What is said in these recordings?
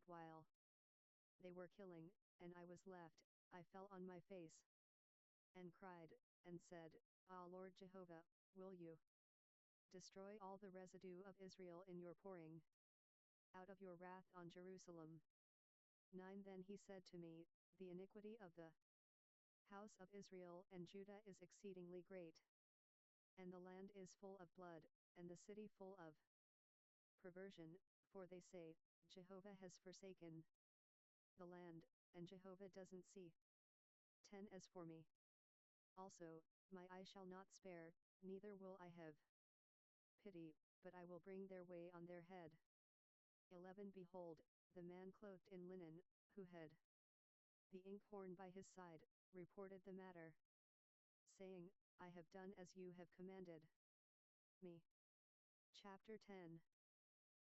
great while. They were killing, and I was left. I fell on my face, and cried, and said, Ah, Lord Jehovah, will you destroy all the residue of Israel in your pouring out of your wrath on Jerusalem? 9 Then he said to me, The iniquity of the house of Israel and Judah is exceedingly great, and the land is full of blood, and the city full of perversion, for they say, Jehovah has forsaken the land, and Jehovah doesn't see. 10 As for me also, my eye shall not spare, neither will I have pity, but I will bring their way on their head. 11 Behold, the man clothed in linen, who had the inkhorn by his side, reported the matter, saying, I have done as you have commanded me. Chapter 10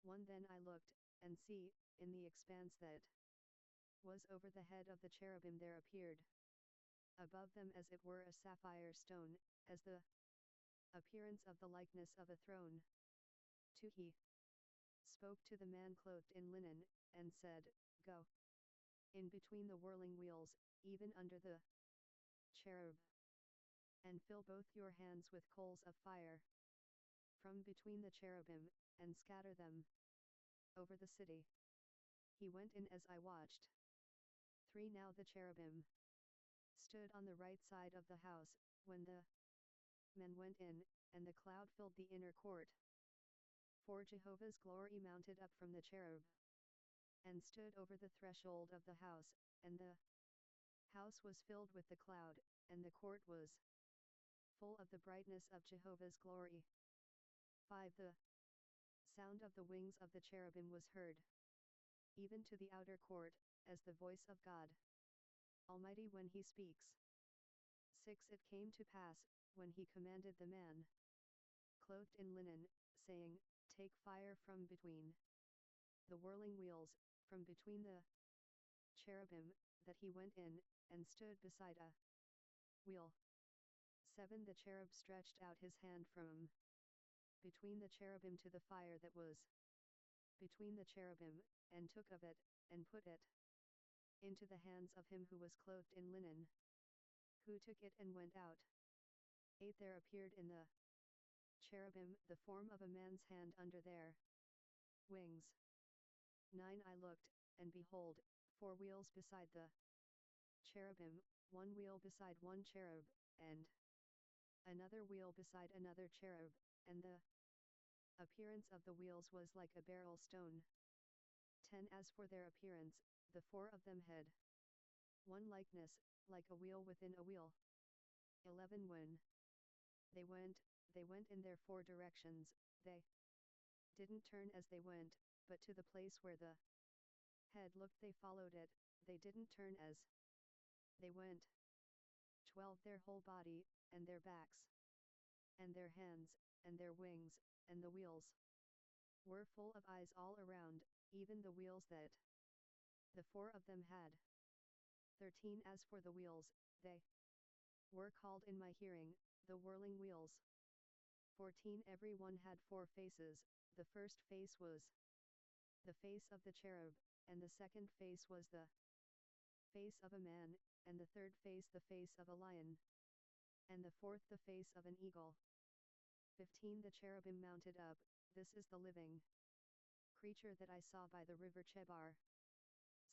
1 Then I looked, and see, in the expanse that was over the head of the cherubim there appeared above them as it were a sapphire stone, as the appearance of the likeness of a throne. 2 He spoke to the man clothed in linen, and said, Go in between the whirling wheels, even under the cherub, and fill both your hands with coals of fire from between the cherubim, and scatter them over the city. He went in as I watched. 3 Now the cherubim stood on the right side of the house, when the men went in, and the cloud filled the inner court. 4 Jehovah's glory mounted up from the cherub, and stood over the threshold of the house, and the house was filled with the cloud, and the court was full of the brightness of Jehovah's glory. 5 The sound of the wings of the cherubim was heard, even to the outer court, as the voice of God Almighty when he speaks. 6 It came to pass, when he commanded the man clothed in linen, saying, Take fire from between the whirling wheels, from between the cherubim, that he went in, and stood beside a wheel. 7 The cherub stretched out his hand from between the cherubim to the fire that was between the cherubim, and took of it, and put it into the hands of him who was clothed in linen, who took it and went out. 8 There appeared in the cherubim the form of a man's hand under their wings. 9 I looked, and behold, 4 wheels beside the cherubim, 1 wheel beside one cherub, and another wheel beside another cherub, and the appearance of the wheels was like a beryl stone. 10 As for their appearance, the 4 of them had one likeness, like a wheel within a wheel. 11 When they went in their 4 directions, they didn't turn as they went, but to the place where the head looked they followed it, they didn't turn as they went. 12 Their whole body, and their backs, and their hands, and their wings, and the wheels were full of eyes all around, even the wheels that the 4 of them had. 13 As for the wheels, they were called in my hearing, the whirling wheels. 14 Every one had 4 faces, the first face was the face of the cherub, and the second face was the face of a man, and the third face the face of a lion, and the fourth the face of an eagle. 15 The cherubim mounted up, this is the living creature that I saw by the river Chebar.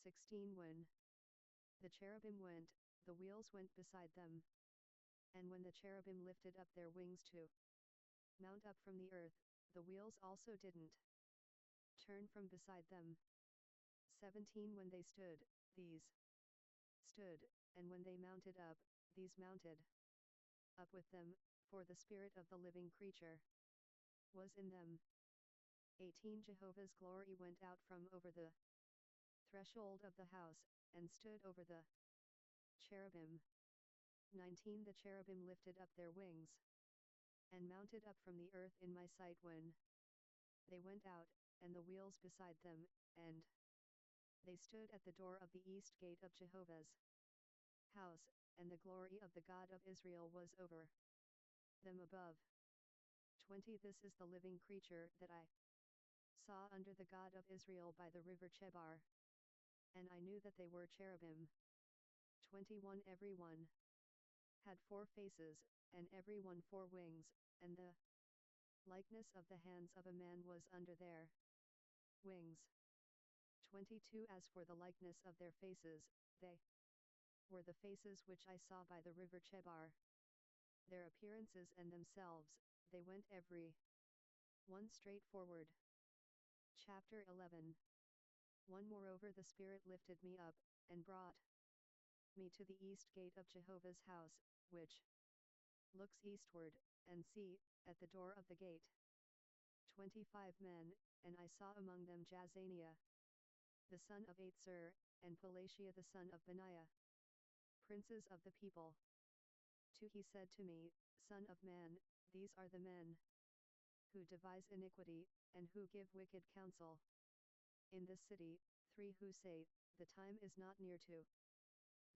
16 When the cherubim went, the wheels went beside them. And when the cherubim lifted up their wings to mount up from the earth, the wheels also didn't turn from beside them. 17 When they stood, these stood, and when they mounted up, these mounted up with them, for the spirit of the living creature was in them. 18 Jehovah's glory went out from over the threshold of the house, and stood over the cherubim. 19 The cherubim lifted up their wings, and mounted up from the earth in my sight when they went out, and the wheels beside them, and they stood at the door of the east gate of Jehovah's house, and the glory of the God of Israel was over them above. 20 This is the living creature that I saw under the God of Israel by the river Chebar. And I knew that they were cherubim. 21 Every one had 4 faces, and every one 4 wings, and the likeness of the hands of a man was under their wings. 22 As for the likeness of their faces, they were the faces which I saw by the river Chebar. Their appearances and themselves, they went every one straight forward. Chapter 11. 1 Moreover the Spirit lifted me up, and brought me to the east gate of Jehovah's house, which looks eastward, and see, at the door of the gate, 25 men, and I saw among them Jazania, the son of Atsur, and Pelatiah the son of Benaiah, princes of the people. 2 He said to me, Son of man, these are the men who devise iniquity, and who give wicked counsel in this city. 3 Who say, the time is not near to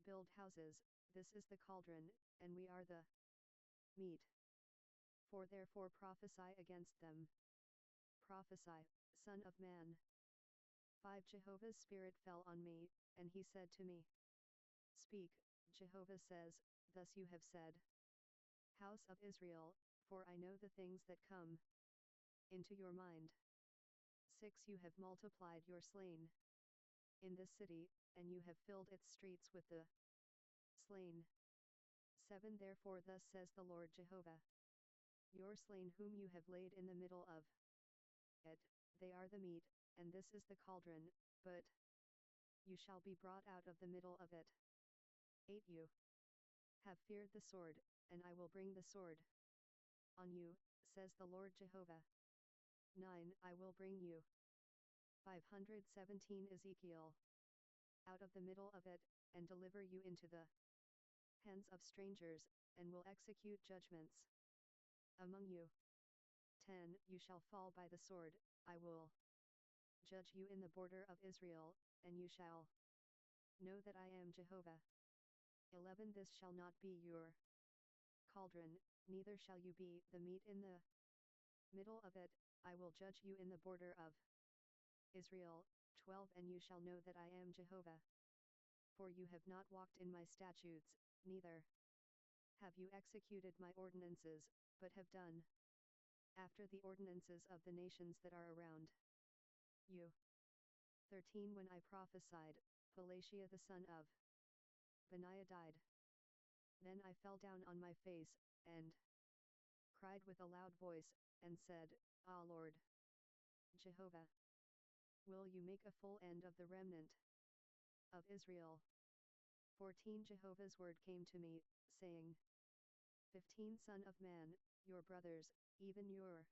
build houses, this is the cauldron, and we are the meat. 4 Therefore prophesy against them. Prophesy, Son of man. 5 Jehovah's Spirit fell on me, and he said to me, Speak, Jehovah says, thus you have said, House of Israel, for I know the things that come into your mind. 6 You have multiplied your slain in this city, and you have filled its streets with the slain. 7 Therefore thus says the Lord Jehovah, your slain whom you have laid in the middle of it, they are the meat, and this is the cauldron, but you shall be brought out of the middle of it. 8 You have feared the sword, and I will bring the sword on you, says the Lord Jehovah. 9 I will bring you. 517 Ezekiel out of the middle of it, and deliver you into the hands of strangers, and will execute judgments among you. 10 You shall fall by the sword, I will judge you in the border of Israel, and you shall know that I am Jehovah. 11 This shall not be your cauldron, neither shall you be the meat in the middle of it, I will judge you in the border of Israel. 12 And you shall know that I am Jehovah. For you have not walked in my statutes, neither have you executed my ordinances, but have done after the ordinances of the nations that are around you. 13 When I prophesied, Pelatiah the son of Benaiah died. Then I fell down on my face, and cried with a loud voice, and said, Ah Lord Jehovah, will you make a full end of the remnant of Israel? 14 Jehovah's word came to me, saying, 15 Son of man, your brothers, even your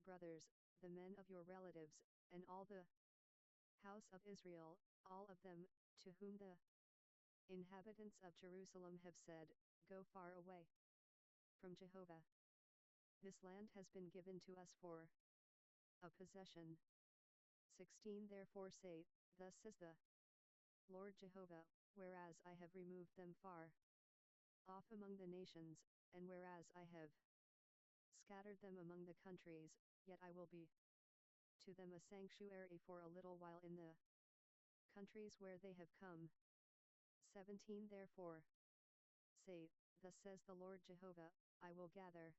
brothers, the men of your relatives, and all the house of Israel, all of them, to whom the inhabitants of Jerusalem have said, Go far away from Jehovah. This land has been given to us for a possession. 16 Therefore say, Thus says the Lord Jehovah, whereas I have removed them far off among the nations, and whereas I have scattered them among the countries, yet I will be to them a sanctuary for a little while in the countries where they have come. 17 Therefore say, Thus says the Lord Jehovah, I will gather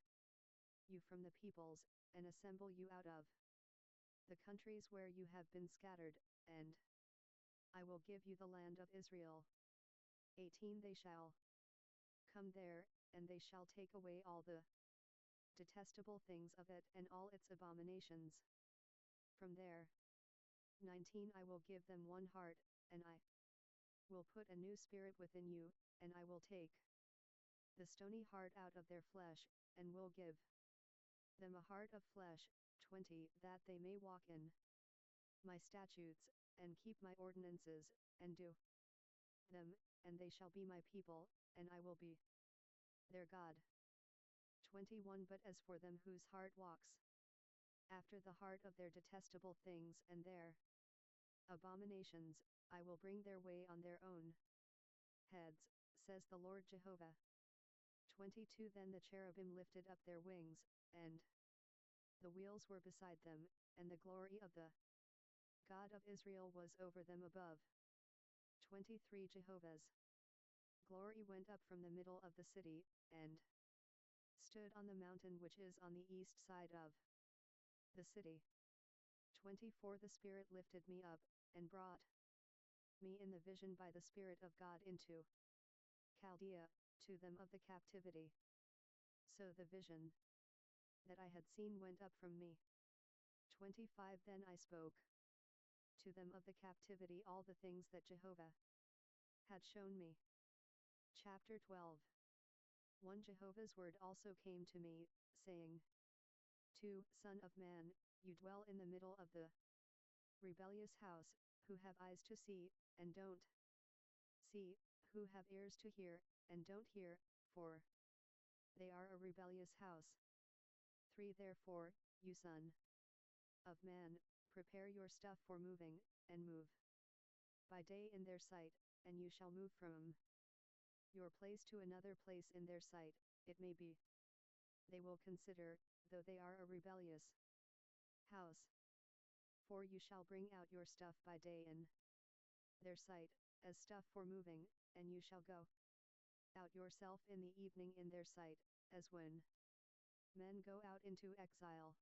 you from the peoples, and assemble you out of the countries where you have been scattered, and I will give you the land of Israel. 18 They shall come there, and they shall take away all the detestable things of it and all its abominations from there. 19 I will give them one heart, and I will put a new spirit within you, and I will take the stony heart out of their flesh, and will give them a heart of flesh. 20 That they may walk in my statutes, and keep my ordinances, and do them, and they shall be my people, and I will be their God. 21 But as for them whose heart walks after the heart of their detestable things and their abominations, I will bring their way on their own heads, says the Lord Jehovah. 22 Then the cherubim lifted up their wings, and the wheels were beside them, and the glory of the God of Israel was over them above. 23 Jehovah's glory went up from the middle of the city, and stood on the mountain which is on the east side of the city. 24 The Spirit lifted me up, and brought me in the vision by the Spirit of God into Chaldea, to them of the captivity. So the vision that I had seen went up from me. 25 Then I spoke to them of the captivity all the things that Jehovah had shown me. Chapter 12 1 Jehovah's word also came to me, saying, 2 Son of man, you dwell in the middle of the rebellious house, who have eyes to see, and don't see, who have ears to hear, and don't hear, for they are a rebellious house. 3 Therefore, you son of man, prepare your stuff for moving, and move by day in their sight, and you shall move from your place to another place in their sight, it may be they will consider, though they are a rebellious house. 4 You shall bring out your stuff by day in their sight, as stuff for moving, and you shall go out yourself in the evening in their sight, as when men go out into exile.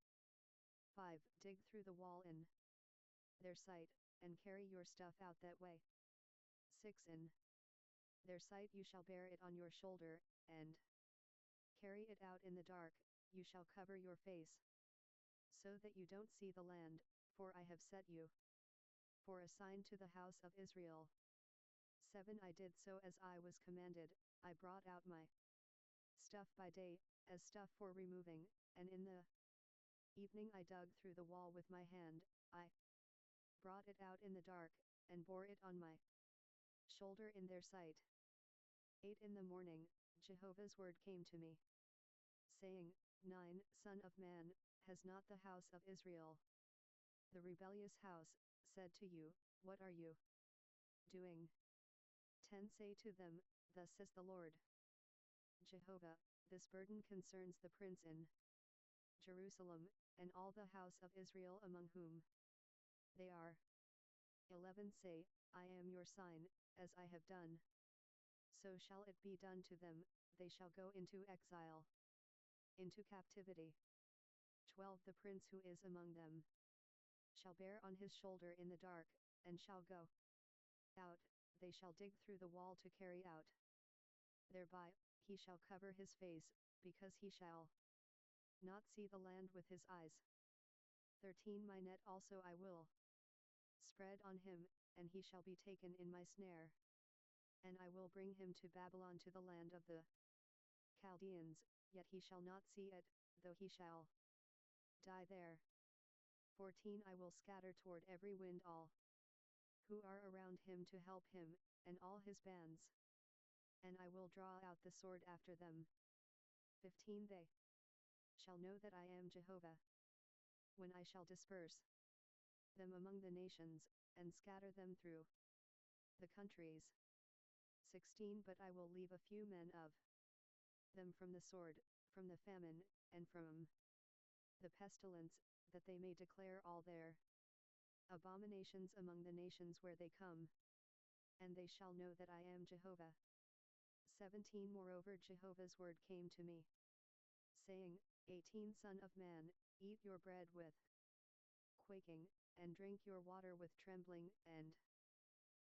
5 Dig through the wall in their sight, and carry your stuff out that way. 6 In their sight you shall bear it on your shoulder, and carry it out in the dark, you shall cover your face, so that you don't see the land, for I have set you for a sign to the house of Israel. 7 I did so as I was commanded, I brought out my stuff by day, as stuff for removing, and in the evening I dug through the wall with my hand, I brought it out in the dark, and bore it on my shoulder in their sight. 8 In the morning, Jehovah's word came to me, saying, 9 Son of man, has not the house of Israel, the rebellious house, said to you, what are you doing? 10 Say to them, thus says the Lord Jehovah, this burden concerns the prince in Jerusalem, and all the house of Israel among whom they are. 11 Say, I am your sign, as I have done, so shall it be done to them, they shall go into exile, into captivity. 12 The prince who is among them shall bear on his shoulder in the dark, and shall go out, they shall dig through the wall to carry out. Thereby, he shall cover his face, because he shall not see the land with his eyes. 13 My net also I will spread on him, and he shall be taken in my snare. And I will bring him to Babylon, to the land of the Chaldeans, yet he shall not see it, though he shall die there. 14 I will scatter toward every wind all who are around him to help him, and all his bands. And I will draw out the sword after them. 15 They shall know that I am Jehovah, when I shall disperse them among the nations, and scatter them through the countries. 16 But I will leave a few men of them from the sword, from the famine, and from the pestilence, that they may declare all their abominations among the nations where they come. And they shall know that I am Jehovah. 17 Moreover Jehovah's word came to me, saying, 18 Son of man, eat your bread with quaking, and drink your water with trembling, and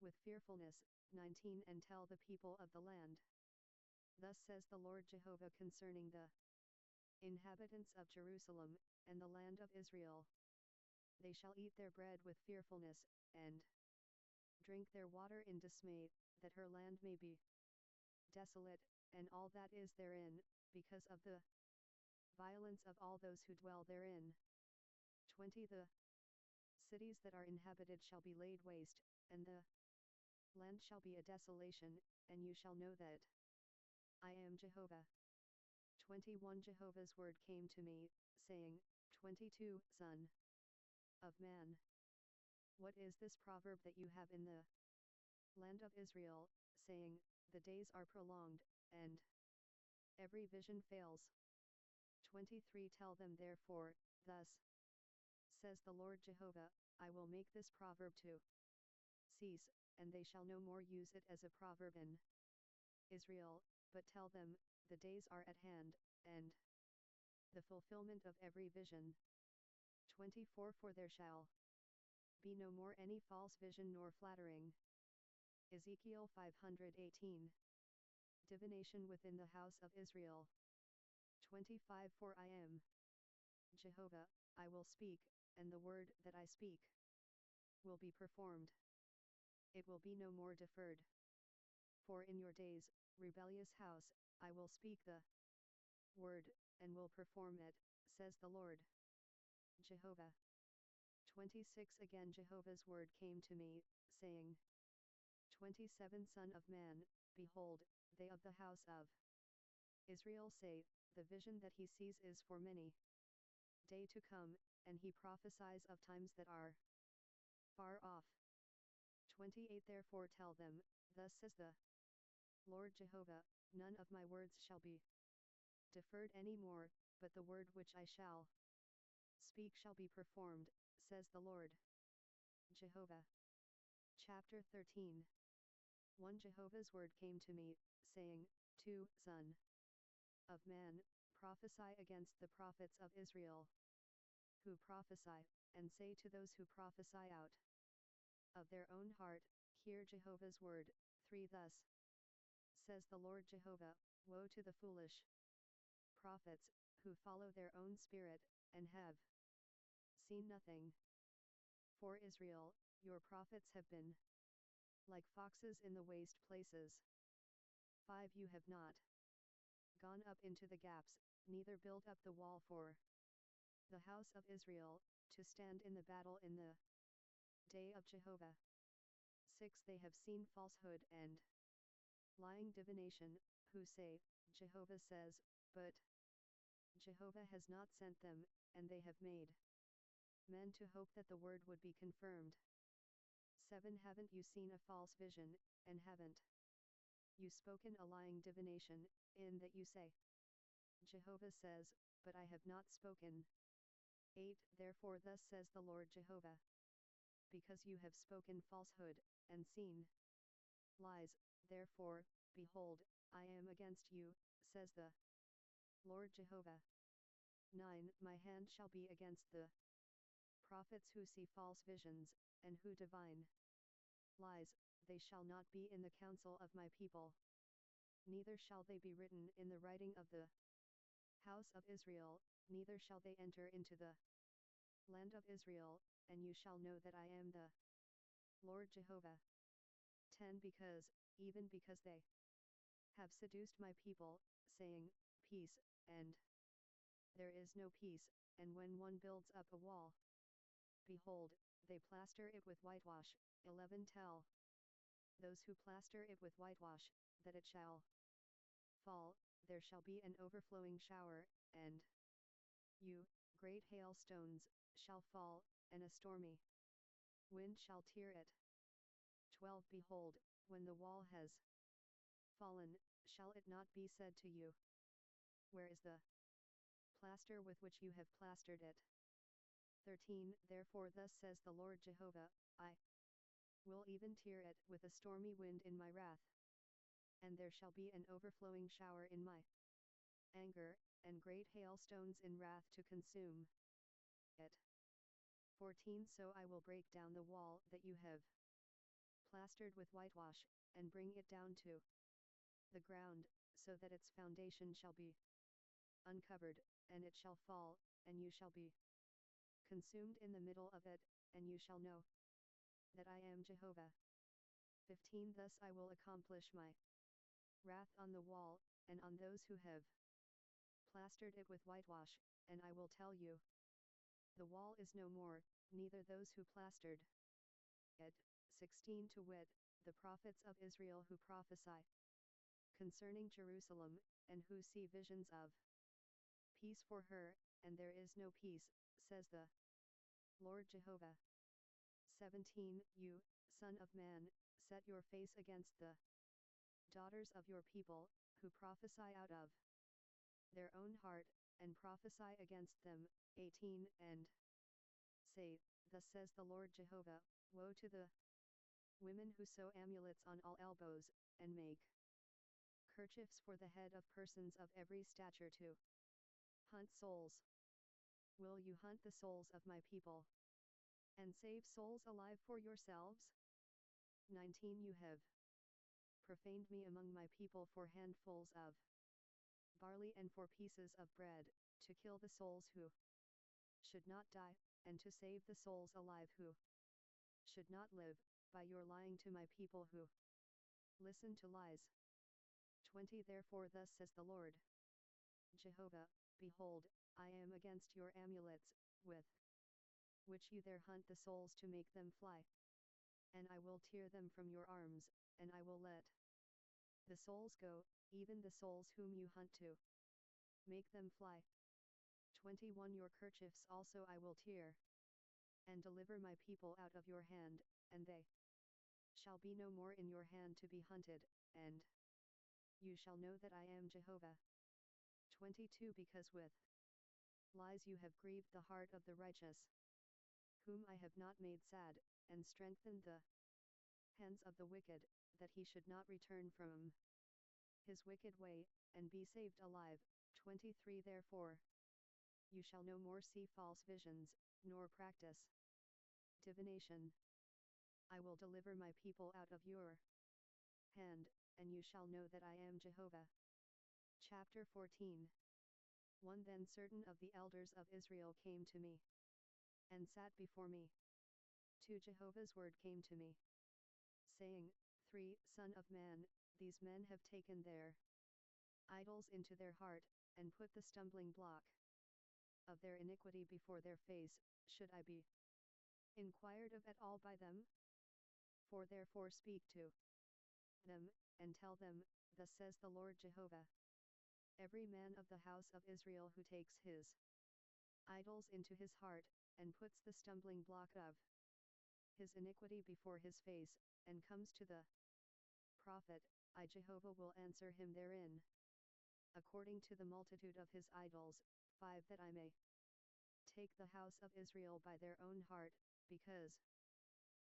with fearfulness. 19 And tell the people of the land, thus says the Lord Jehovah concerning the inhabitants of Jerusalem, and the land of Israel. They shall eat their bread with fearfulness, and drink their water in dismay, that her land may be desolate, and all that is therein, because of the violence of all those who dwell therein. 20 The cities that are inhabited shall be laid waste, and the land shall be a desolation, and you shall know that I am Jehovah. 21 Jehovah's word came to me, saying, 22 Son of man, what is this proverb that you have in the land of Israel, saying, the days are prolonged, and every vision fails? 23 Tell them therefore, thus says the Lord Jehovah, I will make this proverb to cease, and they shall no more use it as a proverb in Israel, but tell them, the days are at hand, and the fulfillment of every vision. 24 For there shall be no more any false vision nor flattering. Ezekiel 518. Divination within the house of Israel. 25 For I am Jehovah, I will speak, and the word that I speak will be performed. It will be no more deferred. For in your days, rebellious house, I will speak the word, and will perform it, says the Lord Jehovah. 26 Again Jehovah's word came to me, saying, 27 Son of man, behold, they of the house of Israel say, the vision that he sees is for many day to come, and he prophesies of times that are far off. 28 Therefore tell them, thus says the Lord Jehovah, none of my words shall be deferred any more, but the word which I shall speak shall be performed, says the Lord Jehovah. Chapter 13. 1 Jehovah's word came to me, saying, 2 Son of man, prophesy against the prophets of Israel, who prophesy, and say to those who prophesy out of their own heart, hear Jehovah's word. 3 Thus says the Lord Jehovah, woe to the foolish prophets, who follow their own spirit, and have seen nothing. For Israel, your prophets have been like foxes in the waste places. 5 You have not gone up into the gaps, neither built up the wall for the house of Israel, to stand in the battle in the day of Jehovah. 6 They have seen falsehood and lying divination, who say, Jehovah says, but Jehovah has not sent them, and they have made men to hope that the word would be confirmed. 7 Haven't you seen a false vision, and haven't you spoken a lying divination, in that you say, Jehovah says, but I have not spoken? 8 Therefore thus says the Lord Jehovah, because you have spoken falsehood, and seen lies, therefore, behold, I am against you, says the Lord Jehovah. 9 My hand shall be against the prophets who see false visions, and who divine lies, they shall not be in the council of my people, neither shall they be written in the writing of the house of Israel, neither shall they enter into the land of Israel, and you shall know that I am the Lord Jehovah. 10 Because, even because they have seduced my people, saying, peace, and there is no peace, and when one builds up a wall, behold, they plaster it with whitewash. 11 Tell those who plaster it with whitewash, that it shall fall, there shall be an overflowing shower, and great hailstones, shall fall, and a stormy wind shall tear it. 12 Behold, when the wall has fallen, shall it not be said to you, where is the plaster with which you have plastered it? 13 Therefore thus says the Lord Jehovah, I will even tear it with a stormy wind in my wrath, and there shall be an overflowing shower in my anger, and great hailstones in wrath to consume it. 14 So I will break down the wall that you have plastered with whitewash, and bring it down to the ground, so that its foundation shall be uncovered, and it shall fall, and you shall be consumed in the middle of it, and you shall know that I am Jehovah. 15 Thus I will accomplish my wrath on the wall, and on those who have plastered it with whitewash, and I will tell you, the wall is no more, neither those who plastered it. 16 To wit, the prophets of Israel who prophesy concerning Jerusalem, and who see visions of peace for her, and there is no peace, says the Lord Jehovah. 17 You, son of man, set your face against the daughters of your people, who prophesy out of their own heart, and prophesy against them. 18 And say, thus says the Lord Jehovah, woe to the Women who sew amulets on all elbows, and make kerchiefs for the head of persons of every stature to hunt souls. Will you hunt the souls of my people, and save souls alive for yourselves? 19 You have profaned me among my people for handfuls of barley and for pieces of bread, to kill the souls who should not die, and to save the souls alive who should not live, by your lying to my people who listen to lies. 20 Therefore thus says the Lord Jehovah, behold, I am against your amulets, with which you there hunt the souls to make them fly. And I will tear them from your arms, and I will let the souls go, even the souls whom you hunt to make them fly. 21 Your kerchiefs also I will tear, and deliver my people out of your hand, and they shall be no more in your hand to be hunted, and you shall know that I am Jehovah. 22 Because with lies you have grieved the heart of the righteous, whom I have not made sad, and strengthened the hands of the wicked, that he should not return from his wicked way, and be saved alive. 23 Therefore you shall no more see false visions, nor practice divination. I will deliver my people out of your hand, and you shall know that I am Jehovah. Chapter 14 1 Then certain of the elders of Israel came to me, and sat before me. 2 Jehovah's word came to me, saying, 3 Son of man, these men have taken their idols into their heart, and put the stumbling block of their iniquity before their face. Should I be inquired of at all by them? For therefore speak to them, and tell them, Thus says the Lord Jehovah, every man of the house of Israel who takes his idols into his heart, and puts the stumbling block of his iniquity before his face, and comes to the prophet, I Jehovah will answer him therein, according to the multitude of his idols. 5 That I may take the house of Israel by their own heart, because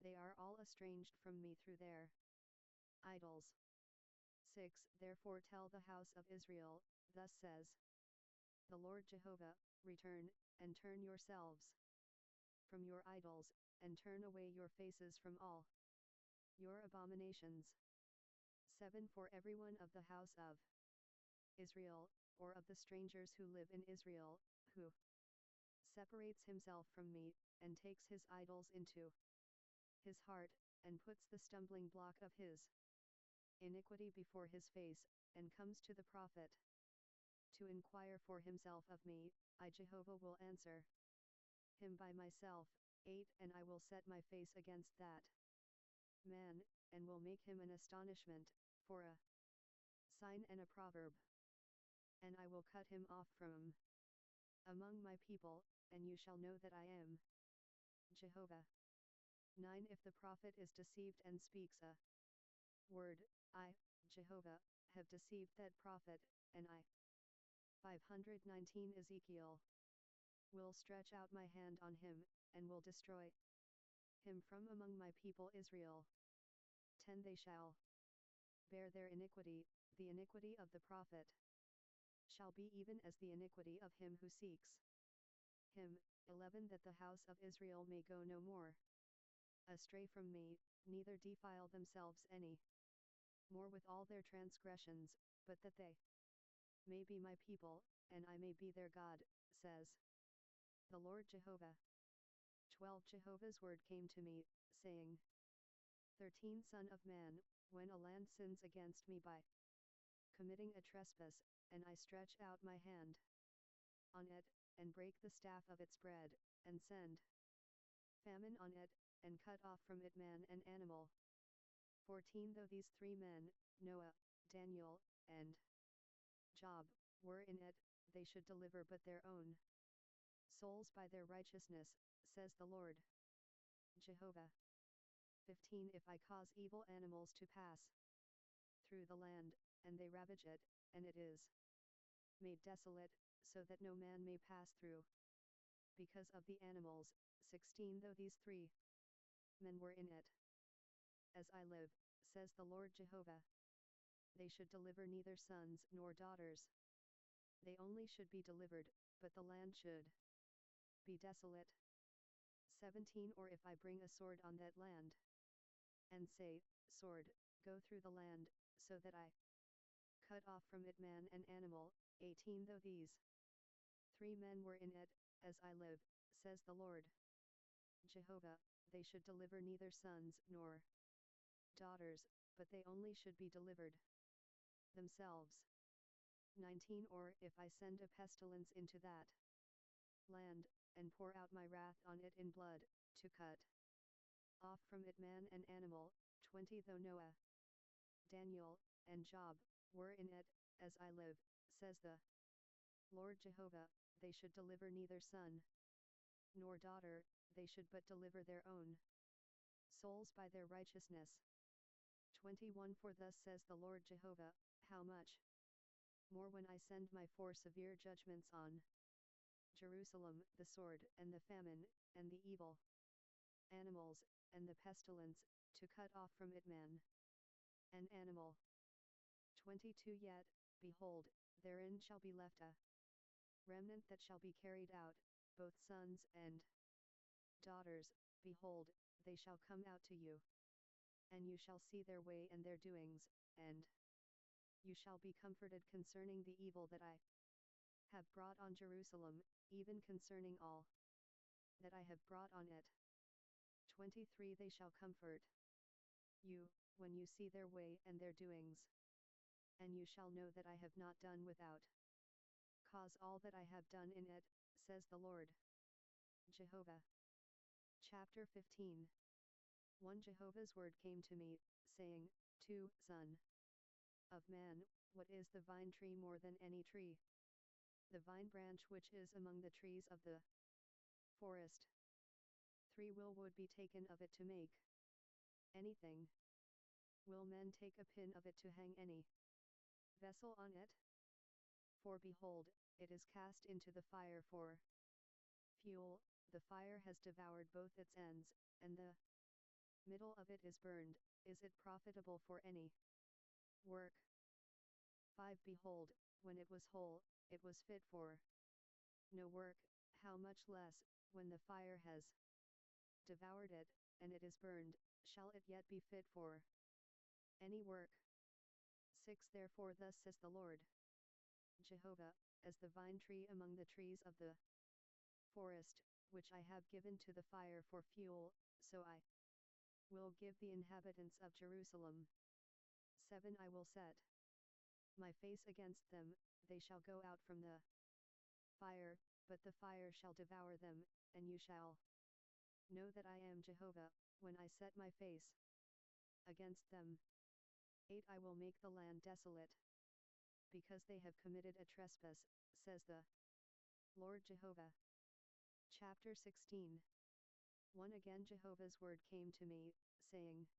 they are all estranged from me through their idols. 6 Therefore tell the house of Israel, Thus says the Lord Jehovah, Return, and turn yourselves from your idols, and turn away your faces from all your abominations. 7 For everyone of the house of Israel, or of the strangers who live in Israel, who separates himself from me, and takes his idols into his heart, and puts the stumbling block of his iniquity before his face, and comes to the prophet to inquire for himself of me, I Jehovah will answer him by myself. 8 And I will set my face against that man, and will make him an astonishment, for a sign and a proverb. And I will cut him off from among my people, and you shall know that I am Jehovah. 9 If the prophet is deceived and speaks a word, I, Jehovah, have deceived that prophet, and I. 519 Ezekiel will stretch out my hand on him, and will destroy him from among my people Israel. 10 They shall bear their iniquity, the iniquity of the prophet shall be even as the iniquity of him who seeks him. 11 That the house of Israel may go no more astray from me, neither defile themselves any more with all their transgressions, but that they may be my people, and I may be their God, says the Lord Jehovah. 12 Jehovah's word came to me, saying, 13 Son of man, when a land sins against me by committing a trespass, and I stretch out my hand on it, and break the staff of its bread, and send famine on it, and cut off from it man and animal. 14 Though these 3 men, Noah, Daniel, and Job, were in it, they should deliver but their own souls by their righteousness, says the Lord Jehovah. 15 If I cause evil animals to pass through the land, and they ravage it, and it is made desolate, so that no man may pass through because of the animals. 16 Though these 3 men were in it, as I live, says the Lord Jehovah. They should deliver neither sons nor daughters. They only should be delivered, but the land should be desolate. 17 Or if I bring a sword on that land, and say, Sword, go through the land, so that I cut off from it man and animal. 18 Though these 3 men were in it, as I live, says the Lord Jehovah, they should deliver neither sons nor daughters, but they only should be delivered themselves. 19 Or if I send a pestilence into that land, and pour out my wrath on it in blood, to cut off from it man and animal. 20 Though Noah, Daniel, and Job were in it, as I live, says the Lord Jehovah, they should deliver neither son nor daughter, they should but deliver their own souls by their righteousness. 21 For thus says the Lord Jehovah, how much more when I send my 4 severe judgments on Jerusalem, the sword and the famine, and the evil animals, and the pestilence, to cut off from it man and animal. 22 Yet, behold, therein shall be left a remnant that shall be carried out, both sons and daughters. Behold, they shall come out to you, and you shall see their way and their doings, and you shall be comforted concerning the evil that I have brought on Jerusalem, even concerning all that I have brought on it. 23 They shall comfort you, when you see their way and their doings, and you shall know that I have not done without cause all that I have done in it, says the Lord Jehovah. Chapter 15 1 Jehovah's word came to me, saying, 2 Son of man, what is the vine tree more than any tree? The vine branch which is among the trees of the forest. 3 Will wood be taken of it to make anything? Will men take a pin of it to hang any vessel on it? For behold, it is cast into the fire for fuel, the fire has devoured both its ends, and the middle of it is burned. Is it profitable for any work? 5 Behold, when it was whole, it was fit for no work, how much less, when the fire has devoured it, and it is burned, shall it yet be fit for any work? 6 Therefore thus says the Lord Jehovah, as the vine tree among the trees of the forest, which I have given to the fire for fuel, so I will give the inhabitants of Jerusalem. 7 I will set my face against them, they shall go out from the fire, but the fire shall devour them, and you shall know that I am Jehovah, when I set my face against them. 8 I will make the land desolate, because they have committed a trespass, says the Lord Jehovah. Chapter 16 1 Again Jehovah's word came to me, saying,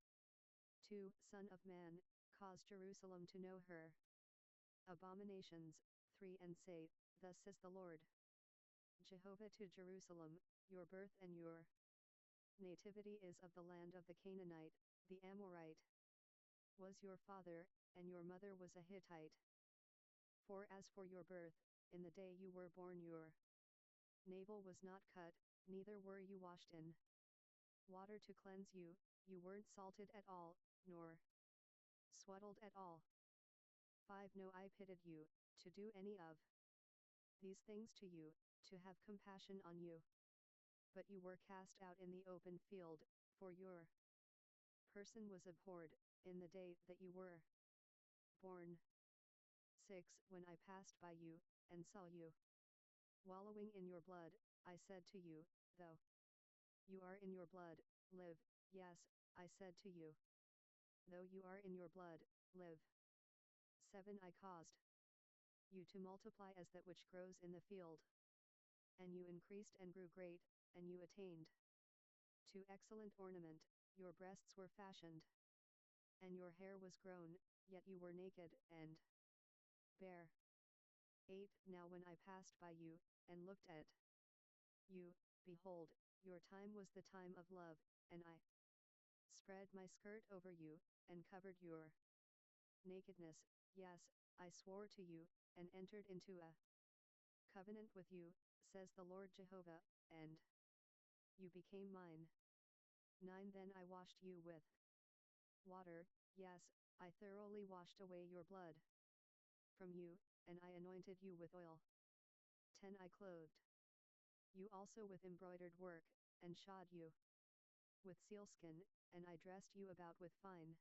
2 Son of man, cause Jerusalem to know her abominations. 3 And say, thus says the Lord Jehovah to Jerusalem, your birth and your nativity is of the land of the Canaanite, the Amorite was your father, and your mother was a Hittite. For as for your birth, in the day you were born your navel was not cut, neither were you washed in water to cleanse you, you weren't salted at all, nor swaddled at all. 5 No I pitied you, to do any of these things to you, to have compassion on you. But you were cast out in the open field, for your person was abhorred, in the day that you were born. 6 When I passed by you, and saw you wallowing in your blood, I said to you, though you are in your blood, live. Yes, I said to you, though you are in your blood, live. 7 I caused you to multiply as that which grows in the field, and you increased and grew great, and you attained to excellent ornament, your breasts were fashioned, and your hair was grown, yet you were naked and bare. 8 Now when I passed by you, and looked at you, behold, your time was the time of love, and I spread my skirt over you, and covered your nakedness. Yes, I swore to you, and entered into a covenant with you, says the Lord Jehovah, and you became mine. 9 Then I washed you with water, yes, I thoroughly washed away your blood from you, and I anointed you with oil. 10 I clothed you also with embroidered work, and shod you with sealskin, and I dressed you about with fine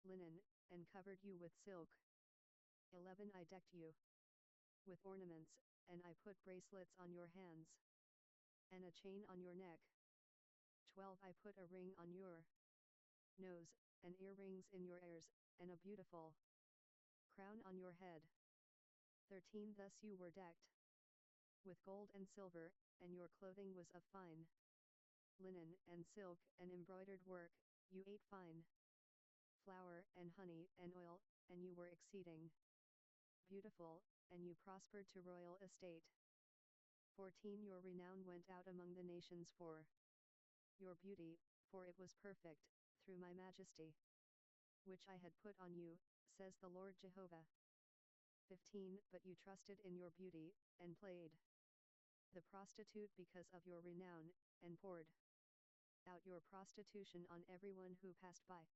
linen, and covered you with silk. 11 I decked you with ornaments, and I put bracelets on your hands, and a chain on your neck. 12 I put a ring on your nose, and earrings in your ears, and a beautiful crown on your head. 13 Thus you were decked with gold and silver, and your clothing was of fine linen and silk and embroidered work. You ate fine flour and honey and oil, and you were exceeding beautiful, and you prospered to royal estate. 14 Your renown went out among the nations for your beauty, for it was perfect, through my majesty, which I had put on you, says the Lord Jehovah. 15 But you trusted in your beauty, and played the prostitute because of your renown, and poured out your prostitution on everyone who passed by.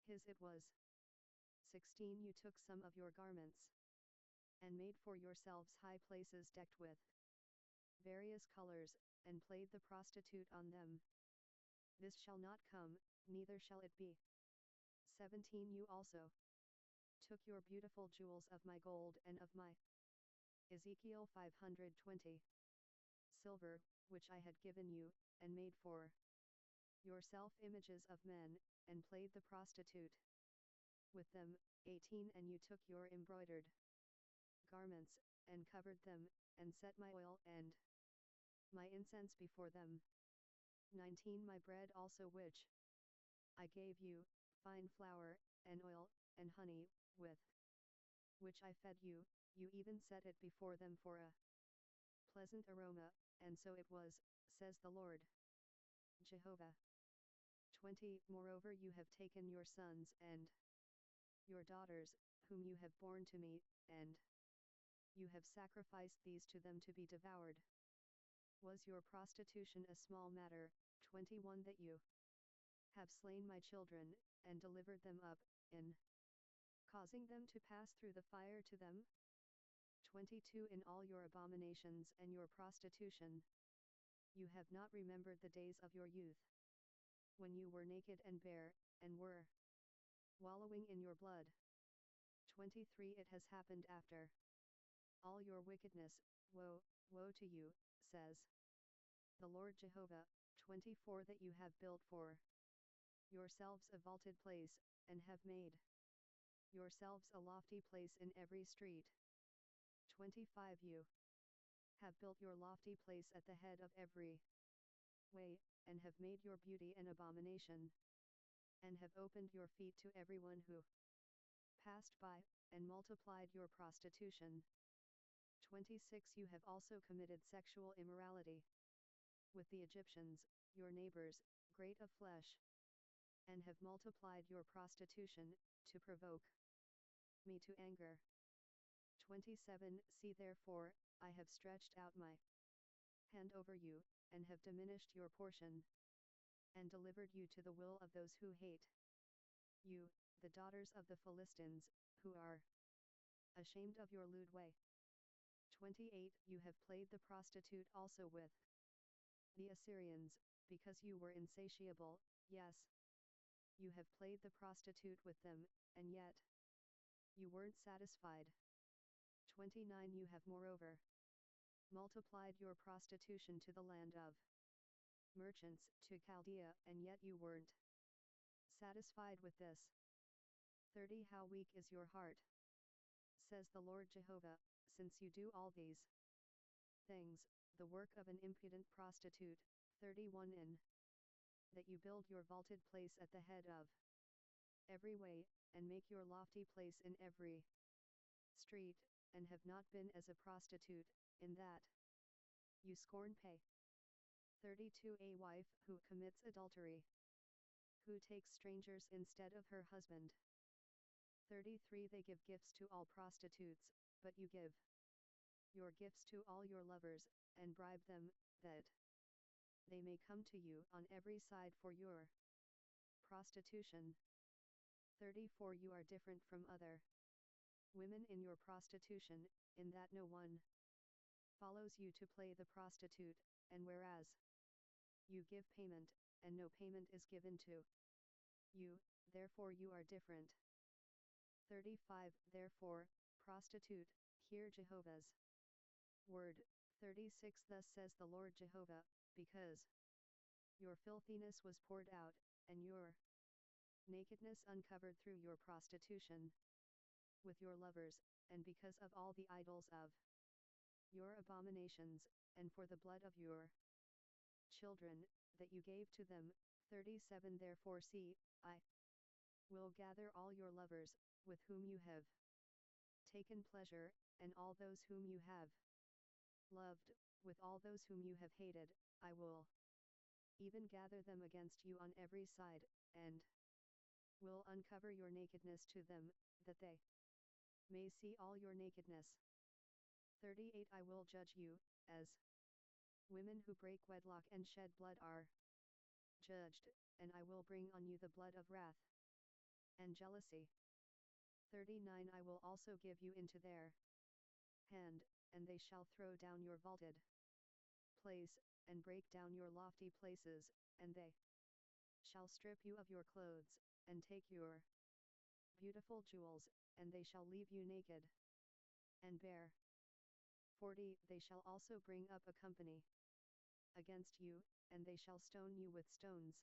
His it was. 16 You took some of your garments, and made for yourselves high places decked with various colors, and played the prostitute on them. This shall not come, neither shall it be. 17 You also took your beautiful jewels of my gold and of my Ezekiel 520 silver, which I had given you, and made for yourself images of men, and played the prostitute with them. 18 And you took your embroidered garments, and covered them, and set my oil and my incense before them. 19 My bread also which I gave you, fine flour, and oil, and honey, with which I fed you, you even set it before them for a pleasant aroma, and so it was, says the Lord Jehovah. 20 Moreover you have taken your sons and your daughters, whom you have borne to me, and you have sacrificed these to them to be devoured. Was your prostitution a small matter? 21 That you have slain my children, and delivered them up, in causing them to pass through the fire to them? 22 In all your abominations and your prostitution, you have not remembered the days of your youth, when you were naked and bare, and were wallowing in your blood. 23 It has happened after all your wickedness, woe, woe to you, says the Lord Jehovah. 24 That you have built for yourselves a vaulted place, and have made yourselves a lofty place in every street. 25 You have built your lofty place at the head of every way, and have made your beauty an abomination, and have opened your feet to everyone who passed by, and multiplied your prostitution. 26 You have also committed sexual immorality with the Egyptians, your neighbors, great of flesh, and have multiplied your prostitution, to provoke me to anger. 27 See therefore, I have stretched out my hand over you, and have diminished your portion, and delivered you to the will of those who hate you, the daughters of the Philistines, who are ashamed of your lewd way. 28 You have played the prostitute also with the Assyrians, because you were insatiable. Yes, you have played the prostitute with them, and yet you weren't satisfied. 29 You have moreover multiplied your prostitution to the land of merchants, to Chaldea, and yet you weren't satisfied with this. 30 How weak is your heart, says the Lord Jehovah, since you do all these things, the work of an impudent prostitute. 31 In that you build your vaulted place at the head of every way, and make your lofty place in every street, and have not been as a prostitute, in that you scorn pay. 32 A wife who commits adultery who takes strangers instead of her husband. 33 They give gifts to all prostitutes, but you give your gifts to all your lovers, and bribe them, that they may come to you on every side for your prostitution. 34 You are different from other women in your prostitution, in that no one follows you to play the prostitute, and whereas you give payment, and no payment is given to you, therefore you are different. 35 Therefore, prostitute, hear Jehovah's word. 36 Thus says the Lord Jehovah, because your filthiness was poured out, and your nakedness uncovered through your prostitution with your lovers, and because of all the idols of your abominations, and for the blood of your children, that you gave to them. 37 Therefore see, I will gather all your lovers, with whom you have taken pleasure, and all those whom you have loved, with all those whom you have hated, I will even gather them against you on every side, and will uncover your nakedness to them, that they may see all your nakedness. 38 I will judge you, as women who break wedlock and shed blood are judged, and I will bring on you the blood of wrath and jealousy. 39 I will also give you into their hand, and they shall throw down your vaulted place, and break down your lofty places, and they shall strip you of your clothes, and take your beautiful jewels, and they shall leave you naked and bare. 40 They shall also bring up a company against you, and they shall stone you with stones,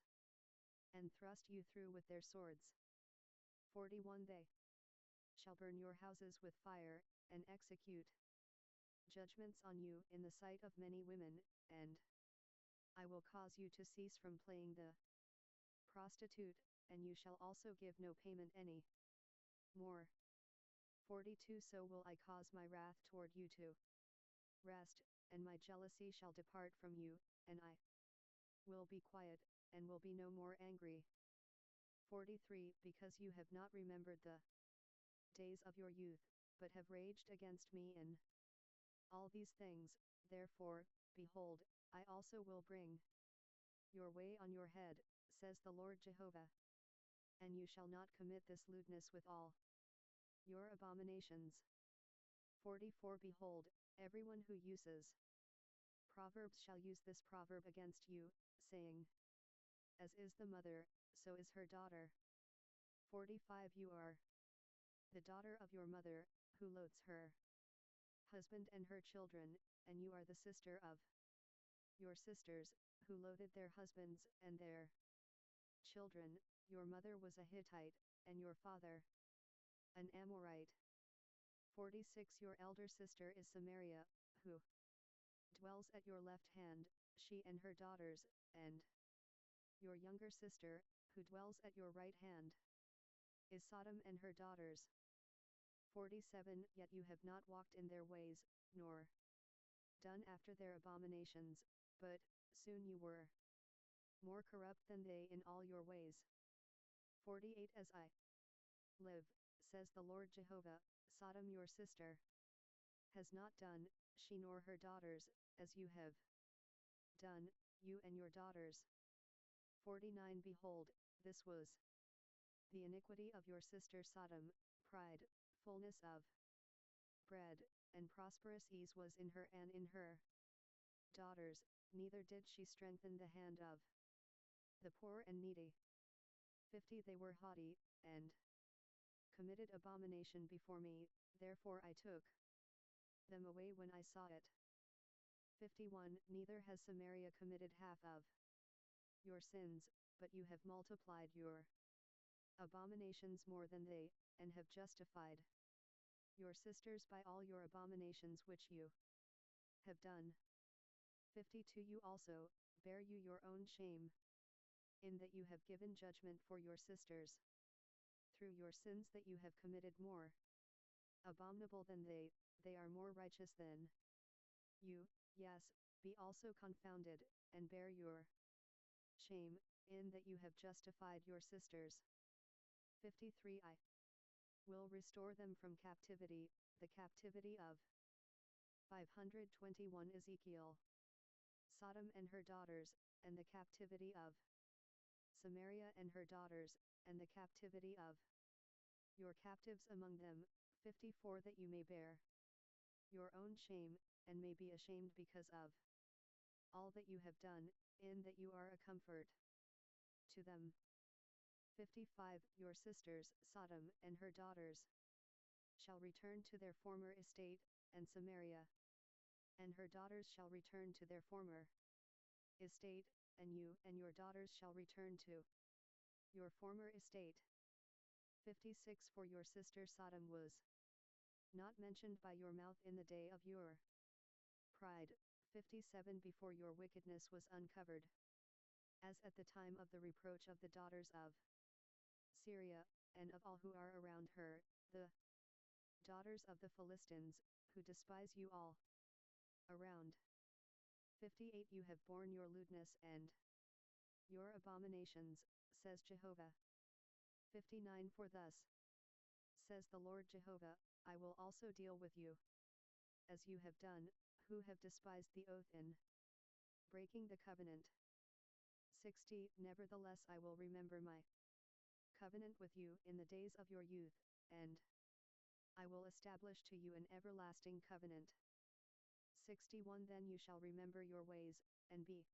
and thrust you through with their swords. 41 They shall burn your houses with fire, and execute judgments on you in the sight of many women, and I will cause you to cease from playing the prostitute, and you shall also give no payment any more. 42 So will I cause my wrath toward you to rest, and my jealousy shall depart from you, and I will be quiet, and will be no more angry. 43 Because you have not remembered the days of your youth, but have raged against me in all these things, therefore, behold, I also will bring your way on your head, says the Lord Jehovah. And you shall not commit this lewdness with all your abominations. 44 Behold, everyone who uses proverbs shall use this proverb against you, saying, as is the mother, so is her daughter. 45 You are the daughter of your mother, who loathes her husband and her children, and you are the sister of your sisters, who loathed their husbands and their children. Your mother was a Hittite, and your father an Amorite. 46 Your elder sister is Samaria, who dwells at your left hand, she and her daughters, and your younger sister, who dwells at your right hand, is Sodom and her daughters. 47 Yet you have not walked in their ways, nor done after their abominations, but soon you were more corrupt than they in all your ways. 48 As I live, says the Lord Jehovah, Sodom your sister has not done, she nor her daughters, as you have done, you and your daughters. 49 Behold, this was the iniquity of your sister Sodom, pride, fullness of bread, and prosperous ease was in her and in her daughters, neither did she strengthen the hand of the poor and needy. 50 They were haughty, and committed abomination before me, therefore I took them away when I saw it. 51 Neither has Samaria committed half of your sins, but you have multiplied your abominations more than they, and have justified your sisters by all your abominations which you have done. 52 You also, bear you your own shame, in that you have given judgment for your sisters, through your sins that you have committed more abominable than they are more righteous than you, yes, be also confounded, and bear your shame, in that you have justified your sisters. 53 I will restore them from captivity, the captivity of 521 Ezekiel. Sodom and her daughters, and the captivity of Samaria and her daughters, and the captivity of your captives among them. 54 That you may bear your own shame, and may be ashamed because of all that you have done, in that you are a comfort to them. 55 Your sisters, Sodom and her daughters, shall return to their former estate, and Samaria and her daughters shall return to their former estate, and you and your daughters shall return to your former estate. 56 For your sister Sodom was not mentioned by your mouth in the day of your pride. 57 Before your wickedness was uncovered, as at the time of the reproach of the daughters of Syria, and of all who are around her, the daughters of the Philistines, who despise you all around. 58 You have borne your lewdness and your abominations, says Jehovah. 59 For thus says the Lord Jehovah, I will also deal with you as you have done, who have despised the oath in breaking the covenant. 60 Nevertheless I will remember my covenant with you in the days of your youth, and I will establish to you an everlasting covenant. 61 Then you shall remember your ways, and be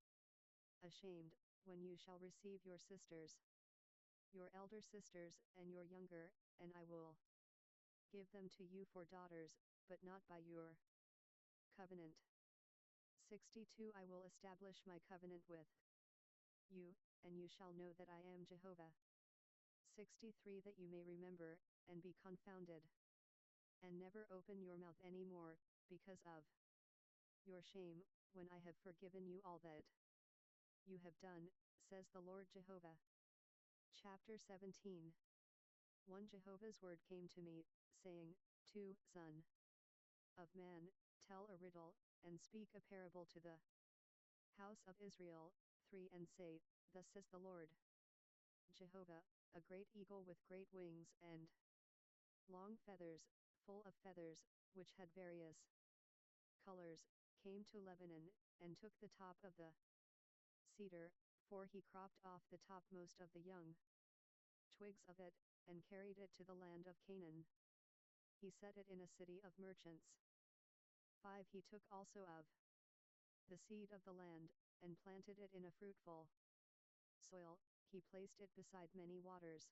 ashamed, when you shall receive your sisters, your elder sisters, and your younger, and I will give them to you for daughters, but not by your covenant. 62 I will establish my covenant with you, and you shall know that I am Jehovah. 63 That you may remember, and be confounded, and never open your mouth any more, because of your shame, when I have forgiven you all that you have done, says the Lord Jehovah. Chapter 17 1 Jehovah's word came to me, saying, 2 Son of man, tell a riddle, and speak a parable to the house of Israel. 3 And say, Thus says the Lord Jehovah, a great eagle with great wings and long feathers, full of feathers, which had various colors, came to Lebanon, and took the top of the cedar, for he cropped off the topmost of the young twigs of it, and carried it to the land of Canaan. He set it in a city of merchants. 5 He took also of the seed of the land, and planted it in a fruitful soil, he placed it beside many waters.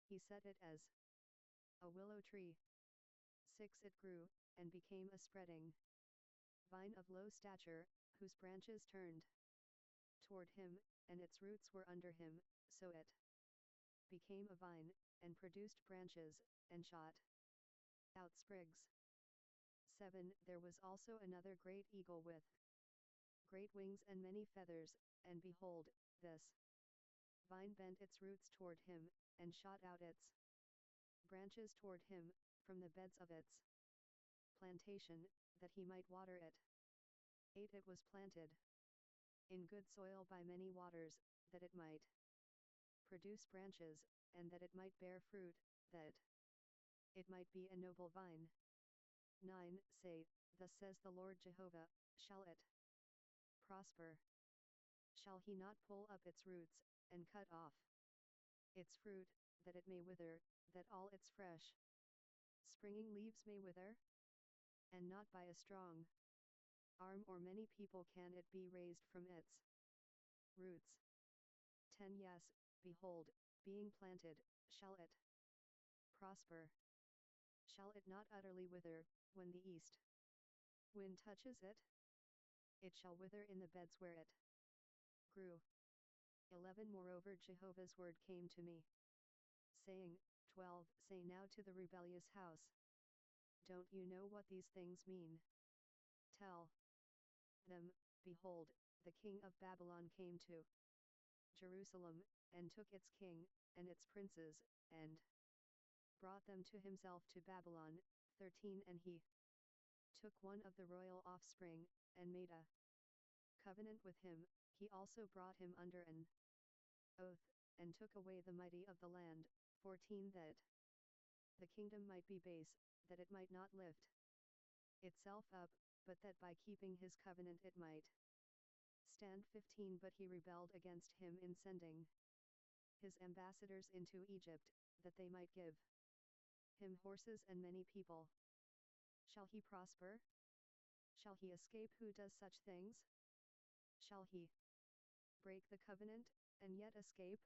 He set it as a willow tree. 6 It grew, and became a spreading vine of low stature, whose branches turned toward him, and its roots were under him, so it became a vine, and produced branches, and shot out sprigs. 7 There was also another great eagle with great wings and many feathers, and behold, this vine bent its roots toward him, and shot out its branches toward him, from the beds of its plantation, that he might water it. 8 It was planted in good soil by many waters, that it might produce branches, and that it might bear fruit, that it might be a noble vine. 9 Say, Thus says the Lord Jehovah, shall it prosper? Shall he not pull up its roots, and cut off its fruit, that it may wither, that all its fresh springing leaves may wither? And not by a strong arm or many people can it be raised from its roots. 10 Yes, behold, being planted, shall it prosper? Shall it not utterly wither, when the east wind touches it? It shall wither in the beds where it grew. 11 Moreover Jehovah's word came to me, saying, 12 Say now to the rebellious house, don't you know what these things mean? Tell them, behold, the king of Babylon came to Jerusalem, and took its king, and its princes, and brought them to himself to Babylon. 13 And he took one of the royal offspring, and made a covenant with him. He also brought him under an oath, and took away the mighty of the land. 14 That the kingdom might be base, that it might not lift itself up, but that by keeping his covenant it might stand. 15 But he rebelled against him in sending his ambassadors into Egypt, that they might give him horses and many people. Shall he prosper? Shall he escape who does such things? Shall he break the covenant, and yet escape?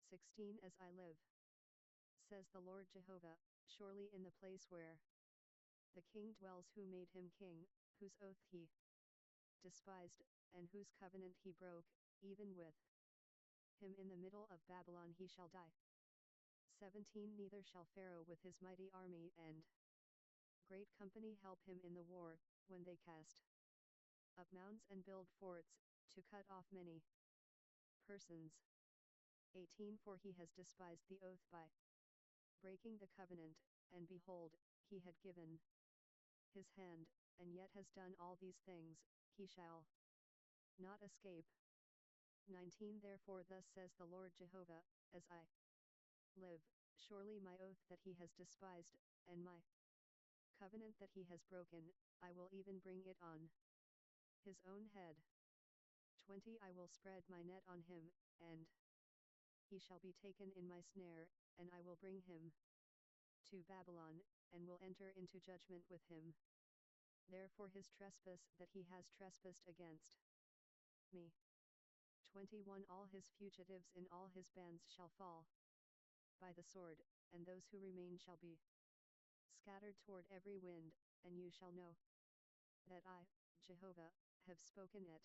16 As I live, says the Lord Jehovah, surely in the place where the king dwells who made him king, whose oath he despised, and whose covenant he broke, even with him in the middle of Babylon he shall die. 17 Neither shall Pharaoh with his mighty army and great company help him in the war, when they cast up mounds and build forts, to cut off many persons. 18 For he has despised the oath by breaking the covenant, and behold, he had given his hand, and yet has done all these things, he shall not escape. 19 Therefore thus says the Lord Jehovah, as I live, surely my oath that he has despised, and my covenant that he has broken, I will even bring it on his own head. 20 I will spread my net on him, and he shall be taken in my snare, and I will bring him to Babylon, and will enter into judgment with him. Therefore his trespass that he has trespassed against me. 21 All his fugitives in all his bands shall fall by the sword, and those who remain shall be scattered toward every wind, and you shall know that I, Jehovah, have spoken it.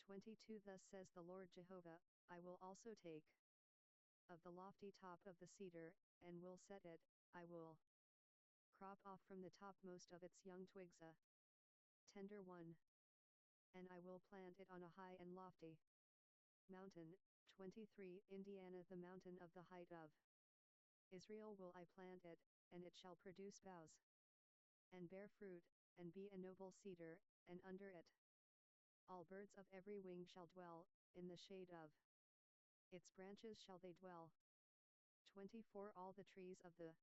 22 Thus says the Lord Jehovah, I will also take of the lofty top of the cedar, and will set it, I will crop off from the topmost of its young twigs a tender one, and I will plant it on a high and lofty mountain. 23 Indiana the mountain of the height of Israel will I plant it, and it shall produce boughs, and bear fruit, and be a noble cedar, and under it all birds of every wing shall dwell, in the shade of its branches shall they dwell. 24 All the trees of the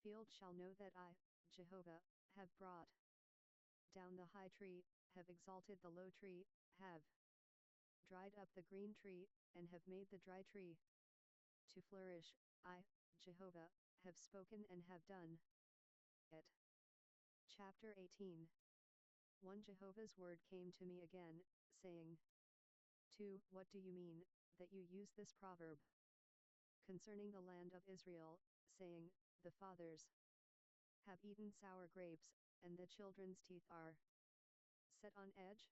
field shall know that I, Jehovah, have brought down the high tree, have exalted the low tree, have dried up the green tree, and have made the dry tree to flourish. I, Jehovah, have spoken and have done it. Chapter 18 1 Jehovah's word came to me again, saying, 2 What do you mean, that you use this proverb concerning the land of Israel, saying, the fathers have eaten sour grapes, and the children's teeth are set on edge?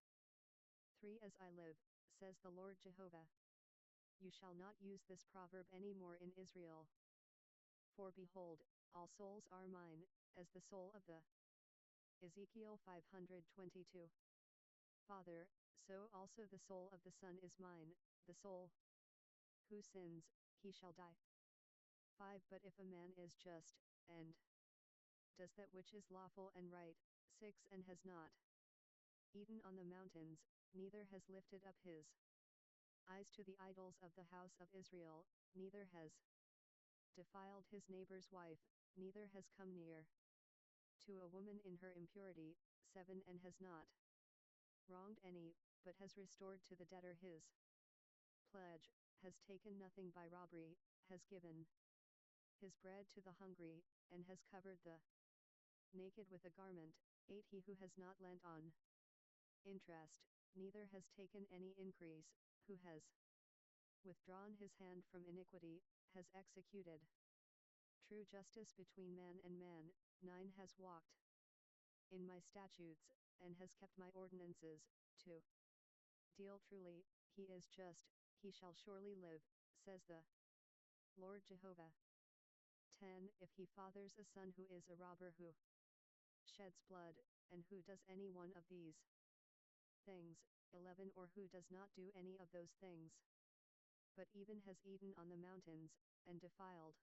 3 As I live, says the Lord Jehovah, you shall not use this proverb any more in Israel. For behold, all souls are mine, as the soul of the Ezekiel 522. Father, so also the soul of the Son is mine, the soul who sins, he shall die. 5 But if a man is just, and does that which is lawful and right. 6 And has not eaten on the mountains, neither has lifted up his eyes to the idols of the house of Israel, neither has defiled his neighbor's wife, neither has come near to a woman in her impurity. 7 And has not wronged any, but has restored to the debtor his pledge, has taken nothing by robbery, has given his bread to the hungry, and has covered the naked with a garment. 8 He who has not lent on interest, neither has taken any increase, who has withdrawn his hand from iniquity, has executed true justice between man and man. 9 Has walked in my statutes, and has kept my ordinances, to deal truly, he is just, he shall surely live, says the Lord Jehovah. 10 If he fathers a son who is a robber, who sheds blood, and who does any one of these things. 11 Or who does not do any of those things, but even has eaten on the mountains, and defiled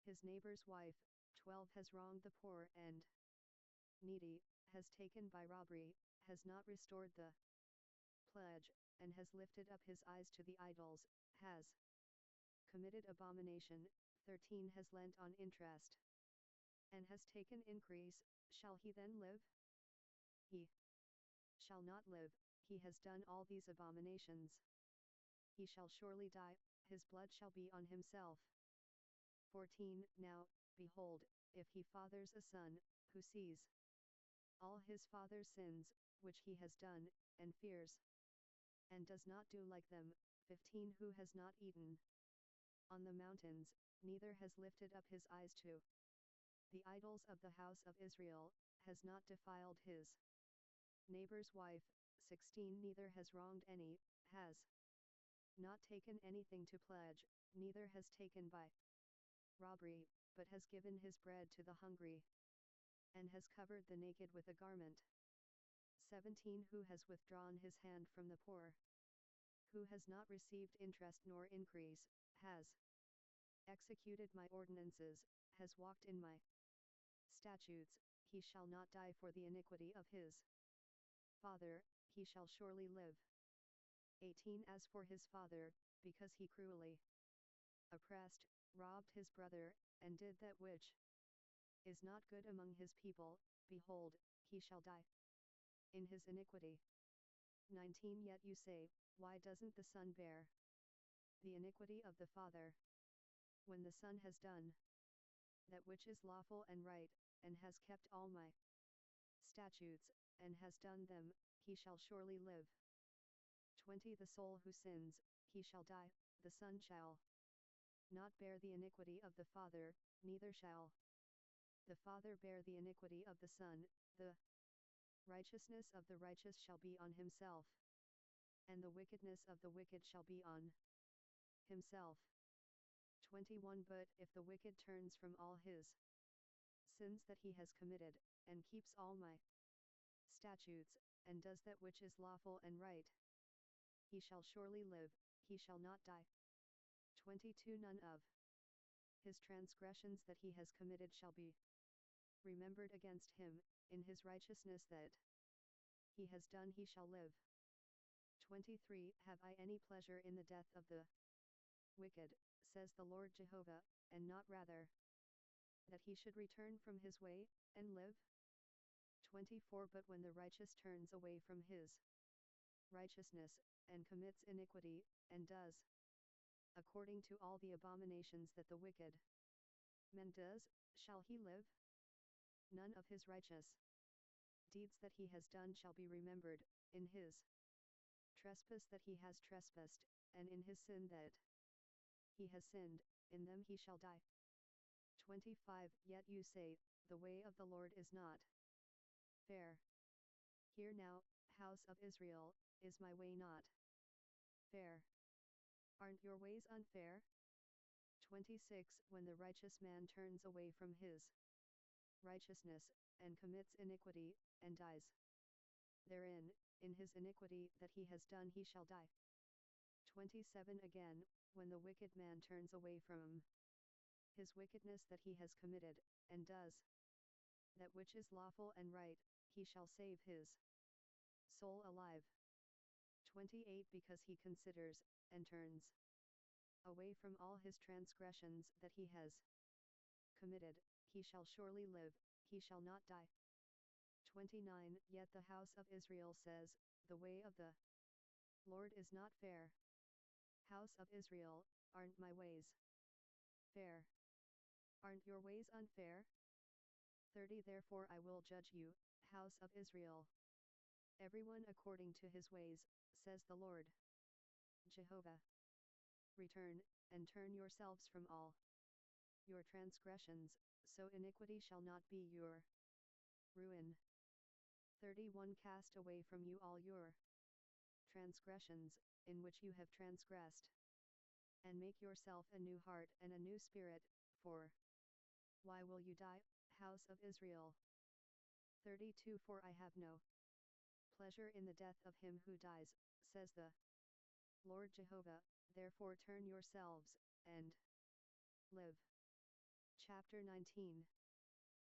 his neighbor's wife. 12 Has wronged the poor and needy, has taken by robbery, has not restored the pledge, and has lifted up his eyes to the idols, has committed abomination. 13 Has lent on interest, and has taken increase, shall he then live? He shall not live. He has done all these abominations. He shall surely die, his blood shall be on himself. 14 Now, behold, if he fathers a son, who sees all his father's sins, which he has done, and fears, and does not do like them. 15 Who has not eaten on the mountains, neither has lifted up his eyes to the idols of the house of Israel, has not defiled his neighbor's wife. 16 Neither has wronged any, has not taken anything to pledge, neither has taken by robbery, but has given his bread to the hungry, and has covered the naked with a garment. 17 Who has withdrawn his hand from the poor, who has not received interest nor increase, has executed my ordinances, has walked in my statutes, he shall not die for the iniquity of his father, he shall surely live. 18 As for his father, because he cruelly oppressed, robbed his brother, and did that which is not good among his people, behold, he shall die in his iniquity. 19 Yet you say, why doesn't the son bear the iniquity of the father? When the son has done that which is lawful and right, and has kept all my statutes, and has done them, he shall surely live. 20 The soul who sins, he shall die. The son shall not bear the iniquity of the father, neither shall the father bear the iniquity of the son. The righteousness of the righteous shall be on himself, and the wickedness of the wicked shall be on himself. 21 But if the wicked turns from all his sins that he has committed, and keeps all my statutes, and does that which is lawful and right, he shall surely live, he shall not die. 22 None of his transgressions that he has committed shall be remembered against him. In his righteousness that he has done he shall live. 23 Have I any pleasure in the death of the wicked, says the Lord Jehovah, and not rather that he should return from his way, and live? 24 But when the righteous turns away from his righteousness, and commits iniquity, and does according to all the abominations that the wicked man does, shall he live? None of his righteous deeds that he has done shall be remembered. In his trespass that he has trespassed, and in his sin that he has sinned, in them he shall die. 25 Yet you say, the way of the Lord is not fair. Hear now, house of Israel, is my way not fair? Aren't your ways unfair? 26 When the righteous man turns away from his righteousness, and commits iniquity, and dies therein, in his iniquity that he has done he shall die. 27 Again, when the wicked man turns away from his wickedness that he has committed, and does that which is lawful and right, he shall save his soul alive. 28 Because he considers, and turns away from all his transgressions that he has committed, he shall surely live, he shall not die. 29 Yet the house of Israel says, the way of the Lord is not fair. House of Israel, aren't my ways fair? Aren't your ways unfair? 30 Therefore I will judge you, house of Israel, everyone according to his ways, says the Lord Jehovah. Return, and turn yourselves from all your transgressions, so iniquity shall not be your ruin. 31 Cast away from you all your transgressions, in which you have transgressed, and make yourself a new heart and a new spirit, for why will you die, house of Israel? 32 For I have no pleasure in the death of him who dies, says the Lord Jehovah, therefore turn yourselves, and live. Chapter 19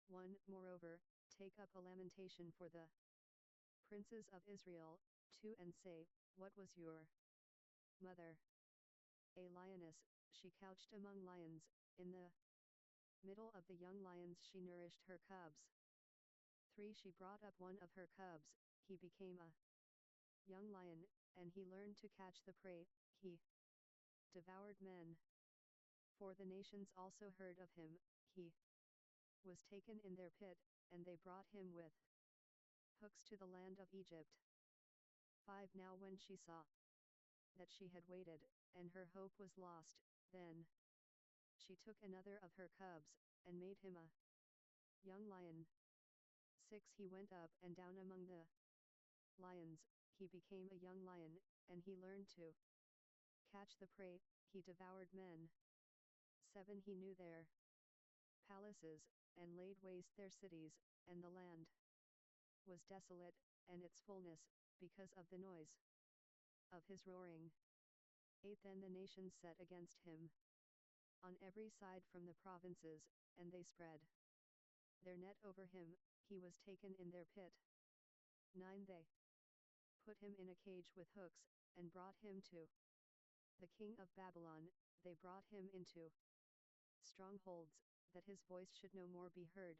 1 Moreover, take up a lamentation for the princes of Israel, 2 And say, What was your mother? A lioness, she couched among lions, in the middle of the young lions she nourished her cubs. 3. She brought up one of her cubs, he became a young lion, and he learned to catch the prey, he devoured men. 4. The nations also heard of him, he was taken in their pit, and they brought him with hooks to the land of Egypt. 5. Now when she saw that she had waited, and her hope was lost, then she took another of her cubs, and made him a young lion. 6. He went up and down among the lions, he became a young lion, and he learned to catch the prey, he devoured men. 7. He knew their palaces, and laid waste their cities, and the land was desolate, and its fullness, because of the noise of his roaring. 8. Then the nations set against him on every side from the provinces, and they spread their net over him, he was taken in their pit. 9. They put him in a cage with hooks, and brought him to the king of Babylon, they brought him into strongholds, that his voice should no more be heard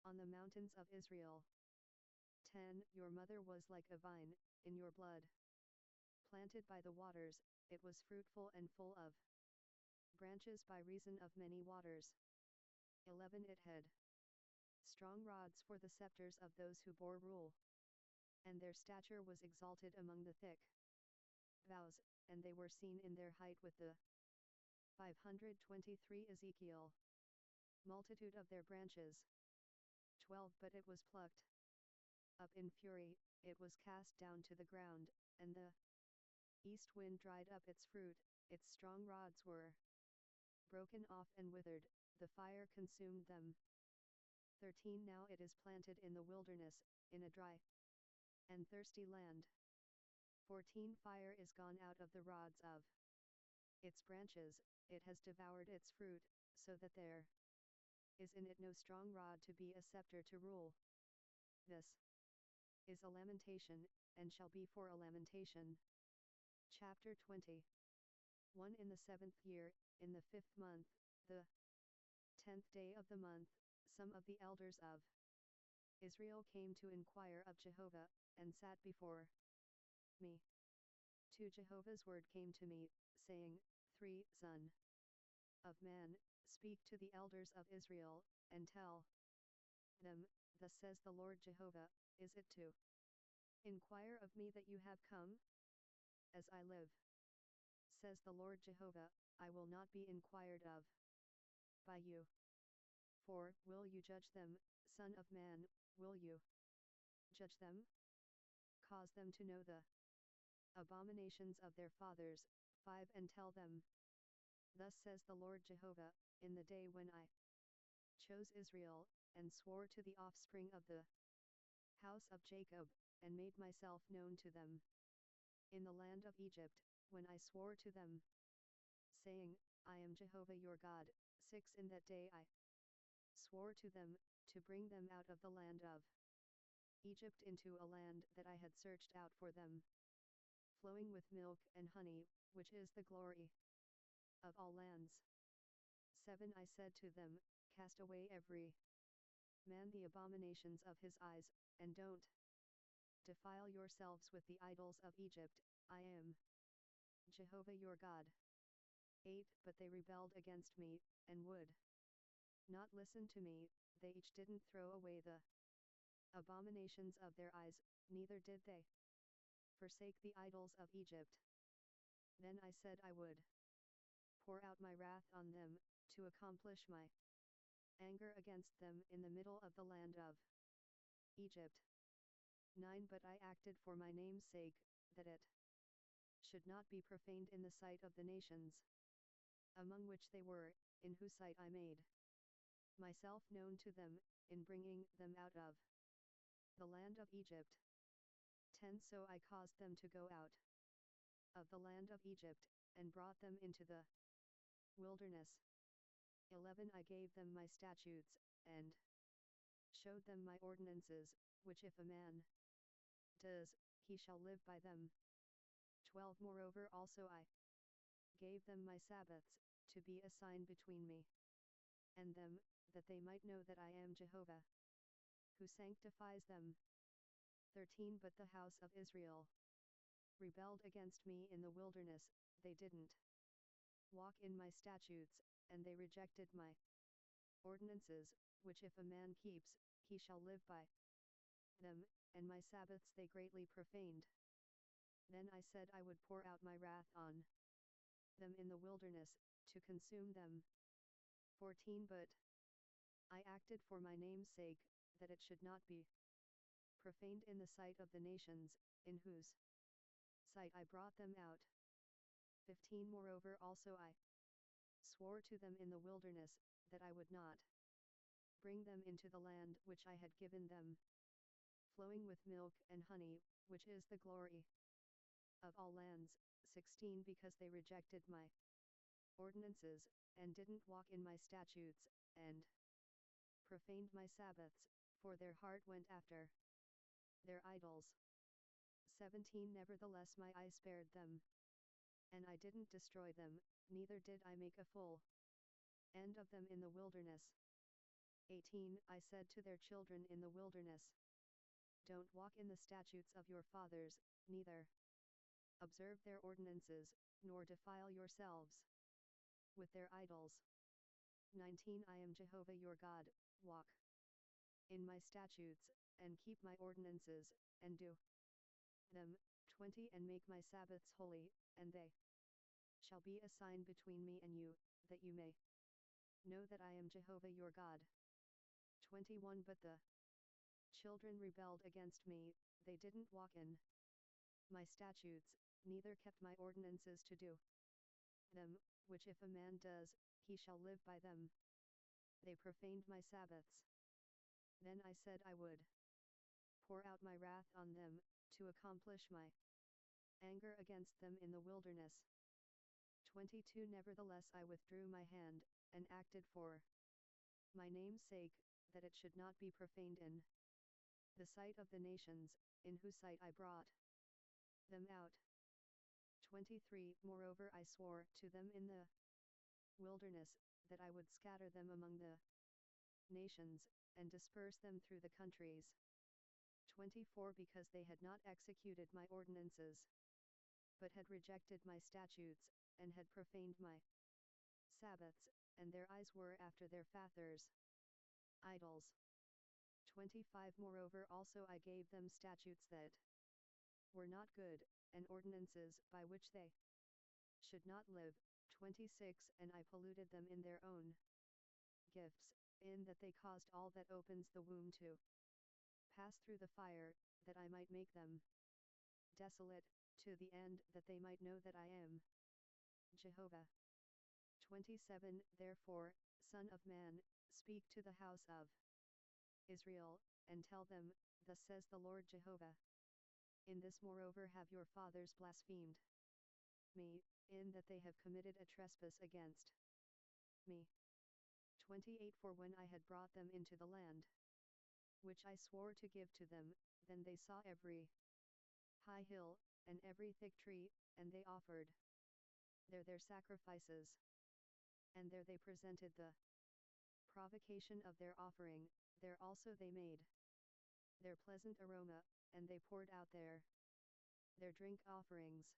on the mountains of Israel. 10. Your mother was like a vine, in your blood, planted by the waters, it was fruitful and full of branches by reason of many waters. 11. It had strong rods for the scepters of those who bore rule, and their stature was exalted among the thick boughs, and they were seen in their height with the 523 Ezekiel. Multitude of their branches. 12. But it was plucked up in fury, it was cast down to the ground, and the east wind dried up its fruit, its strong rods were broken off and withered, the fire consumed them. 13. Now it is planted in the wilderness, in a dry and thirsty land. 14. Fire is gone out of the rods of its branches, it has devoured its fruit, so that there is in it no strong rod to be a scepter to rule. This is a lamentation, and shall be for a lamentation. Chapter 20. 1. In the 7th year, in the 5th month, the 10th day of the month, some of the elders of Israel came to inquire of Jehovah, and sat before me. 2. Jehovah's word came to me, saying, 3. Son of man, speak to the elders of Israel, and tell them, thus says the Lord Jehovah, is it to inquire of me that you have come? As I live, says the Lord Jehovah, I will not be inquired of by you. 4. Will you judge them, Son of man, will you judge them? Cause them to know the abominations of their fathers. 5. And tell them, thus says the Lord Jehovah, in the day when I chose Israel, and swore to the offspring of the house of Jacob, and made myself known to them in the land of Egypt, when I swore to them, saying, I am Jehovah your God. 6. In that day I swore to them, to bring them out of the land of Egypt into a land that I had searched out for them, flowing with milk and honey, which is the glory of all lands. 7. I said to them, cast away every man the abominations of his eyes, and don't defile yourselves with the idols of Egypt, I am Jehovah your God. 8. But they rebelled against me, and would not listen to me, they each didn't throw away the abominations of their eyes, neither did they forsake the idols of Egypt. Then I said I would pour out my wrath on them, to accomplish my anger against them in the middle of the land of Egypt. 9. But I acted for my name's sake, that it should not be profaned in the sight of the nations, among which they were, in whose sight I made myself known to them, in bringing them out of the land of Egypt. 10. So I caused them to go out of the land of Egypt, and brought them into the wilderness. 11. I gave them my statutes, and showed them my ordinances, which if a man does, he shall live by them. 12 Moreover also I gave them my Sabbaths, to be a sign between me and them, that they might know that I am Jehovah, who sanctifies them. 13 But the house of Israel rebelled against me in the wilderness, they didn't walk in my statutes, and they rejected my ordinances, which if a man keeps, he shall live by them, and my Sabbaths they greatly profaned. Then I said I would pour out my wrath on them in the wilderness, to consume them. 14 But I acted for my name's sake, that it should not be profaned in the sight of the nations, in whose sight I brought them out. 15 Moreover also I swore to them in the wilderness, that I would not bring them into the land which I had given them, flowing with milk and honey, which is the glory of all lands. 16 Because they rejected my ordinances, and didn't walk in my statutes, and profaned my Sabbaths, for their heart went after their idols. 17 Nevertheless my eye spared them, and I didn't destroy them, neither did I make a full end of them in the wilderness. 18 I said to their children in the wilderness, don't walk in the statutes of your fathers, neither observe their ordinances, nor defile yourselves with their idols. 19 I am Jehovah your God, walk in my statutes, and keep my ordinances, and do them. 20 And make my Sabbaths holy, and they shall be a sign between me and you, that you may know that I am Jehovah your God. 21 But the children rebelled against me, they didn't walk in my statutes, neither kept my ordinances to do them, which if a man does, he shall live by them. They profaned my Sabbaths. Then I said I would pour out my wrath on them, to accomplish my anger against them in the wilderness. 22 Nevertheless I withdrew my hand, and acted for my name's sake, that it should not be profaned in the sight of the nations, in whose sight I brought them out. 23 Moreover I swore to them in the wilderness, that I would scatter them among the nations, and disperse them through the countries. 24 Because they had not executed my ordinances, but had rejected my statutes, and had profaned my Sabbaths, and their eyes were after their fathers' idols. 25 Moreover also I gave them statutes that were not good, and ordinances by which they should not live. 26 And I polluted them in their own gifts, in that they caused all that opens the womb to pass through the fire, that I might make them desolate, to the end that they might know that I am Jehovah. 27 Therefore, Son of man, speak to the house of Israel, and tell them, thus says the Lord Jehovah. In this moreover have your fathers blasphemed me, in that they have committed a trespass against me. 28 For when I had brought them into the land which I swore to give to them, then they saw every high hill, and every thick tree, and they offered there their sacrifices. And there they presented the provocation of their offering, there also they made their pleasant aroma, and they poured out their drink offerings.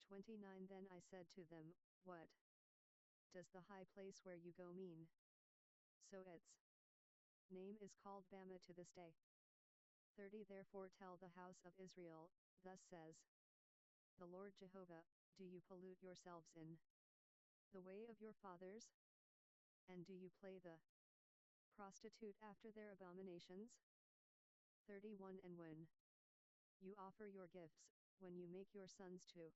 29 Then I said to them, what does the high place where you go mean? So its name is called Bama to this day. 30 Therefore tell the house of Israel, thus says the Lord Jehovah, do you pollute yourselves in the way of your fathers? And do you play the prostitute after their abominations? 31 And when you offer your gifts, when you make your sons to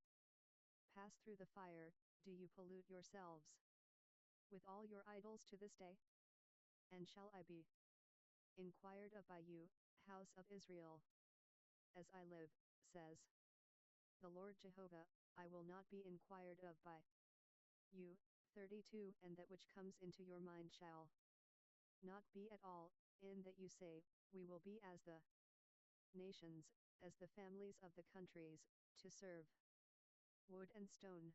pass through the fire, do you pollute yourselves with all your idols to this day? And shall I be inquired of by you, house of Israel? As I live, says the Lord Jehovah, I will not be inquired of by you. 32 And that which comes into your mind shall not be at all, in that you say, we will be as the nations, as the families of the countries, to serve wood and stone.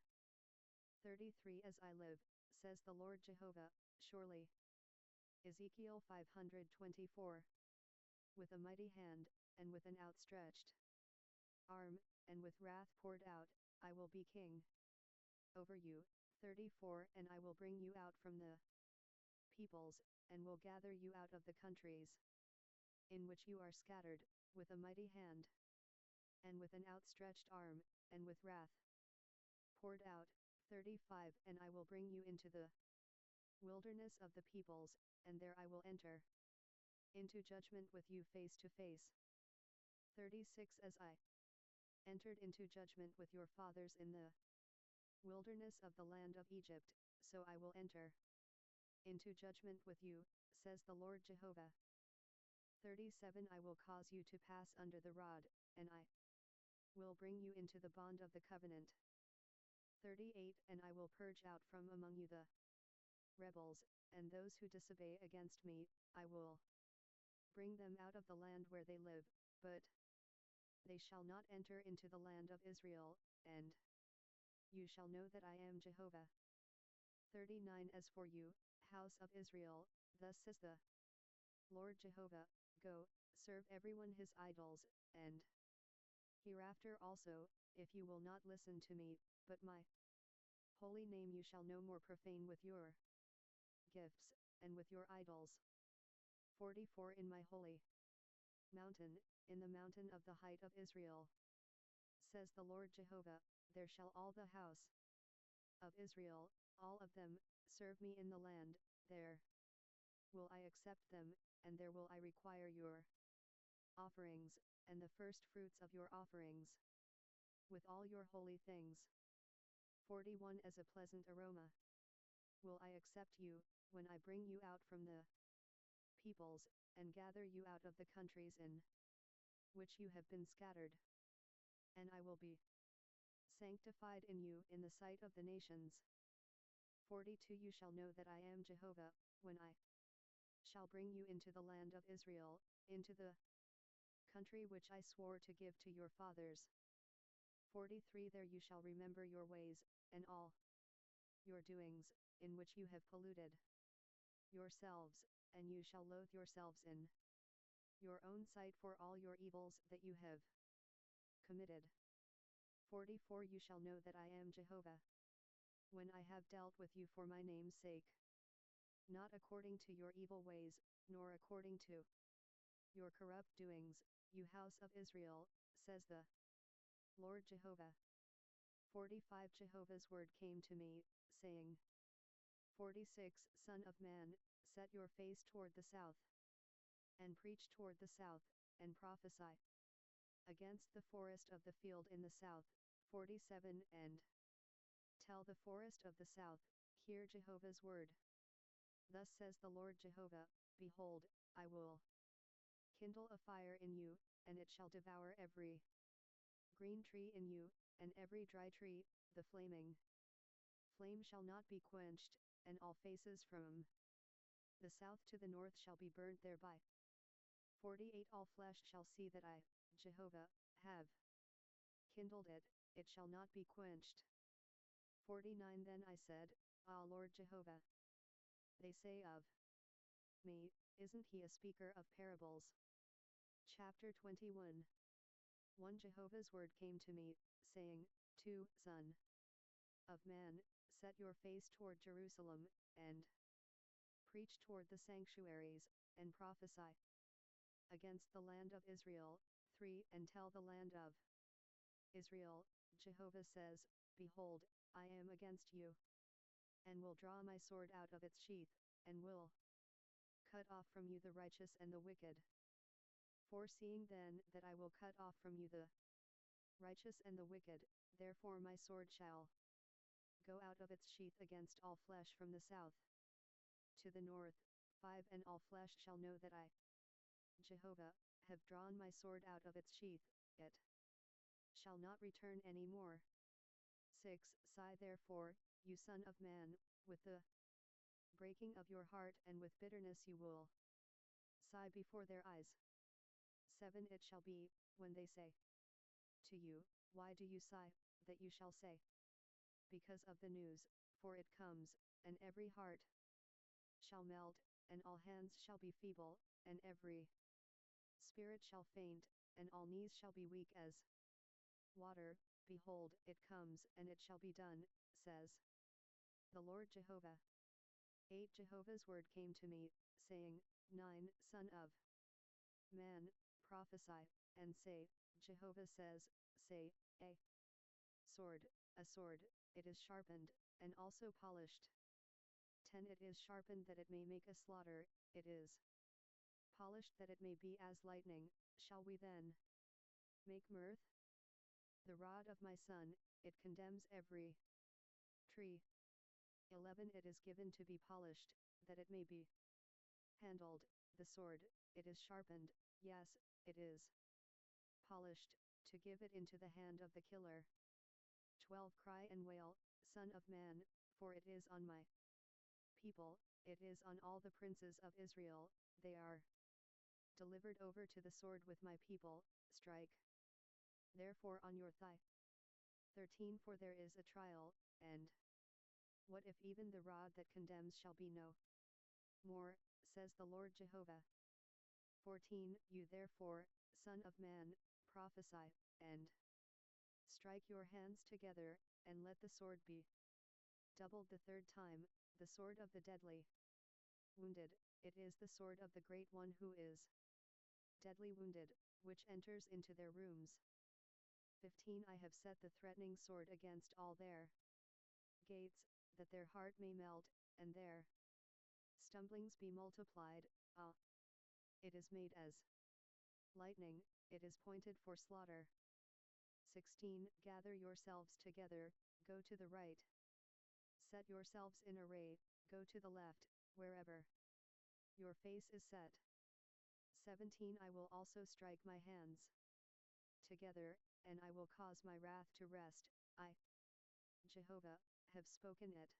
33 As I live, says the Lord Jehovah, surely. Ezekiel 524. With a mighty hand, and with an outstretched arm, and with wrath poured out, I will be king over you. 34 And I will bring you out from the peoples, and will gather you out of the countries in which you are scattered, with a mighty hand, and with an outstretched arm, and with wrath poured out. 35 And I will bring you into the wilderness of the peoples, and there I will enter into judgment with you face to face. 36 As I entered into judgment with your fathers in the wilderness of the land of Egypt, so I will enter into judgment with you, says the Lord Jehovah. 37 I will cause you to pass under the rod, and I will bring you into the bond of the covenant. 38 And I will purge out from among you the rebels, and those who disobey against me, I will bring them out of the land where they live, but they shall not enter into the land of Israel, and you shall know that I am Jehovah. 39 As for you, house of Israel, thus says the Lord Jehovah, go, serve everyone his idols, and hereafter also, if you will not listen to me, but my holy name you shall no more profane with your gifts, and with your idols. 44 In my holy mountain, in the mountain of the height of Israel, says the Lord Jehovah, there shall all the house of Israel, all of them, serve me in the land, there will I accept them, and there will I require your offerings, and the first fruits of your offerings, with all your holy things. 41 As a pleasant aroma will I accept you, when I bring you out from the peoples, and gather you out of the countries in which you have been scattered. And I will be sanctified in you in the sight of the nations. 42 You shall know that I am Jehovah, when I shall bring you into the land of Israel, into the country which I swore to give to your fathers. 43 There you shall remember your ways, and all your doings, in which you have polluted yourselves, and you shall loathe yourselves in your own sight for all your evils that you have committed. 44 You shall know that I am Jehovah, when I have dealt with you for my name's sake, not according to your evil ways, nor according to your corrupt doings, you house of Israel, says the Lord Jehovah. 45 Jehovah's word came to me, saying, 46 Son of man, set your face toward the south, and preach toward the south, and prophesy against the forest of the field in the south. 47 And tell the forest of the south, hear Jehovah's word. Thus says the Lord Jehovah, behold, I will kindle a fire in you, and it shall devour every green tree in you, and every dry tree. The flaming flame shall not be quenched, and all faces from the south to the north shall be burnt thereby. 48 All flesh shall see that I, Jehovah, have kindled it, it shall not be quenched. 49 Then I said, Ah Lord Jehovah, they say of me, isn't he a speaker of parables? Chapter 21. 1 Jehovah's word came to me, saying, 2 Son of man, set your face toward Jerusalem, and preach toward the sanctuaries, and prophesy against the land of Israel. 3 And tell the land of Israel, Jehovah says, behold, I am against you, and will draw my sword out of its sheath, and will cut off from you the righteous and the wicked. Foreseeing then that I will cut off from you the righteous and the wicked, therefore my sword shall go out of its sheath against all flesh from the south to the north. 5 And all flesh shall know that I, Jehovah, have drawn my sword out of its sheath, it shall not return any more. 6 Sigh therefore, you son of man, with the breaking of your heart, and with bitterness you will sigh before their eyes. 7 It shall be, when they say to you, why do you sigh, that you shall say. Because of the news, for it comes, and every heart shall melt, and all hands shall be feeble, and every spirit shall faint, and all knees shall be weak as water. Behold, it comes, and it shall be done, says the Lord Jehovah. 8 Jehovah's word came to me, saying, 9 Son of man, prophesy, and say, Jehovah says, say, a sword, it is sharpened, and also polished. 10 It is sharpened that it may make a slaughter, it is polished that it may be as lightning. Shall we then make mirth? The rod of my son, it condemns every tree. 11 It is given to be polished, that it may be handled. The sword, it is sharpened, yes, it is polished, to give it into the hand of the killer. 12 Cry and wail, Son of man, for it is on my people, it is on all the princes of Israel, they are delivered over to the sword with my people. Strike therefore on your thigh. 13 For there is a trial, and what if even the rod that condemns shall be no more, says the Lord Jehovah. 14 You therefore, Son of man, prophesy, and strike your hands together, and let the sword be doubled the third time, the sword of the deadly wounded, it is the sword of the great one who is deadly wounded, which enters into their rooms. 15 I have set the threatening sword against all their gates, that their heart may melt, and their stumblings be multiplied. It is made as lightning, it is pointed for slaughter. 16 Gather yourselves together, go to the right. Set yourselves in array, go to the left, wherever your face is set. 17 I will also strike my hands together, and I will cause my wrath to rest. I, Jehovah, have spoken it.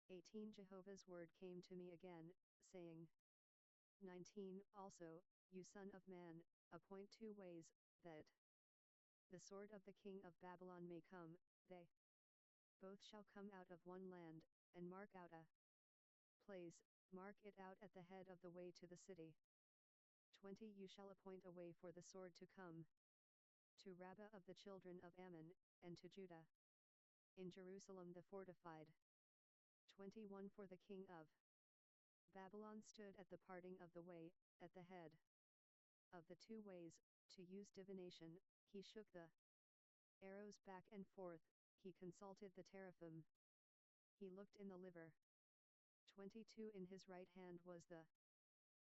18 Jehovah's word came to me again, saying, 19 Also, you son of man, appoint 2 ways, that the sword of the king of Babylon may come. They both shall come out of one land, and mark out a place, mark it out at the head of the way to the city. 20 You shall appoint a way for the sword to come to Rabbah of the children of Ammon, and to Judah in Jerusalem the fortified. 21 For the king of Babylon stood at the parting of the way, at the head of the 2 ways, to use divination. He shook the arrows back and forth, he consulted the teraphim, he looked in the liver. 22 In his right hand was the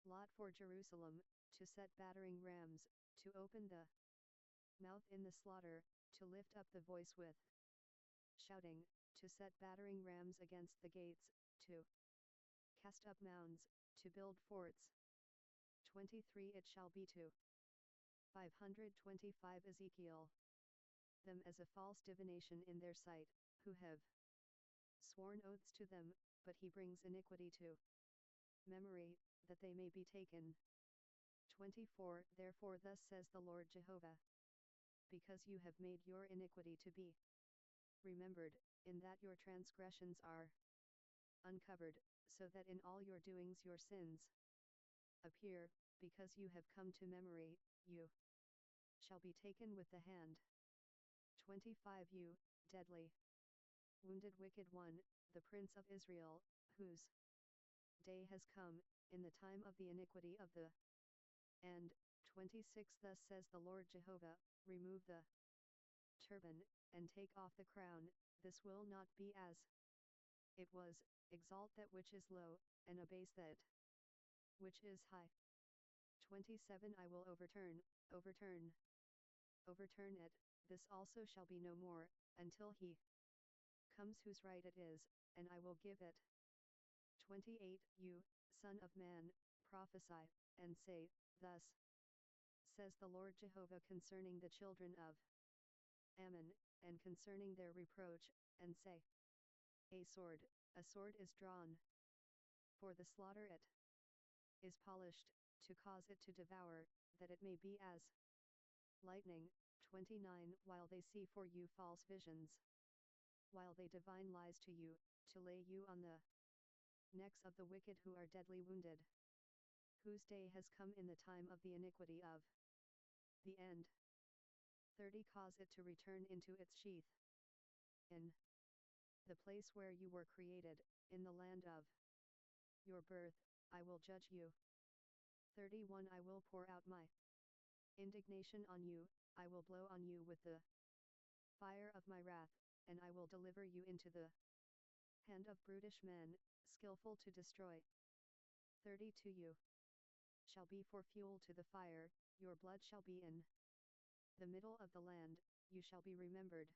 lot for Jerusalem, to set battering rams, to open the mouth in the slaughter, to lift up the voice with shouting, to set battering rams against the gates, to cast up mounds, to build forts. 23 It shall be to 525 Ezekiel them as a false divination in their sight, who have sworn oaths to them, but he brings iniquity to memory, that they may be taken. 24 Therefore thus says the Lord Jehovah, because you have made your iniquity to be remembered, in that your transgressions are uncovered, so that in all your doings your sins appear, because you have come to memory, you shall be taken with the hand. 25 You, deadly wounded wicked one, the prince of Israel, whose day has come, in the time of the iniquity of the end. 26 Thus says the Lord Jehovah, remove the turban, and take off the crown, this will not be as it was, exalt that which is low, and abase that which is high. 27 I will overturn it, this also shall be no more, until he comes whose right it is, and I will give it. 28 You, son of man, prophesy, and say, thus says the Lord Jehovah concerning the children of Ammon, and concerning their reproach, and say, a sword is drawn for the slaughter, it is polished, to cause it to devour, that it may be as lightning, 29 While they see for you false visions, while they divine lies to you, to lay you on the necks of the wicked who are deadly wounded, whose day has come in the time of the iniquity of the end. 30 Cause it to return into its sheath, in the place where you were created, in the land of your birth, I will judge you. 31 I will pour out my indignation on you, I will blow on you with the fire of my wrath, and I will deliver you into the hand of brutish men, skillful to destroy. 32 You shall be for fuel to the fire, your blood shall be in the middle of the land, you shall be remembered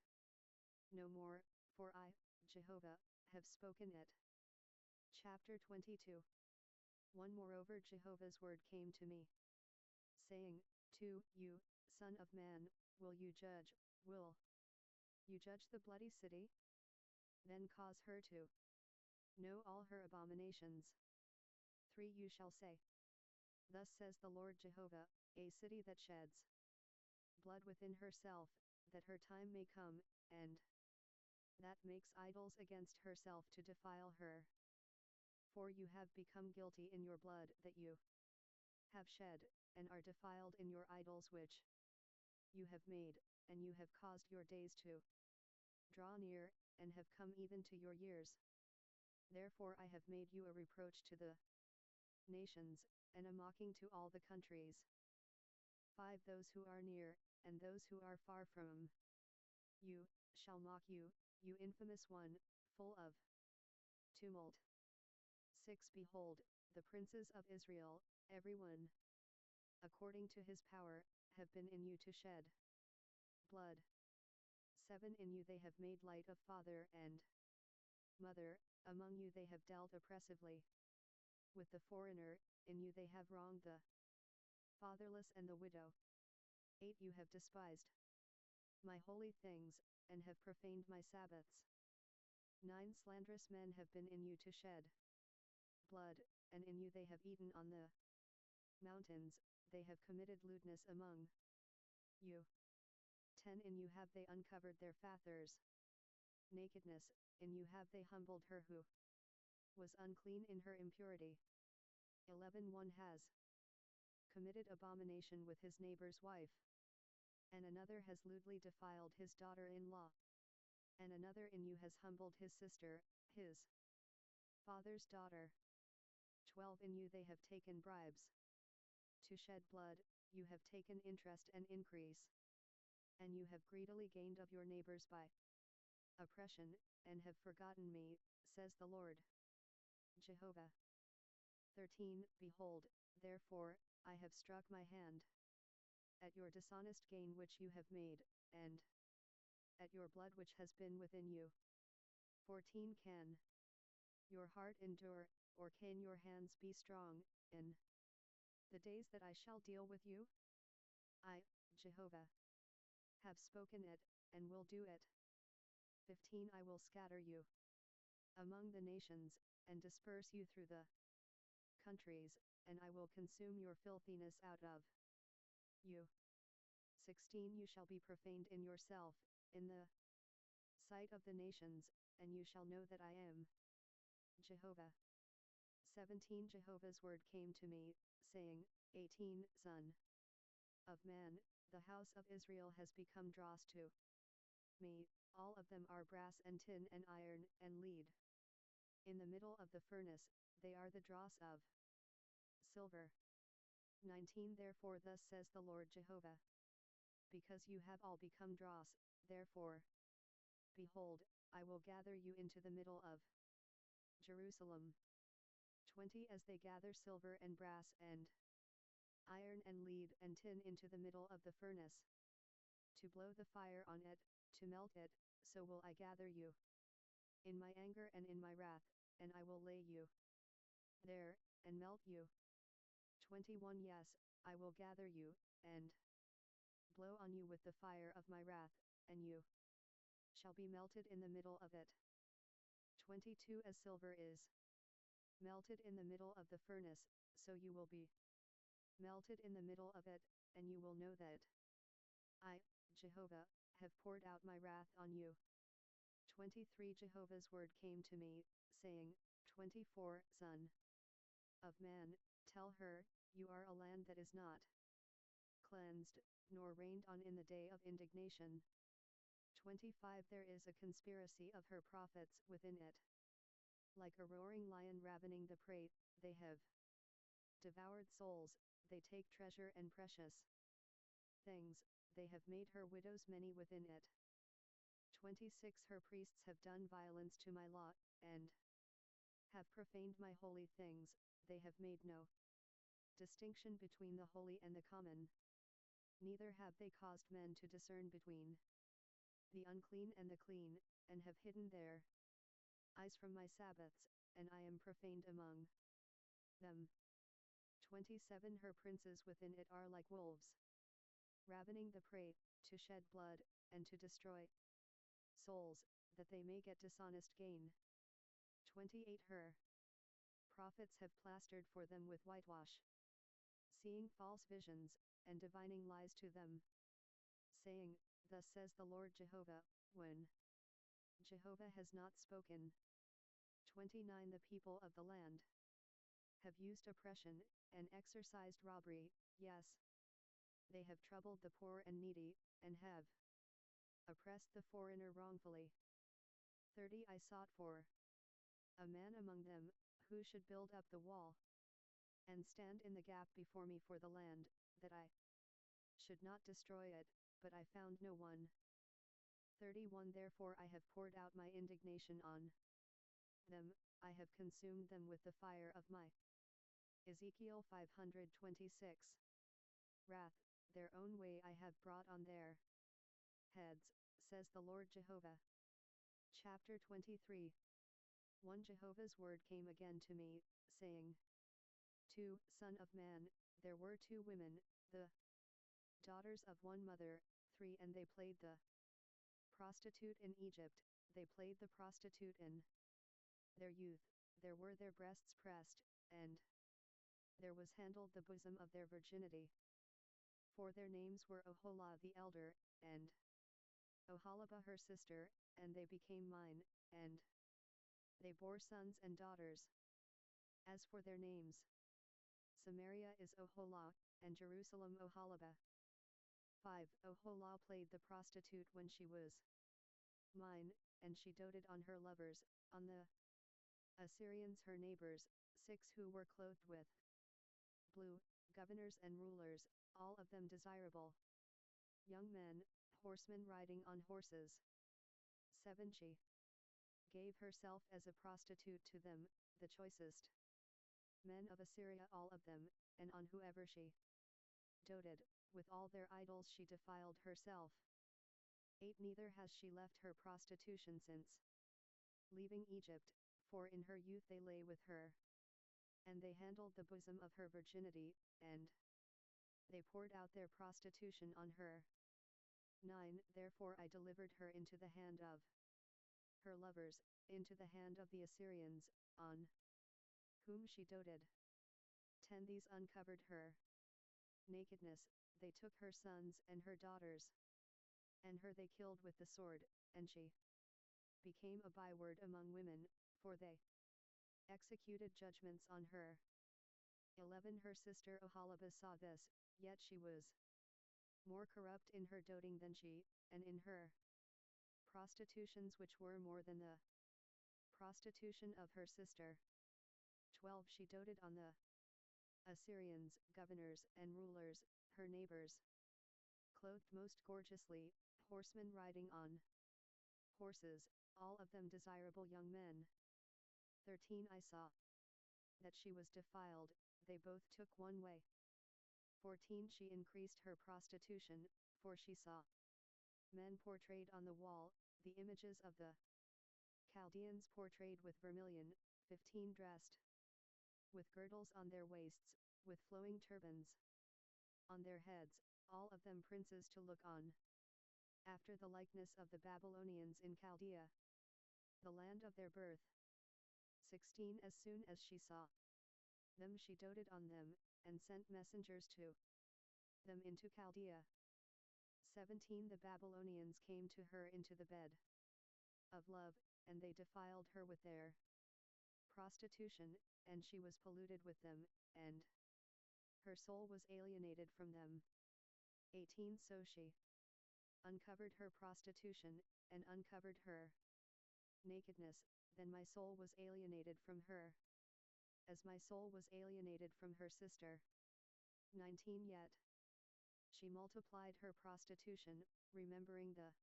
no more, for I, Jehovah, have spoken it. Chapter 22 1 Moreover Jehovah's word came to me, saying, 2 You, son of man, will you judge the bloody city? Then cause her to know all her abominations. 3 You shall say, Thus says the Lord Jehovah, a city that sheds blood within herself, that her time may come, and that makes idols against herself to defile her. For you have become guilty in your blood that you have shed, and are defiled in your idols which you have made, and you have caused your days to draw near, and have come even to your years. Therefore I have made you a reproach to the nations, and a mocking to all the countries. 5 Those who are near, and those who are far from you, shall mock you, you infamous one, full of tumult. 6 Behold, the princes of Israel, every one according to his power, have been in you to shed blood. 7 In you they have made light of father and mother, among you they have dealt oppressively with the foreigner, in you they have wronged the fatherless and the widow. 8 You have despised my holy things, and have profaned my Sabbaths. 9 Slanderous men have been in you to shed blood, and in you they have eaten on the mountains, they have committed lewdness among you. 10 In you have they uncovered their father's nakedness, in you have they humbled her who was unclean in her impurity. 11 One has committed abomination with his neighbor's wife, and another has lewdly defiled his daughter-in-law, and another in you has humbled his sister, his father's daughter. 12 In you they have taken bribes to shed blood, you have taken interest and increase, and you have greedily gained of your neighbors by oppression, and have forgotten me, says the Lord Jehovah. 13 Behold, therefore, I have struck my hand at your dishonest gain which you have made, and at your blood which has been within you. 14 Can your heart endure, or can your hands be strong, in the days that I shall deal with you? I, Jehovah, have spoken it, and will do it. 15 I will scatter you among the nations, and disperse you through the countries, and I will consume your filthiness out of you. 16 You shall be profaned in yourself, in the sight of the nations, and you shall know that I am Jehovah. 17 Jehovah's word came to me, saying, 18 Son of man, the house of Israel has become dross to me, all of them are brass and tin and iron and lead. In the middle of the furnace, they are the dross of silver. 19 Therefore thus says the Lord Jehovah, because you have all become dross, therefore, behold, I will gather you into the middle of Jerusalem. 20 As they gather silver and brass and iron and lead and tin into the middle of the furnace, to blow the fire on it, to melt it, so will I gather you in my anger and in my wrath, and I will lay you there, and melt you. 21 Yes, I will gather you, and blow on you with the fire of my wrath, and you shall be melted in the middle of it. 22 As silver is melted in the middle of the furnace, so you will be melted in the middle of it, and you will know that I, Jehovah, have poured out my wrath on you. 23 Jehovah's word came to me, saying, 24 Son of man, tell her, you are a land that is not cleansed, nor rained on in the day of indignation. 25 There is a conspiracy of her prophets within it. Like a roaring lion ravening the prey, they have devoured souls, they take treasure and precious things, they have made her widows many within it. 26 Her priests have done violence to my law, and have profaned my holy things, they have made no distinction between the holy and the common. Neither have they caused men to discern between the unclean and the clean, and have hidden their eyes from my Sabbaths, and I am profaned among them. 27 Her princes within it are like wolves, ravening the prey, to shed blood, and to destroy souls, that they may get dishonest gain. 28 Her prophets have plastered for them with whitewash, seeing false visions, and divining lies to them, saying, Thus says the Lord Jehovah, when Jehovah has not spoken. 29 The people of the land have used oppression, and exercised robbery, yes, they have troubled the poor and needy, and have oppressed the foreigner wrongfully. 30 I sought for a man among them, who should build up the wall, and stand in the gap before me for the land, that I should not destroy it, but I found no one. 31 Therefore I have poured out my indignation on them, I have consumed them with the fire of my Ezekiel 526 wrath, their own way I have brought on their heads, says the Lord Jehovah. Chapter 23 1 Jehovah's word came again to me, saying, 2 Son of man, there were 2 women, the daughters of one mother, 3 And they played the prostitute in Egypt, they played the prostitute in their youth, there were their breasts pressed, and there was handled the bosom of their virginity. For their names were Oholah the elder, and Oholibah her sister, and they became mine, and they bore sons and daughters. As for their names, Samaria is Oholah, and Jerusalem Oholibah. 5 Oholah played the prostitute when she was mine, and she doted on her lovers, on the Assyrians her neighbors, 6 Who were clothed with blue, governors and rulers, all of them desirable young men, horsemen riding on horses. 7 She gave herself as a prostitute to them, the choicest men of Assyria all of them, and on whoever she doted, with all their idols she defiled herself. 8 Neither has she left her prostitution since leaving Egypt, for in her youth they lay with her, and they handled the bosom of her virginity, and they poured out their prostitution on her. 9 Therefore I delivered her into the hand of her lovers, into the hand of the Assyrians, on whom she doted. 10 These uncovered her nakedness, they took her sons and her daughters, and her they killed with the sword, and she became a byword among women, for they executed judgments on her. 11 Her sister Oholibah saw this, yet she was more corrupt in her doting than she, and in her prostitutions which were more than the prostitution of her sister. 12 She doted on the Assyrians, governors and rulers, her neighbors, clothed most gorgeously, horsemen riding on horses, all of them desirable young men. 13 I saw that she was defiled, they both took one way. 14 She increased her prostitution, for she saw men portrayed on the wall, the images of the Chaldeans portrayed with vermilion. 15 Dressed with girdles on their waists, with flowing turbans on their heads, all of them princes to look on, after the likeness of the Babylonians in Chaldea, the land of their birth. 16 As soon as she saw them she doted on them, and sent messengers to them into Chaldea. 17 The Babylonians came to her into the bed of love, and they defiled her with their prostitution, and she was polluted with them, and her soul was alienated from them. 18 So she uncovered her prostitution, and uncovered her nakedness, then my soul was alienated from her, as my soul was alienated from her sister. 19 Yet she multiplied her prostitution, remembering the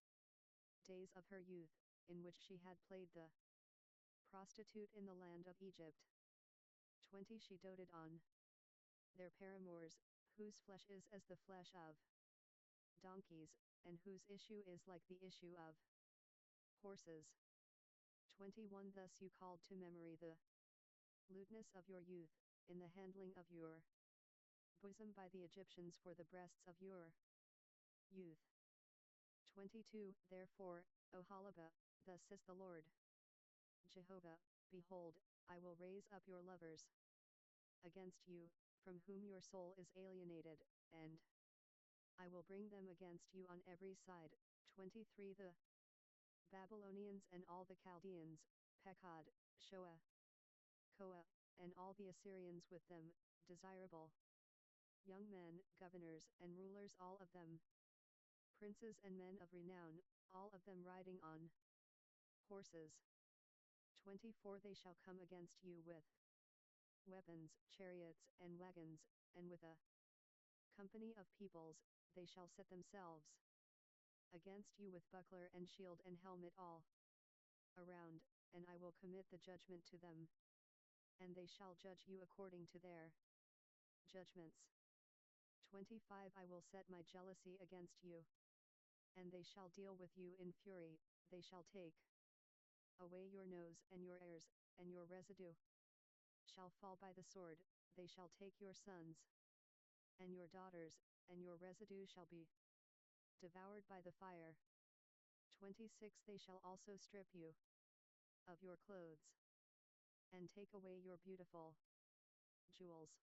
days of her youth, in which she had played the prostitute in the land of Egypt. 20 She doted on their paramours, whose flesh is as the flesh of donkeys, and whose issue is like the issue of horses. 21 Thus you called to memory the lewdness of your youth, in the handling of your bosom by the Egyptians for the breasts of your youth. 22 Therefore, O Halaba, thus says the Lord Jehovah, behold, I will raise up your lovers against you, from whom your soul is alienated, and I will bring them against you on every side. 23 The Babylonians and all the Chaldeans, Pekod, Shoa, Koa, and all the Assyrians with them, desirable young men, governors and rulers, all of them princes and men of renown, all of them riding on horses. 24 They shall come against you with weapons, chariots and wagons, and with a company of peoples, they shall set themselves against you with buckler and shield and helmet all around, and I will commit the judgment to them, and they shall judge you according to their judgments. 25 I will set my jealousy against you, and they shall deal with you in fury, they shall take away your nose and your heirs, and your residue shall fall by the sword, they shall take your sons and your daughters, and your residue shall be devoured by the fire. 26 They shall also strip you of your clothes, and take away your beautiful jewels.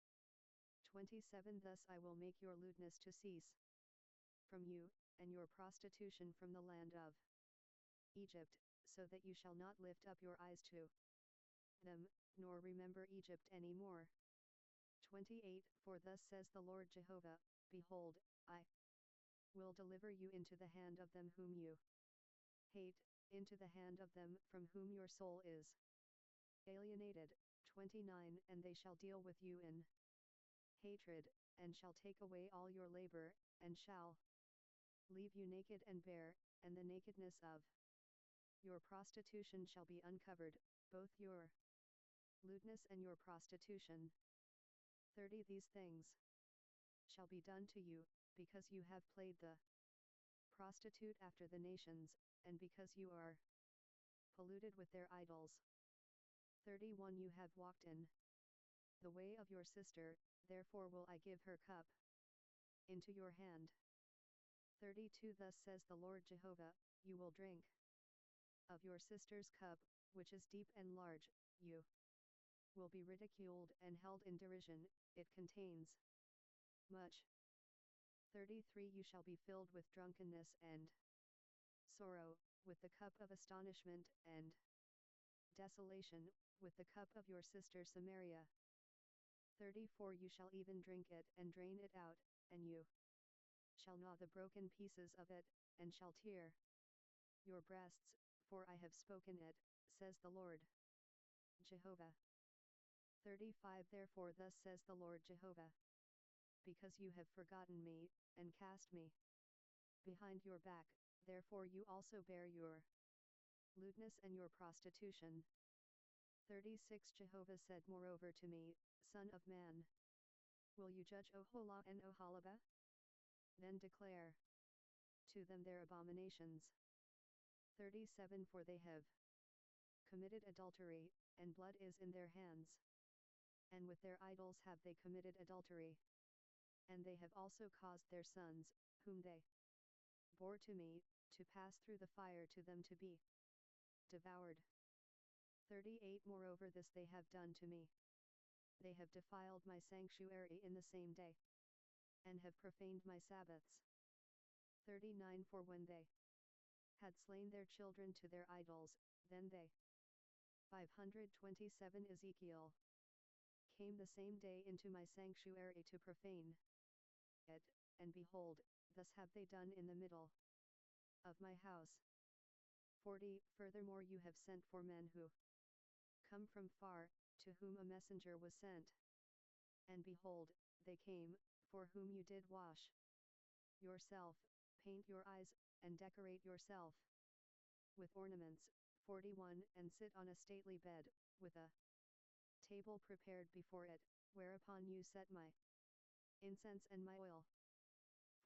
27 Thus I will make your lewdness to cease from you, and your prostitution from the land of Egypt, so that you shall not lift up your eyes to them, nor remember Egypt any more. 28 For thus says the Lord Jehovah, behold, I will deliver you into the hand of them whom you hate, into the hand of them from whom your soul is alienated. 29 And they shall deal with you in hatred, and shall take away all your labor, and shall leave you naked and bare, and the nakedness of your prostitution shall be uncovered, both your lewdness and your prostitution. 30 These things shall be done to you, because you have played the prostitute after the nations, and because you are polluted with their idols. 31 You have walked in the way of your sister, therefore will I give her cup into your hand. 32 Thus says the Lord Jehovah, you will drink of your sister's cup, which is deep and large, you will be ridiculed and held in derision, it contains much. 33 You shall be filled with drunkenness and sorrow, with the cup of astonishment and desolation, with the cup of your sister Samaria. 34 You shall even drink it and drain it out, and you shall gnaw the broken pieces of it, and shall tear your breasts, for I have spoken it, says the Lord Jehovah. 35 Therefore thus says the Lord Jehovah, because you have forgotten me, and cast me behind your back, therefore you also bear your lewdness and your prostitution. 36 Jehovah said moreover to me, Son of man, will you judge Oholah and Oholibah? Then declare to them their abominations. 37 For they have committed adultery, and blood is in their hands. And with their idols have they committed adultery. And they have also caused their sons, whom they bore to me, to pass through the fire to them to be devoured. 38 Moreover this they have done to me. They have defiled my sanctuary in the same day, and have profaned my Sabbaths. 39 For when they had slain their children to their idols, then they 527 Ezekiel came the same day into my sanctuary to profane it, and behold, thus have they done in the middle of my house. 40 Furthermore you have sent for men who come from far, to whom a messenger was sent. And behold, they came, for whom you did wash yourself, paint your eyes, and decorate yourself with ornaments. 41 And sit on a stately bed, with a table prepared before it, whereupon you set my incense and my oil.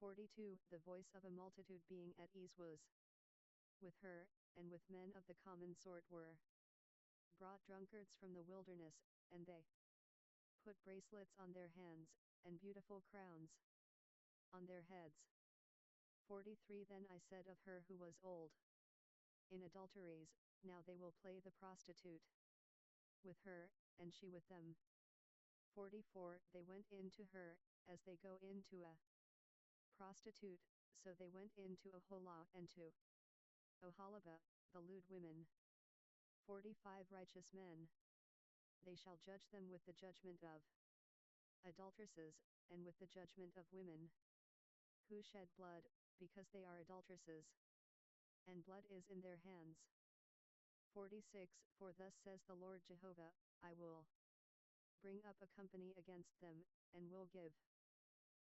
42 The voice of a multitude being at ease was with her, and with men of the common sort were brought drunkards from the wilderness, and they put bracelets on their hands, and beautiful crowns on their heads. 43 Then I said of her who was old in adulteries, now they will play the prostitute with her, and she with them. 44 They went in to her, as they go into a prostitute, so they went into Oholah and to Oholibah, the lewd women. 45 Righteous men, they shall judge them with the judgment of adulteresses, and with the judgment of women who shed blood, because they are adulteresses, and blood is in their hands. 46 For thus says the Lord Jehovah, I will bring up a company against them, and will give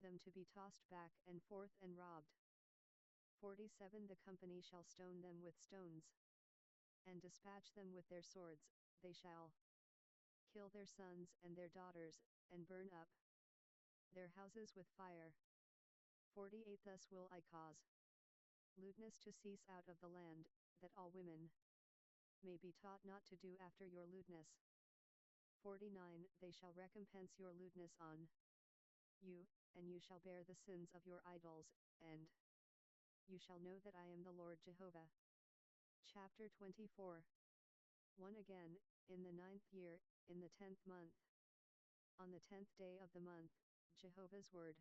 them to be tossed back and forth and robbed. 47 The company shall stone them with stones, and dispatch them with their swords, they shall kill their sons and their daughters, and burn up their houses with fire. 48 Thus will I cause lewdness to cease out of the land, that all women may be taught not to do after your lewdness. 49 They shall recompense your lewdness on you, and you shall bear the sins of your idols, and you shall know that I am the Lord Jehovah. Chapter 24 1 Again, in the 9th year, in the 10th month, on the 10th day of the month, Jehovah's word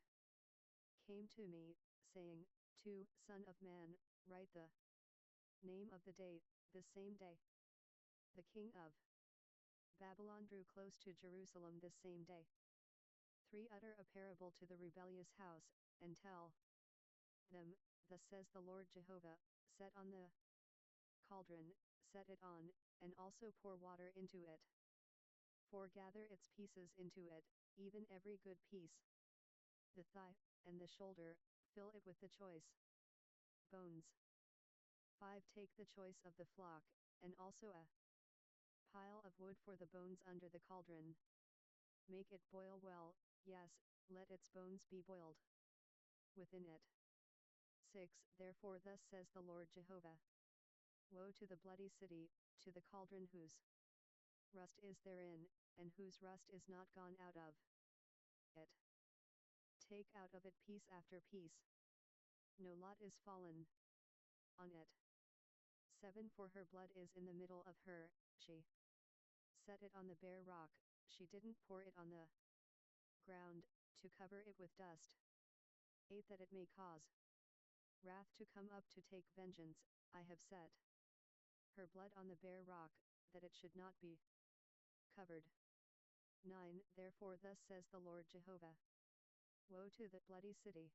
came to me, saying, 2 Son of man, write the name of the day, this same day. The king of Babylon drew close to Jerusalem this same day. 3 Utter a parable to the rebellious house, and tell them, thus says the Lord Jehovah, set on the cauldron, set it on, and also pour water into it. 4 Gather its pieces into it, even every good piece. The thigh, and the shoulder, fill it with the choice bones. 5 Take the choice of the flock, and also a pile of wood for the bones under the cauldron. Make it boil well, yes, let its bones be boiled within it. 6 Therefore thus says the Lord Jehovah, woe to the bloody city, to the cauldron whose rust is therein, and whose rust is not gone out of it. Take out of it piece after piece. No lot is fallen on it. 7 For her blood is in the middle of her, she set it on the bare rock, she didn't pour it on the ground, to cover it with dust. 8 That it may cause wrath to come up to take vengeance, I have set her blood on the bare rock, that it should not be covered. 9 Therefore thus says the Lord Jehovah, woe to the bloody city.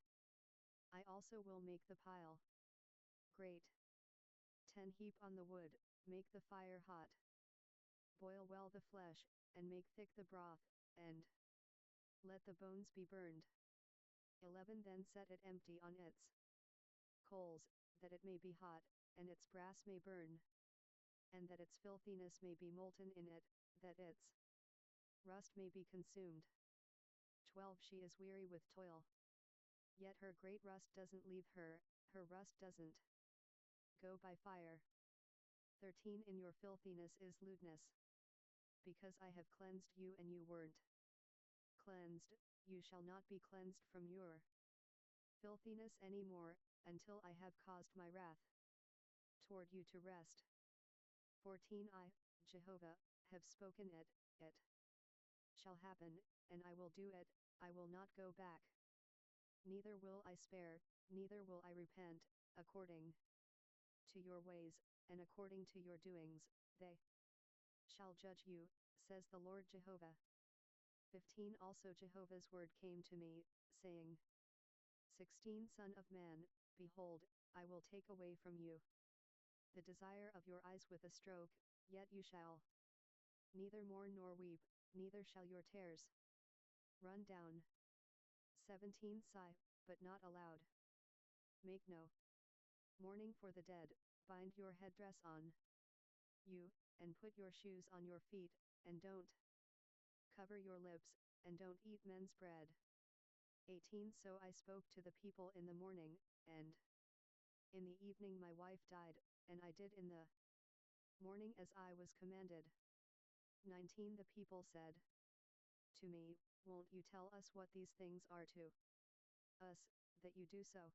I also will make the pile great. 10 Heap on the wood, make the fire hot. Boil well the flesh, and make thick the broth, and let the bones be burned. 11 Then set it empty on its coals, that it may be hot, and its brass may burn, and that its filthiness may be molten in it, that its rust may be consumed. 12 She is weary with toil, yet her great rust doesn't leave her, her rust doesn't go by fire. 13 In your filthiness is lewdness, because I have cleansed you and you weren't cleansed, you shall not be cleansed from your filthiness any more, until I have caused my wrath toward you to rest. 14 I, Jehovah, have spoken it, it shall happen, and I will do it, I will not go back. Neither will I spare, neither will I repent, according to your ways, and according to your doings, they shall judge you, says the Lord Jehovah. 15 Also Jehovah's word came to me, saying, 16 Son of man, behold, I will take away from you the desire of your eyes with a stroke, yet you shall neither mourn nor weep, neither shall your tears run down. 17 Sigh, but not aloud. Make no mourning for the dead, bind your headdress on you, and put your shoes on your feet, and don't cover your lips, and don't eat men's bread. 18 So I spoke to the people in the morning, and in the evening my wife died, and I did in the morning as I was commanded. 19 The people said to me, won't you tell us what these things are to us, that you do so?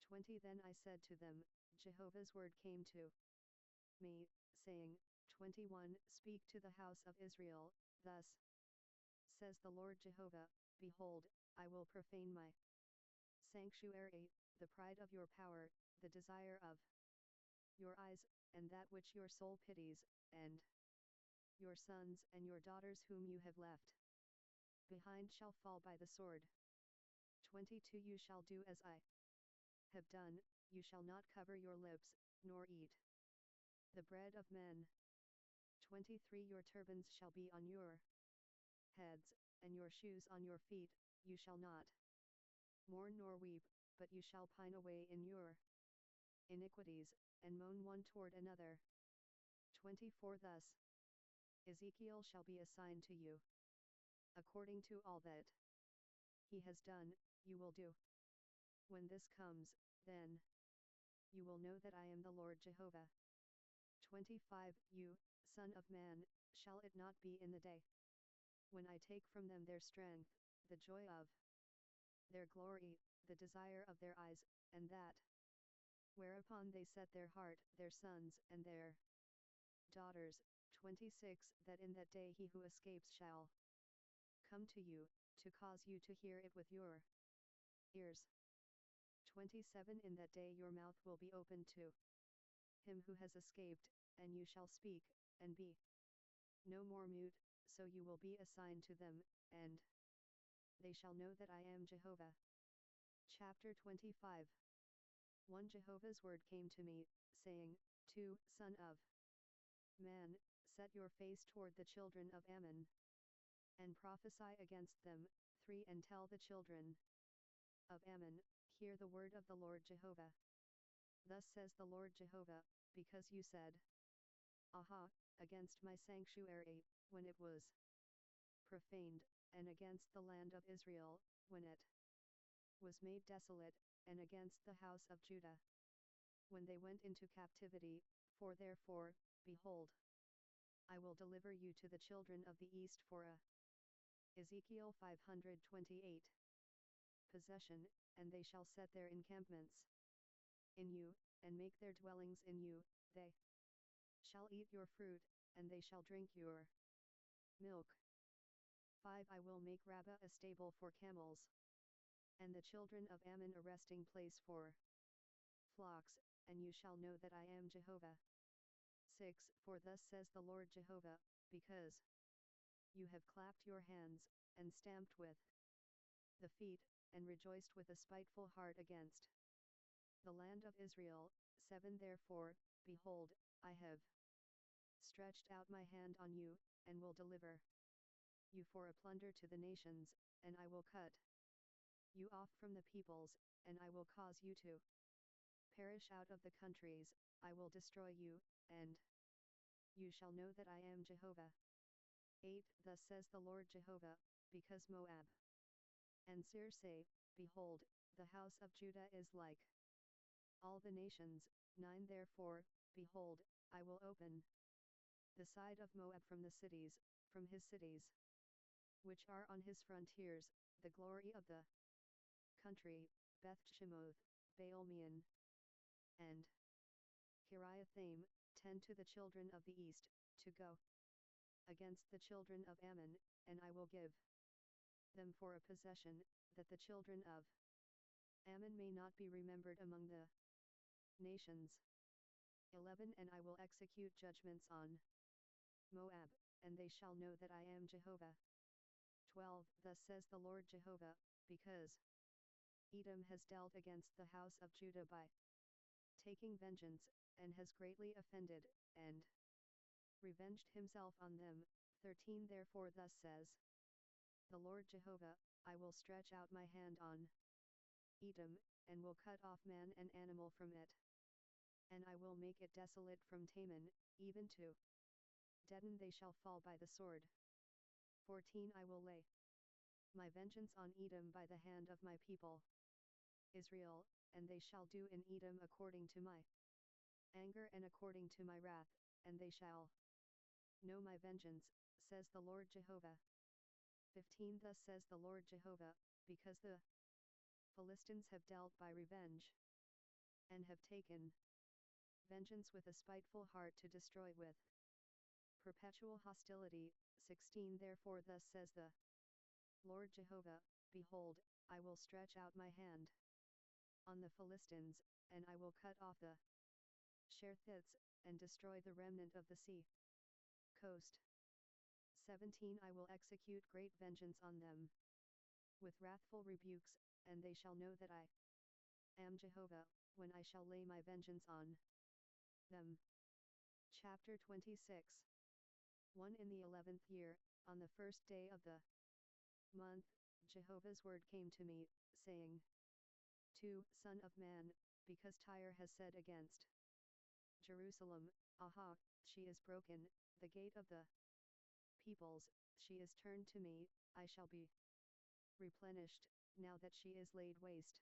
20 Then I said to them, Jehovah's word came to me, saying, 21 Speak to the house of Israel, thus says the Lord Jehovah, behold, I will profane my sanctuary, the pride of your power, the desire of your eyes, and that which your soul pities, and your sons and your daughters whom you have left behind shall fall by the sword. 22 You shall do as I have done, you shall not cover your lips, nor eat the bread of men. 23 Your turbans shall be on your heads, and your shoes on your feet, you shall not mourn nor weep, but you shall pine away in your iniquities, and moan one toward another. 24 Thus Ezekiel shall be assigned to you. According to all that he has done, you will do. When this comes, then you will know that I am the Lord Jehovah. 25 You, Son of man, shall it not be in the day when I take from them their strength, the joy of their glory, the desire of their eyes, and that whereupon they set their heart, their sons and their daughters. 26 That in that day he who escapes shall come to you, to cause you to hear it with your ears. 27 In that day your mouth will be opened to him who has escaped, and you shall speak, and be no more mute, so you will be assigned to them, and they shall know that I am Jehovah. Chapter 25 1 Jehovah's word came to me, saying, 2 Son of man, set your face toward the children of Ammon, and prophesy against them. 3 And tell the children of Ammon, hear the word of the Lord Jehovah. Thus says the Lord Jehovah, because you said, Aha, against my sanctuary, when it was profaned, and against the land of Israel, when it was made desolate, and against the house of Judah, when they went into captivity, for therefore, behold, I will deliver you to the children of the east for a Ezekiel 528 possession, and they shall set their encampments in you, and make their dwellings in you. They shall eat your fruit, and they shall drink your milk. 5 I will make Rabbah a stable for camels, and the children of Ammon a resting place for flocks, and you shall know that I am Jehovah. 6 For thus says the Lord Jehovah, because you have clapped your hands, and stamped with the feet, and rejoiced with a spiteful heart against the land of Israel. 7 Therefore, behold, I have stretched out my hand on you, and will deliver you for a plunder to the nations, and I will cut you off from the peoples, and I will cause you to perish out of the countries. I will destroy you, and you shall know that I am Jehovah. 8 Thus says the Lord Jehovah, because Moab and Seir say, behold, the house of Judah is like all the nations. 9 Therefore, behold, I will open the side of Moab from the cities, from his cities, which are on his frontiers, the glory of the country, Beth Shemoth, Baal-meon, and Kiriathaim. 10 To the children of the east, to go against the children of Ammon, and I will give them for a possession, that the children of Ammon may not be remembered among the nations. 11 And I will execute judgments on Moab, and they shall know that I am Jehovah. 12 Thus says the Lord Jehovah, because Edom has dealt against the house of Judah by taking vengeance, and has greatly offended, and revenged himself on them. 13 Therefore thus says the Lord Jehovah, I will stretch out my hand on Edom, and will cut off man and animal from it. And I will make it desolate from Teman, even to Dedan they shall fall by the sword. 14 I will lay my vengeance on Edom by the hand of my people Israel, and they shall do in Edom according to my anger and according to my wrath, and they shall know my vengeance, says the Lord Jehovah. 15 Thus says the Lord Jehovah, because the Philistines have dealt by revenge, and have taken vengeance with a spiteful heart to destroy with perpetual hostility. 16 Therefore thus says the Lord Jehovah, behold, I will stretch out my hand on the Philistines, and I will cut off the Sherethites, and destroy the remnant of the sea coast. 17 I will execute great vengeance on them with wrathful rebukes, and they shall know that I am Jehovah, when I shall lay my vengeance on them. Chapter 26 1 In the 11th year, on the first day of the month, Jehovah's word came to me, saying, 2 Son of man, because Tyre has said against Jerusalem, Aha, she is broken, the gate of the peoples, she is turned to me, I shall be replenished, now that she is laid waste.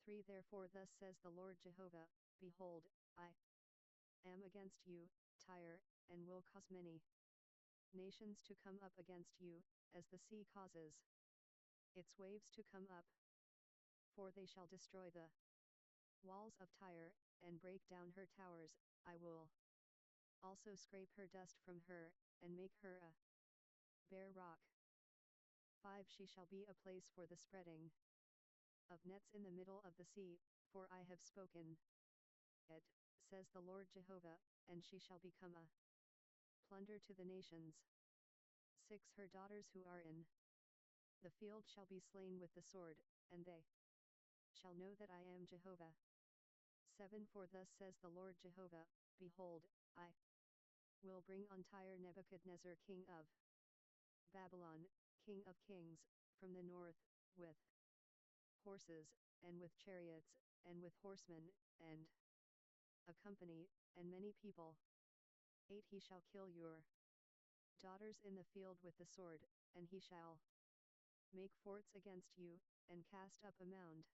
3 Therefore thus says the Lord Jehovah, behold, I am against you, Tyre, and will cause many nations to come up against you, as the sea causes its waves to come up. For they shall destroy the walls of Tyre, and break down her towers. I will also scrape her dust from her, and make her a bare rock. 5 She shall be a place for the spreading of nets in the middle of the sea, for I have spoken it, says the Lord Jehovah, and she shall become a plunder to the nations. 6 Her daughters who are in the field shall be slain with the sword, and they shall know that I am Jehovah. 7 For thus says the Lord Jehovah, behold, I will bring on Tyre Nebuchadnezzar king of Babylon, king of kings, from the north, with horses, and with chariots, and with horsemen, and a company, and many people. 8 He shall kill your daughters in the field with the sword, and he shall make forts against you, and cast up a mound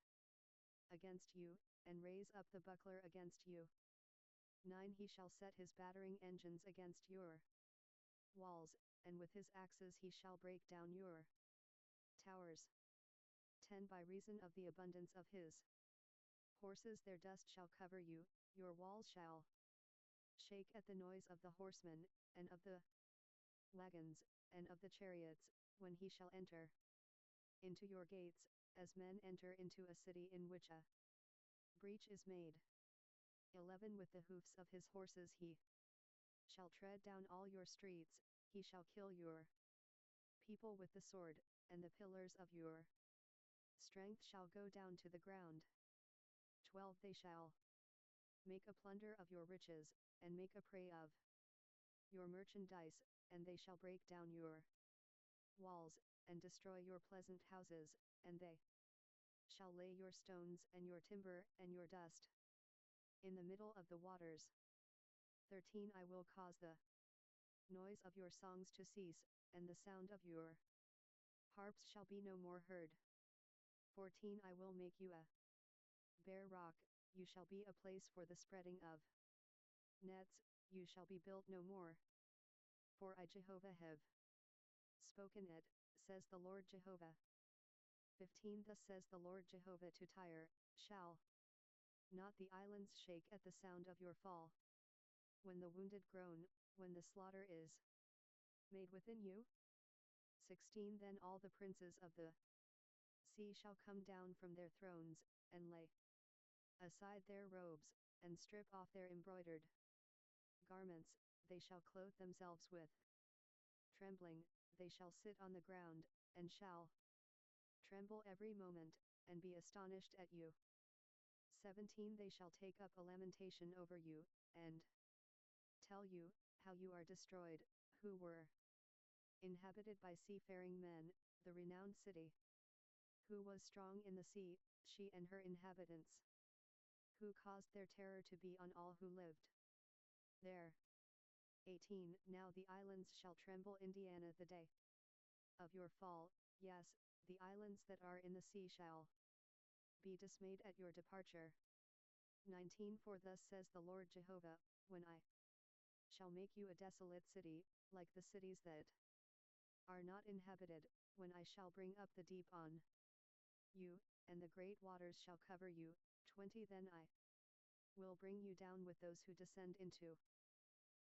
against you, and raise up the buckler against you. 9 He shall set his battering engines against your walls, and with his axes he shall break down your towers. 10 By reason of the abundance of his horses their dust shall cover you, your walls shall shake at the noise of the horsemen, and of the wagons, and of the chariots, when he shall enter into your gates, as men enter into a city in which a breach is made. 11 With the hoofs of his horses he shall tread down all your streets, he shall kill your people with the sword, and the pillars of your strength shall go down to the ground. 12 They shall make a plunder of your riches, and make a prey of your merchandise, and they shall break down your walls, and destroy your pleasant houses, and they shall lay your stones and your timber and your dust in the middle of the waters. 13 I will cause the noise of your songs to cease, and the sound of your harps shall be no more heard. 14 I will make you a bare rock, you shall be a place for the spreading of nets, you shall be built no more. For I Jehovah have spoken it, says the Lord Jehovah. 15 Thus says the Lord Jehovah to Tyre, shall not the islands shake at the sound of your fall? When the wounded groan, when the slaughter is made within you? 16 Then all the princes of the sea shall come down from their thrones, and lay aside their robes, and strip off their embroidered garments, they shall clothe themselves with trembling, they shall sit on the ground, and shall tremble every moment, and be astonished at you. 17 They shall take up a lamentation over you, and tell you, how you are destroyed, who were inhabited by seafaring men, the renowned city, who was strong in the sea, she and her inhabitants, who caused their terror to be on all who lived there. 18 Now the islands shall tremble, Indiana, the day of your fall, yes, the islands that are in the sea shall be dismayed at your departure. 19 For thus says the Lord Jehovah, when I shall make you a desolate city, like the cities that are not inhabited, when I shall bring up the deep on you, and the great waters shall cover you. 20 Then I will bring you down with those who descend into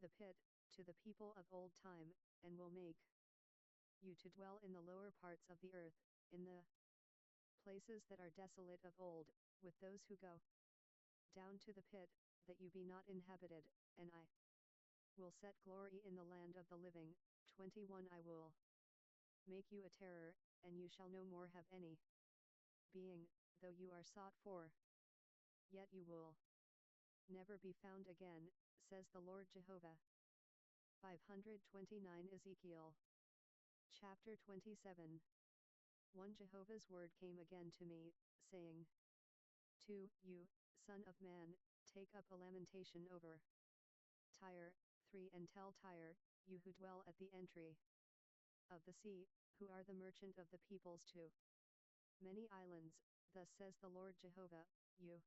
the pit, to the people of old time, and will make you to dwell in the lower parts of the earth, in the places that are desolate of old, with those who go down to the pit, that you be not inhabited, and I will set glory in the land of the living. 21 I will make you a terror, and you shall no more have any being, though you are sought for. Yet you will never be found again, says the Lord Jehovah. 529 Ezekiel. Chapter 27. 1 Jehovah's word came again to me, saying, 2 You, son of man, take up a lamentation over Tyre. 3 And tell Tyre, you who dwell at the entry of the sea, who are the merchant of the peoples to many islands, thus says the Lord Jehovah, you,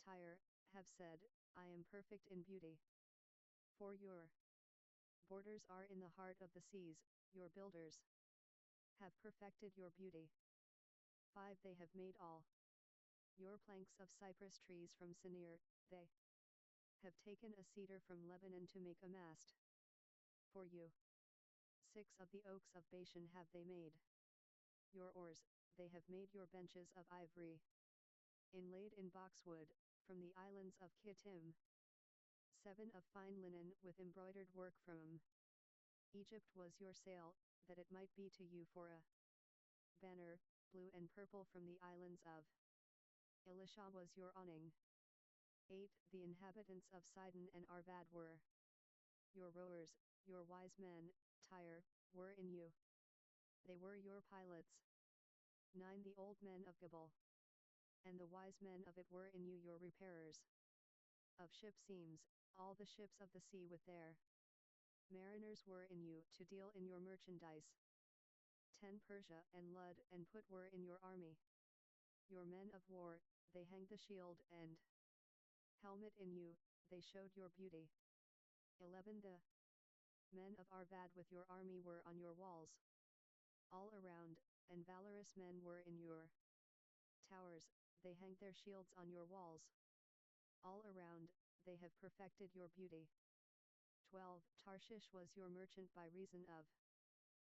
Tyre, have said, I am perfect in beauty. For your borders are in the heart of the seas, your builders have perfected your beauty. 5 They have made all your planks of cypress trees from Sinir, they have taken a cedar from Lebanon to make a mast for you. 6 Of the oaks of Bashan have they made your oars, they have made your benches of ivory, inlaid in boxwood, from the islands of Kittim. 7 Of fine linen with embroidered work from Egypt was your sail, that it might be to you for a banner, blue and purple from the islands of Elisha was your awning. 8 The inhabitants of Sidon and Arvad were your rowers, your wise men, Tyre, were in you. They were your pilots. 9 The old men of Gebal and the wise men of it were in you, your repairers of ship seams, all the ships of the sea with their mariners were in you to deal in your merchandise. 10 Persia and Lud and Put were in your army. Your men of war, they hanged the shield and helmet in you, they showed your beauty. 11 The men of Arvad with your army were on your walls all around, and valorous men were in your towers, they hanged their shields on your walls all around, they have perfected your beauty. 12 Tarshish was your merchant by reason of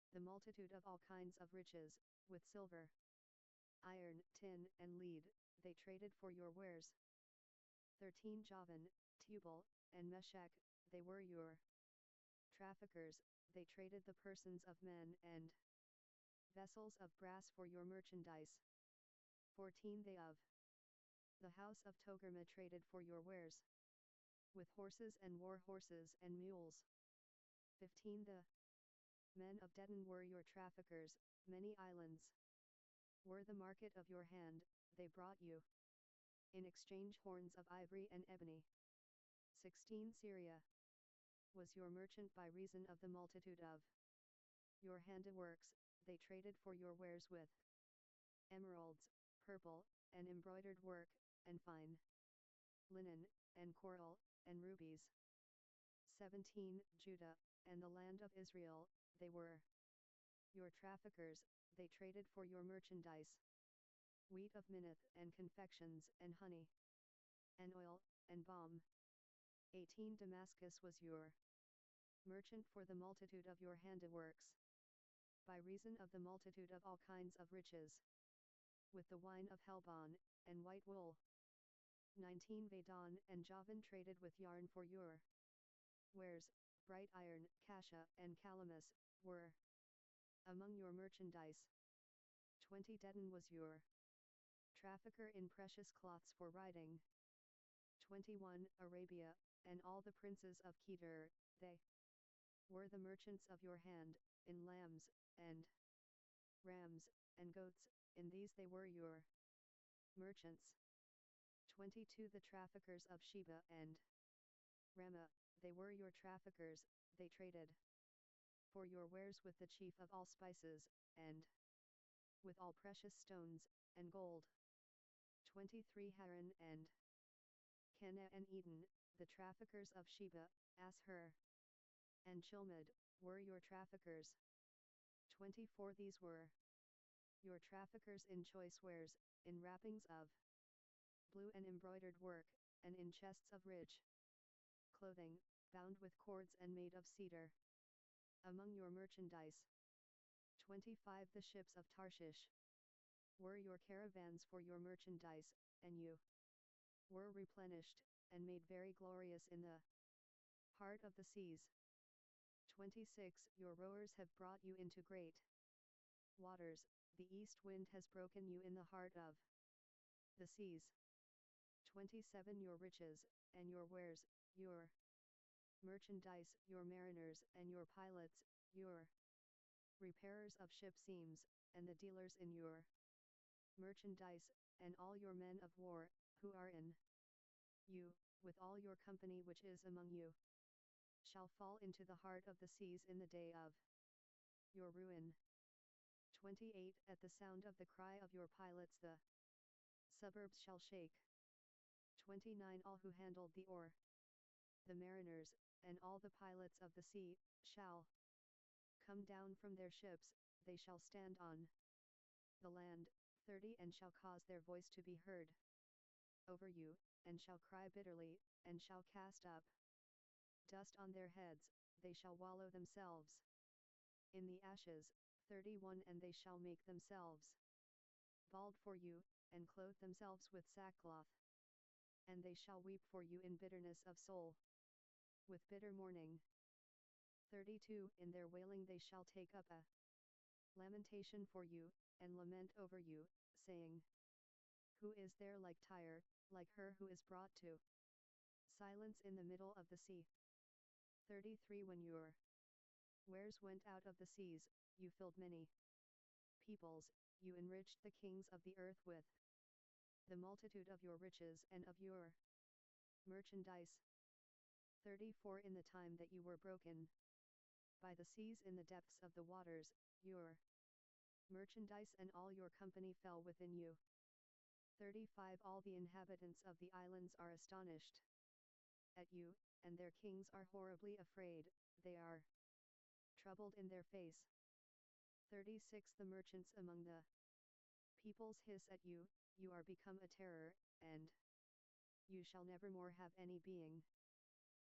the multitude of all kinds of riches, with silver, iron, tin, and lead, they traded for your wares. 13 Javan, Tubal, and Meshech, they were your traffickers, they traded the persons of men and vessels of brass for your merchandise. 14 They of the house of Togarmah traded for your wares, with horses and war horses and mules. 15 The men of Dedan were your traffickers, many islands were the market of your hand, they brought you in exchange horns of ivory and ebony. 16 Syria was your merchant by reason of the multitude of your handiworks, they traded for your wares with emeralds, purple, and embroidered work, and fine linen, and coral, and rubies. 17 Judah, and the land of Israel, they were your traffickers, they traded for your merchandise. Wheat of Minnith, and confections, and honey, and oil, and balm. 18 Damascus was your merchant for the multitude of your handiworks, by reason of the multitude of all kinds of riches. with the wine of Helbon, and white wool. 19 Vedon and Javan traded with yarn for your wares, bright iron, cassia, and calamus, were among your merchandise. 20 Dedan was your trafficker in precious cloths for riding. 21 Arabia, and all the princes of Kedar, they were the merchants of your hand, in lambs, and rams, and goats, in these they were your merchants. 22 The traffickers of Sheba and Ramah, they were your traffickers, they traded for your wares with the chief of all spices, and with all precious stones, and gold. 23 Haran and Cana and Eden, the traffickers of Sheba, Ashur, and Chilmad, were your traffickers. 24 These were your traffickers in choice wares, in wrappings of blue and embroidered work, and in chests of rich clothing, bound with cords and made of cedar, among your merchandise. 25 The ships of Tarshish were your caravans for your merchandise, and you were replenished, and made very glorious in the heart of the seas. 26 Your rowers have brought you into great waters, the east wind has broken you in the heart of the seas. 27 Your riches, and your wares, your merchandise, your mariners, and your pilots, your repairers of ship seams, and the dealers in your merchandise, and all your men of war, who are in you, with all your company which is among you, shall fall into the heart of the seas in the day of your ruin. 28 At the sound of the cry of your pilots the suburbs shall shake. 29 All who handled the oar, the mariners, and all the pilots of the sea, shall come down from their ships, they shall stand on the land. 30 And shall cause their voice to be heard over you, and shall cry bitterly, and shall cast up dust on their heads, they shall wallow themselves in the ashes. 31 And they shall make themselves bald for you, and clothe themselves with sackcloth, and they shall weep for you in bitterness of soul, with bitter mourning. 32 In their wailing they shall take up a lamentation for you, and lament over you, saying, Who is there like Tyre, like her who is brought to silence in the middle of the sea? 33 When your wares went out of the seas, you filled many peoples, you enriched the kings of the earth with the multitude of your riches and of your merchandise. 34 In the time that you were broken by the seas in the depths of the waters, your merchandise and all your company fell within you. 35 All the inhabitants of the islands are astonished at you, and their kings are horribly afraid, they are troubled in their face. 36 The merchants among the peoples hiss at you, you are become a terror, and you shall never more have any being.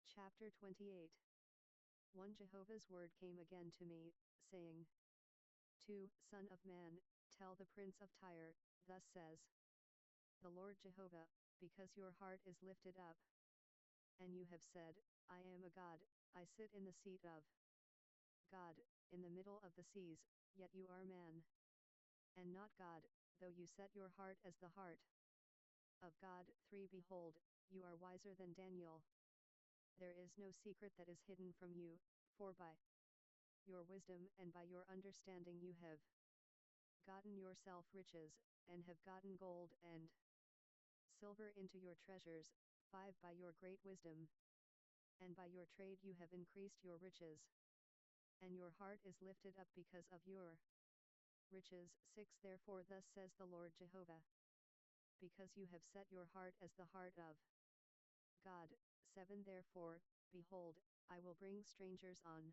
Chapter 28 1 Jehovah's word came again to me, saying, 2 Son of man, tell the prince of Tyre, thus says the Lord Jehovah, because your heart is lifted up, and you have said, I am a god, I sit in the seat of God, in the middle of the seas, yet you are man, and not God, though you set your heart as the heart of God. 3 Behold, you are wiser than Daniel. There is no secret that is hidden from you, for by your wisdom and by your understanding you have gotten yourself riches, and have gotten gold and silver into your treasures. 5 By your great wisdom and by your trade you have increased your riches, and your heart is lifted up because of your riches. 6 Therefore thus says the Lord Jehovah, because you have set your heart as the heart of God. 7 Therefore, behold, I will bring strangers on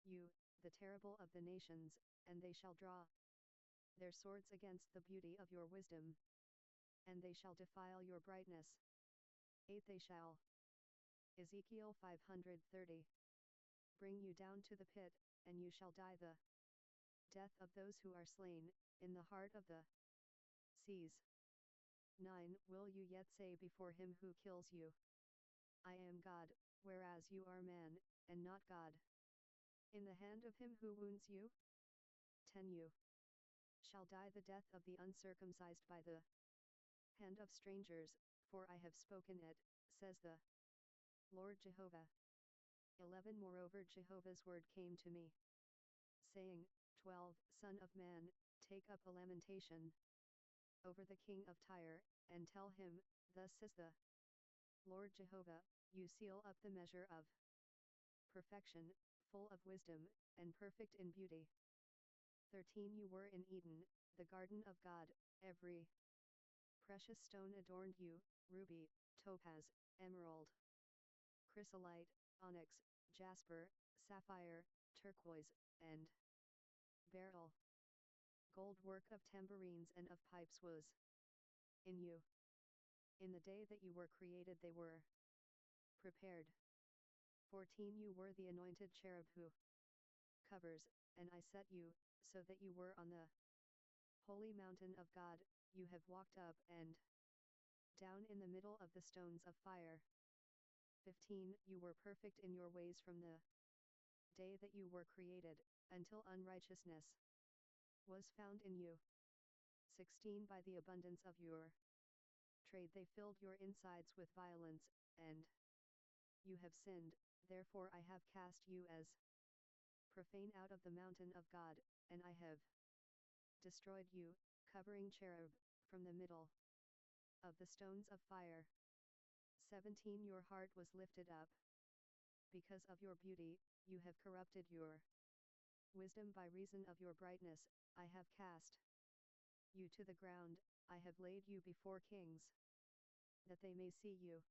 you, the terrible of the nations, and they shall draw their swords against the beauty of your wisdom, and they shall defile your brightness. 8 They shall, Ezekiel 530, bring you down to the pit, and you shall die the death of those who are slain, in the heart of the sees. 9. Will you yet say before him who kills you, I am God, whereas you are man, and not God? In the hand of him who wounds you? 10. You shall die the death of the uncircumcised by the hand of strangers, for I have spoken it, says the Lord Jehovah. 11. Moreover Jehovah's word came to me, saying, 12. Son of man, take up a lamentation over the king of Tyre, and tell him, thus says the Lord Jehovah, you seal up the measure of perfection, full of wisdom, and perfect in beauty. 13. You were in Eden, the garden of God, every precious stone adorned you, ruby, topaz, emerald, chrysolite, onyx, jasper, sapphire, turquoise, and beryl. Gold work of tambourines and of pipes was in you. In the day that you were created they were prepared. 14. You were the anointed cherub who covers, and I set you, so that you were on the holy mountain of God, you have walked up and down in the middle of the stones of fire. 15. You were perfect in your ways from the day that you were created, until unrighteousness was found in you. 16. By the abundance of your trade they filled your insides with violence, and you have sinned, therefore I have cast you as profane out of the mountain of God, and I have destroyed you, covering cherub, from the middle of the stones of fire. 17. Your heart was lifted up. Because of your beauty, you have corrupted your wisdom by reason of your brightness, I have cast you to the ground, I have laid you before kings, that they may see you.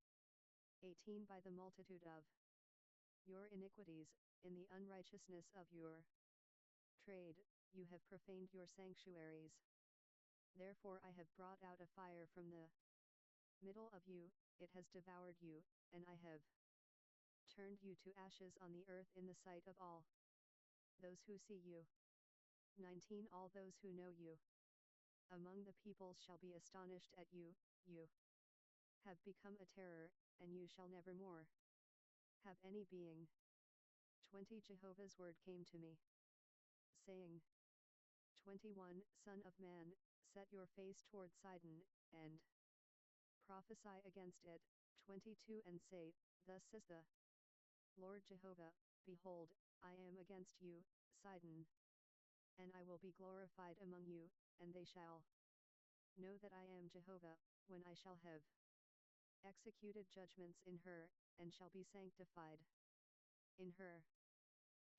18. By the multitude of your iniquities, in the unrighteousness of your trade, you have profaned your sanctuaries. Therefore I have brought out a fire from the middle of you, it has devoured you, and I have turned you to ashes on the earth in the sight of all those who see you. 19. All those who know you among the peoples shall be astonished at you, you have become a terror, and you shall never more have any being. 20. Jehovah's word came to me, saying, 21. Son of man, set your face toward Sidon, and prophesy against it. 22. And say, thus says the Lord Jehovah, behold, I am against you, Sidon, and I will be glorified among you, and they shall know that I am Jehovah, when I shall have executed judgments in her, and shall be sanctified in her.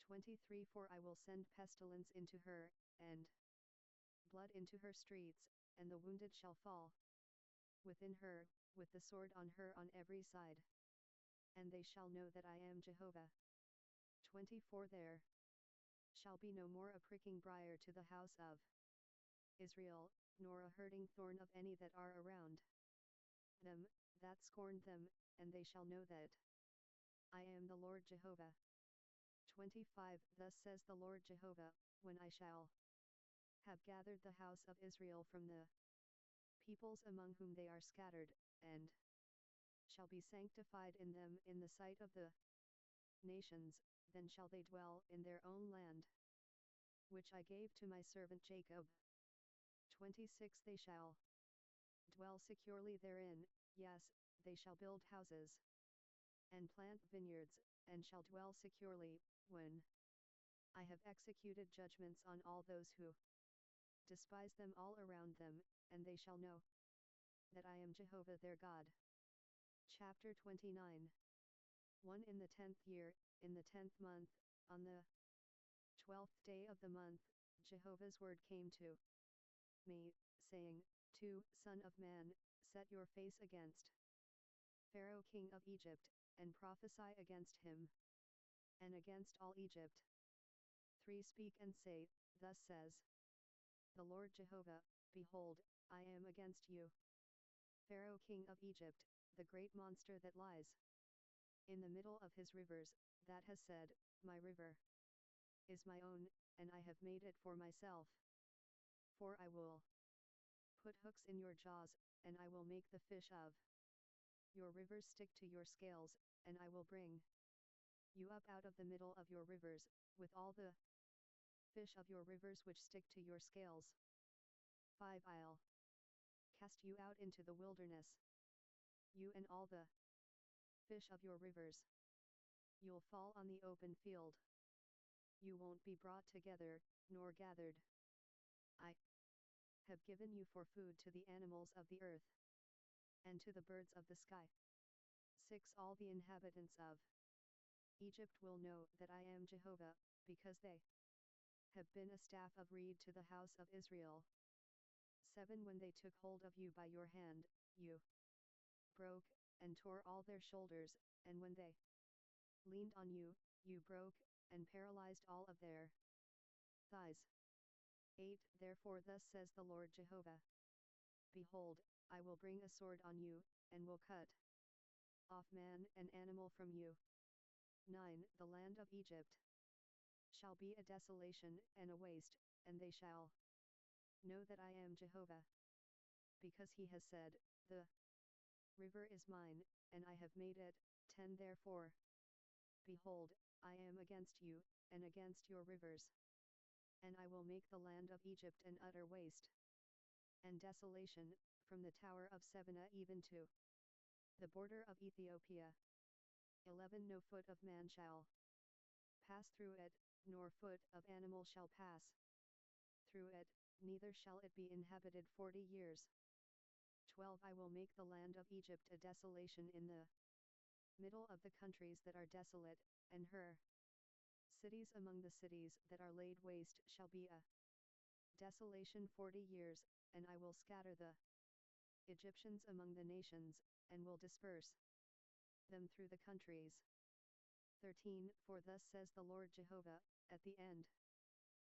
23. For I will send pestilence into her, and blood into her streets, and the wounded shall fall within her, with the sword on her on every side. And they shall know that I am Jehovah. 24. There shall be no more a pricking briar to the house of Israel, nor a hurting thorn of any that are around them, that scorned them, and they shall know that I am the Lord Jehovah. 25. Thus says the Lord Jehovah, when I shall have gathered the house of Israel from the peoples among whom they are scattered, and shall be sanctified in them in the sight of the nations, then shall they dwell in their own land, which I gave to my servant Jacob. 26. They shall dwell securely therein, yes, they shall build houses and plant vineyards, and shall dwell securely, when I have executed judgments on all those who despise them all around them, and they shall know that I am Jehovah their God. Chapter 29. 1. In the 10th year, in the 10th month, on the 12th day of the month, Jehovah's word came to me, saying, 2. Son of man, set your face against Pharaoh king of Egypt, and prophesy against him, and against all Egypt. 3. Speak and say, thus says the Lord Jehovah, behold, I am against you, Pharaoh king of Egypt, the great monster that lies in the middle of his rivers, that has said, my river is my own, and I have made it for myself. For I will put hooks in your jaws, and I will make the fish of your rivers stick to your scales, and I will bring you up out of the middle of your rivers, with all the fish of your rivers which stick to your scales. 5. I'll cast you out into the wilderness, you and all the fish of your rivers. You'll fall on the open field. You won't be brought together, nor gathered. I have given you for food to the animals of the earth, and to the birds of the sky. 6. All the inhabitants of Egypt will know that I am Jehovah, because they have been a staff of reed to the house of Israel. 7. When they took hold of you by your hand, you broke and tore all their shoulders, and when they leaned on you, you broke and paralyzed all of their thighs. 8. Therefore thus says the Lord Jehovah, behold, I will bring a sword on you, and will cut off man and animal from you. 9. The land of Egypt shall be a desolation and a waste, and they shall know that I am Jehovah. Because he has said, the river is mine, and I have made it. 10. Therefore, behold, I am against you, and against your rivers, and I will make the land of Egypt an utter waste and desolation, from the tower of Sebena even to the border of Ethiopia. 11. No foot of man shall pass through it, nor foot of animal shall pass through it, neither shall it be inhabited 40 years. 12. I will make the land of Egypt a desolation in the middle of the countries that are desolate, and her cities among the cities that are laid waste shall be a desolation 40 years, and I will scatter the Egyptians among the nations, and will disperse them through the countries. 13. For thus says the Lord Jehovah, at the end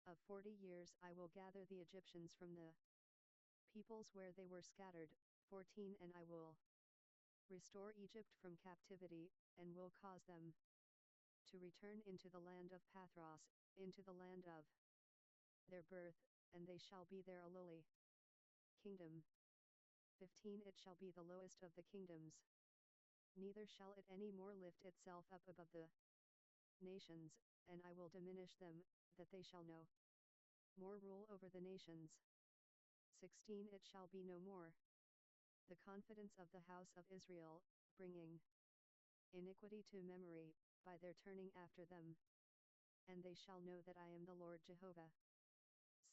of 40 years I will gather the Egyptians from the peoples where they were scattered. 14. And I will restore Egypt from captivity, and will cause them to return into the land of Pathros, into the land of their birth, and they shall be there a lowly kingdom. 15. It shall be the lowest of the kingdoms, neither shall it any more lift itself up above the nations, and I will diminish them, that they shall no more rule over the nations. 16. It shall be no more the confidence of the house of Israel, bringing iniquity to memory, by their turning after them. And they shall know that I am the Lord Jehovah.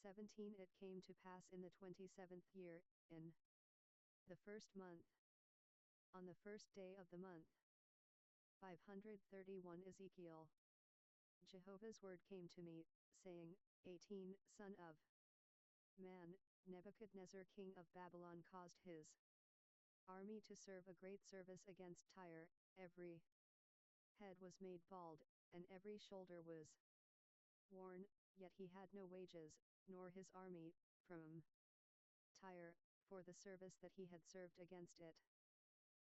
17. It came to pass in the 27th year, in the first month, on the first day of the month. 531 Ezekiel. Jehovah's word came to me, saying, 18. Son of man, Nebuchadnezzar king of Babylon caused his army to serve a great service against Tyre. Every head was made bald, and every shoulder was worn, yet he had no wages, nor his army, from Tyre, for the service that he had served against it.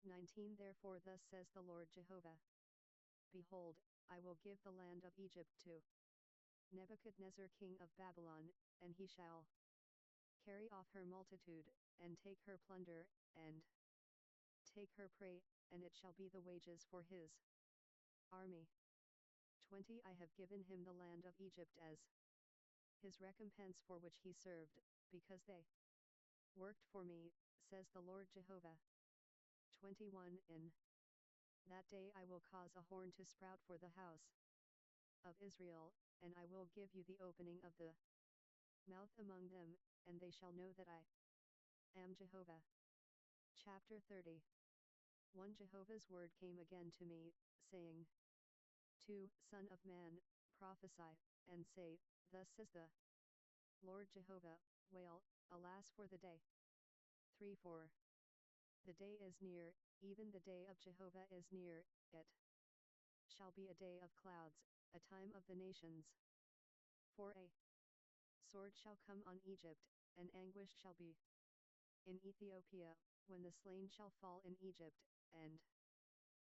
19. Therefore thus says the Lord Jehovah, behold, I will give the land of Egypt to Nebuchadnezzar king of Babylon, and he shall carry off her multitude, and take her plunder, and take her prey, and it shall be the wages for his army. 20. I have given him the land of Egypt as his recompense for which he served, because they worked for me, says the Lord Jehovah. 21. In that day I will cause a horn to sprout for the house of Israel, and I will give you the opening of the mouth among them, and they shall know that I am Jehovah. Chapter 30. 1. Jehovah's word came again to me, saying, 2. Son of man, prophesy, and say, thus says the Lord Jehovah, wail, alas for the day. 3. For the day is near, even the day of Jehovah is near, it shall be a day of clouds, a time of the nations. 4. A sword shall come on Egypt, and anguish shall be in Ethiopia, when the slain shall fall in Egypt, and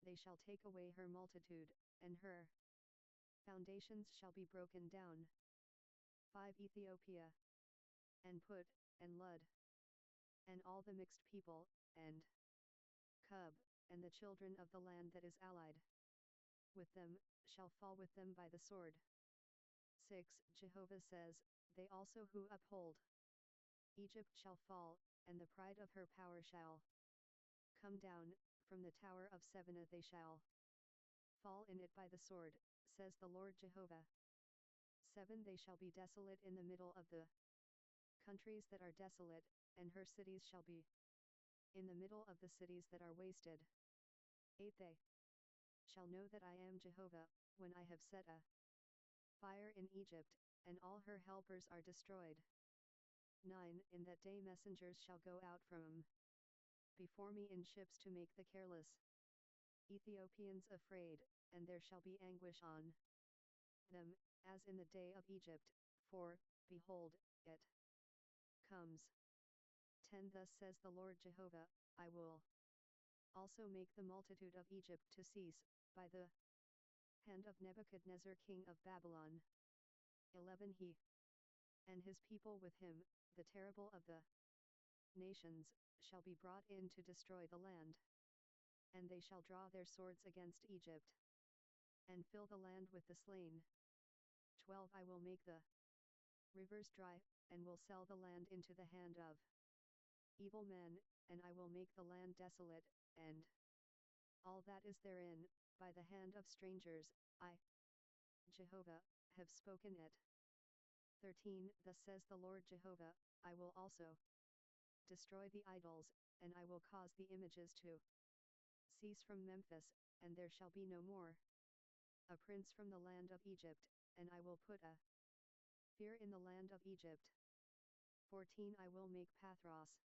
they shall take away her multitude, and her foundations shall be broken down. 5. Ethiopia, and Put, and Lud, and all the mixed people, and cub, and the children of the land that is allied with them, shall fall with them by the sword. 6. Jehovah says, they also who uphold Egypt shall fall, and the pride of her power shall come down, from the tower of Sevenah they shall fall in it by the sword, says the Lord Jehovah. 7. They shall be desolate in the middle of the countries that are desolate, and her cities shall be in the middle of the cities that are wasted. 8. They shall know that I am Jehovah, when I have set a fire in Egypt, and all her helpers are destroyed. 9. In that day messengers shall go out from before me in ships to make the careless Ethiopians afraid, and there shall be anguish on them, as in the day of Egypt, for, behold, it comes. 10. Thus says the Lord Jehovah, I will also make the multitude of Egypt to cease, by the hand of Nebuchadnezzar king of Babylon. 11. He and his people with him, the terrible of the nations, shall be brought in to destroy the land. And they shall draw their swords against Egypt, and fill the land with the slain. 12. I will make the rivers dry, and will sell the land into the hand of evil men, and I will make the land desolate, and all that is therein, by the hand of strangers. I, Jehovah, have spoken it. 13. Thus says the Lord Jehovah, I will also destroy the idols, and I will cause the images to cease from Memphis, and there shall be no more a prince from the land of Egypt, and I will put a fear in the land of Egypt. 14. I will make Pathros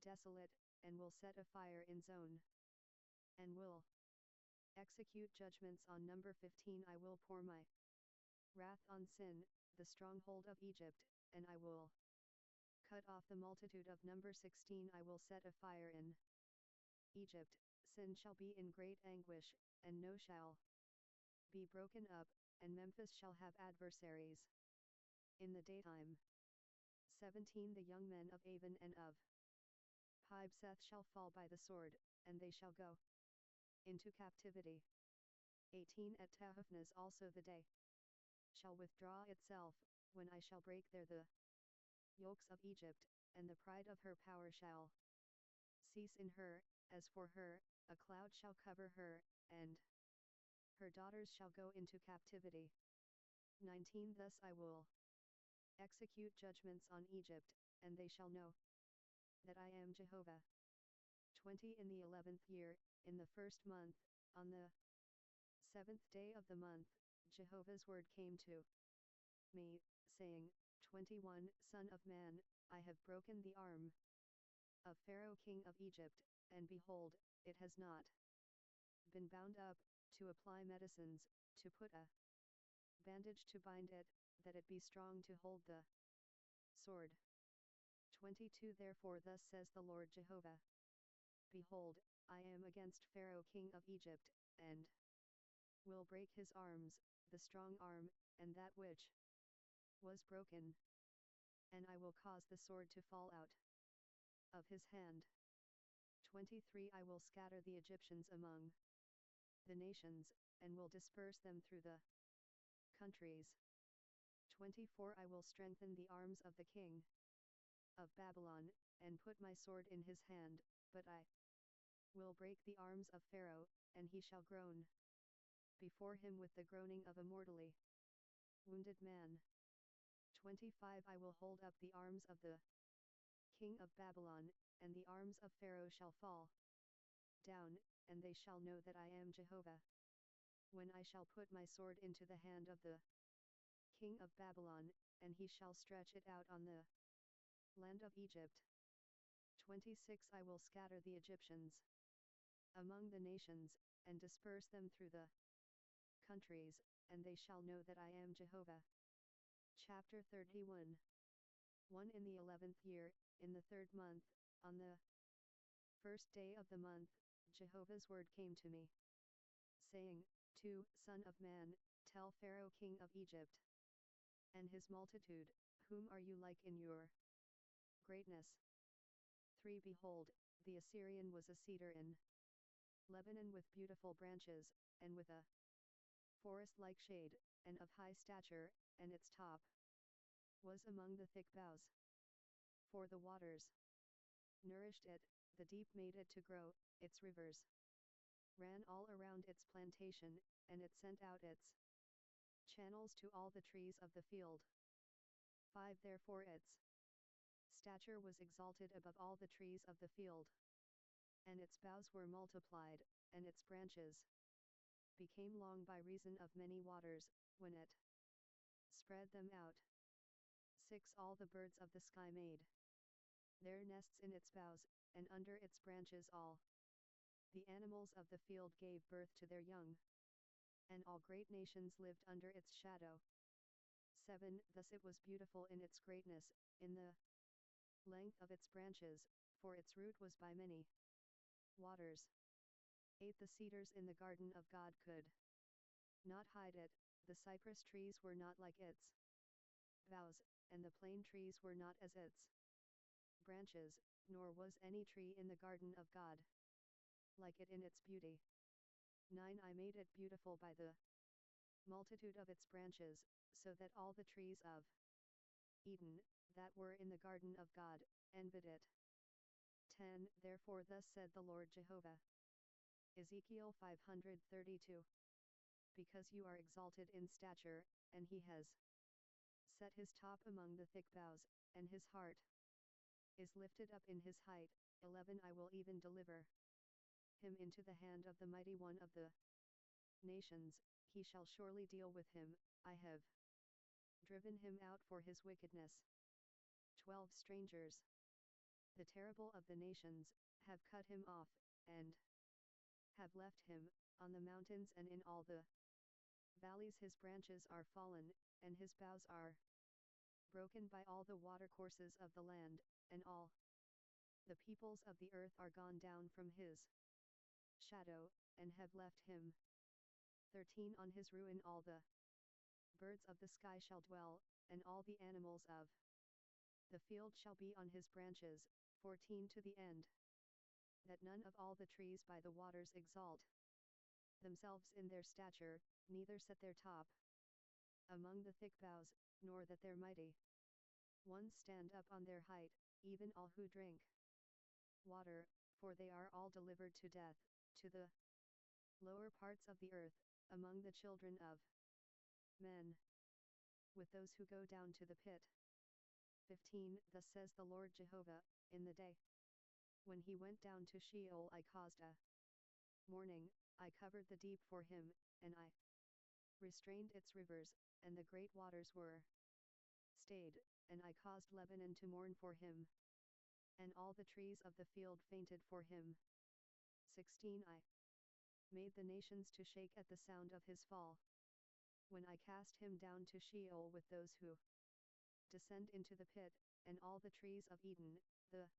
desolate, and will set a fire in Zone, and will execute judgments on number 15. I will pour my wrath on Sin, the stronghold of Egypt, and I will cut off the multitude of number 16. I will set a fire in Egypt, Sin shall be in great anguish, and No shall be broken up, and Memphis shall have adversaries in the daytime. 17. The young men of Avon and of Pibeseth shall fall by the sword, and they shall go into captivity. 18. At Tahupnes also the day shall withdraw itself, when I shall break there the yokes of Egypt, and the pride of her power shall cease in her. As for her, a cloud shall cover her, and her daughters shall go into captivity. 19. Thus I will execute judgments on Egypt, and they shall know that I am Jehovah. 20. In the 11th year, in the first month, on the 7th day of the month, Jehovah's word came to me, saying, 21. Son of man, I have broken the arm of Pharaoh king of Egypt, and behold, it has not been bound up, to apply medicines, to put a bandage to bind it, that it be strong to hold the sword. 22. Therefore thus says the Lord Jehovah, behold, I am against Pharaoh king of Egypt, and will break his arms, the strong arm, and that which was broken. And I will cause the sword to fall out of his hand. 23. I will scatter the Egyptians among the nations, and will disperse them through the countries. 24. I will strengthen the arms of the king of Babylon, and put my sword in his hand, but I will break the arms of Pharaoh, and he shall groan before him with the groaning of a mortally wounded man. 25. I will hold up the arms of the king of Babylon, and the arms of Pharaoh shall fall down, and they shall know that I am Jehovah, when I shall put my sword into the hand of the king of Babylon, and he shall stretch it out on the land of Egypt. 26. I will scatter the Egyptians among the nations, and disperse them through the countries, and they shall know that I am Jehovah. Chapter 31. 1. In the 11th year, in the 3rd month, on the 1st day of the month, Jehovah's word came to me, saying, 2. Son of man, tell Pharaoh king of Egypt and his multitude, whom are you like in your greatness? 3 Behold, the Assyrian was a cedar in Lebanon with beautiful branches, and with a forest-like shade, and of high stature, and its top was among the thick boughs. For the waters nourished it, the deep made it to grow, its rivers ran all around its plantation, and it sent out its channels to all the trees of the field. 5 Therefore its stature was exalted above all the trees of the field, and its boughs were multiplied, and its branches became long by reason of many waters, when it spread them out. 6 All the birds of the sky made their nests in its boughs, and under its branches all the animals of the field gave birth to their young, and all great nations lived under its shadow. 7 Thus it was beautiful in its greatness, in the length of its branches, for its root was by many waters. 8 The cedars in the garden of God could not hide it, the cypress trees were not like its boughs, and the plane trees were not as its branches, nor was any tree in the garden of God like it in its beauty. 9 I made it beautiful by the multitude of its branches, so that all the trees of Eden, that were in the garden of God, envied it. 10 Therefore thus said the Lord Jehovah. Ezekiel 532. Because you are exalted in stature, and he has set his top among the thick boughs, and his heart is lifted up in his height. 11 I will even deliver him into the hand of the mighty one of the nations, he shall surely deal with him, I have driven him out for his wickedness. 12 Strangers, the terrible of the nations, have cut him off, and have left him, on the mountains and in all the valleys his branches are fallen, and his boughs are broken by all the watercourses of the land, and all the peoples of the earth are gone down from his shadow, and have left him. 13 On his ruin all the birds of the sky shall dwell, and all the animals of the field shall be on his branches. 14 To the end that none of all the trees by the waters exalt themselves in their stature, neither set their top among the thick boughs, nor that their mighty ones stand up on their height, even all who drink water, for they are all delivered to death, to the lower parts of the earth, among the children of men, with those who go down to the pit. 15 Thus says the Lord Jehovah, in the day when he went down to Sheol I caused a mourning, I covered the deep for him, and I restrained its rivers, and the great waters were stayed, and I caused Lebanon to mourn for him, and all the trees of the field fainted for him. 16 I made the nations to shake at the sound of his fall, when I cast him down to Sheol with those who descend into the pit, and all the trees of Eden, the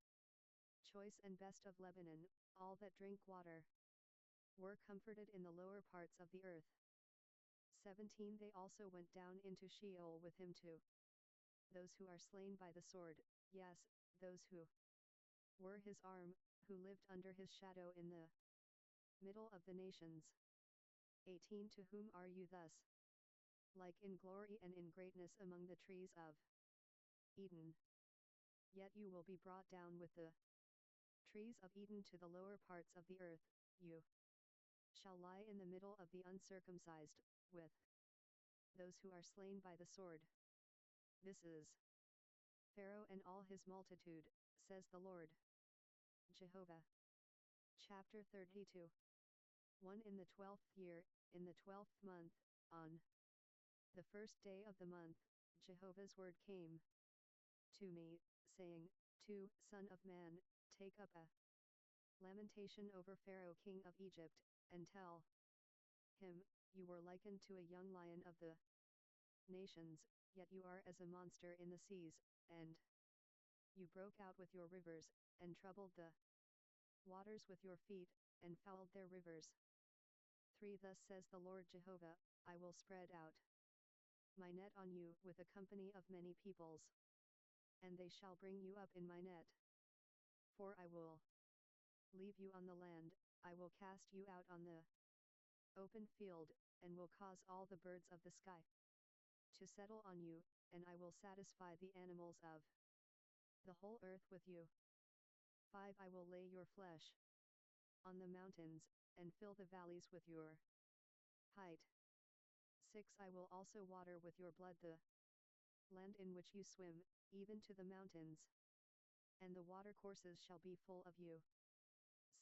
choice and best of Lebanon, all that drink water, were comforted in the lower parts of the earth. 17 They also went down into Sheol with him too, those who are slain by the sword, yes, those who were his arm, who lived under his shadow in the middle of the nations. 18 To whom are you thus like in glory and in greatness among the trees of Eden? Yet you will be brought down with the trees of Eden to the lower parts of the earth, you shall lie in the middle of the uncircumcised, with those who are slain by the sword. This is Pharaoh and all his multitude, says the Lord Jehovah. Chapter 32. 1 In the 12th year, in the 12th month, on the first day of the month, Jehovah's word came to me, saying, 2 Son of man, take up a lamentation over Pharaoh king of Egypt, and tell him, you were likened to a young lion of the nations, yet you are as a monster in the seas, and you broke out with your rivers, and troubled the waters with your feet, and fouled their rivers. 3 Thus says the Lord Jehovah, I will spread out my net on you with a company of many peoples, and they shall bring you up in my net. For I will leave you on the land, I will cast you out on the open field, and will cause all the birds of the sky to settle on you, and I will satisfy the animals of the whole earth with you. 5. I will lay your flesh on the mountains, and fill the valleys with your height. 6. I will also water with your blood the land in which you swim, even to the mountains, and the watercourses shall be full of you.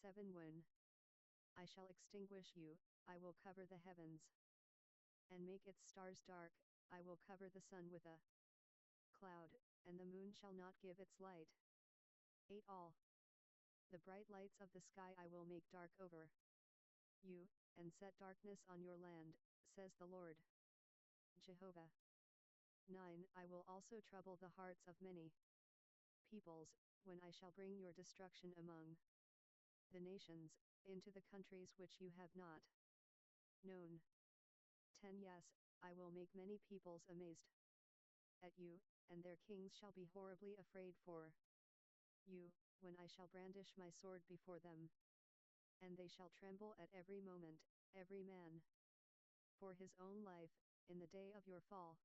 7. When I shall extinguish you, I will cover the heavens, and make its stars dark, I will cover the sun with a cloud, and the moon shall not give its light. 8. All the bright lights of the sky I will make dark over you, and set darkness on your land, says the Lord Jehovah. 9. I will also trouble the hearts of many peoples, when I shall bring your destruction among the nations, into the countries which you have not known. 10. Yes, I will make many peoples amazed at you, and their kings shall be horribly afraid for you, when I shall brandish my sword before them. And they shall tremble at every moment, every man for his own life, in the day of your fall.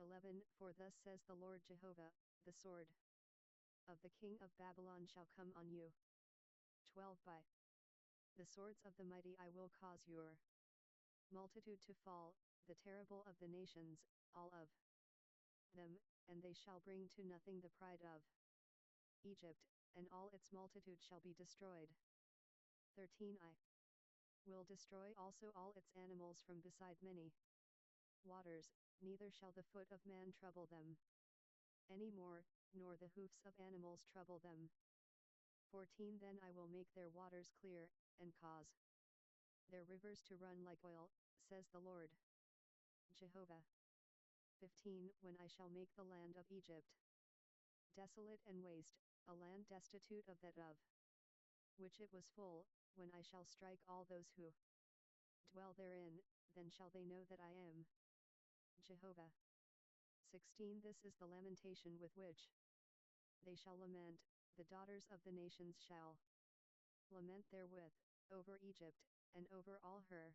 11. For thus says the Lord Jehovah, the sword of the king of Babylon shall come on you. 12. By the swords of the mighty I will cause your multitude to fall, the terrible of the nations, all of them, and they shall bring to nothing the pride of Egypt, and all its multitude shall be destroyed. 13. I will destroy also all its animals from beside many waters, neither shall the foot of man trouble them any more, nor the hoofs of animals trouble them. 14. Then I will make their waters clear, and cause their rivers to run like oil, says the Lord Jehovah. 15. When I shall make the land of Egypt desolate and waste, a land destitute of that of which it was full, when I shall strike all those who dwell therein, then shall they know that I am Jehovah. 16. This is the lamentation with which they shall lament, the daughters of the nations shall lament therewith, over Egypt, and over all her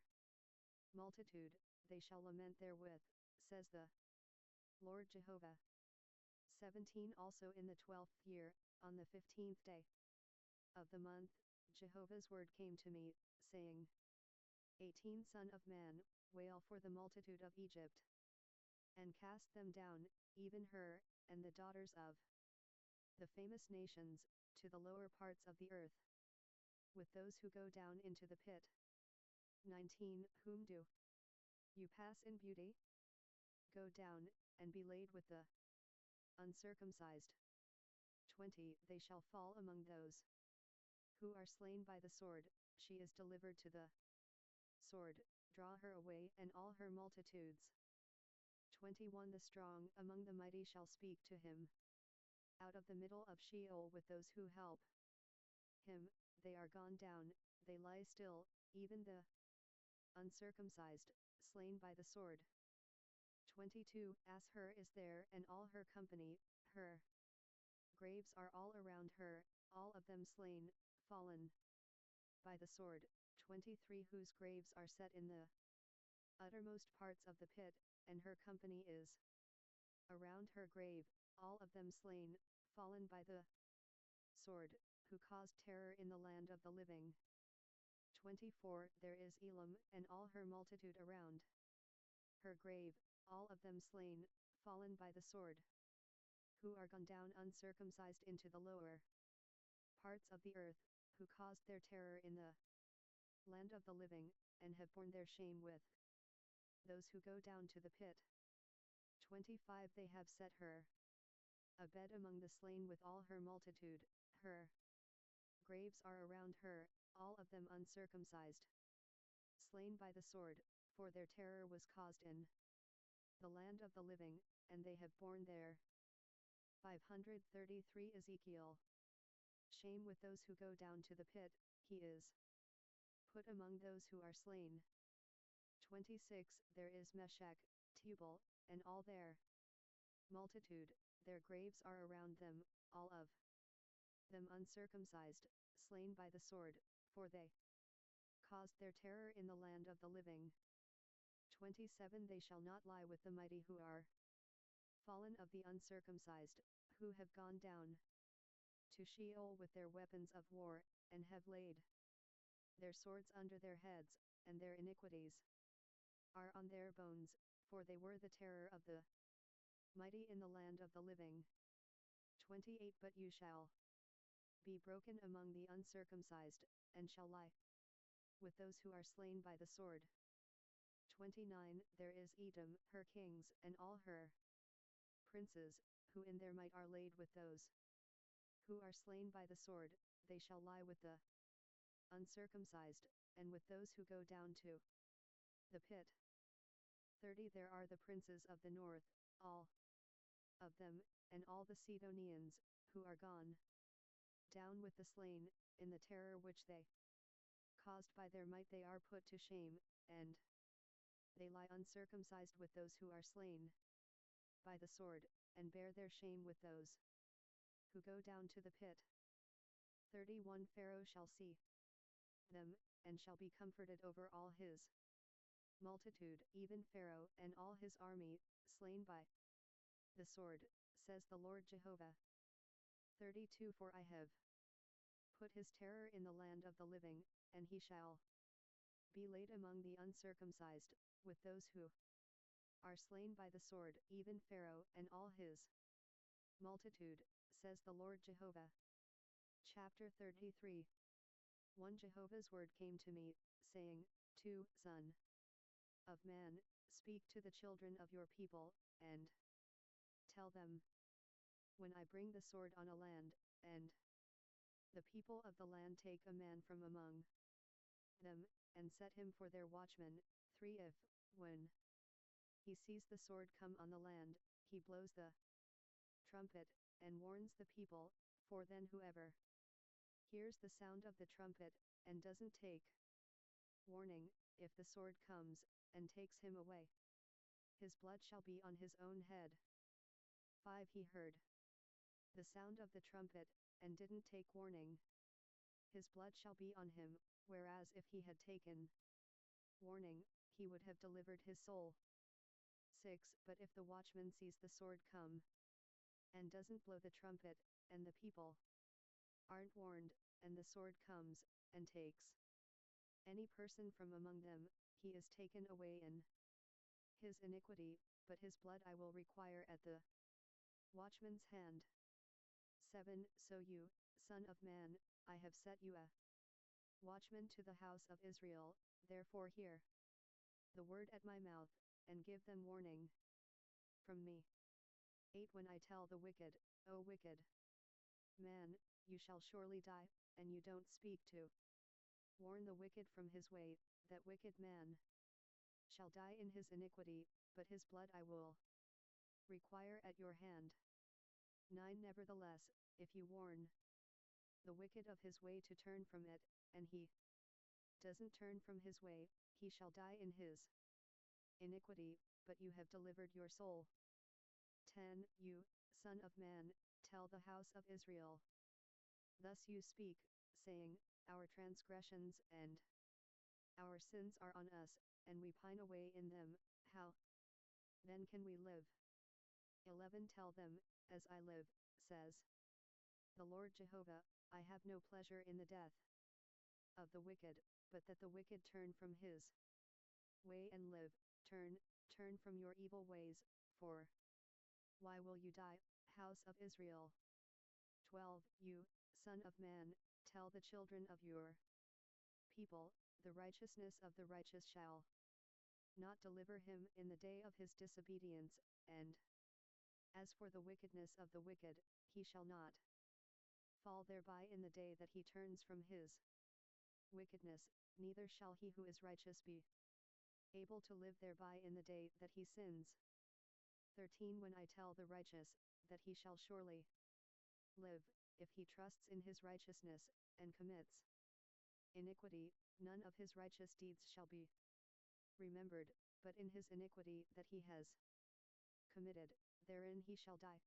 multitude, they shall lament therewith, says the Lord Jehovah. 17. Also in the 12th year, on the 15th day of the month, Jehovah's word came to me, saying, 18. Son of man, wail for the multitude of Egypt, and cast them down, even her, and the daughters of the famous nations, to the lower parts of the earth, with those who go down into the pit. 19. Whom do you pass in beauty? Go down, and be laid with the uncircumcised. 20. They shall fall among those who are slain by the sword, she is delivered to the sword, draw her away and all her multitudes. 21. The strong among the mighty shall speak to him out of the middle of Sheol with those who help him, they are gone down, they lie still, even the uncircumcised, slain by the sword. 22. As her is there and all her company, her graves are all around her, all of them slain, fallen by the sword. 23. Whose graves are set in the uttermost parts of the pit, and her company is around her grave, all of them slain, fallen by the sword, who caused terror in the land of the living. 24. There is Elam and all her multitude around her grave, all of them slain, fallen by the sword, who are gone down uncircumcised into the lower parts of the earth, who caused their terror in the land of the living, and have borne their shame with those who go down to the pit. 25. They have set her a bed among the slain with all her multitude, her graves are around her, all of them uncircumcised, slain by the sword, for their terror was caused in the land of the living, and they have borne their 533. Ezekiel. Shame with those who go down to the pit, he is put among those who are slain. 26. There is Meshech, Tubal, and all their multitude, their graves are around them, all of them uncircumcised, slain by the sword, for they caused their terror in the land of the living. 27 They shall not lie with the mighty who are fallen of the uncircumcised, who have gone down to Sheol with their weapons of war, and have laid their swords under their heads, and their iniquities are on their bones, for they were the terror of the mighty in the land of the living. 28 But you shall be broken among the uncircumcised, and shall lie with those who are slain by the sword. 29 There is Edom, her kings, and all her princes, who in their might are laid with those who are slain by the sword. They shall lie with the uncircumcised, and with those who go down to the pit. 30 There are the princes of the north, all of them, and all the Sidonians, who are gone down with the slain, in the terror which they caused by their might. They are put to shame, and they lie uncircumcised with those who are slain by the sword, and bear their shame with those who go down to the pit. 31 Pharaoh shall see them, and shall be comforted over all his multitude, even Pharaoh and all his army, slain by the sword, says the Lord Jehovah. 32 For I have put his terror in the land of the living, and he shall be laid among the uncircumcised, with those who are slain by the sword, even Pharaoh and all his multitude, says the Lord Jehovah. Chapter 33 1 Jehovah's word came to me, saying, 2 Son of man, speak to the children of your people, and tell them, when I bring the sword on a land, and the people of the land take a man from among them, and set him for their watchman. 3 If, when he sees the sword come on the land, he blows the trumpet, and warns the people, for then whoever hears the sound of the trumpet, and doesn't take warning, if the sword comes, and takes him away, his blood shall be on his own head. 5 He heard the sound of the trumpet, and didn't take warning, his blood shall be on him, whereas if he had taken warning, he would have delivered his soul. 6 But if the watchman sees the sword come, and doesn't blow the trumpet, and the people aren't warned, and the sword comes, and takes any person from among them, he is taken away in his iniquity, but his blood I will require at the watchman's hand. 7 So you, son of man, I have set you a watchman to the house of Israel, therefore hear the word at my mouth, and give them warning from me. 8 When I tell the wicked, O wicked man, you shall surely die, and you don't speak to warn the wicked from his way, that wicked man shall die in his iniquity, but his blood I will require at your hand. 9 Nevertheless, if you warn the wicked of his way to turn from it, and he doesn't turn from his way, he shall die in his iniquity, but you have delivered your soul. 10 You, son of man, tell the house of Israel, thus you speak, saying, our transgressions and our sins are on us, and we pine away in them. How then can we live? 11 Tell them, as I live, says the Lord Jehovah, I have no pleasure in the death of the wicked, but that the wicked turn from his way and live. Turn from your evil ways, for why will you die, house of Israel? 12 You, son of man, tell the children of your people, the righteousness of the righteous shall not deliver him in the day of his disobedience, and as for the wickedness of the wicked, he shall not fall thereby in the day that he turns from his wickedness, neither shall he who is righteous be able to live thereby in the day that he sins. 13 When I tell the righteous, that he shall surely live, if he trusts in his righteousness, and commits iniquity, none of his righteous deeds shall be remembered, but in his iniquity that he has committed, therein he shall die.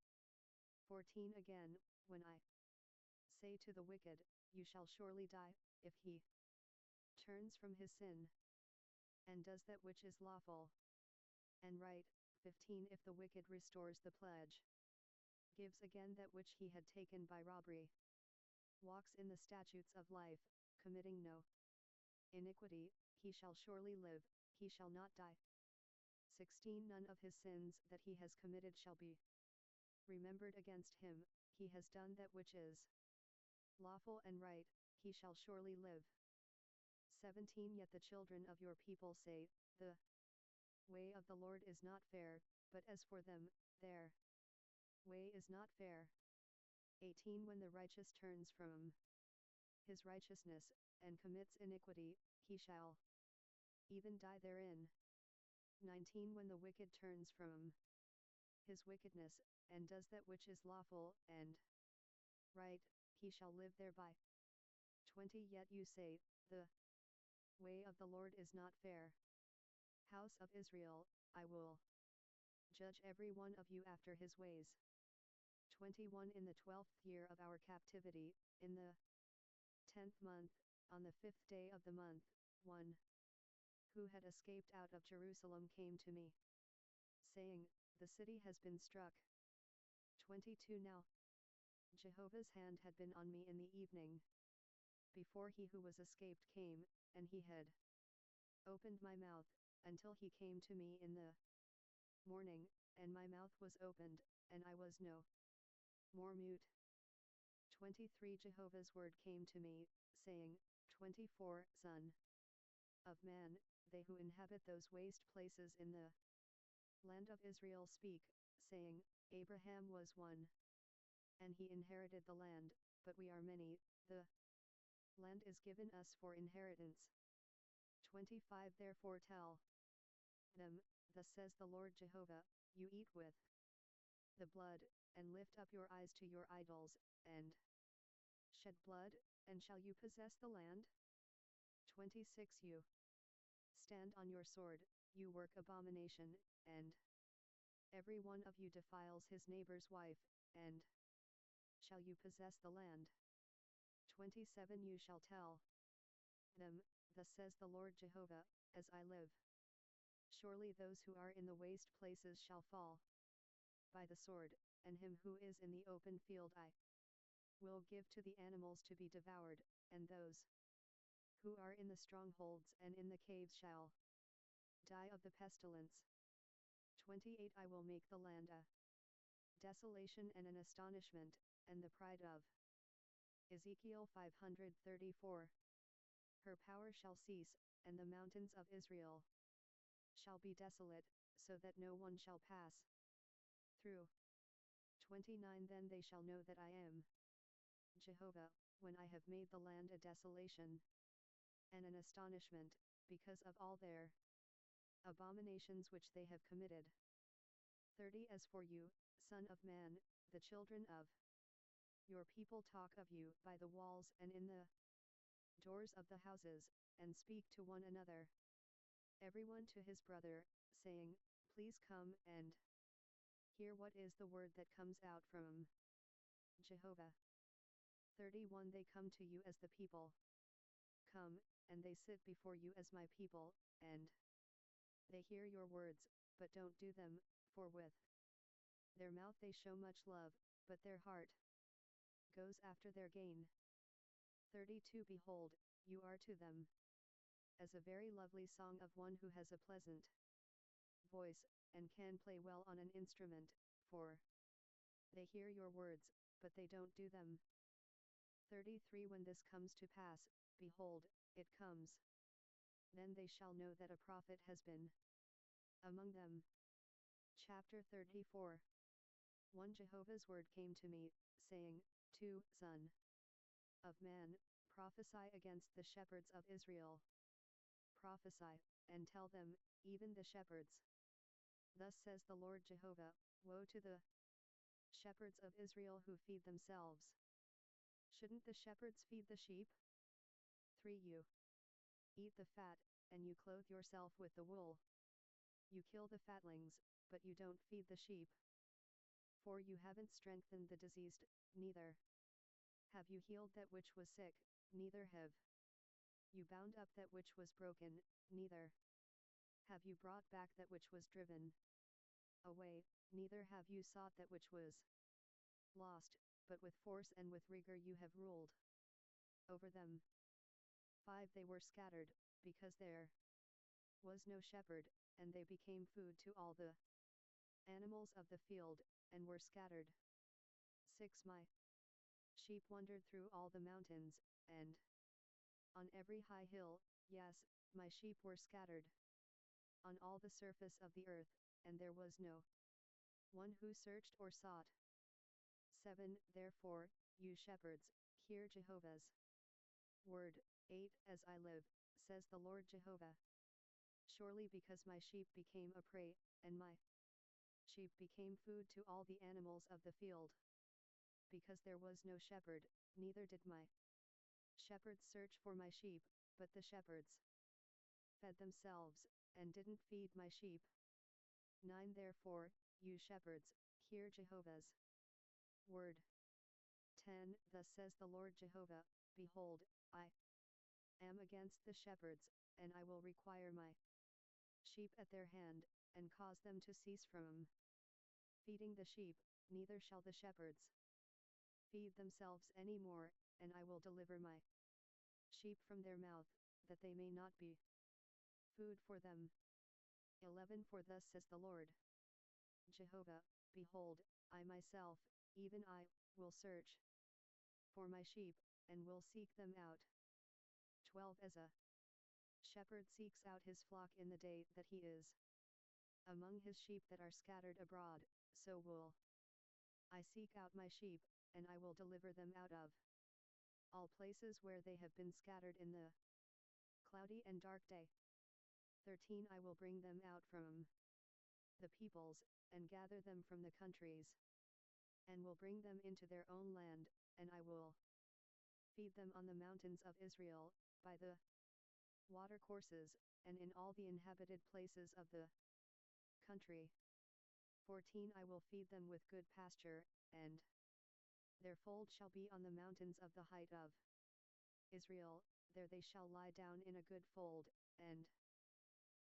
14 Again, when I Say to the wicked, you shall surely die, if he turns from his sin, and does that which is lawful and right. 15 If the wicked restores the pledge, gives again that which he had taken by robbery, walks in the statutes of life, committing no iniquity, he shall surely live, he shall not die. 16 None of his sins that he has committed shall be remembered against him, he has done that which is lawful and right, he shall surely live. 17 Yet the children of your people say, the way of the Lord is not fair, but as for them, their way is not fair. 18 When the righteous turns from his righteousness, and commits iniquity, he shall even die therein. 19 When the wicked turns from his wickedness, and does that which is lawful and right, he shall live thereby. 20 Yet you say, the way of the Lord is not fair. House of Israel, I will judge every one of you after his ways. 21 In the 12th year of our captivity, in the 10th month, on the 5th day of the month, one who had escaped out of Jerusalem came to me, saying, the city has been struck. 22 Now Jehovah's hand had been on me in the evening, before he who was escaped came, and he had opened my mouth, until he came to me in the morning, and my mouth was opened, and I was no more mute. 23 Jehovah's word came to me, saying, 24 Son of man, they who inhabit those waste places in the land of Israel speak, saying, Abraham was one, and he inherited the land, but we are many, the land is given us for inheritance. 25 Therefore tell them, thus says the Lord Jehovah, you eat with the blood, and lift up your eyes to your idols, and shed blood, and shall you possess the land? 26 You stand on your sword, you work abomination, and every one of you defiles his neighbor's wife, and shall you possess the land? 27 You shall tell them, thus says the Lord Jehovah, as I live, surely those who are in the waste places shall fall by the sword, and him who is in the open field I will give to the animals to be devoured, and those who are in the strongholds and in the caves shall die of the pestilence. 28 I will make the land a desolation and an astonishment, and the pride of Ezekiel 534. Her power shall cease, and the mountains of Israel shall be desolate, so that no one shall pass through. 29 Then they shall know that I am Jehovah, when I have made the land a desolation and an astonishment, because of all their abominations which they have committed. 30 As for you, son of man, the children of your people talk of you by the walls and in the doors of the houses, and speak to one another, everyone to his brother, saying, please come and hear what is the word that comes out from Jehovah. 31 They come to you as the people come, and they sit before you as my people, and they hear your words, but don't do them, for with their mouth they show much love, but their heart goes after their gain. 32 Behold, you are to them as a very lovely song of one who has a pleasant voice, and can play well on an instrument, for they hear your words, but they don't do them. 33 When this comes to pass, behold, it comes. Then they shall know that a prophet has been among them. Chapter 34 1 Jehovah's word came to me, saying, 2 Son of man, prophesy against the shepherds of Israel. Prophesy, and tell them, even the shepherds. Thus says the Lord Jehovah, woe to the shepherds of Israel who feed themselves. Shouldn't the shepherds feed the sheep? 3 You eat the fat, and you clothe yourself with the wool. You kill the fatlings, but you don't feed the sheep. 4 You haven't strengthened the diseased, neither Have you healed that which was sick? Neither have you bound up that which was broken, neither have you brought back that which was driven away, neither have you sought that which was lost, but with force and with rigor you have ruled over them. 5. They were scattered, because there was no shepherd, and they became food to all the animals of the field, and were scattered. 6. My sheep wandered through all the mountains, and on every high hill, yes, my sheep were scattered on all the surface of the earth, and there was no one who searched or sought. 7. Therefore, you shepherds, hear Jehovah's word. 8. As I live, says the Lord Jehovah, surely because my sheep became a prey, and my sheep became food to all the animals of the field, because there was no shepherd, neither did my shepherds search for my sheep, but the shepherds fed themselves, and didn't feed my sheep. 9. Therefore, you shepherds, hear Jehovah's word. 10. Thus says the Lord Jehovah, behold, I am against the shepherds, and I will require my sheep at their hand, and cause them to cease from feeding the sheep, neither shall the shepherds feed themselves any more, and I will deliver my sheep from their mouth, that they may not be food for them. 11. For thus says the Lord Jehovah, behold, I myself, even I, will search for my sheep, and will seek them out. 12. As a shepherd seeks out his flock in the day that he is among his sheep that are scattered abroad, so will I seek out my sheep, and I will deliver them out of all places where they have been scattered in the cloudy and dark day. 13. I will bring them out from the peoples, and gather them from the countries, and will bring them into their own land, and I will feed them on the mountains of Israel, by the watercourses, and in all the inhabited places of the country. 14. I will feed them with good pasture, and their fold shall be on the mountains of the height of Israel, there they shall lie down in a good fold, and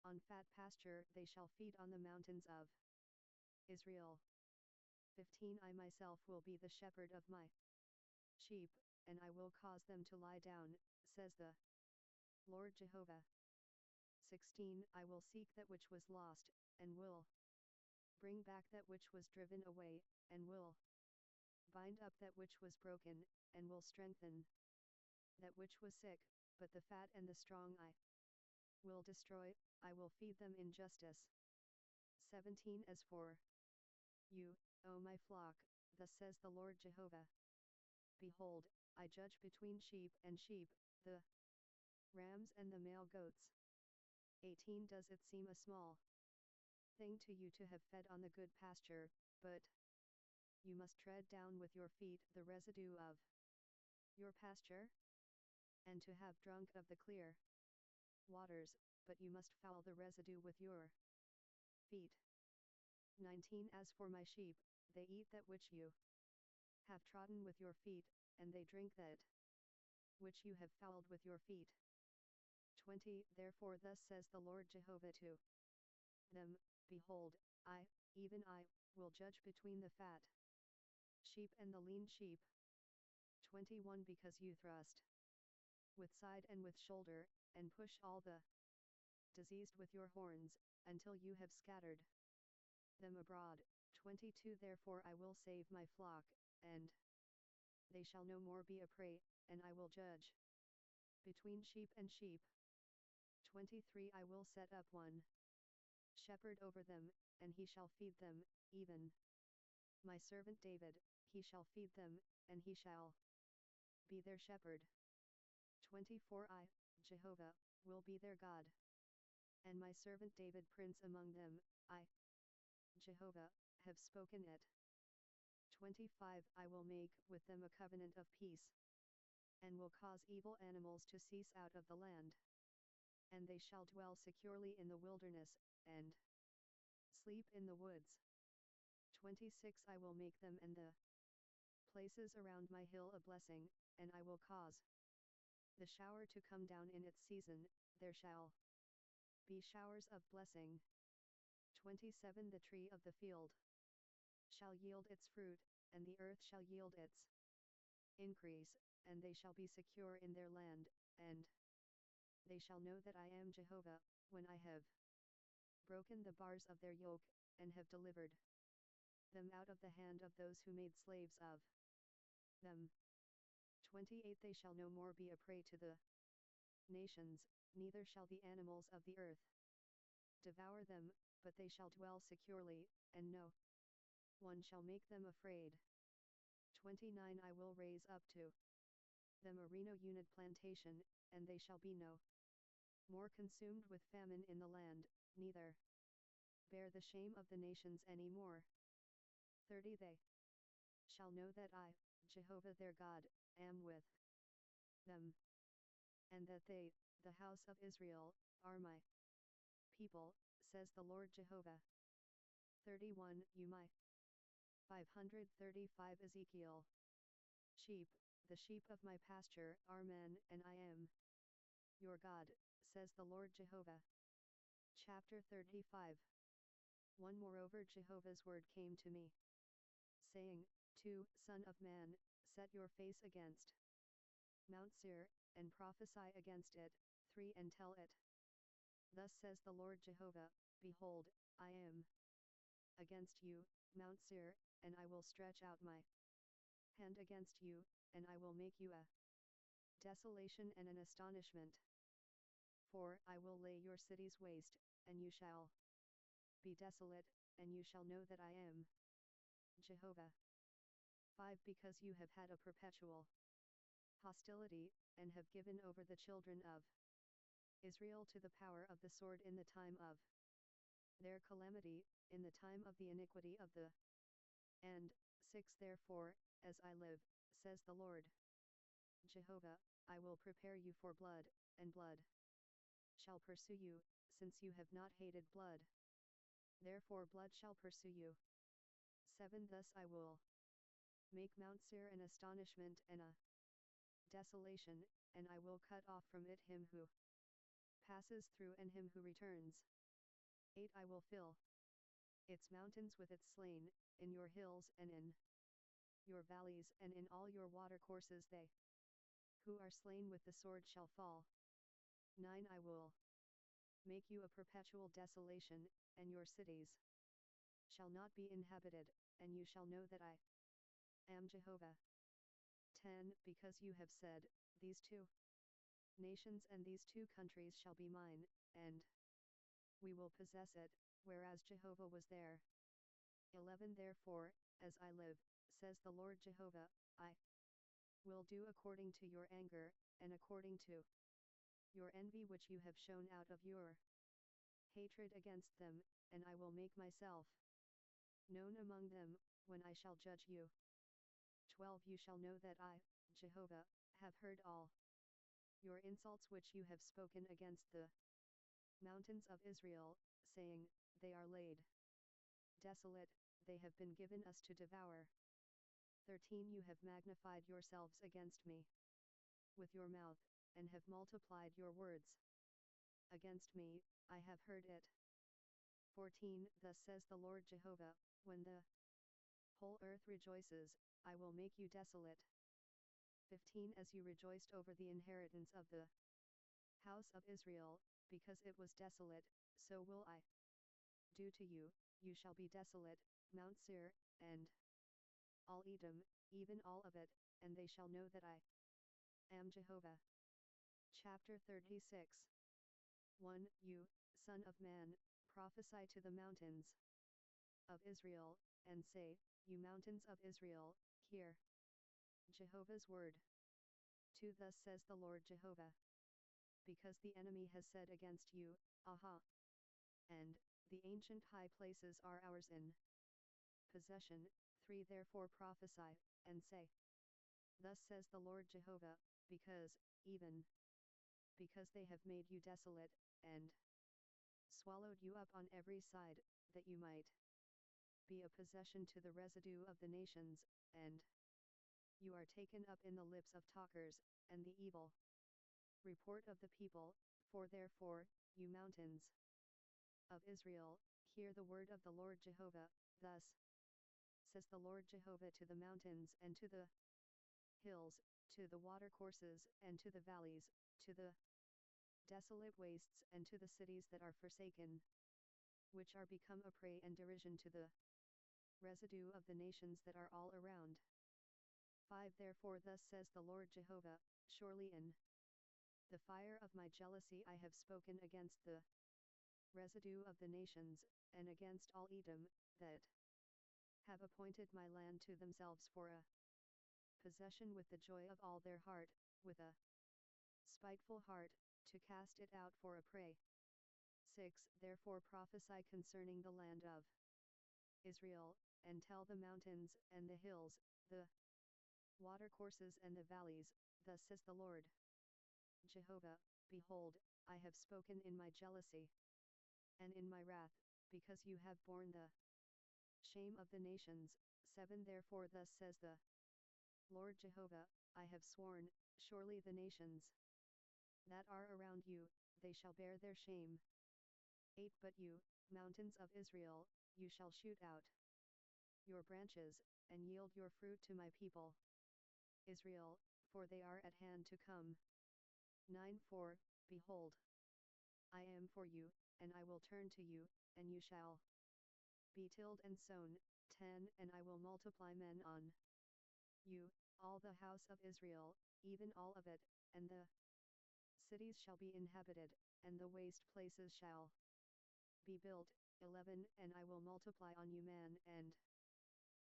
on fat pasture they shall feed on the mountains of Israel. 15. I myself will be the shepherd of my sheep, and I will cause them to lie down, says the Lord Jehovah. 16. I will seek that which was lost, and will bring back that which was driven away, and will bind up that which was broken, and will strengthen that which was sick, but the fat and the strong I will destroy, I will feed them in justice. 17. As for you, O my flock, thus says the Lord Jehovah, behold, I judge between sheep and sheep, the rams and the male goats. 18. Does it seem a small thing to you to have fed on the good pasture, but you must tread down with your feet the residue of your pasture? And to have drunk of the clear waters, but you must foul the residue with your feet. 19. As for my sheep, they eat that which you have trodden with your feet, and they drink that which you have fouled with your feet. 20. Therefore thus says the Lord Jehovah to them, behold, I, even I, will judge between the fat sheep and the lean sheep. 21. Because you thrust with side and with shoulder, and push all the diseased with your horns, until you have scattered them abroad. 22. Therefore I will save my flock, and they shall no more be a prey, and I will judge between sheep and sheep. 23. I will set up one shepherd over them, and he shall feed them, even my servant David, he shall feed them, and he shall be their shepherd. 24. I, Jehovah, will be their God, and my servant David prince among them, I, Jehovah, have spoken it. 25. I will make with them a covenant of peace, and will cause evil animals to cease out of the land, and they shall dwell securely in the wilderness, and sleep in the woods. 26. I will make them and the places around my hill a blessing, and I will cause the shower to come down in its season, there shall be showers of blessing. 27 The tree of the field shall yield its fruit, and the earth shall yield its increase, and they shall be secure in their land, and they shall know that I am Jehovah, when I have broken the bars of their yoke, and have delivered them out of the hand of those who made slaves of them. 28 They shall no more be a prey to the nations, neither shall the animals of the earth devour them, but they shall dwell securely, and no one shall make them afraid. 29 I will raise up to them a Reno unit plantation, and they shall be no more consumed with famine in the land, neither bear the shame of the nations any more. 30 They shall know that I, Jehovah their God, am with them, and that they, the house of Israel, are my people, says the Lord Jehovah. 31 You my 535 Ezekiel. Sheep, the sheep of my pasture, are men, and I am your God, says the Lord Jehovah. Chapter 35 1 Moreover Jehovah's word came to me, saying, 2 Son of man, set your face against Mount Seir, and prophesy against it. 3 And tell it, thus says the Lord Jehovah, behold, I am against you, Mount Seir, and I will stretch out my hand against you, and I will make you a desolation and an astonishment. 4 I will lay your cities waste, and you shall be desolate, and you shall know that I am Jehovah. 5 Because you have had a perpetual hostility, and have given over the children of Israel to the power of the sword in the time of their calamity, in the time of the iniquity of the end. 6 Therefore, as I live, says the Lord Jehovah, I will prepare you for blood, and blood shall pursue you, since you have not hated blood. Therefore blood shall pursue you. 7 Thus I will make Mount Seir an astonishment and a desolation, and I will cut off from it him who passes through and him who returns. 8 I will fill its mountains with its slain, in your hills and in your valleys and in all your watercourses they who are slain with the sword shall fall. 9 I will make you a perpetual desolation, and your cities shall not be inhabited, and you shall know that I am Jehovah. 10 Because you have said, these two nations and these two countries shall be mine, and we will possess it, whereas Jehovah was there. 11 Therefore, as I live, says the Lord Jehovah, I will do according to your anger, and according to your envy which you have shown out of your hatred against them, and I will make myself known among them, when I shall judge you. 12 You shall know that I, Jehovah, have heard all your insults which you have spoken against the mountains of Israel, saying, they are laid desolate, they have been given us to devour. 13 You have magnified yourselves against me with your mouth, and have multiplied your words against me, I have heard it. 14 Thus says the Lord Jehovah, when the whole earth rejoices, I will make you desolate. 15 As you rejoiced over the inheritance of the house of Israel, because it was desolate, so will I do to you, you shall be desolate, Mount Seir, and all Edom, even all of it, and they shall know that I am Jehovah. Chapter 36 1 You, son of man, prophesy to the mountains of Israel, and say, you mountains of Israel, hear Jehovah's word. 2 Thus says the Lord Jehovah, because the enemy has said against you, Aha! And the ancient high places are ours in possession. 3 Therefore prophesy, and say, thus says the Lord Jehovah, because, even because they have made you desolate, and swallowed you up on every side, that you might be a possession to the residue of the nations, and You are taken up in the lips of talkers, and the evil report of the people, for therefore, you mountains of Israel, hear the word of the Lord Jehovah. Thus says the Lord Jehovah to the mountains and to the hills, to the watercourses and to the valleys, to the desolate wastes and to the cities that are forsaken, which are become a prey and derision to the residue of the nations that are all around. 5 Therefore thus says the Lord Jehovah, surely in the fire of my jealousy I have spoken against the residue of the nations, and against all Edom, that have appointed my land to themselves for a possession with the joy of all their heart, with a spiteful heart, to cast it out for a prey. 6 Therefore prophesy concerning the land of Israel, and tell the mountains and the hills, the watercourses and the valleys, thus says the Lord Jehovah, behold, I have spoken in my jealousy and in my wrath, because you have borne the shame of the nations. 7 Therefore thus says the Lord Jehovah, I have sworn, surely the nations that are around you, they shall bear their shame. 8 But you, mountains of Israel, you shall shoot out your branches, and yield your fruit to my people Israel, for they are at hand to come. 9 For, behold, I am for you, and I will turn to you, and you shall be tilled and sown. 10 And I will multiply men on you, all the house of Israel, even all of it, and the cities shall be inhabited, and the waste places shall be built. 11 And I will multiply on you man and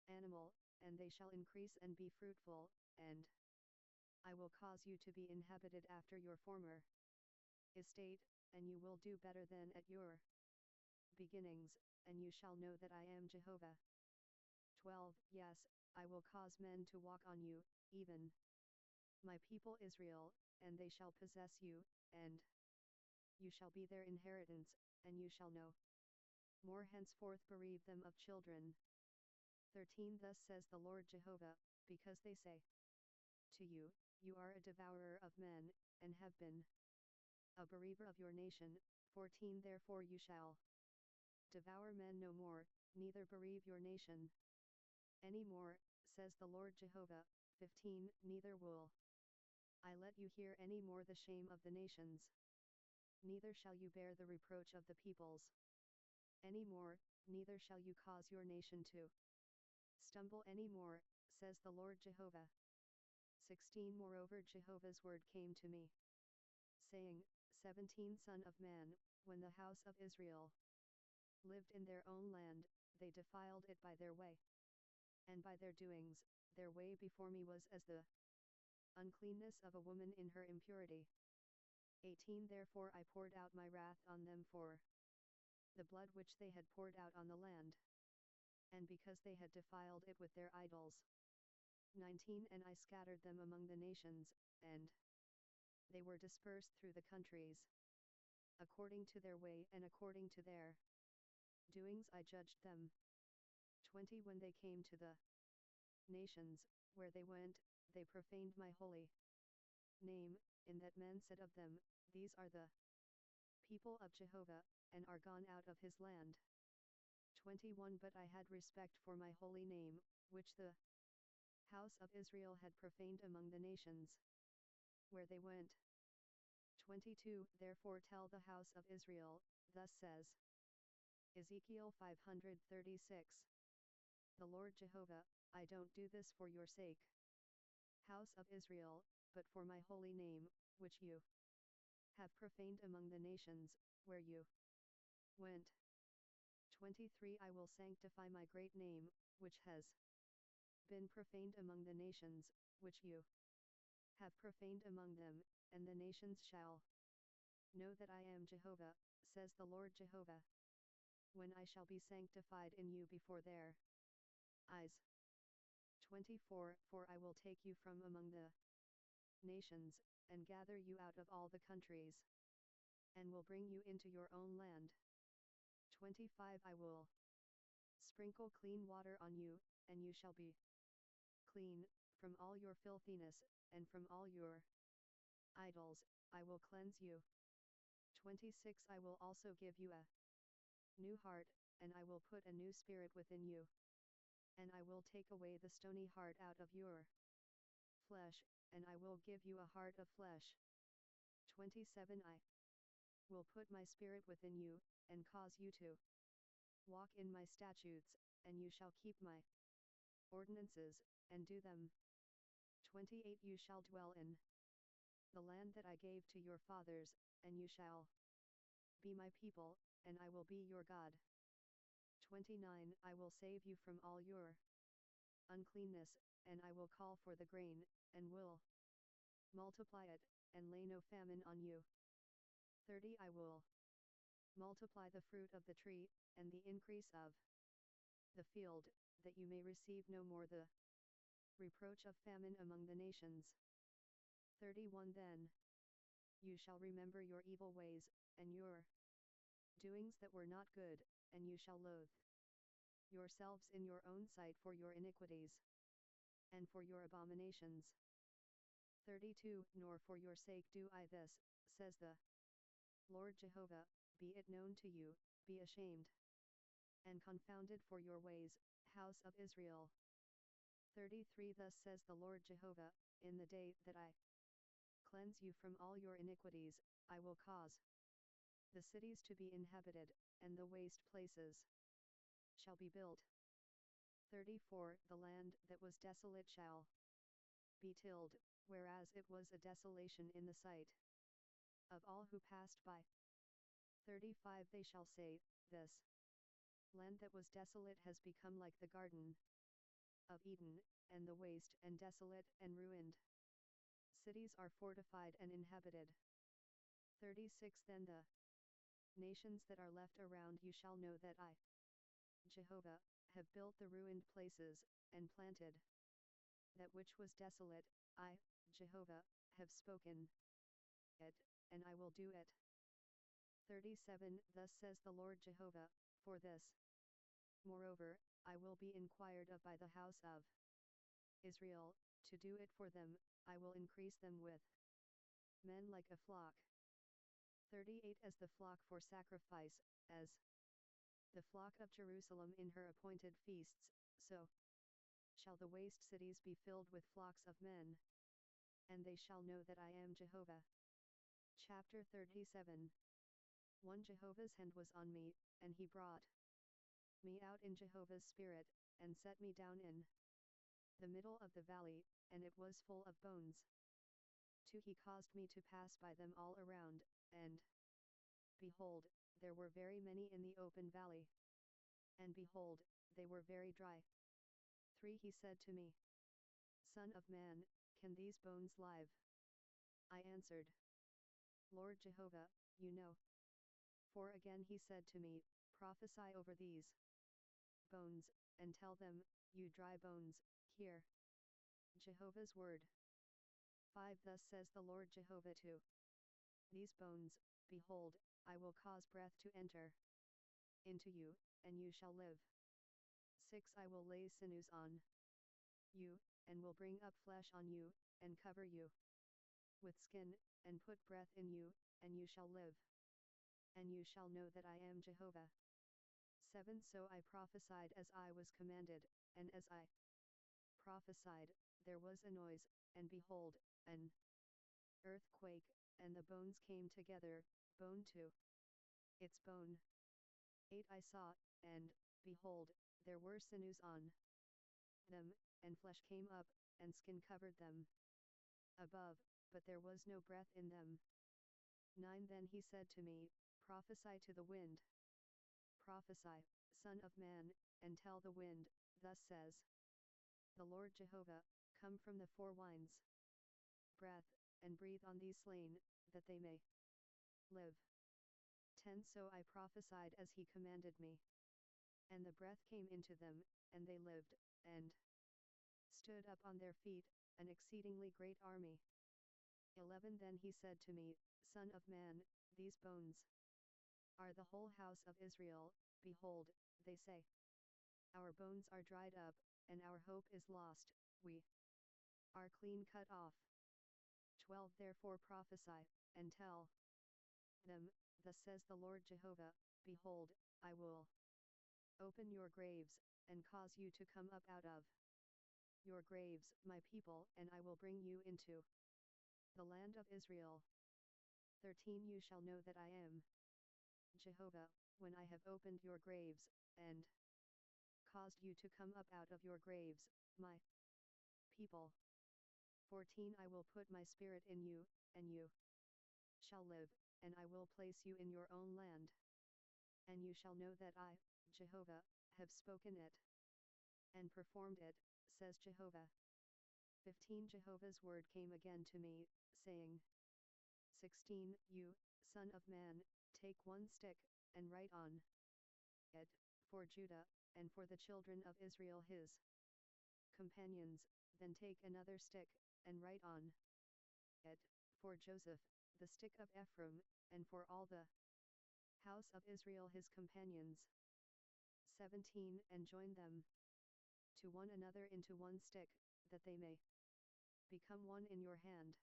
animal, and they shall increase and be fruitful, and I will cause you to be inhabited after your former estate, and you will do better than at your beginnings, and you shall know that I am Jehovah. 12 Yes, I will cause men to walk on you, even my people Israel, and they shall possess you, and you shall be their inheritance, and you shall no more henceforth bereave them of children. 13 Thus says the Lord Jehovah, because they say to you, you are a devourer of men, and have been a bereaver of your nation. 14 Therefore you shall devour men no more, neither bereave your nation any more, says the Lord Jehovah. 15 Neither will I let you hear any more the shame of the nations, neither shall you bear the reproach of the peoples any more, neither shall you cause your nation to stumble any more, says the Lord Jehovah. 16 Moreover Jehovah's word came to me, saying, 17 Son of man, when the house of Israel lived in their own land, they defiled it by their way, and by their doings. Their way before me was as the uncleanness of a woman in her impurity. 18 Therefore I poured out my wrath on them for the blood which they had poured out on the land, and because they had defiled it with their idols. 19 And I scattered them among the nations, and they were dispersed through the countries. According to their way and according to their doings I judged them. 20 When they came to the nations, where they went, they profaned my holy name, in that men said of them, these are the people of Jehovah, and are gone out of his land. 21 But I had respect for my holy name, which the house of Israel had profaned among the nations where they went. 22 Therefore tell the house of Israel, thus says Ezekiel 536. The Lord Jehovah, I don't do this for your sake, house of Israel, but for my holy name, which you have profaned among the nations where you went. 23 I will sanctify my great name, which has been profaned among the nations, which you have profaned among them, and the nations shall know that I am Jehovah, says the Lord Jehovah, when I shall be sanctified in you before their eyes. 24 For I will take you from among the nations, and gather you out of all the countries, and will bring you into your own land. 25 I will sprinkle clean water on you, and you shall be clean, From all your filthiness, and from all your idols, I will cleanse you. 26 I will also give you a new heart, and I will put a new spirit within you. And I will take away the stony heart out of your flesh, and I will give you a heart of flesh. 27 I will put my spirit within you, and cause you to walk in my statutes, and you shall keep my ordinances, and do them. 28 You shall dwell in the land that I gave to your fathers, and you shall be my people, and I will be your God. 29 I will save you from all your uncleanness, and I will call for the grain, and will multiply it, and lay no famine on you. 30 I will multiply the fruit of the tree, and the increase of the field, that you may receive no more the reproach of famine among the nations. 31 Then you shall remember your evil ways, and your doings that were not good, and you shall loathe yourselves in your own sight for your iniquities, and for your abominations. 32 Nor for your sake do I this, says the Lord Jehovah, be it known to you, be ashamed and confounded for your ways, house of Israel. 33 Thus says the Lord Jehovah, in the day that I cleanse you from all your iniquities, I will cause the cities to be inhabited, and the waste places shall be built. 34 The land that was desolate shall be tilled, whereas it was a desolation in the sight of all who passed by. 35 They shall say, this land that was desolate has become like the garden of Eden, and the waste and desolate and ruined cities are fortified and inhabited. 36 Then the nations that are left around you shall know that I, Jehovah, have built the ruined places, and planted that which was desolate. I, Jehovah, have spoken it, and I will do it. 37 Thus says the Lord Jehovah, for this, moreover, I will be inquired of by the house of Israel, to do it for them, I will increase them with men like a flock. 38 As the flock for sacrifice, as the flock of Jerusalem in her appointed feasts, so shall the waste cities be filled with flocks of men, and they shall know that I am Jehovah. Chapter 37 1 Jehovah's hand was on me, and he brought me out in Jehovah's spirit, and set me down in the middle of the valley, and it was full of bones. 2 He caused me to pass by them all around, and behold, there were very many in the open valley. And behold, they were very dry. 3 He said to me, Son of man, can these bones live? I answered, Lord Jehovah, you know. 4 Again he said to me, Prophesy over these bones, and tell them, you dry bones, hear Jehovah's word. 5 Thus says the Lord Jehovah to these bones, Behold, I will cause breath to enter into you, and you shall live. 6 I will lay sinews on you, and will bring up flesh on you, and cover you with skin, and put breath in you, and you shall live. And you shall know that I am Jehovah. 7 So I prophesied as I was commanded, and as I prophesied, there was a noise, and behold, an earthquake, and the bones came together, bone to its bone. 8 I saw, and, behold, there were sinews on them, and flesh came up, and skin covered them above, but there was no breath in them. 9 Then he said to me, Prophesy to the wind. Prophesy, Son of man, and tell the wind, Thus says the Lord Jehovah, Come from the four winds, breath, and breathe on these slain, that they may live. 10 So I prophesied as he commanded me. And the breath came into them, and they lived, and stood up on their feet, an exceedingly great army. 11 Then he said to me, Son of man, these bones are the whole house of Israel. Behold, they say, Our bones are dried up, and our hope is lost, we are clean cut off. 12 Therefore prophesy, and tell them, thus says the Lord Jehovah, behold, I will open your graves, and cause you to come up out of your graves, my people, and I will bring you into the land of Israel. 13 You shall know that I am Jehovah, when I have opened your graves, and caused you to come up out of your graves, my people. 14 I will put my spirit in you, and you shall live, and I will place you in your own land. And you shall know that I, Jehovah, have spoken it, and performed it, says Jehovah. 15 Jehovah's word came again to me, saying, 16 You, son of man, take one stick, and write on it, for Judah, and for the children of Israel his companions, then take another stick, and write on it, for Joseph, the stick of Ephraim, and for all the house of Israel his companions. 17 And join them to one another into one stick, that they may become one in your hand.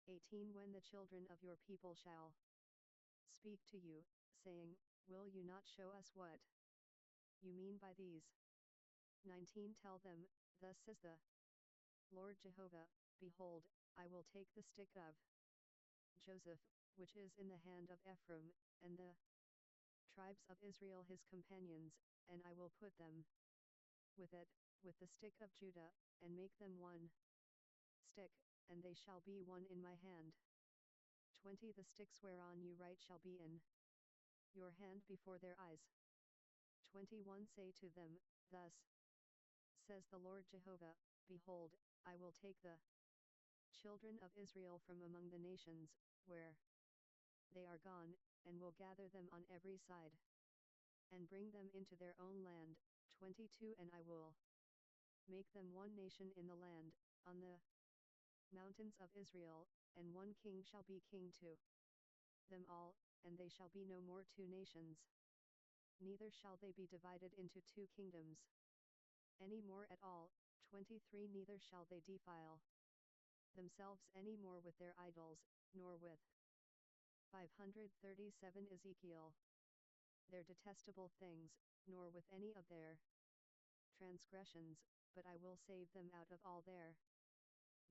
18 When the children of your people shall speak to you, saying, will you not show us what you mean by these? 19 Tell them, thus says the Lord Jehovah, behold, I will take the stick of Joseph, which is in the hand of Ephraim, and the tribes of Israel his companions, and I will put them with it, with the stick of Judah, and make them one stick, and they shall be one in my hand. 20 The sticks whereon you write shall be in your hand before their eyes. 21 Say to them, thus says the Lord Jehovah, behold, I will take the children of Israel from among the nations, where they are gone, and will gather them on every side, and bring them into their own land. 22 And I will make them one nation in the land, on the mountains of Israel, and one king shall be king to them all, and they shall be no more two nations. Neither shall they be divided into two kingdoms any more at all. 23 Neither shall they defile themselves any more with their idols, nor with 537 Ezekiel their detestable things, nor with any of their transgressions, but I will save them out of all their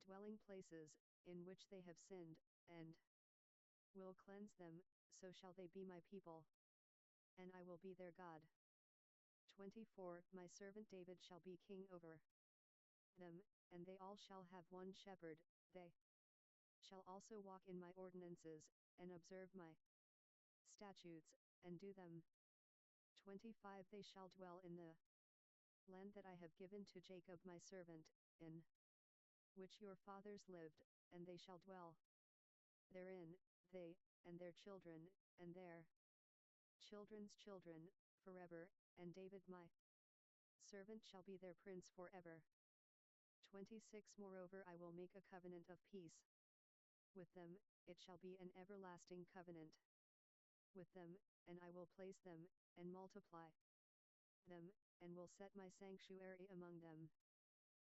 dwelling places, in which they have sinned, and will cleanse them, so shall they be my people, and I will be their God. 24 My servant David shall be king over them, and they all shall have one shepherd. They shall also walk in my ordinances, and observe my statutes, and do them. 25 They shall dwell in the land that I have given to Jacob my servant, in which your fathers lived, and they shall dwell therein, they, and their children, and their children's children, forever, and David my servant shall be their prince forever. 26 Moreover I will make a covenant of peace with them, it shall be an everlasting covenant with them, and I will place them, and multiply them, and will set my sanctuary among them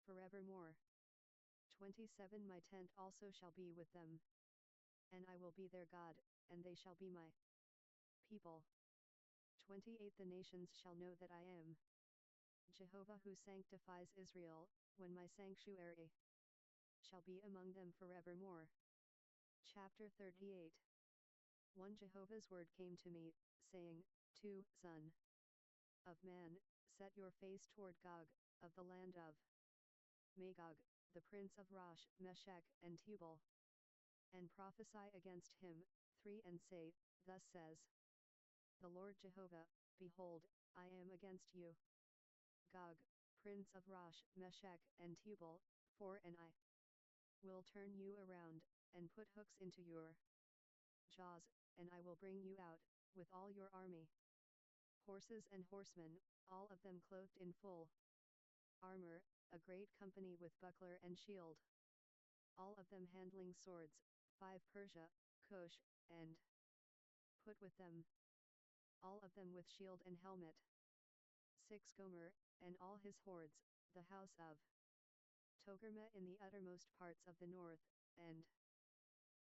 forevermore. 27 My tent also shall be with them, and I will be their God, and they shall be my people. 28 The nations shall know that I am Jehovah who sanctifies Israel, when my sanctuary shall be among them forevermore. Chapter 38 1 Jehovah's word came to me, saying, 2 Son of man, set your face toward Gog, of the land of Magog, the prince of Rosh, Meshech, and Tubal, and prophesy against him. 3 And say, thus says the Lord Jehovah, behold, I am against you, Gog, prince of Rosh, Meshech, and Tubal. 4 And I will turn you around, and put hooks into your jaws, and I will bring you out, with all your army, horses and horsemen, all of them clothed in full armor, a great company with buckler and shield, all of them handling swords. 5 Persia, Cush, and Put with them, all of them with shield and helmet. 6 Gomer, and all his hordes, the house of Togarmah in the uttermost parts of the north, and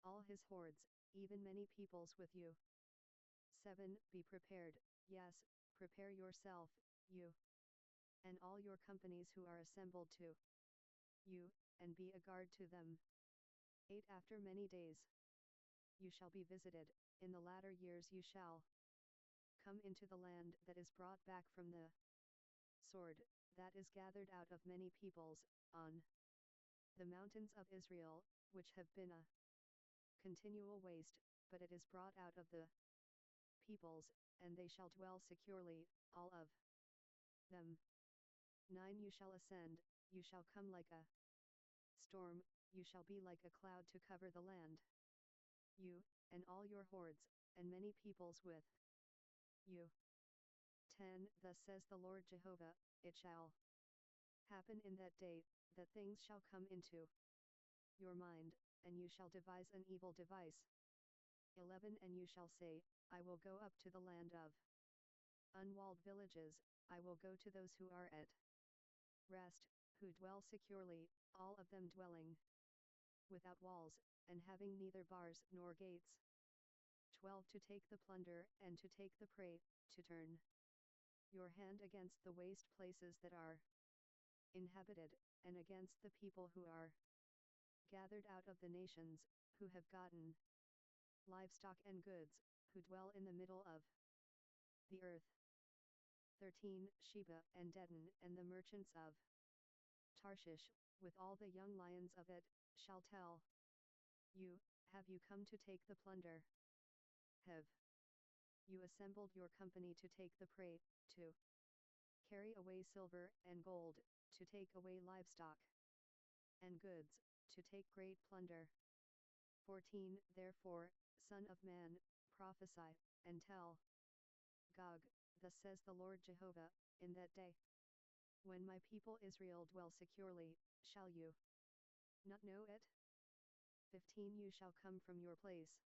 all his hordes, even many peoples with you. 7. Be prepared, yes, prepare yourself, you, and all your companies who are assembled to you, and be a guard to them. 8. After many days you shall be visited, in the latter years you shall come into the land that is brought back from the sword, that is gathered out of many peoples, on the mountains of Israel, which have been a continual waste, but it is brought out of the peoples, and they shall dwell securely, all of them. 9. You shall ascend, you shall come like a storm, you shall be like a cloud to cover the land. You, and all your hordes, and many peoples with you. 10. Thus says the Lord Jehovah, it shall happen in that day, that things shall come into your mind, and you shall devise an evil device. 11. And you shall say, I will go up to the land of unwalled villages, I will go to those who are at rest, who dwell securely, all of them dwelling without walls, and having neither bars nor gates. 12. To take the plunder, and to take the prey, to turn your hand against the waste places that are inhabited, and against the people who are gathered out of the nations, who have gotten livestock and goods, who dwell in the middle of the earth. 13. Sheba and Dedan and the merchants of Tarshish, with all the young lions of it, shall tell you, have you come to take the plunder? Have you assembled your company to take the prey, to carry away silver and gold, to take away livestock and goods, to take great plunder? 14. Therefore, Son of man, prophesy, and tell Gog, thus says the Lord Jehovah, in that day, when my people Israel dwell securely, shall you not know it? 15. You shall come from your place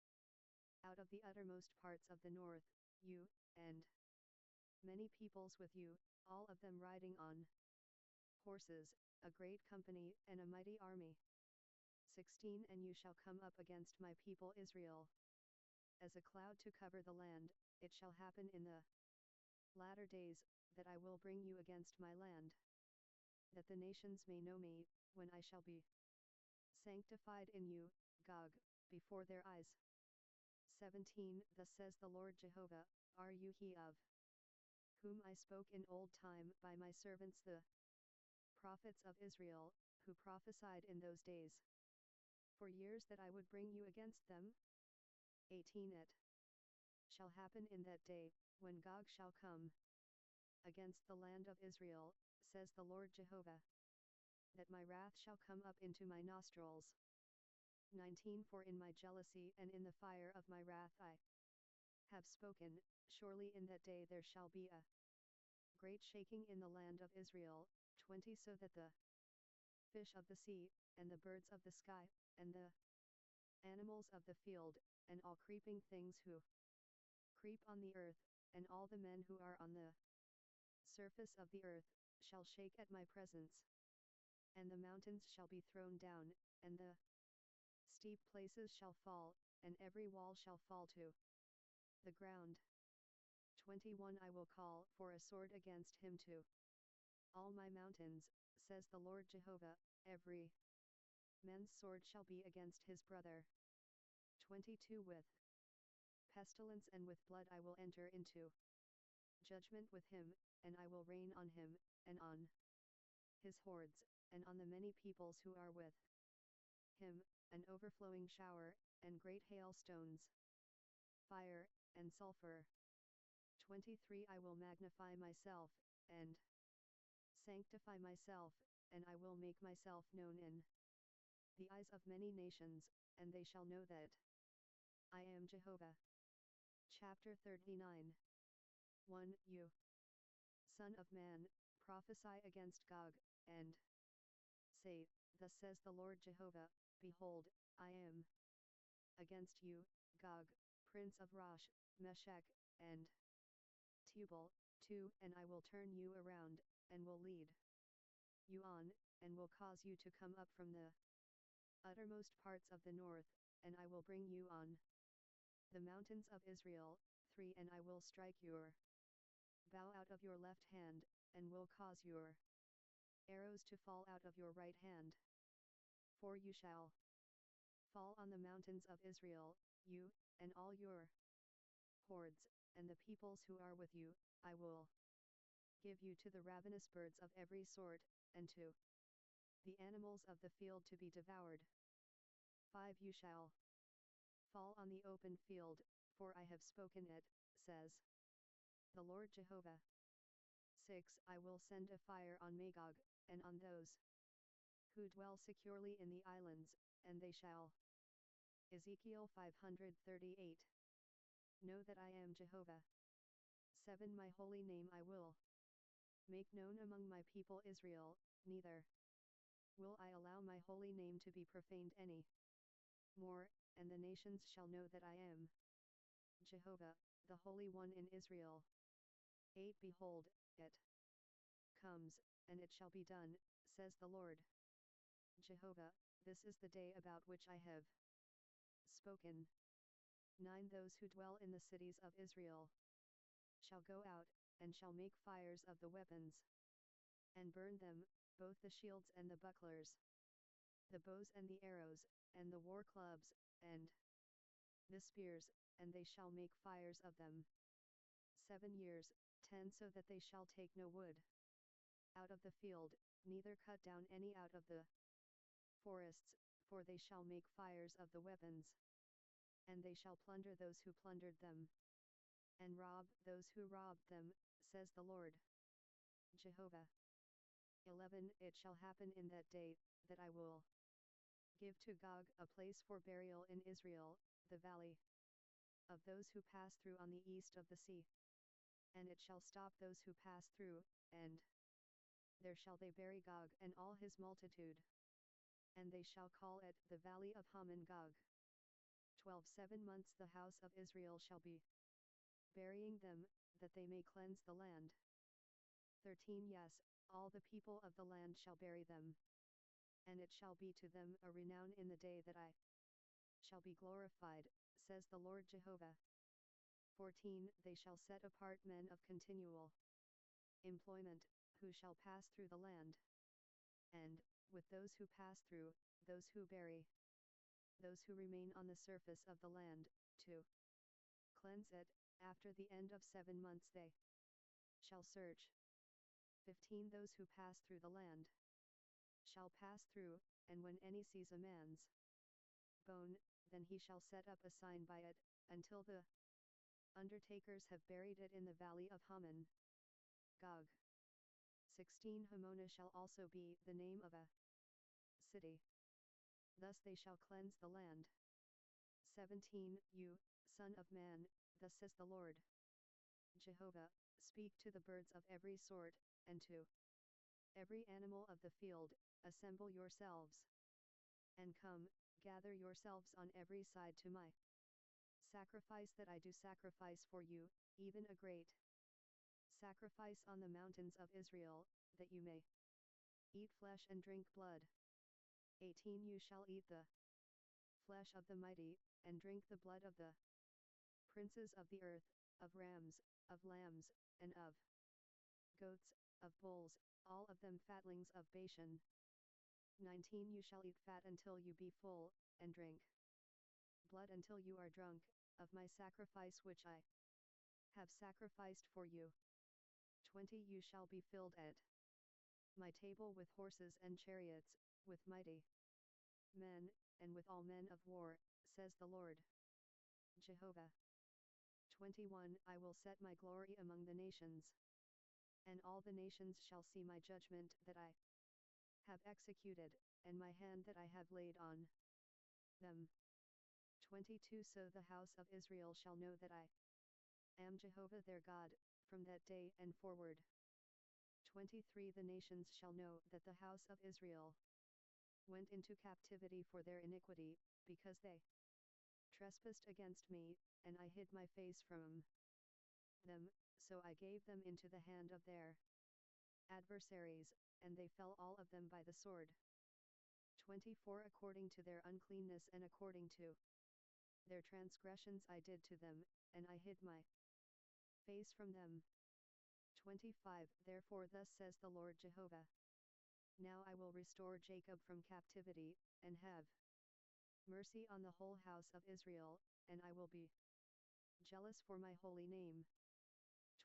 out of the uttermost parts of the north, you, and many peoples with you, all of them riding on horses, a great company and a mighty army. 16. And you shall come up against my people Israel as a cloud to cover the land. It shall happen in the latter days, that I will bring you against my land, that the nations may know me, when I shall be sanctified in you, Gog, before their eyes. 17. Thus says the Lord Jehovah, are you he of whom I spoke in old time by my servants the prophets of Israel, who prophesied in those days for years that I would bring you against them? 18. It shall happen in that day, when Gog shall come against the land of Israel, says the Lord Jehovah, that my wrath shall come up into my nostrils. 19. For in my jealousy and in the fire of my wrath I have spoken, surely in that day there shall be a great shaking in the land of Israel. 20. So that the fish of the sea, and the birds of the sky, and the animals of the field, and all creeping things who creep on the earth, and all the men who are on the surface of the earth, shall shake at my presence. And the mountains shall be thrown down, and the steep places shall fall, and every wall shall fall to the ground. 21. I will call for a sword against him to all my mountains, says the Lord Jehovah, every man's sword shall be against his brother. 22. With pestilence and with blood I will enter into judgment with him, and I will rain on him, and on his hordes, and on the many peoples who are with him, an overflowing shower, and great hailstones, fire, and sulfur. 23. I will magnify myself, and sanctify myself, and I will make myself known in the eyes of many nations, and they shall know that I am Jehovah. Chapter 39. 1. You, Son of man, prophesy against Gog, and say, thus says the Lord Jehovah, behold, I am against you, Gog, prince of Rosh, Meshech, and Tubal, 2. And I will turn you around, and will lead you on, and will cause you to come up from the uttermost parts of the north, and I will bring you on the mountains of Israel. 3 And I will strike your bow out of your left hand, and will cause your arrows to fall out of your right hand. 4 You shall fall on the mountains of Israel, you, and all your hordes, and the peoples who are with you. I will give you to the ravenous birds of every sort, and to the animals of the field to be devoured. 5 You shall fall on the open field, for I have spoken it, says the Lord Jehovah. 6 I will send a fire on Magog, and on those who dwell securely in the islands, and they shall. Ezekiel 538. Know that I am Jehovah. 7 My holy name I will make known among my people Israel, neither will I allow my holy name to be profaned any more, and the nations shall know that I am Jehovah, the Holy One in Israel. 8 Behold, it comes, and it shall be done, says the Lord Jehovah, this is the day about which I have spoken. 9 Those who dwell in the cities of Israel shall go out, and shall make fires of the weapons, and burn them, both the shields and the bucklers, the bows and the arrows, and the war clubs, and the spears, and they shall make fires of them. 7 years, 10 So that they shall take no wood out of the field, neither cut down any out of the forests, for they shall make fires of the weapons, and they shall plunder those who plundered them, and rob those who robbed them, says the Lord Jehovah. 11 It shall happen in that day, that I will give to Gog a place for burial in Israel, the valley of those who pass through on the east of the sea. And it shall stop those who pass through, and there shall they bury Gog and all his multitude. And they shall call it the valley of Haman Gog. 12 7 months the house of Israel shall be burying them, that they may cleanse the land. 13 Yes, all the people of the land shall bury them. And it shall be to them a renown in the day that I shall be glorified, says the Lord Jehovah. 14 They shall set apart men of continual employment, who shall pass through the land. And, with those who pass through, those who bury, those who remain on the surface of the land, to cleanse it. After the end of 7 months they shall search. 15 Those who pass through the land shall pass through, and when any sees a man's bone, then he shall set up a sign by it, until the undertakers have buried it in the valley of Haman Gog. 16 Hamona shall also be the name of a city. Thus they shall cleanse the land. 17 You, son of man, thus says the Lord Jehovah, speak to the birds of every sort, and to every animal of the field, assemble yourselves, and come, gather yourselves on every side to my sacrifice that I do sacrifice for you, even a great sacrifice on the mountains of Israel, that you may eat flesh and drink blood. 18 You shall eat the flesh of the mighty, and drink the blood of the princes of the earth, of rams, of lambs, and of goats, of bulls, all of them fatlings of Bashan. 19 You shall eat fat until you be full, and drink blood until you are drunk, of my sacrifice which I have sacrificed for you. 20 You shall be filled at my table with horses and chariots, with mighty men, and with all men of war, says the Lord Jehovah. 21 I will set my glory among the nations, and all the nations shall see my judgment that I have executed, and my hand that I have laid on them. 22 So the house of Israel shall know that I am Jehovah their God, from that day and forward. 23 The nations shall know that the house of Israel went into captivity for their iniquity, because they trespassed against me, and I hid my face from them, so I gave them into the hand of their adversaries, and they fell all of them by the sword. 24 According to their uncleanness and according to their transgressions I did to them, and I hid my face from them. 25 Therefore thus says the Lord Jehovah, now I will restore Jacob from captivity, and have mercy on the whole house of Israel, and I will be jealous for my holy name.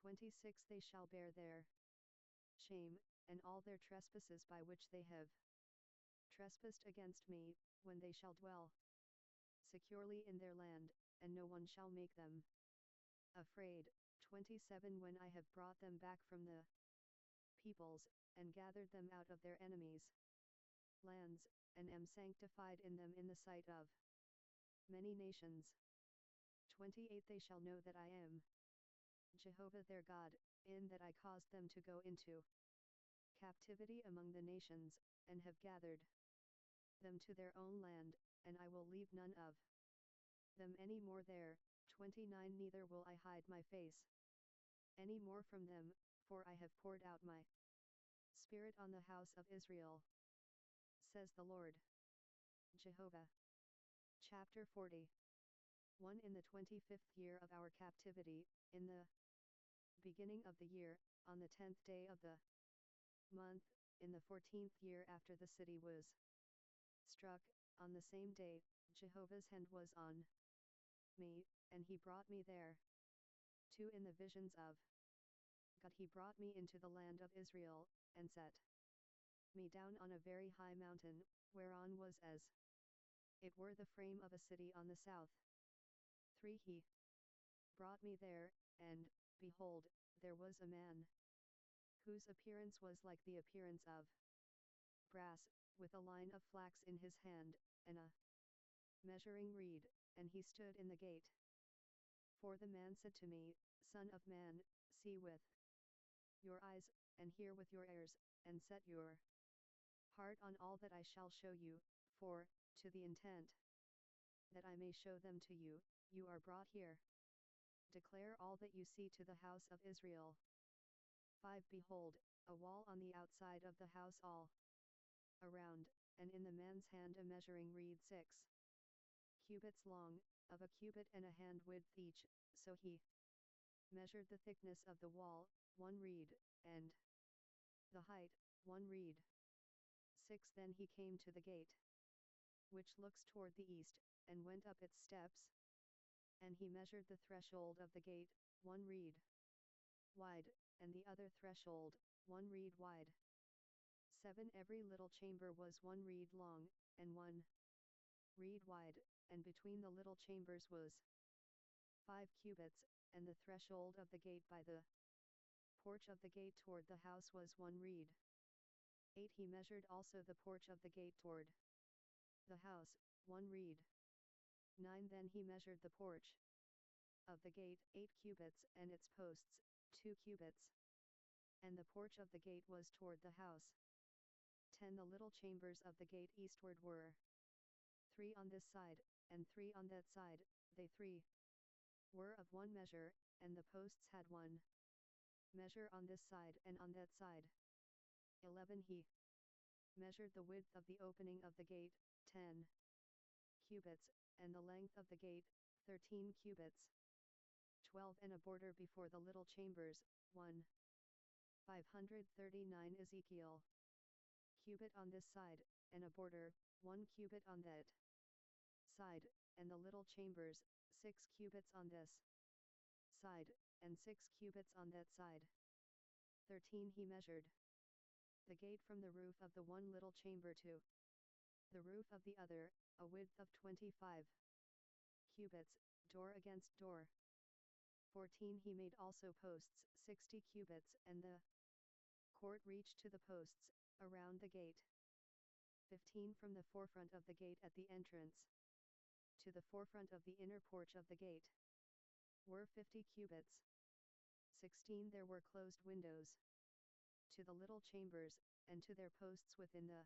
26 They shall bear their shame, and all their trespasses by which they have trespassed against me, when they shall dwell securely in their land, and no one shall make them afraid. 27 When I have brought them back from the peoples, and gathered them out of their enemies' lands, and am sanctified in them in the sight of many nations. 28 They shall know that I am Jehovah their God, in that I caused them to go into captivity among the nations, and have gathered them to their own land, and I will leave none of them any more there. 29 Neither will I hide my face any more from them, for I have poured out my Spirit on the house of Israel, says the Lord Jehovah. Chapter 40 1 In the 25th year of our captivity, in the beginning of the year, on the 10th day of the month, in the 14th year after the city was struck, on the same day, Jehovah's hand was on me, and he brought me there. 2 In the visions of God he brought me into the land of Israel, and set me down on a very high mountain, whereon was as it were the frame of a city on the south. 3 He brought me there, and, behold, there was a man, whose appearance was like the appearance of brass, with a line of flax in his hand, and a measuring reed, and he stood in the gate. 4 The man said to me, Son of man, see with your eyes, and hear with your ears, and set your heart on all that I shall show you, for, to the intent that I may show them to you, you are brought here. Declare all that you see to the house of Israel. 5 Behold, a wall on the outside of the house all around, and in the man's hand a measuring reed 6 cubits long, of a cubit and a hand width each, so he measured the thickness of the wall, 1 reed, and the height, 1 reed. 6 Then he came to the gate, which looks toward the east, and went up its steps, and he measured the threshold of the gate, 1 reed wide, and the other threshold, 1 reed wide. 7 Every little chamber was 1 reed long, and 1 reed wide, and between the little chambers was 5 cubits, and the threshold of the gate by the porch of the gate toward the house was 1 reed. 8 He measured also the porch of the gate toward the house, 1 reed. 9 Then he measured the porch of the gate, 8 cubits, and its posts, 2 cubits. And the porch of the gate was toward the house. 10 The little chambers of the gate eastward were 3 on this side, and 3 on that side, they 3 were of 1 measure, and the posts had 1 measure on this side and on that side. 11 He measured the width of the opening of the gate, 10 cubits, and the length of the gate, 13 cubits. 12 And a border before the little chambers, 1. 539 Ezekiel. Cubit on this side, and a border, 1 cubit on that side, and the little chambers, 6 cubits on this side, and 6 cubits on that side. 13 He measured the gate from the roof of the one little chamber to the roof of the other, a width of 25 cubits, door against door. 14 He made also posts 60 cubits, and the court reached to the posts, around the gate. 15 From the forefront of the gate at the entrance to the forefront of the inner porch of the gate were 50 cubits. 16 There were closed windows to the little chambers, and to their posts within the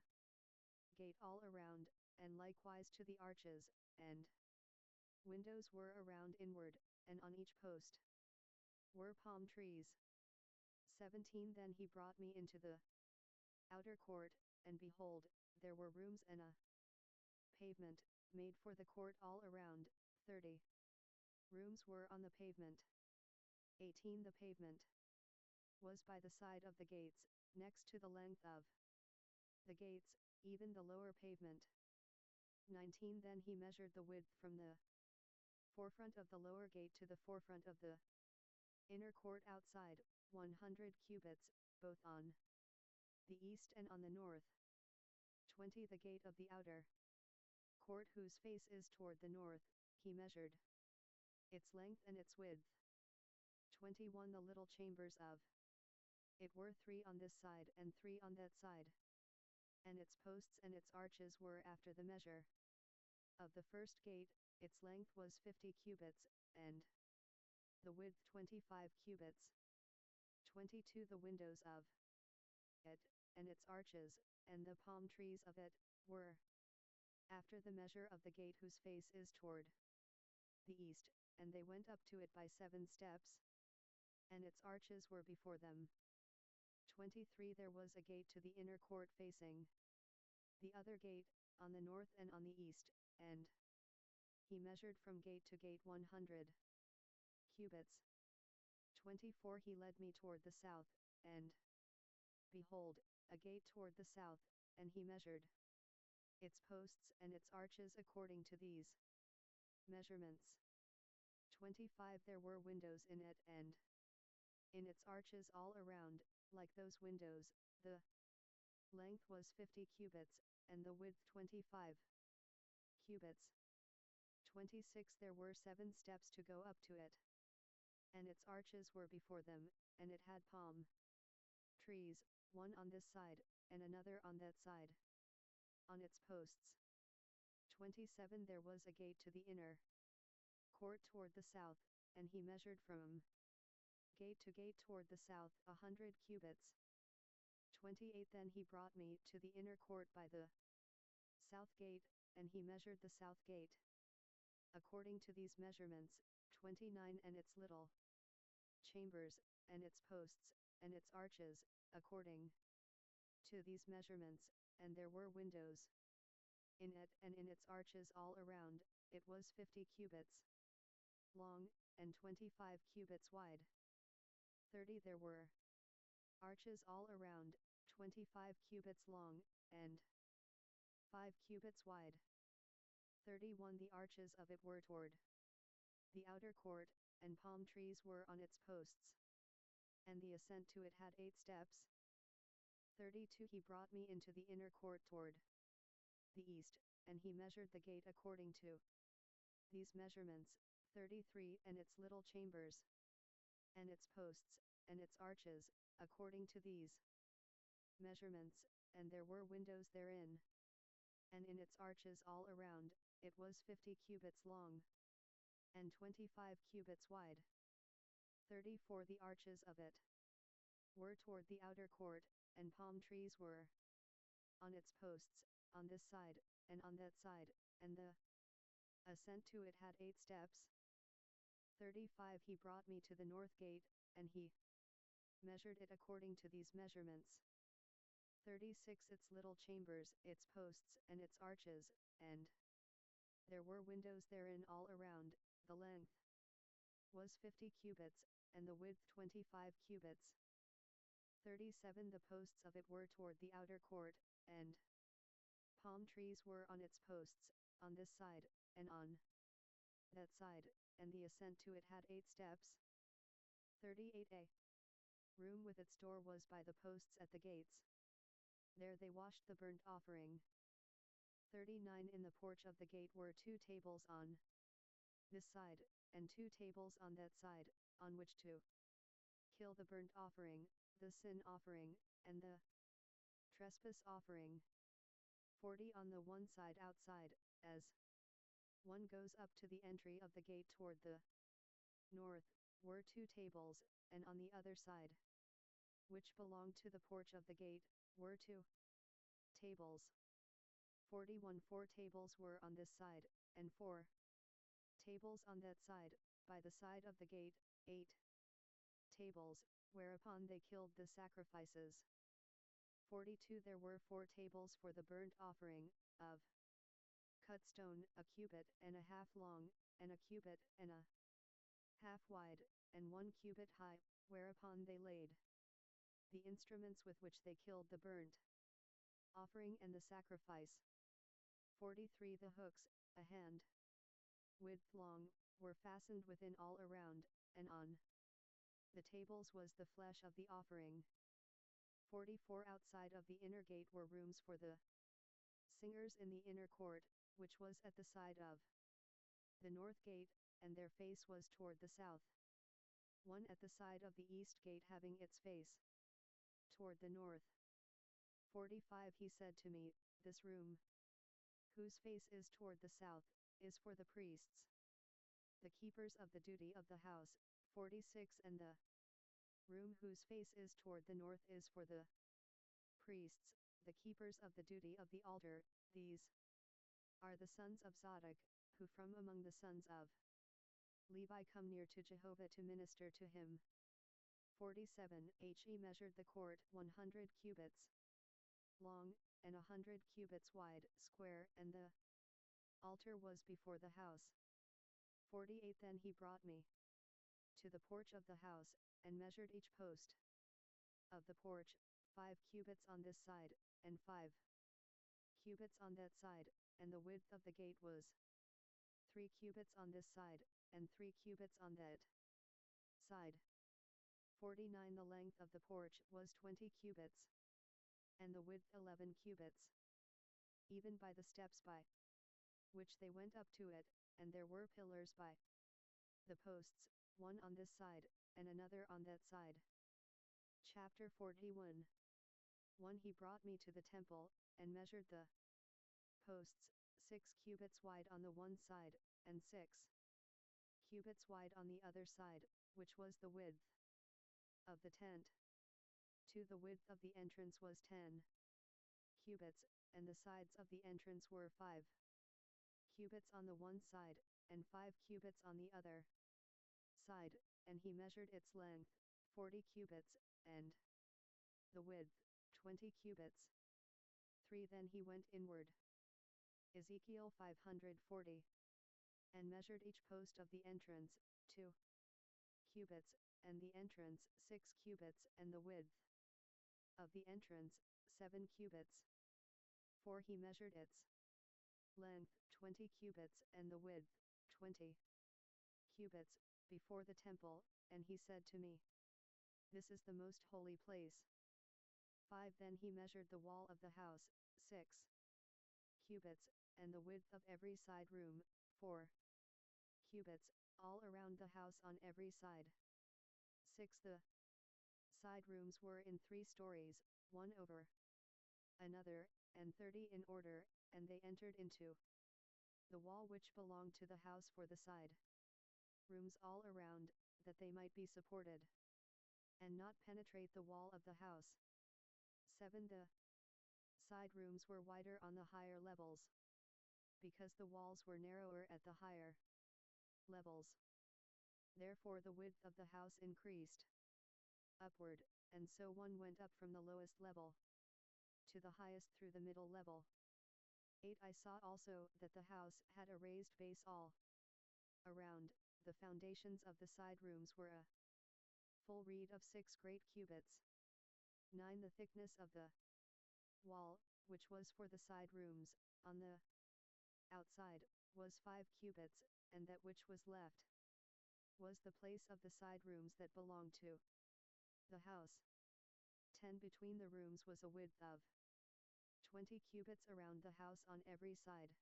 gate all around, and likewise to the arches, and windows were around inward, and on each post were palm trees. 17 Then he brought me into the outer court, and behold, there were rooms and a pavement, made for the court all around. 30. Rooms were on the pavement. 18. The pavement was by the side of the gates, next to the length of the gates, even the lower pavement. 19. Then he measured the width from the forefront of the lower gate to the forefront of the inner court outside, 100 cubits, both on the east and on the north. 20. The gate of the outer court whose face is toward the north, he measured its length and its width. 21. The little chambers of it were 3 on this side and 3 on that side, and its posts and its arches were after the measure of the first gate. Its length was 50 cubits, and the width 25 cubits. 22. The windows of it, and its arches, and the palm trees of it, were after the measure of the gate whose face is toward the east, and they went up to it by 7 steps, and its arches were before them. 23. There was a gate to the inner court facing the other gate, on the north and on the east, and he measured from gate to gate 100 cubits. 24. He led me toward the south, and behold, a gate toward the south, and he measured its posts and its arches according to these measurements. 25. There were windows in it and in its arches all around, like those windows. The length was 50 cubits, and the width 25 cubits. 26. There were 7 steps to go up to it, and its arches were before them, and it had palm trees, one on this side, and another on that side, on its posts. 27. There was a gate to the inner court toward the south, and he measured from gate to gate toward the south 100 cubits. 28. Then he brought me to the inner court by the south gate, and he measured the south gate according to these measurements. 29. And its little chambers, and its posts, and its arches, according to these measurements, and there were windows in it and in its arches all around. It was 50 cubits long, and 25 cubits wide. 30. There were arches all around, 25 cubits long, and 5 cubits wide. 31. The arches of it were toward the outer court, and palm trees were on its posts, and the ascent to it had 8 steps. 32. He brought me into the inner court toward the east, and he measured the gate according to these measurements. 33. And its little chambers, and its posts, and its arches, according to these measurements, and there were windows therein, and in its arches all around. It was 50 cubits long, and 25 cubits wide. 34. The arches of it were toward the outer court, and palm trees were on its posts, on this side, and on that side, and the ascent to it had 8 steps. 35. He brought me to the north gate, and he measured it according to these measurements. 36. Its little chambers, its posts, and its arches, and there were windows therein all around. The length was 50 cubits, and the width 25 cubits. 37. The posts of it were toward the outer court, and palm trees were on its posts, on this side, and on that side, and the ascent to it had 8 steps. 38. A room with its door was by the posts at the gates. There they washed the burnt offering. 39. In the porch of the gate were 2 tables on this side, and 2 tables on that side, on which to kill the burnt offering, the sin offering, and the trespass offering. 40. On the one side outside, as one goes up to the entry of the gate toward the north, were 2 tables, and on the other side, which belonged to the porch of the gate, were 2 tables. 41. 4 tables were on this side, and 4 tables on that side, by the side of the gate, 8 tables, whereupon they killed the sacrifices. 42 There were 4 tables for the burnt offering, of cut stone, a cubit and a half long, and a cubit and a half wide, and 1 cubit high, whereupon they laid the instruments with which they killed the burnt offering and the sacrifice. 43 The hooks, a hand width long, were fastened within all around, and on the tables was the flesh of the offering. 44 Outside of the inner gate were rooms for the singers in the inner court, which was at the side of the north gate, and their face was toward the south. 1 At the side of the east gate having its face toward the north. 45 He said to me, This room, whose face is toward the south, is for the priests, the keepers of the duty of the house. 46 And the room whose face is toward the north is for the priests, the keepers of the duty of the altar. These are the sons of Zadok, who from among the sons of Levi come near to Jehovah to minister to him. 47 He measured the court 100 cubits long, and 100 cubits wide, square, and the altar was before the house. 48 Then he brought me to the porch of the house, and measured each post of the porch, 5 cubits on this side, and 5 cubits on that side, and the width of the gate was 3 cubits on this side, and 3 cubits on that side. 49 The length of the porch was 20 cubits, and the width 11 cubits, even by the steps by which they went up to it, and there were pillars by the posts, 1 on this side, and another on that side. Chapter 41 1 He brought me to the temple, and measured the posts, 6 cubits wide on the one side, and 6 cubits wide on the other side, which was the width of the tent. 2 The width of the entrance was 10 cubits, and the sides of the entrance were 5 cubits on the one side, and 5 cubits on the other side, and he measured its length, 40 cubits, and the width, 20 cubits. 3 Then he went inward. Ezekiel 540. And measured each post of the entrance, 2 cubits, and the entrance 6 cubits, and the width of the entrance 7 cubits. 4 He measured its length 20 cubits, and the width 20 cubits, before the temple, and he said to me, This is the most holy place. 5 Then he measured the wall of the house, 6 cubits, and the width of every side room, 4 cubits, all around the house on every side. 6 The side rooms were in 3 stories, one over another, and 30 in order, and they entered into the wall which belonged to the house for the side rooms all around, that they might be supported, and not penetrate the wall of the house. 7 The side rooms were wider on the higher levels, because the walls were narrower at the higher levels. Therefore the width of the house increased upward, and so one went up from the lowest level to the highest through the middle level. 8 I saw also that the house had a raised base all around. The foundations of the side rooms were a full reed of 6 great cubits. 9 The thickness of the wall, which was for the side rooms, on the outside, was 5 cubits, and that which was left was the place of the side rooms that belonged to the house. 10 Between the rooms was a width of 20 cubits around the house on every side.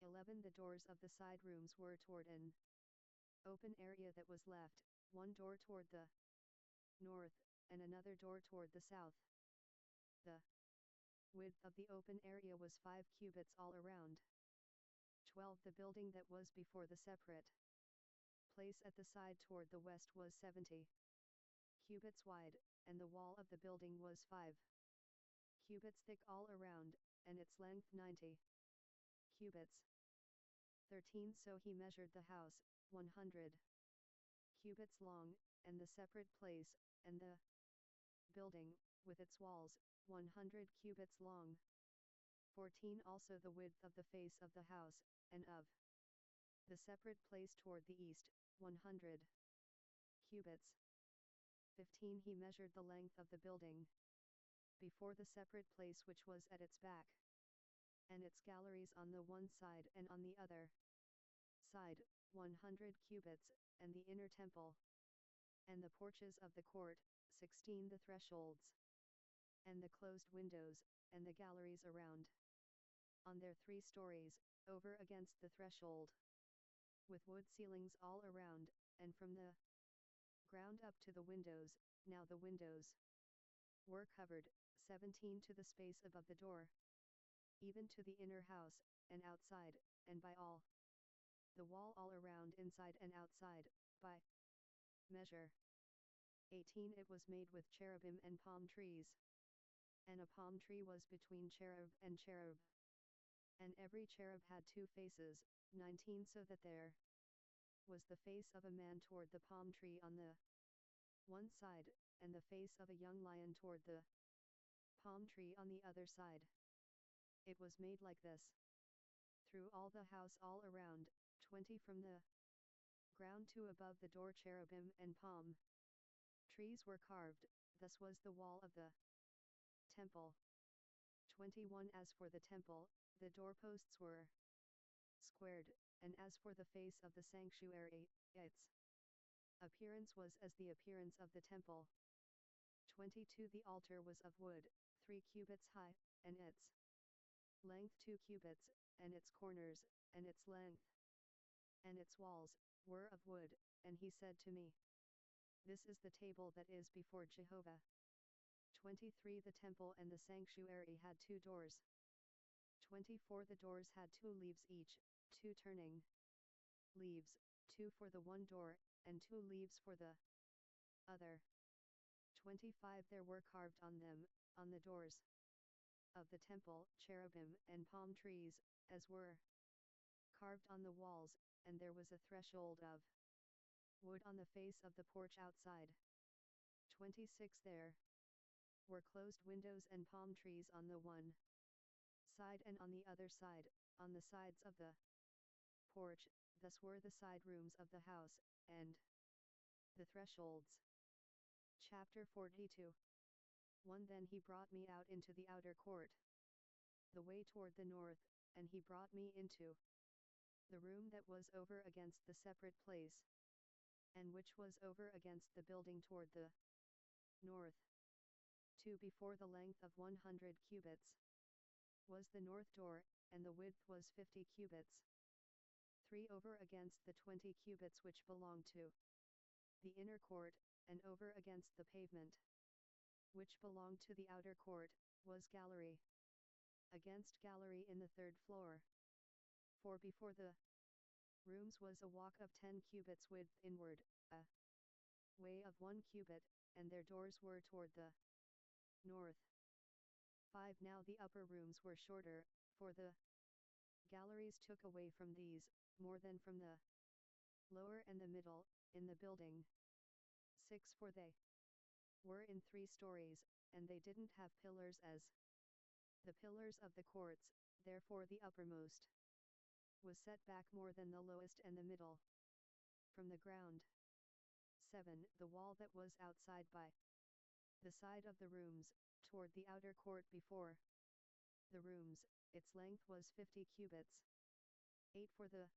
11 The doors of the side rooms were toward an open area that was left, one door toward the north, and another door toward the south. The width of the open area was 5 cubits all around. 12 The building that was before the separate place at the side toward the west was 70 cubits wide, and the wall of the building was 5 cubits thick all around, and its length 90 cubits. 13 So he measured the house, 100 cubits long, and the separate place, and the building, with its walls, 100 cubits long. 14 Also the width of the face of the house, and of the separate place toward the east, 100 cubits. 15 He measured the length of the building before the separate place which was at its back, and its galleries on the one side and on the other side, 100 cubits, and the inner temple, and the porches of the court, 16 The thresholds, and the closed windows, and the galleries around, on their 3 stories, over against the threshold, with wood ceilings all around, and from the ground up to the windows. Now the windows were covered, 17 To the space above the door, even to the inner house, and outside, and by all the wall all around inside and outside, by measure. 18 It was made with cherubim and palm trees, and a palm tree was between cherub and cherub, and every cherub had 2 faces. 19 So that there was the face of a man toward the palm tree on the one side, and the face of a young lion toward the palm tree on the other side. It was made like this through all the house all around. 20 From the ground to above the door cherubim and palm trees were carved. Thus was the wall of the temple. 21 As for the temple, the doorposts were squared, and as for the face of the sanctuary, its appearance was as the appearance of the temple. 22 The altar was of wood, 3 cubits high, and its length 2 cubits, and its corners, and its length, and its walls, were of wood. And he said to me, This is the table that is before Jehovah. 23 The temple and the sanctuary had 2 doors. 24 The doors had 2 leaves each, 2 turning leaves, 2 for the one door, and 2 leaves for the other. 25 There were carved on them, on the doors of the temple, cherubim and palm trees, as were carved on the walls, and there was a threshold of wood on the face of the porch outside. 26 There were closed windows and palm trees on the one side and on the other side, on the sides of the porch. Thus were the side rooms of the house, and the thresholds. Chapter 42. 1 Then he brought me out into the outer court, the way toward the north, and he brought me into the room that was over against the separate place, and which was over against the building toward the north. 2 Before the length of 100 cubits was the north door, and the width was 50 cubits. 3 Over against the 20 cubits which belonged to the inner court, and over against the pavement which belonged to the outer court, was gallery. Against gallery in the 3rd floor. 4 Before the rooms was a walk of 10 cubits width inward, a way of 1 cubit, and their doors were toward the north. 5 Now the upper rooms were shorter, for the galleries took away from these, more than from the lower and the middle, in the building. 6 For they were in 3 stories, and they didn't have pillars as the pillars of the courts, therefore the uppermost was set back more than the lowest and the middle from the ground. 7 The wall that was outside by the side of the rooms, toward the outer court before the rooms, its length was 50 cubits. 8 For the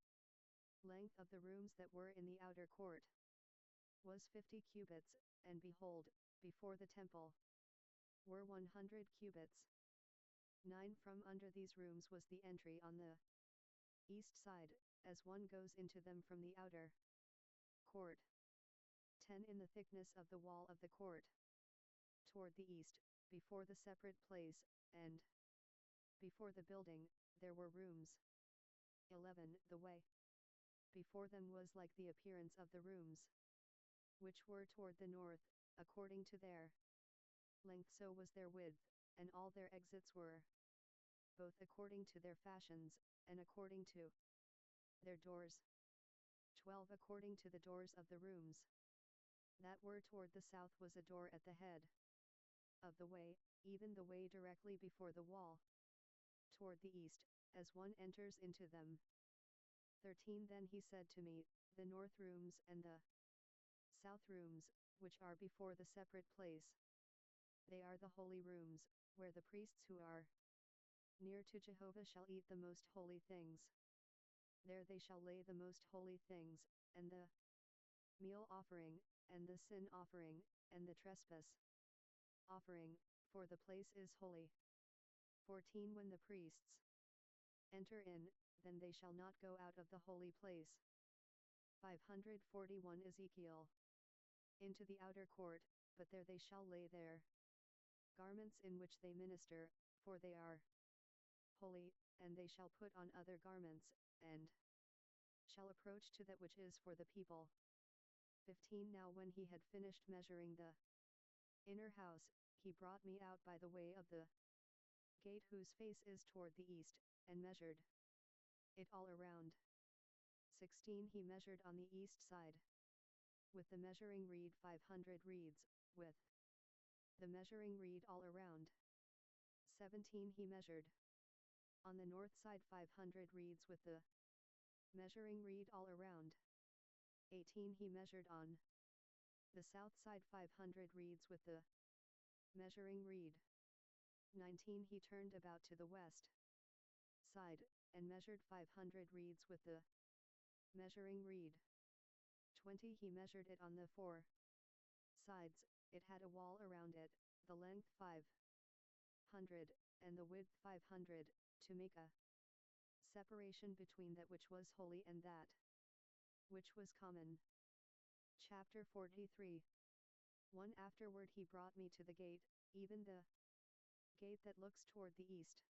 length of the rooms that were in the outer court was 50 cubits, and behold, before the temple were 100 cubits. 9 From under these rooms was the entry on the east side, as one goes into them from the outer court. 10 In the thickness of the wall of the court toward the east, before the separate place, and before the building, there were rooms. 11 The way before them was like the appearance of the rooms which were toward the north, according to their length so was their width, and all their exits were both according to their fashions, and according to their doors. 12 According to the doors of the rooms that were toward the south was a door at the head of the way, even the way directly before the wall, toward the east, as one enters into them. 13 Then he said to me, the north rooms and the south rooms, which are before the separate place, they are the holy rooms, where the priests who are near to Jehovah shall eat the most holy things. There they shall lay the most holy things, and the meal offering, and the sin offering, and the trespass offering, for the place is holy. 14 When the priests enter in, then they shall not go out of the holy place. 541 Ezekiel. Into the outer court, but there they shall lay their garments in which they minister, for they are holy, and they shall put on other garments, and shall approach to that which is for the people. 15 Now when he had finished measuring the inner house, he brought me out by the way of the gate whose face is toward the east, and measured it all around. 16 He measured on the east side with the measuring reed 500 reeds, with the measuring reed all around. 17 He measured on the north side 500 reeds with the measuring reed all around. 18 He measured on the south side 500 reeds with the measuring reed. 19 He turned about to the west side, and measured 500 reeds with the measuring reed. 20 He measured it on the four sides, it had a wall around it, the length 500, and the width 500, to make a separation between that which was holy and that which was common. Chapter 43. 1 Afterward he brought me to the gate, even the gate that looks toward the east.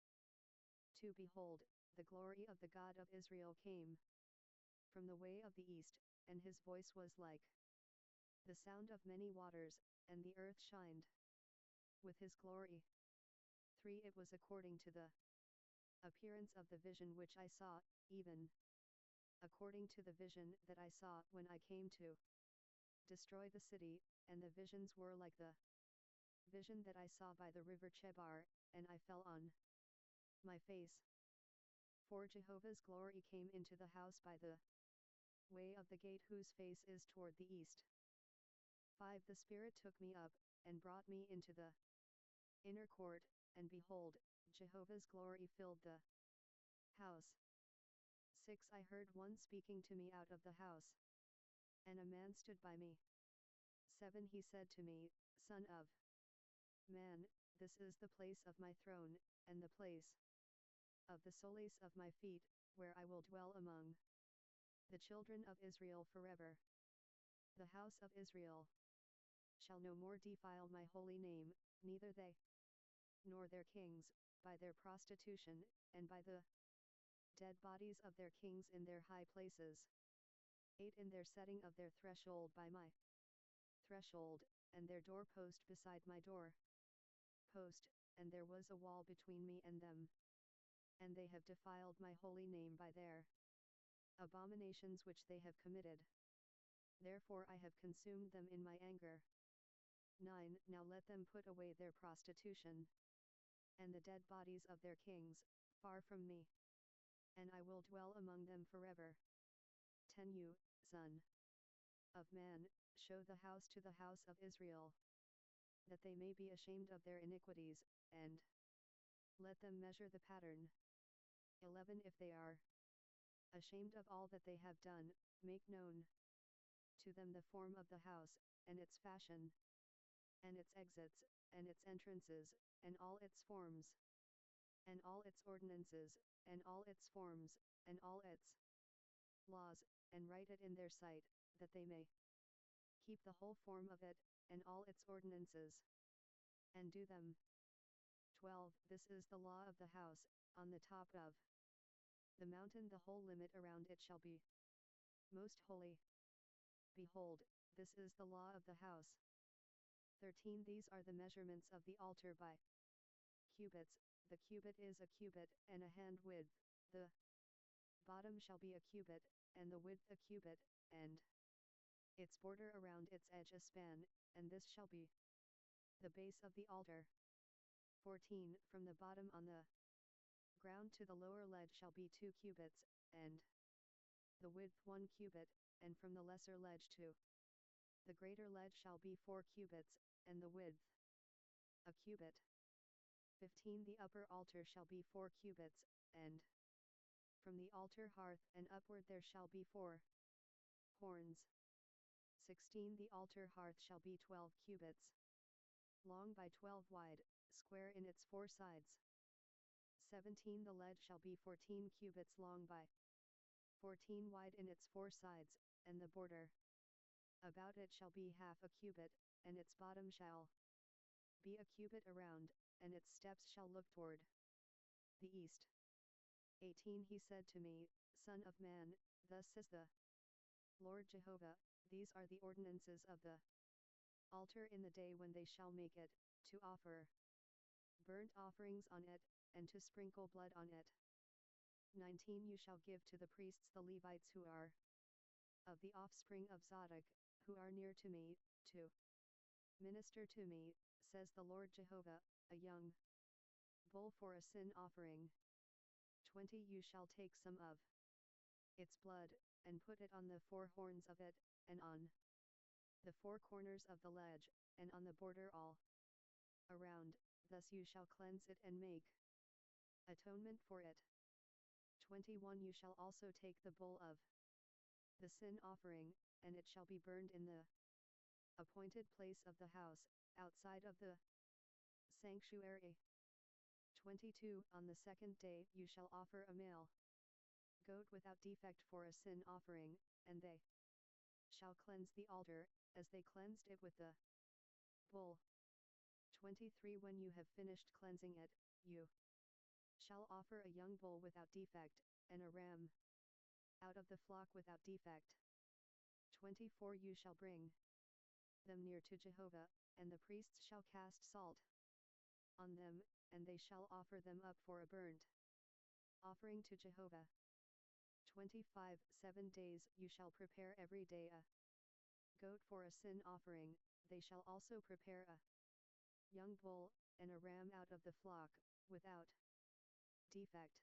2 Behold, the glory of the God of Israel came from the way of the east, and his voice was like the sound of many waters, and the earth shined with his glory. 3 It was according to the appearance of the vision which I saw, even according to the vision that I saw when I came to destroy the city, and the visions were like the vision that I saw by the river Chebar, and I fell on my face. 4 Jehovah's glory came into the house by the way of the gate whose face is toward the east. 5 The Spirit took me up, and brought me into the inner court, and behold, Jehovah's glory filled the house. 6 I heard one speaking to me out of the house, and a man stood by me. 7 He said to me, Son of man, this is the place of my throne, and the place of the solace of my feet, where I will dwell among the children of Israel forever. The house of Israel shall no more defile my holy name, neither they nor their kings, by their prostitution, and by the dead bodies of their kings in their high places. 8 In their setting of their threshold by my threshold, and their doorpost beside my door post, and there was a wall between me and them. And they have defiled my holy name by their abominations which they have committed. Therefore I have consumed them in my anger. 9 Now let them put away their prostitution, and the dead bodies of their kings, far from me, and I will dwell among them forever. 10 You, son of man, show the house to the house of Israel, that they may be ashamed of their iniquities, and let them measure the pattern. 11 If they are ashamed of all that they have done, make known to them the form of the house, and its fashion, and its exits, and its entrances, and all its forms, and all its ordinances, and all its forms, and all its laws, and write it in their sight, that they may keep the whole form of it, and all its ordinances, and do them. 12 This is the law of the house, on the top of the mountain the whole limit around it shall be most holy. Behold, this is the law of the house. 13 These are the measurements of the altar by cubits, the cubit is a cubit and a hand width, the bottom shall be a cubit, and the width a cubit, and its border around its edge a span, and this shall be the base of the altar. 14 From the bottom on the ground to the lower ledge shall be 2 cubits, and the width 1 cubit, and from the lesser ledge to the greater ledge shall be 4 cubits, and the width a cubit. 15 The upper altar shall be 4 cubits, and from the altar hearth and upward there shall be 4 horns. 16 The altar hearth shall be 12 cubits long by 12 wide, square in its 4 sides. 17 The ledge shall be 14 cubits long by 14 wide in its 4 sides, and the border about it shall be half a cubit, and its bottom shall be a cubit around, and its steps shall look toward the east. 18 He said to me, Son of man, thus says the Lord Jehovah, these are the ordinances of the altar in the day when they shall make it, to offer burnt offerings on it, and to sprinkle blood on it. 19 You shall give to the priests the Levites who are of the offspring of Zadok, who are near to me, to minister to me, says the Lord Jehovah, a young bull for a sin offering. 20 You shall take some of its blood, and put it on the 4 horns of it, and on the 4 corners of the ledge, and on the border all around, thus you shall cleanse it and make atonement for it. 21 You shall also take the bull of the sin offering, and it shall be burned in the appointed place of the house, outside of the sanctuary. 22 On the 2nd day you shall offer a male goat without defect for a sin offering, and they shall cleanse the altar, as they cleansed it with the bull. 23 When you have finished cleansing it, you shall offer a young bull without defect, and a ram out of the flock without defect. 24 You shall bring them near to Jehovah, and the priests shall cast salt on them, and they shall offer them up for a burnt offering to Jehovah. 25 7 days you shall prepare every day a goat for a sin offering, they shall also prepare a young bull, and a ram out of the flock, without defect.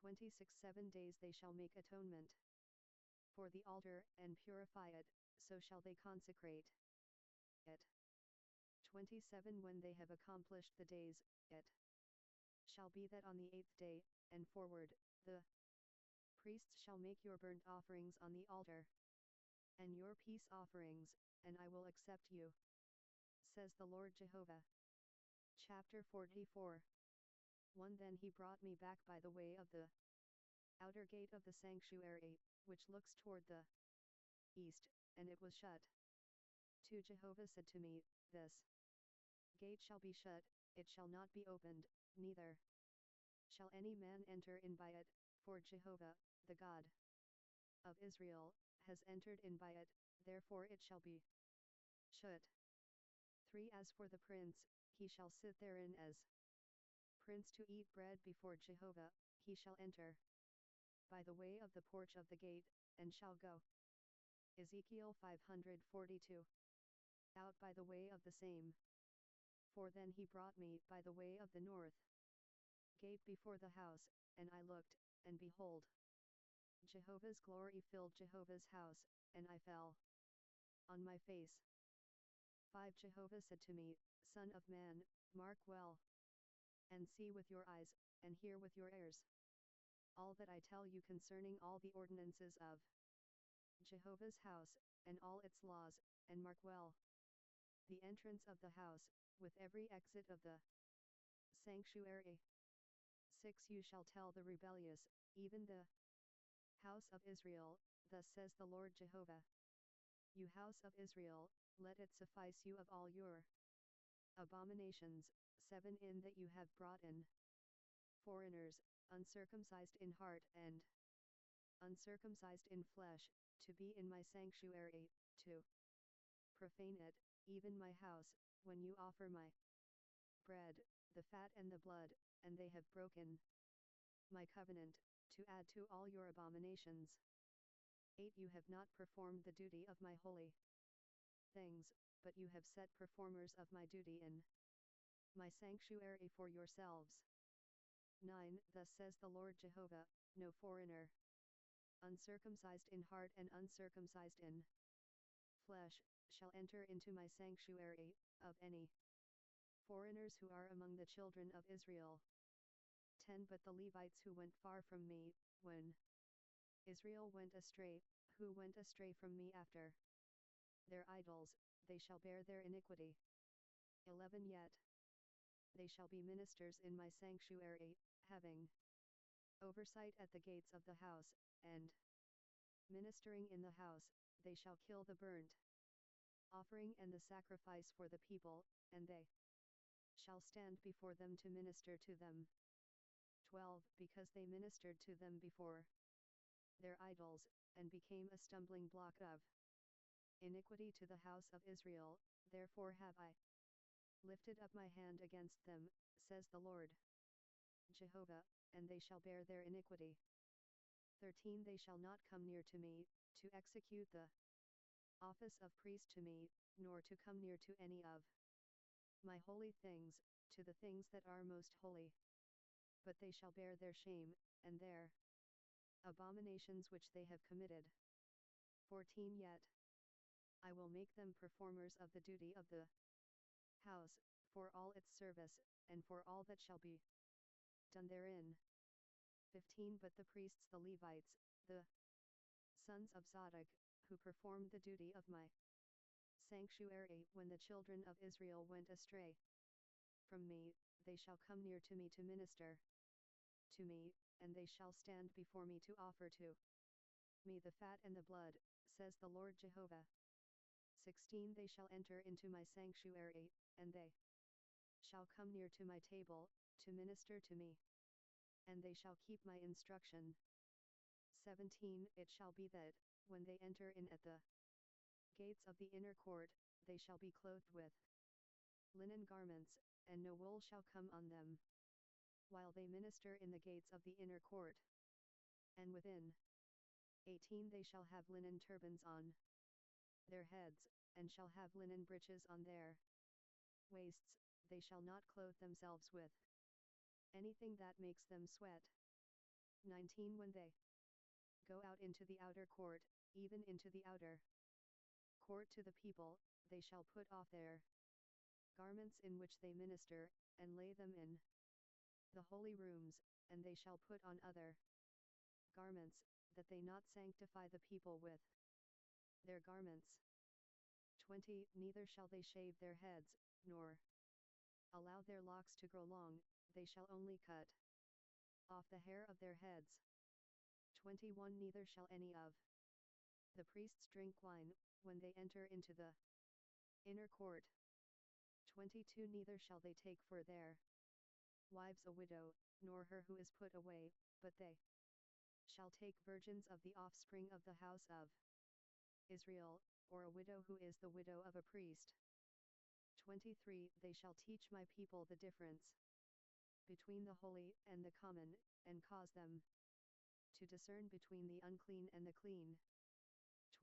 26 7 days they shall make atonement for the altar, and purify it, so shall they consecrate it. 27 When they have accomplished the days, it shall be that on the 8th day, and forward, the priests shall make your burnt offerings on the altar, and your peace offerings, and I will accept you, says the Lord Jehovah. Chapter 44 1 Then he brought me back by the way of the outer gate of the sanctuary, which looks toward the east, and it was shut. 2 Jehovah said to me, This gate shall be shut, it shall not be opened, neither shall any man enter in by it, for Jehovah, the God of Israel, has entered in by it, therefore it shall be shut. 3 As for the prince, he shall sit therein as prince to eat bread before Jehovah, he shall enter by the way of the porch of the gate, and shall go. Ezekiel 542. Out by the way of the same. For then he brought me by the way of the north gate before the house, and I looked, and behold, Jehovah's glory filled Jehovah's house, and I fell on my face. 5 Jehovah said to me, Son of man, mark well, and see with your eyes, and hear with your ears, all that I tell you concerning all the ordinances of Jehovah's house, and all its laws, and mark well the entrance of the house, with every exit of the sanctuary. 6 You shall tell the rebellious, even the house of Israel, thus says the Lord Jehovah. You house of Israel, let it suffice you of all your abominations. 7 In that you have brought in foreigners, uncircumcised in heart and uncircumcised in flesh, to be in my sanctuary, to profane it, even my house, when you offer my bread, the fat and the blood, and they have broken my covenant, to add to all your abominations. 8 You have not performed the duty of my holy things, but you have set performers of my duty in my sanctuary for yourselves. 9. Thus says the Lord Jehovah, no foreigner, uncircumcised in heart and uncircumcised in flesh, shall enter into my sanctuary, of any foreigners who are among the children of Israel. 10. But the Levites who went far from me, when Israel went astray, who went astray from me after their idols, they shall bear their iniquity. 11. Yet they shall be ministers in my sanctuary, having oversight at the gates of the house, and ministering in the house, they shall kill the burnt offering and the sacrifice for the people, and they shall stand before them to minister to them. 12. Because they ministered to them before their idols, and became a stumbling block of iniquity to the house of Israel, therefore have I lifted up my hand against them, says the Lord Jehovah, and they shall bear their iniquity. 13. They shall not come near to me, to execute the office of priest to me, nor to come near to any of my holy things, to the things that are most holy. But they shall bear their shame, and their abominations which they have committed. 14. Yet I will make them performers of the duty of the house, for all its service, and for all that shall be done therein. 15. But the priests the Levites, the sons of Zadok, who performed the duty of my sanctuary when the children of Israel went astray from me, they shall come near to me to minister to me, and they shall stand before me to offer to me the fat and the blood, says the Lord Jehovah. 16. They shall enter into my sanctuary, and they shall come near to my table, to minister to me, and they shall keep my instruction. 17. It shall be that, when they enter in at the gates of the inner court, they shall be clothed with linen garments, and no wool shall come on them, while they minister in the gates of the inner court. And within. 18. They shall have linen turbans on their heads, and shall have linen breeches on their waists. They shall not clothe themselves with anything that makes them sweat. 19. When they go out into the outer court, even into the outer court to the people, they shall put off their garments in which they minister, and lay them in the holy rooms, and they shall put on other garments, that they not sanctify the people with their garments. 20. Neither shall they shave their heads, nor allow their locks to grow long, they shall only cut off the hair of their heads. 21. Neither shall any of the priests drink wine, when they enter into the inner court. 22. Neither shall they take for their wives a widow, nor her who is put away, but they shall take virgins of the offspring of the house of Israel, or a widow who is the widow of a priest. 23. They shall teach my people the difference between the holy and the common, and cause them to discern between the unclean and the clean.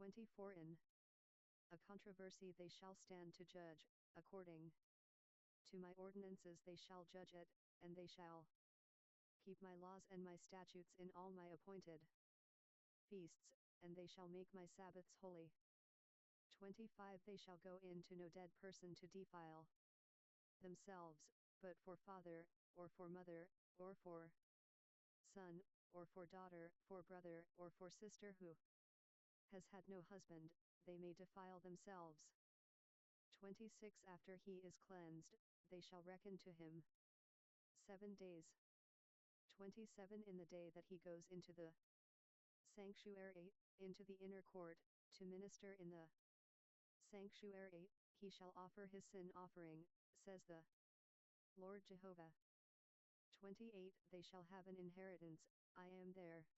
24. In a controversy they shall stand to judge, according to my ordinances they shall judge it, and they shall keep my laws and my statutes in all my appointed feasts, and they shall make my Sabbaths holy. 25. They shall go in to no dead person to defile themselves, but for father, or for mother, or for son, or for daughter, for brother, or for sister who has had no husband, they may defile themselves. 26. After he is cleansed, they shall reckon to him 7 days. 27. In the day that he goes into the sanctuary, into the inner court, to minister in the sanctuary, he shall offer his sin offering, says the Lord Jehovah. 28. They shall have an inheritance, I am their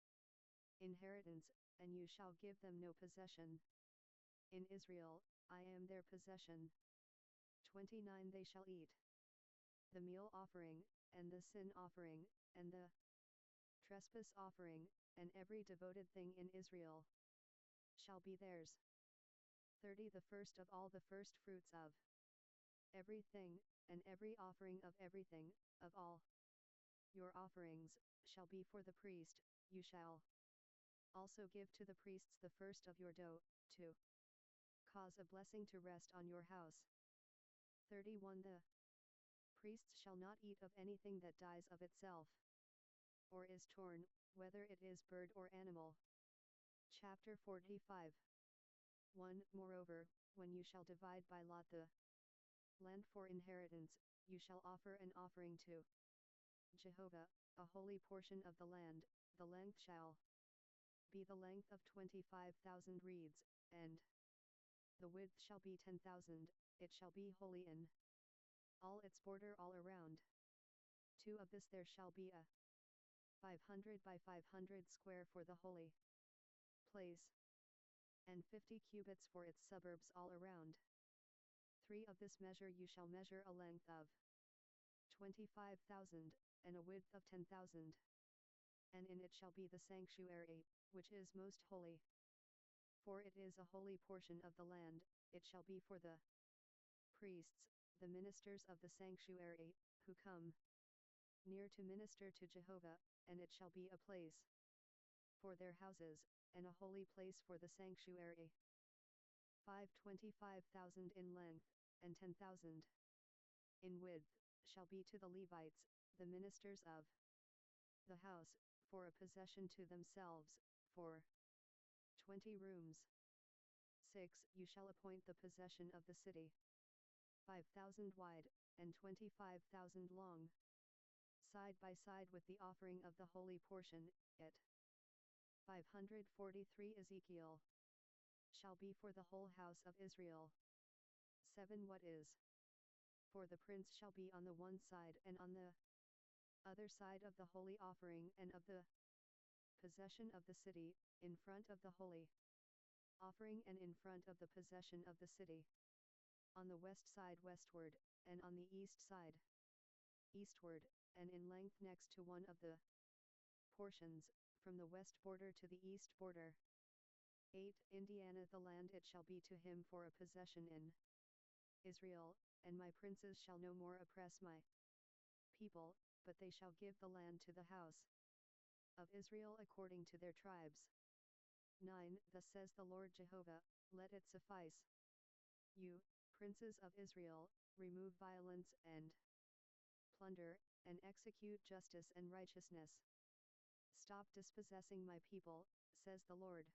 inheritance, and you shall give them no possession. In Israel, I am their possession. 29. They shall eat the meal offering, and the sin offering, and the trespass offering, and every devoted thing in Israel shall be theirs. 30. The first of all the first fruits of everything, and every offering of everything, of all your offerings, shall be for the priest. You shall also give to the priests the first of your dough, to cause a blessing to rest on your house. 31. The priests shall not eat of anything that dies of itself, or is torn, whether it is bird or animal. Chapter 45. 1. Moreover, when you shall divide by lot the land for inheritance, you shall offer an offering to Jehovah, a holy portion of the land. The length shall be the length of 25,000 reeds, and the width shall be 10,000. It shall be holy in all its border all around. 2. Of this there shall be a 500 by 500 square for the holy place, and 50 cubits for its suburbs all around. 3. Of this measure you shall measure a length of 25,000, and a width of 10,000. And in it shall be the sanctuary, which is most holy. For it is a holy portion of the land. It shall be for the priests, the ministers of the sanctuary, who come near to minister to Jehovah, and it shall be a place for their houses, and a holy place for the sanctuary. 5. 25,000 in length, and 10,000 in width, shall be to the Levites, the ministers of the house, for a possession to themselves, for 20 rooms. 6. You shall appoint the possession of the city 5,000 wide, and 25,000 long, side by side with the offering of the holy portion. It 543 Ezekiel shall be for the whole house of Israel. 7. What is for the prince shall be on the one side and on the other side of the holy offering and of the possession of the city, in front of the holy offering and in front of the possession of the city. On the west side westward, and on the east side eastward, and in length next to one of the portions, from the west border to the east border. 8. Indiana the land it shall be to him for a possession in Israel, and my princes shall no more oppress my people, but they shall give the land to the house of Israel according to their tribes. 9. Thus says the Lord Jehovah, let it suffice. You, princes of Israel, remove violence and plunder, and execute justice and righteousness. Stop dispossessing my people, says the Lord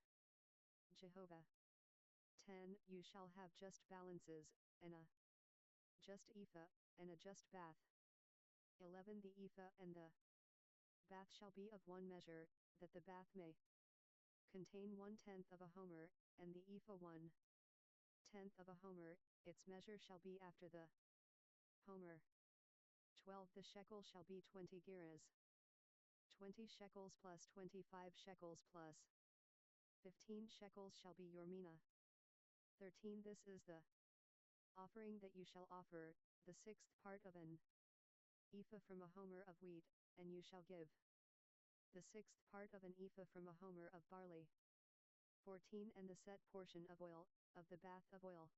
Jehovah. 10. You shall have just balances, and a just ephah, and a just bath. 11. The ephah and the bath shall be of one measure, that the bath may contain 1/10 of a homer, and the ephah 1/10 of a homer. Its measure shall be after the homer. 12. The shekel shall be 20 gerahs. 20 shekels plus 25 shekels plus 15 shekels shall be your mina. 13. This is the offering that you shall offer, the 6th part of an ephah from a homer of wheat, and you shall give the 6th part of an ephah from a homer of barley. 14. And the set portion of oil, of the bath of oil,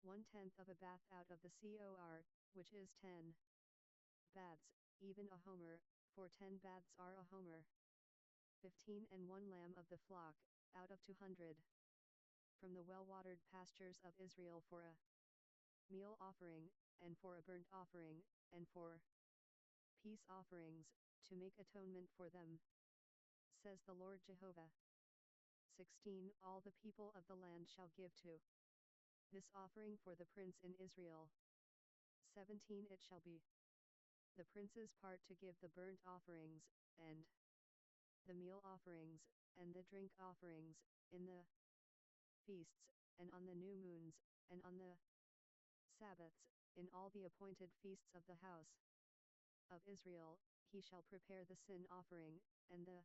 1/10 of a bath out of the cor, which is 10 baths, even a homer, for 10 baths are a homer. 15. And 1 lamb of the flock, out of 200, from the well-watered pastures of Israel for a meal offering, and for a burnt offering, and for peace offerings, to make atonement for them, says the Lord Jehovah. 16. All the people of the land shall give to this offering for the prince in Israel. 17. It shall be the prince's part to give the burnt offerings, and the meal offerings, and the drink offerings, in the feasts, and on the new moons, and on the Sabbaths, in all the appointed feasts of the house of Israel. He shall prepare the sin offering, and the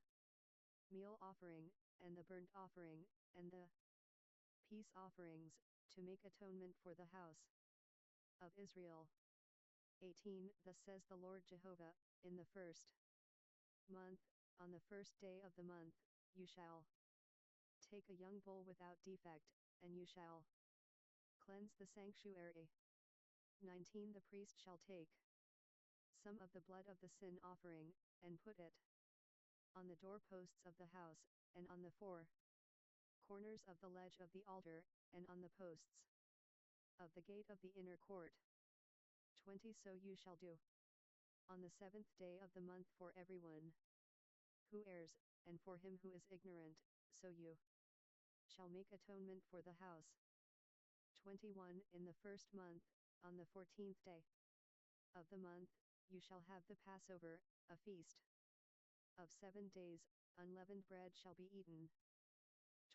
meal offering, and the burnt offering, and the peace offerings, to make atonement for the house of Israel. 18. Thus says the Lord Jehovah, in the first month, on the first day of the month, you shall take a young bull without defect, and you shall cleanse the sanctuary. 19 The priest shall take some of the blood of the sin offering, and put it on the doorposts of the house, and on the four corners of the ledge of the altar, and on the posts of the gate of the inner court. 20 So you shall do on the 7th day of the month for everyone who errs, and for him who is ignorant, so you shall make atonement for the house. 21 In the first month, on the 14th day of the month, you shall have the Passover, a feast of 7 days, unleavened bread shall be eaten.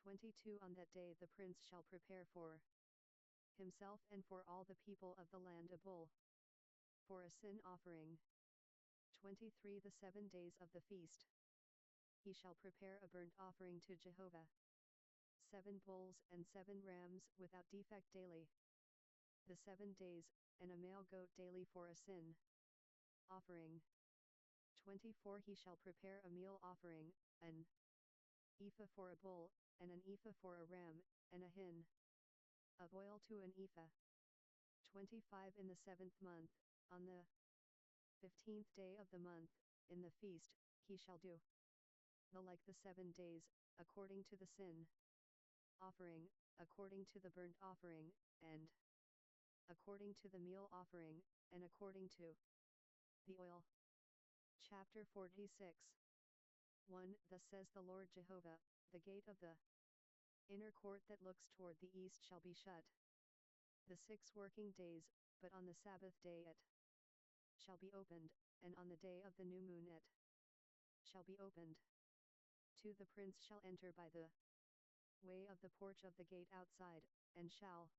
22 On that day the prince shall prepare for himself and for all the people of the land a bull for a sin offering. 23 The 7 days of the feast he shall prepare a burnt offering to Jehovah, 7 bulls and 7 rams without defect daily, the 7 days, and a male goat daily for a sin offering. 24 He shall prepare a meal offering, an ephah for a bull, and an ephah for a ram, and a hin of oil to an ephah. 25 In the 7th month, on the 15th day of the month, in the feast, he shall do the like the 7 days, according to the sin offering, according to the burnt offering, and according to the meal offering, and according to the oil. Chapter 46 1 Thus says the Lord Jehovah, the gate of the inner court that looks toward the east shall be shut the 6 working days, but on the Sabbath day it shall be opened, and on the day of the new moon it shall be opened. 2 The prince shall enter by the way of the porch of the gate outside, and shall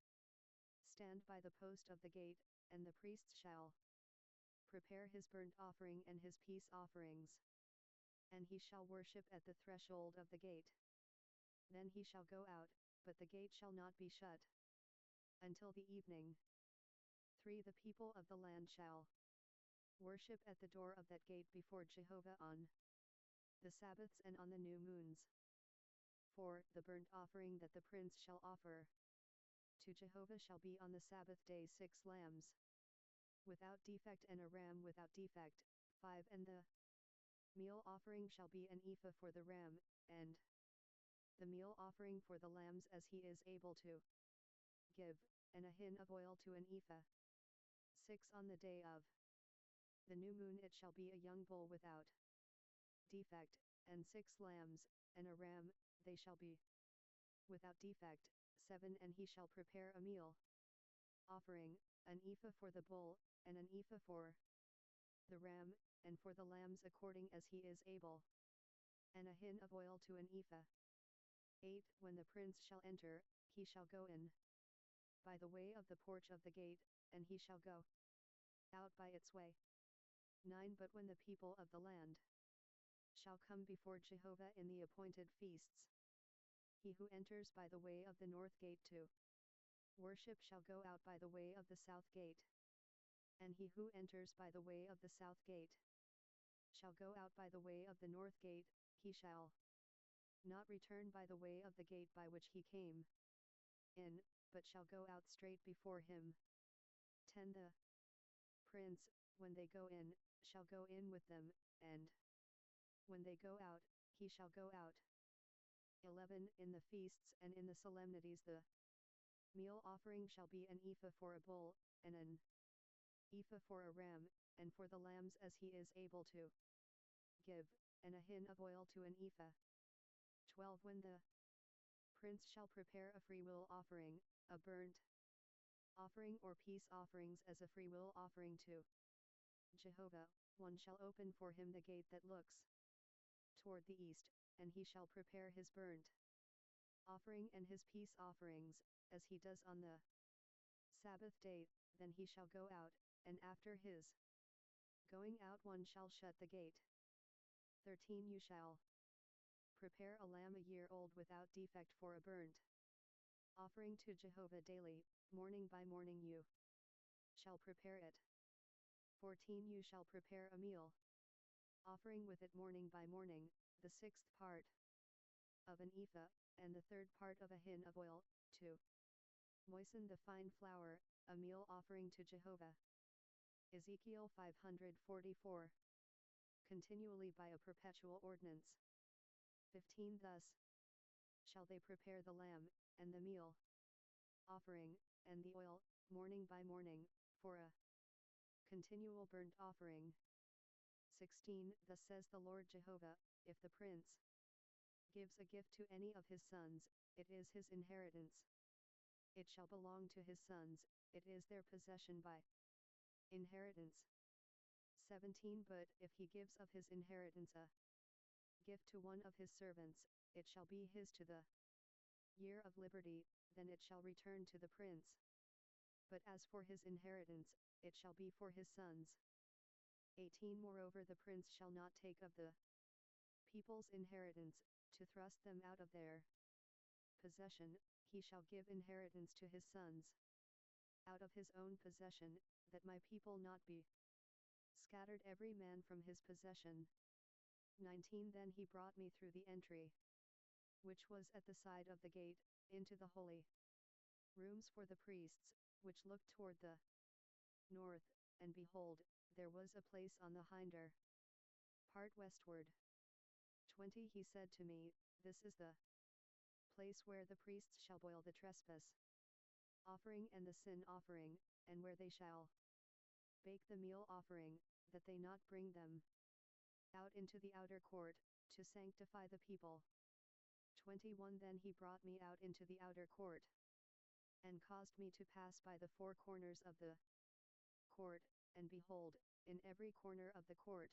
stand by the post of the gate, and the priests shall prepare his burnt offering and his peace offerings. And he shall worship at the threshold of the gate. Then he shall go out, but the gate shall not be shut until the evening. 3 The people of the land shall worship at the door of that gate before Jehovah on the Sabbaths and on the new moons. 4 The burnt offering that the prince shall offer to Jehovah shall be on the Sabbath day 6 lambs without defect and a ram without defect. 5 And the meal offering shall be an ephah for the ram, and the meal offering for the lambs as he is able to give, and a hin of oil to an ephah. 6 On the day of the new moon it shall be a young bull without defect, and 6 lambs, and a ram, they shall be without defect. 7 And he shall prepare a meal offering, an ephah for the bull, and an ephah for the ram, and for the lambs according as he is able, and a hin of oil to an ephah. 8 When the prince shall enter, he shall go in by the way of the porch of the gate, and he shall go out by its way. 9 But when the people of the land shall come before Jehovah in the appointed feasts, he who enters by the way of the north gate to worship shall go out by the way of the south gate, and he who enters by the way of the south gate shall go out by the way of the north gate, he shall not return by the way of the gate by which he came in, but shall go out straight before him. 10 The prince, when they go in, shall go in with them, and when they go out, he shall go out. 11 In the feasts and in the solemnities the meal offering shall be an ephah for a bull, and an ephah for a ram, and for the lambs as he is able to give, and a hin of oil to an ephah. 12 When the prince shall prepare a freewill offering, a burnt offering or peace offerings as a freewill offering to Jehovah, one shall open for him the gate that looks toward the east, and he shall prepare his burnt offering and his peace offerings, as he does on the Sabbath day. Then he shall go out, and after his going out one shall shut the gate. 13 You shall prepare a lamb a year old without defect for a burnt offering to Jehovah daily, morning by morning you shall prepare it. 14 You shall prepare a meal offering with it morning by morning, the 6th part of an ephah, and the 3rd part of a hin of oil, to Moisten the fine flour, a meal offering to Jehovah. Ezekiel 544. Continually by a perpetual ordinance. 15 Thus shall they prepare the lamb, and the meal offering, and the oil, morning by morning, for a continual burnt offering. 16 Thus says the Lord Jehovah, if the prince gives a gift to any of his sons, it is his inheritance. It shall belong to his sons, it is their possession by inheritance. 17 But if he gives of his inheritance a gift to one of his servants, it shall be his to the year of liberty, then it shall return to the prince. But as for his inheritance, it shall be for his sons. 18 Moreover the prince shall not take of the people's inheritance, to thrust them out of their possession, he shall give inheritance to his sons out of his own possession, that my people not be scattered every man from his possession. 19 Then he brought me through the entry, which was at the side of the gate, into the holy rooms for the priests, which looked toward the north, and behold, there was a place on the hinder part westward. 20 He said to me, This is the place where the priests shall boil the trespass offering and the sin offering, and where they shall bake the meal offering, that they not bring them out into the outer court, to sanctify the people. 21 Then he brought me out into the outer court, and caused me to pass by the four corners of the court, and behold, in every corner of the court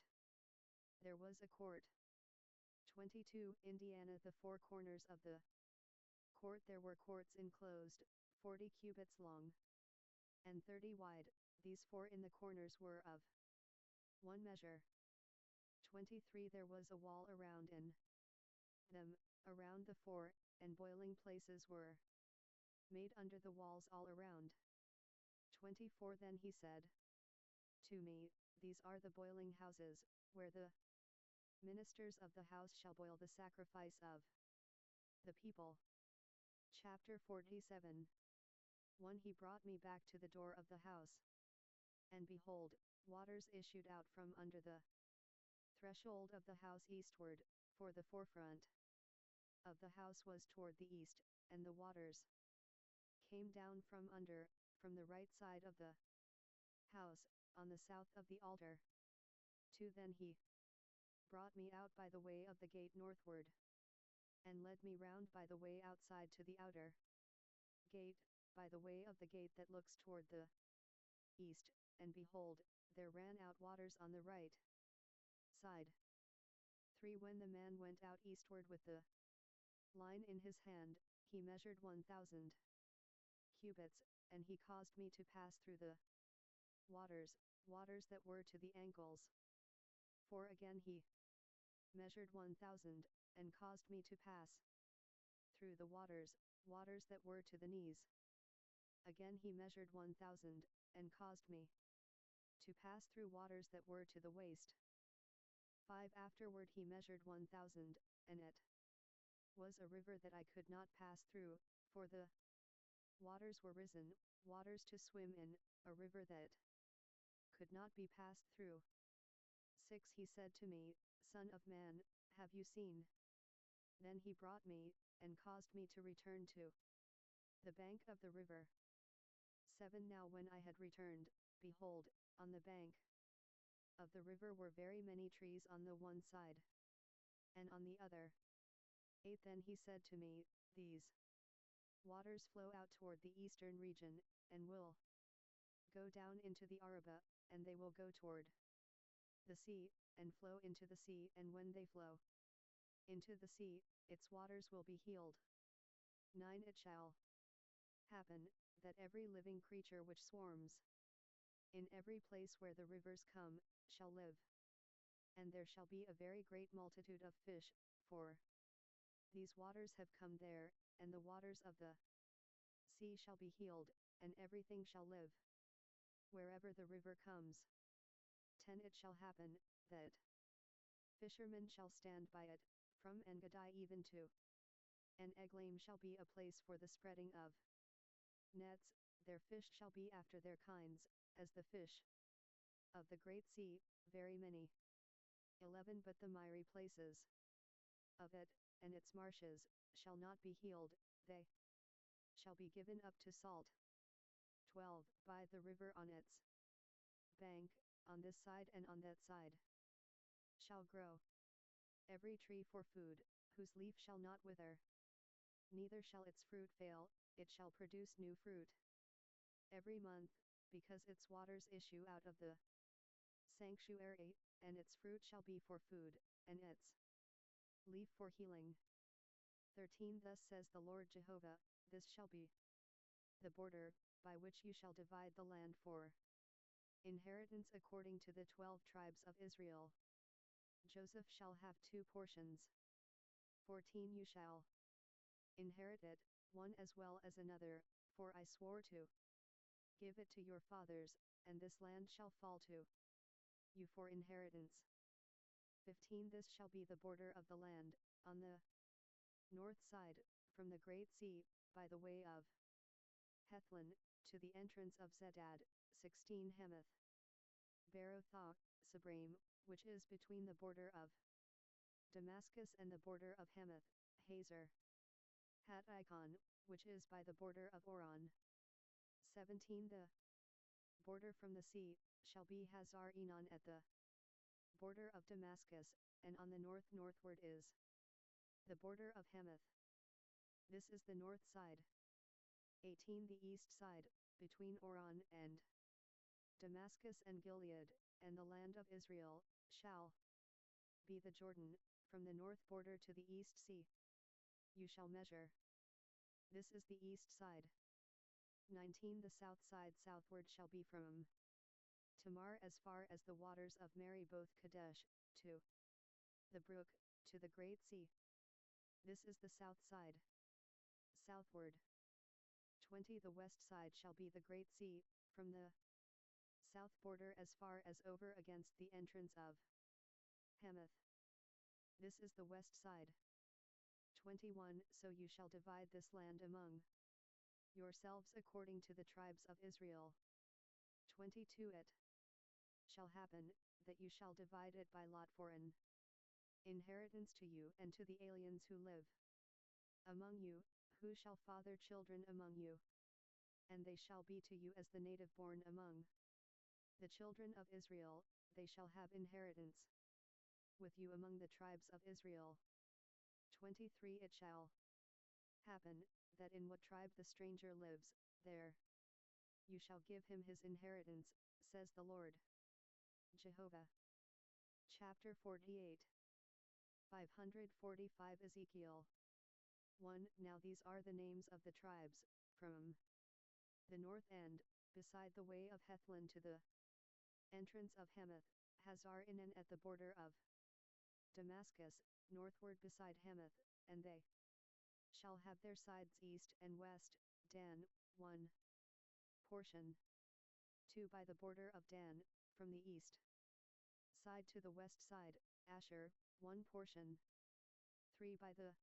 there was a court. 22 Indiana The four corners of the court there were courts enclosed, 40 cubits long, and 30 wide, these four in the corners were of one measure. 23 There was a wall around in them, around the four, and boiling places were made under the walls all around. 24 Then he said to me, These are the boiling houses, where the ministers of the house shall boil the sacrifice of the people. Chapter 47. 1 He brought me back to the door of the house, and behold, waters issued out from under the threshold of the house eastward, for the forefront of the house was toward the east, and the waters came down from from the right side of the house, on the south of the altar. 2 Then he brought me out by the way of the gate northward, and led me round by the way outside to the outer gate, by the way of the gate that looks toward the east, and behold, there ran out waters on the right side. 3 When the man went out eastward with the line in his hand, he measured 1,000 cubits, and he caused me to pass through the waters that were to the ankles. 4 Again he measured 1,000, and caused me to pass through the waters that were to the knees. Again he measured 1,000, and caused me to pass through waters that were to the waist. 5 Afterward he measured 1,000, and it was a river that I could not pass through, for the waters were risen, waters to swim in, a river that could not be passed through. 6 He said to me, Son of man, have you seen? Then he brought me, and caused me to return to the bank of the river. 7 Now when I had returned, behold, on the bank of the river were very many trees on the one side, and on the other. 8 Then he said to me, These waters flow out toward the eastern region, and will go down into the Araba, and they will go toward the sea, and flow into the sea, and when they flow into the sea, its waters will be healed. 9 It shall happen, that every living creature which swarms in every place where the rivers come, shall live. And there shall be a very great multitude of fish, for these waters have come there, and the waters of the sea shall be healed, and everything shall live wherever the river comes. 10 It shall happen, that fishermen shall stand by it, from Engedi even to En Eglaim shall be a place for the spreading of nets, their fish shall be after their kinds, as the fish of the great sea, very many. 11 But the miry places of it, and its marshes, shall not be healed, they shall be given up to salt. 12 By the river on its bank, on this side and on that side, shall grow every tree for food, whose leaf shall not wither, neither shall its fruit fail, it shall produce new fruit every month, because its waters issue out of the sanctuary, and its fruit shall be for food, and its leaf for healing. 13 Thus says the Lord Jehovah, this shall be the border, by which you shall divide the land for inheritance according to the 12 tribes of Israel. Joseph shall have 2 portions. 14 You shall inherit it, one as well as another, for I swore to give it to your fathers, and this land shall fall to you for inheritance. 15 This shall be the border of the land, on the north side, from the great sea, by the way of Hethlon, to the entrance of Zedad. 16 Hamath, Berothah, Sabraim, which is between the border of Damascus and the border of Hamath, Hazar, Hat-Ikon, which is by the border of Oron. 17 The border from the sea shall be Hazar Enon at the border of Damascus, and on the northward is the border of Hamath. This is the north side. 18 The east side, between Oron and Damascus and Gilead, and the land of Israel, shall be the Jordan, from the north border to the east sea. You shall measure. This is the east side. 19 The south side southward shall be from Tamar as far as the waters of Mariboth Kadesh, to the brook, to the great sea. This is the south side. Southward. 20 The west side shall be the great sea, from the south border as far as over against the entrance of Hamath. This is the west side. 21 So you shall divide this land among yourselves according to the tribes of Israel. 22 It shall happen, that you shall divide it by lot for an inheritance to you and to the aliens who live among you, who shall father children among you, and they shall be to you as the native born among the children of Israel, they shall have inheritance with you among the tribes of Israel. 23 It shall happen, that in what tribe the stranger lives, there you shall give him his inheritance, says the Lord Jehovah. Chapter 48 545 Ezekiel 1 Now these are the names of the tribes, from the north end, beside the way of Hethlon to the entrance of Hamath, Hazar Enan at the border of Damascus, northward beside Hamath, and they shall have their sides east and west. Dan, 1 portion. 2 By the border of Dan, from the east side to the west side, Asher, 1 portion. 3 By the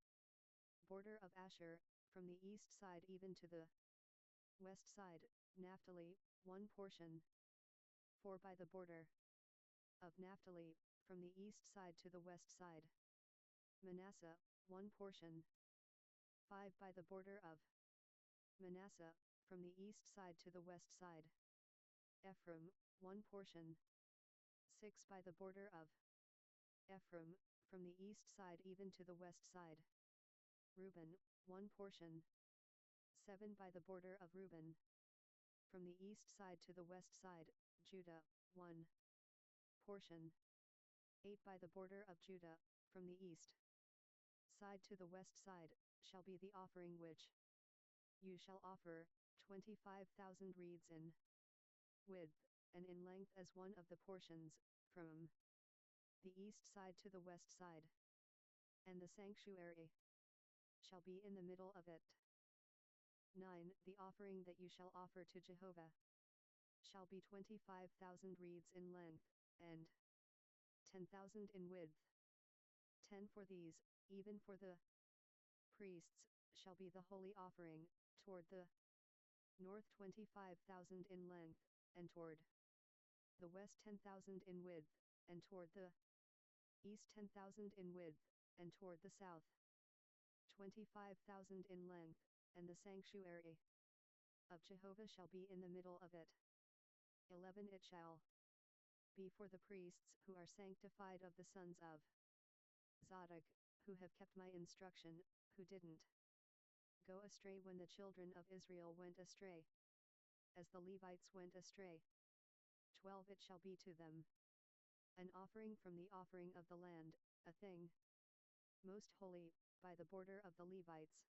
border of Asher, from the east side even to the west side, Naphtali, 1 portion. 4 By the border of Naphtali, from the east side to the west side, Manasseh, 1 portion. 5 By the border of Manasseh, from the east side to the west side, Ephraim, 1 portion. 6 By the border of Ephraim, from the east side even to the west side, Reuben, 1 portion. 7 By the border of Reuben, from the east side to the west side, Judah, 1 portion. 8 By the border of Judah, from the east side to the west side, shall be the offering which you shall offer, 25,000 reeds in width, and in length as one of the portions, from the east side to the west side. And the sanctuary shall be in the middle of it. 9 The offering that you shall offer to Jehovah shall be 25,000 reeds in length, and 10,000 in width. 10 For these, even for the priests, shall be the holy offering, toward the north 25,000 in length, and toward the west 10,000 in width, and toward the east 10,000 in width, and toward the south 25,000 in length, and the sanctuary of Jehovah shall be in the middle of it. 11 It shall be for the priests who are sanctified of the sons of Zadok, who have kept my instruction, who didn't go astray when the children of Israel went astray, as the Levites went astray. 12 It shall be to them an offering from the offering of the land, a thing most holy, by the border of the Levites.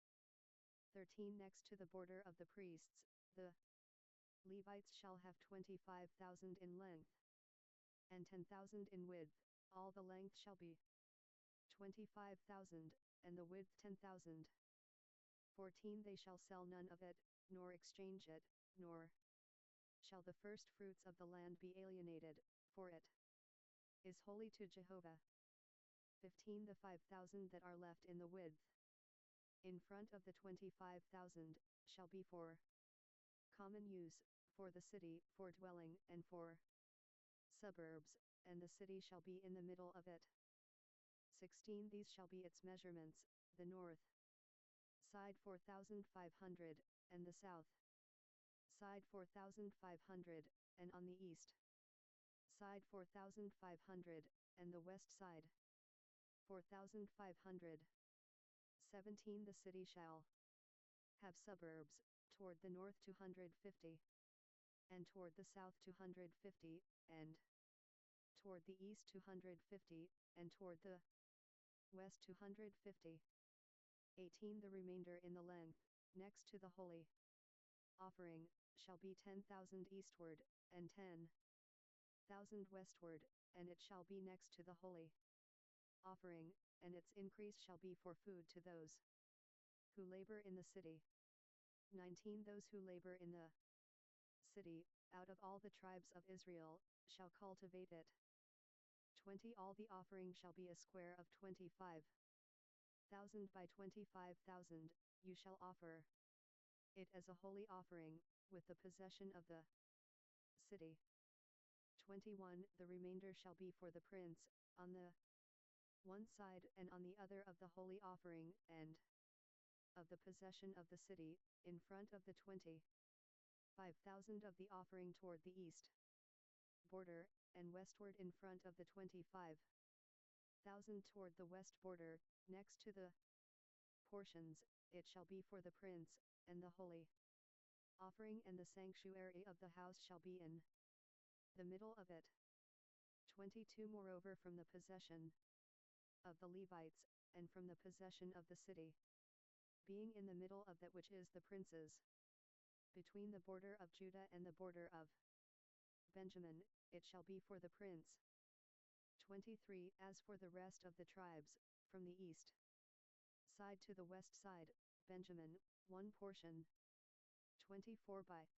13 Next to the border of the priests, the Levites shall have 25,000 in length, and 10,000 in width, all the length shall be 25,000, and the width 10,000. 14 They shall sell none of it, nor exchange it, nor shall the first fruits of the land be alienated, for it is holy to Jehovah. 15 The 5,000 that are left in the width, in front of the 25,000, shall be for common use, for the city, for dwelling, and for suburbs, and the city shall be in the middle of it. 16 These shall be its measurements, the north side 4,500, and the south side 4,500, and on the east side 4,500, and the west side 4,500. 17 The city shall have suburbs, toward the north 250, and toward the south 250, and toward the east 250, and toward the west 250. 18 The remainder in the length, next to the holy offering, shall be 10,000 eastward, and 10,000 westward, and it shall be next to the holy offering, and its increase shall be for food to those who labor in the city. 19 Those who labor in the city, out of all the tribes of Israel, shall cultivate it. 20 All the offering shall be a square of 25,000 by 25,000, you shall offer it as a holy offering, with the possession of the city. 21 The remainder shall be for the prince, on the one side and on the other of the holy offering, and of the possession of the city, in front of the 25,000 of the offering toward the east border, and westward in front of the 25,000 toward the west border, next to the portions, it shall be for the prince, and the holy offering and the sanctuary of the house shall be in the middle of it. 22 Moreover from the possession of the Levites, and from the possession of the city, being in the middle of that which is the prince's, between the border of Judah and the border of Benjamin, it shall be for the prince. 23 As for the rest of the tribes, from the east side to the west side, Benjamin, one portion. 24 By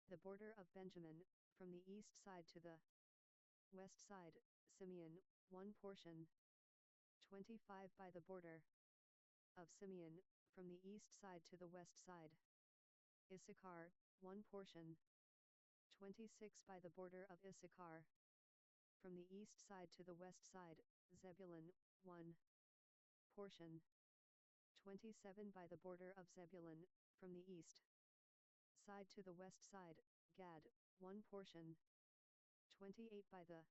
the border of Benjamin, from the east side to the west side, Simeon, one portion. 25 By the border of Simeon, from the east side to the west side, Issachar, one portion. 26 By the border of Issachar, from the east side to the west side, Zebulun, one portion. 27 By the border of Zebulun, from the east side to the west side, Gad, one portion. 28 By the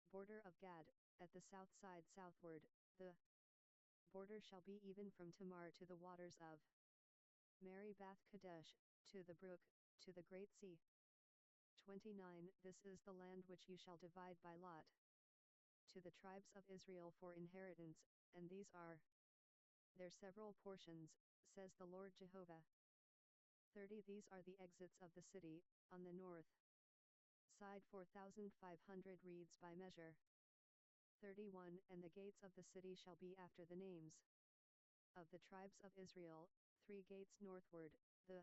border of Gad, at the south side southward, the border shall be even from Tamar to the waters of Meribath Kadesh, to the brook, to the great sea. 29 This is the land which you shall divide by lot to the tribes of Israel for inheritance, and these are their several portions, says the Lord Jehovah. 30 These are the exits of the city, on the north side 4,500 reeds by measure. 31 And the gates of the city shall be after the names of the tribes of Israel, 3 gates northward, the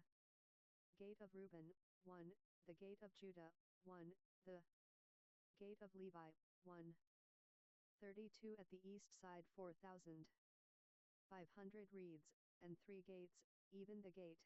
gate of Reuben, 1, the gate of Judah, 1, the gate of Levi, 1. 32 At the east side 4,500 reeds, and 3 gates, even the gate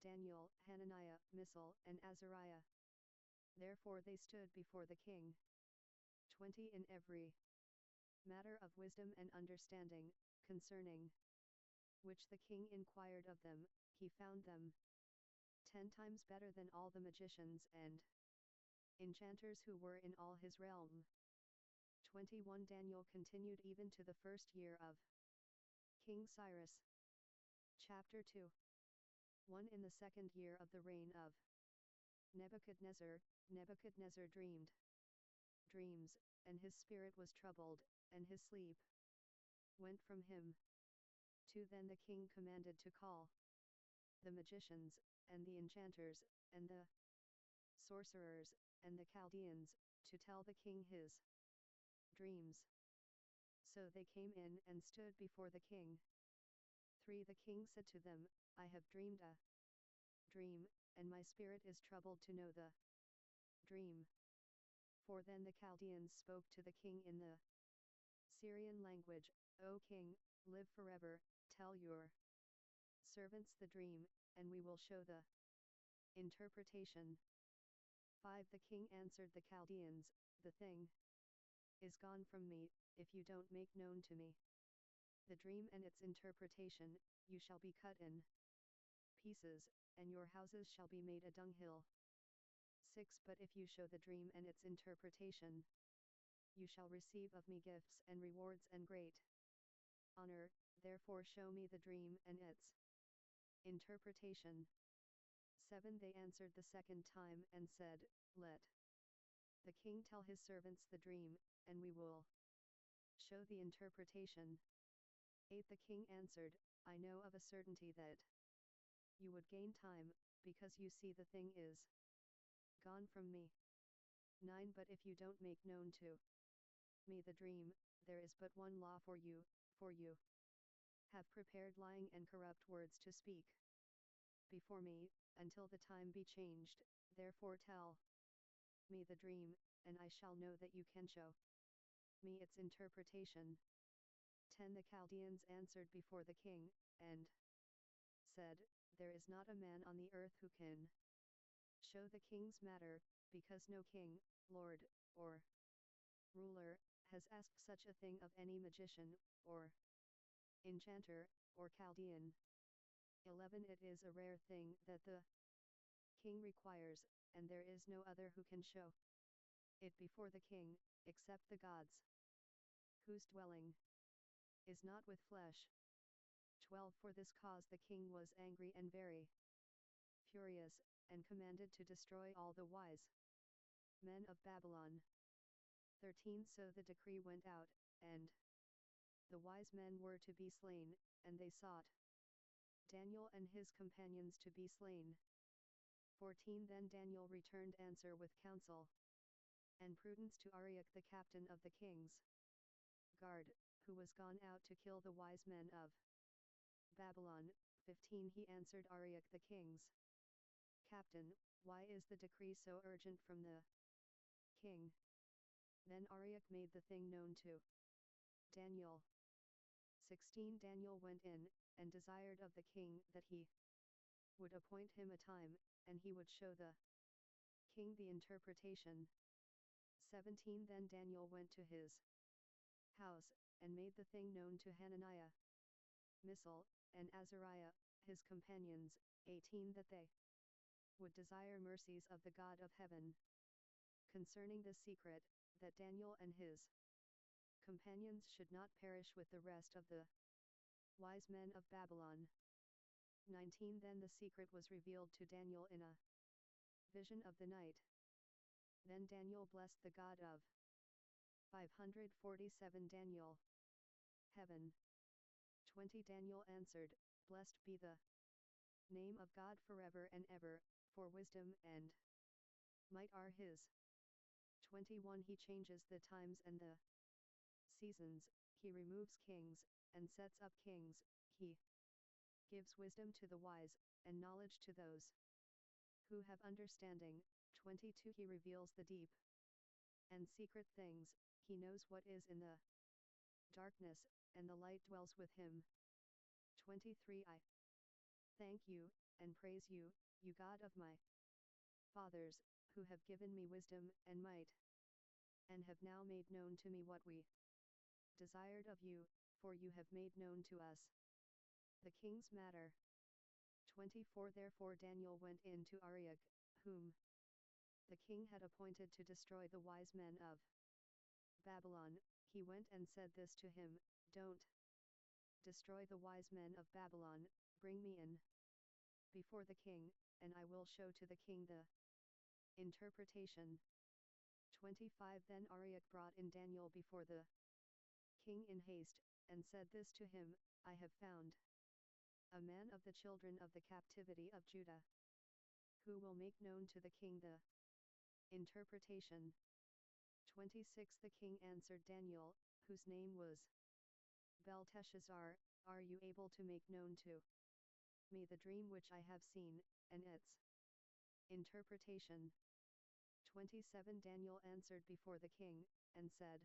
Daniel, Hananiah, Mishael, and Azariah. Therefore they stood before the king. 20 In every matter of wisdom and understanding, concerning which the king inquired of them, he found them 10 times better than all the magicians and enchanters who were in all his realm. 21 Daniel continued even to the first year of King Cyrus. Chapter 2. 1 In the second year of the reign of Nebuchadnezzar, Nebuchadnezzar dreamed dreams, and his spirit was troubled, and his sleep went from him. 2 Then the king commanded to call the magicians, and the enchanters, and the sorcerers, and the Chaldeans, to tell the king his dreams. So they came in and stood before the king. 3 The king said to them, I have dreamed a dream, and my spirit is troubled to know the dream. 4 Then the Chaldeans spoke to the king in the Syrian language, O king, live forever, tell your servants the dream, and we will show the interpretation. 5 The king answered the Chaldeans, the thing is gone from me, if you don't make known to me the dream and its interpretation, you shall be cut in pieces, and your houses shall be made a dunghill. 6 But if you show the dream and its interpretation, you shall receive of me gifts and rewards and great honor, therefore show me the dream and its interpretation. 7 They answered the second time and said, Let the king tell his servants the dream, and we will show the interpretation. 8 The king answered, I know of a certainty that you would gain time, because you see the thing is gone from me. 9 But if you don't make known to me the dream, there is but one law for you have prepared lying and corrupt words to speak before me, until the time be changed, therefore tell me the dream, and I shall know that you can show me its interpretation. 10 The Chaldeans answered before the king, and said, There is not a man on the earth who can show the king's matter, because no king, lord, or ruler, has asked such a thing of any magician, or enchanter, or Chaldean. 11 It is a rare thing that the king requires, and there is no other who can show it before the king, except the gods, whose dwelling is not with flesh. 12 For this cause the king was angry and very furious, and commanded to destroy all the wise men of Babylon. 13 So the decree went out, and the wise men were to be slain, and they sought Daniel and his companions to be slain. 14 Then Daniel returned answer with counsel and prudence to Arioch the captain of the king's guard, who was gone out to kill the wise men of Babylon. 15 He answered Arioch the king's captain, Why is the decree so urgent from the king? Then Arioch made the thing known to Daniel. 16 Daniel went in, and desired of the king that he would appoint him a time, and he would show the king the interpretation. 17 Then Daniel went to his house, and made the thing known to Hananiah, Mishael, and Azariah, his companions. 18 That they would desire mercies of the God of heaven concerning this secret, that Daniel and his companions should not perish with the rest of the wise men of Babylon. 19 Then the secret was revealed to Daniel in a vision of the night. Then Daniel blessed the God of 547 Daniel. Heaven. 20 Daniel answered, Blessed be the name of God forever and ever, for wisdom and might are his. 21 He changes the times and the seasons, he removes kings, and sets up kings, he gives wisdom to the wise, and knowledge to those who have understanding. 22 He reveals the deep and secret things, he knows what is in the darkness, and the light dwells with him. 23 I thank you, and praise you, you God of my fathers, who have given me wisdom and might, and have now made known to me what we desired of you, for you have made known to us the king's matter. 24 Therefore Daniel went in to Arioch, whom the king had appointed to destroy the wise men of Babylon. He went and said this to him, Don't destroy the wise men of Babylon, bring me in before the king, and I will show to the king the interpretation. 25 Then Arioch brought in Daniel before the king in haste, and said this to him, I have found a man of the children of the captivity of Judah, who will make known to the king the interpretation. 26 The king answered Daniel, whose name was Belteshazzar, Are you able to make known to me the dream which I have seen, and its interpretation? 27 Daniel answered before the king, and said,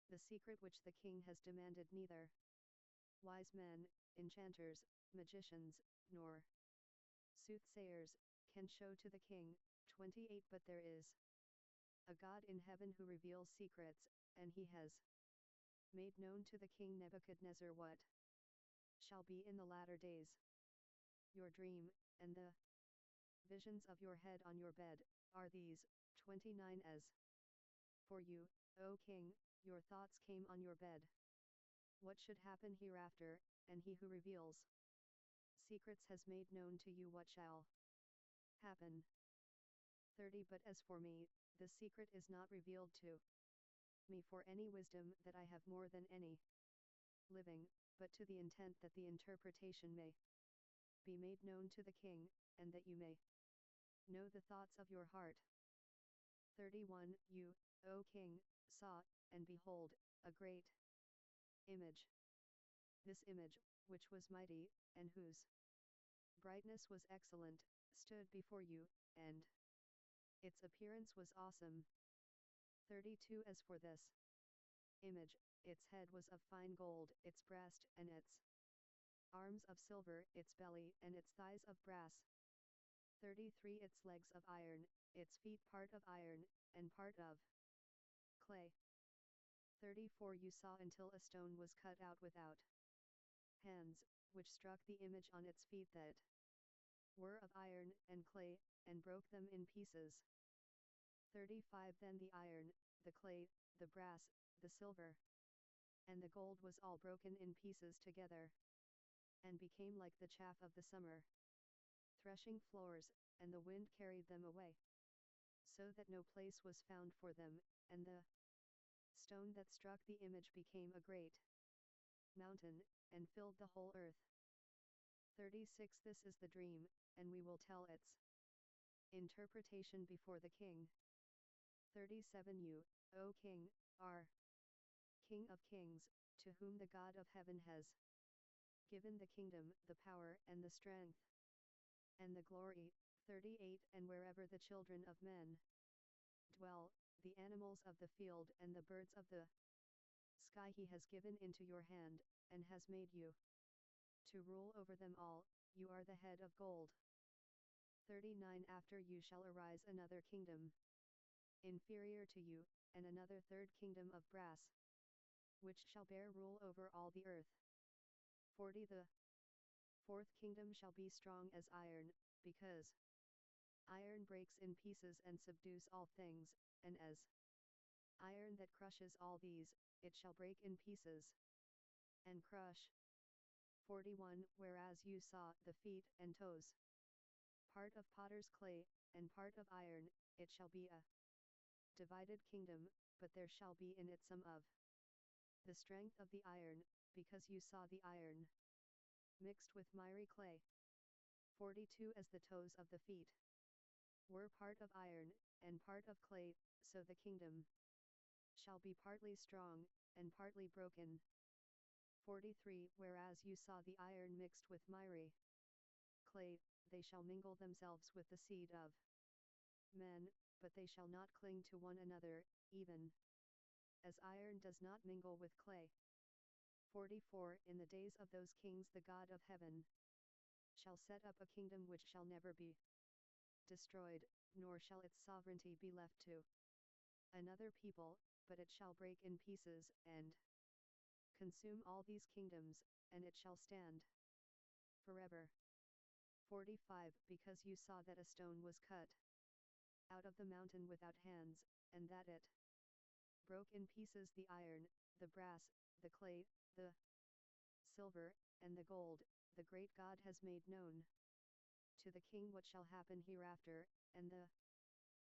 The secret which the king has demanded neither wise men, enchanters, magicians, nor soothsayers, can show to the king. 28 But there is a God in heaven who reveals secrets, and he has made known to the king Nebuchadnezzar what shall be in the latter days. Your dream, and the visions of your head on your bed, are these. 29 As for you, O king, your thoughts came on your bed. What should happen hereafter, and he who reveals secrets has made known to you what shall happen. 30 But as for me, the secret is not revealed to me for any wisdom that I have more than any living, but to the intent that the interpretation may be made known to the king, and that you may know the thoughts of your heart. 31 You, O king, saw, and behold, a great image. This image, which was mighty, and whose brightness was excellent, stood before you, and its appearance was awesome. 32 As for this image, its head was of fine gold, its breast and its arms of silver, its belly and its thighs of brass. 33 Its legs of iron, its feet part of iron, and part of clay. 34 You saw until a stone was cut out without hands, which struck the image on its feet that were of iron and clay, and broke them in pieces. 35 Then the iron, the clay, the brass, the silver, and the gold was all broken in pieces together, and became like the chaff of the summer threshing floors, and the wind carried them away, so that no place was found for them, and the stone that struck the image became a great mountain, and filled the whole earth. 36 This is the dream, and we will tell its interpretation before the king. 37 You, O king, are King of kings, to whom the God of heaven has given the kingdom, the power, and the strength, and the glory. 38 And wherever the children of men dwell, the animals of the field and the birds of the sky he has given into your hand, and has made you to rule over them all. You are the head of gold. 39 After you shall arise another kingdom inferior to you, and another third kingdom of brass, which shall bear rule over all the earth. 40 The fourth kingdom shall be strong as iron, because iron breaks in pieces and subdues all things, and as iron that crushes all these, it shall break in pieces and crush. 41 Whereas you saw the feet and toes, part of potter's clay, and part of iron, it shall be a divided kingdom, but there shall be in it some of the strength of the iron, because you saw the iron mixed with miry clay. 42 As the toes of the feet were part of iron, and part of clay, so the kingdom shall be partly strong, and partly broken. 43 Whereas you saw the iron mixed with miry clay, they shall mingle themselves with the seed of men, but they shall not cling to one another, even as iron does not mingle with clay. 44 In the days of those kings the God of heaven shall set up a kingdom which shall never be destroyed, nor shall its sovereignty be left to another people, but it shall break in pieces, and consume all these kingdoms, and it shall stand forever. 45 Because you saw that a stone was cut out of the mountain without hands, and that it broke in pieces the iron, the brass, the clay, the silver, and the gold, the great God has made known to the king what shall happen hereafter, and the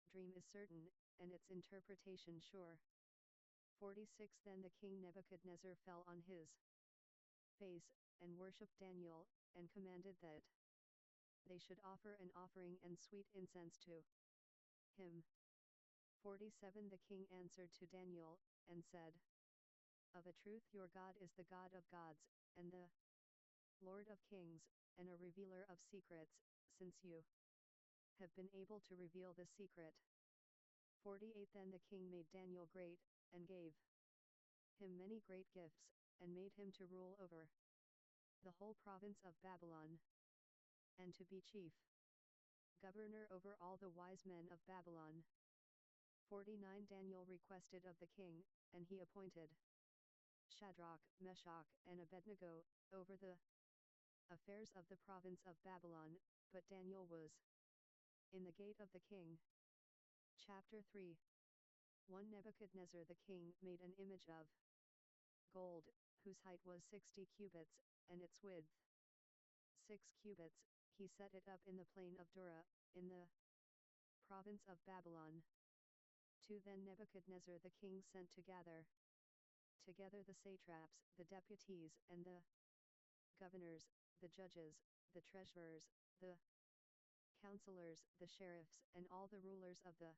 dream is certain, and its interpretation sure. 46 Then the king Nebuchadnezzar fell on his face, and worshipped Daniel, and commanded that they should offer an offering and sweet incense to him. 47 The king answered to Daniel, and said, Of a truth your God is the God of gods, and the Lord of kings, and a revealer of secrets, since you have been able to reveal the secret. 48 Then the king made Daniel great, and gave him many great gifts, and made him to rule over the whole province of Babylon, and to be chief governor over all the wise men of Babylon. 49 Daniel requested of the king, and he appointed Shadrach, Meshach, and Abednego over the affairs of the province of Babylon, but Daniel was in the gate of the king. Chapter 3 1 Nebuchadnezzar the king made an image of gold, whose height was 60 cubits, and its width 6 cubits. He set it up in the plain of Dura, in the province of Babylon. 2 Then Nebuchadnezzar the king sent to gather together the satraps, the deputies, and the governors, the judges, the treasurers, the counselors, the sheriffs, and all the rulers of the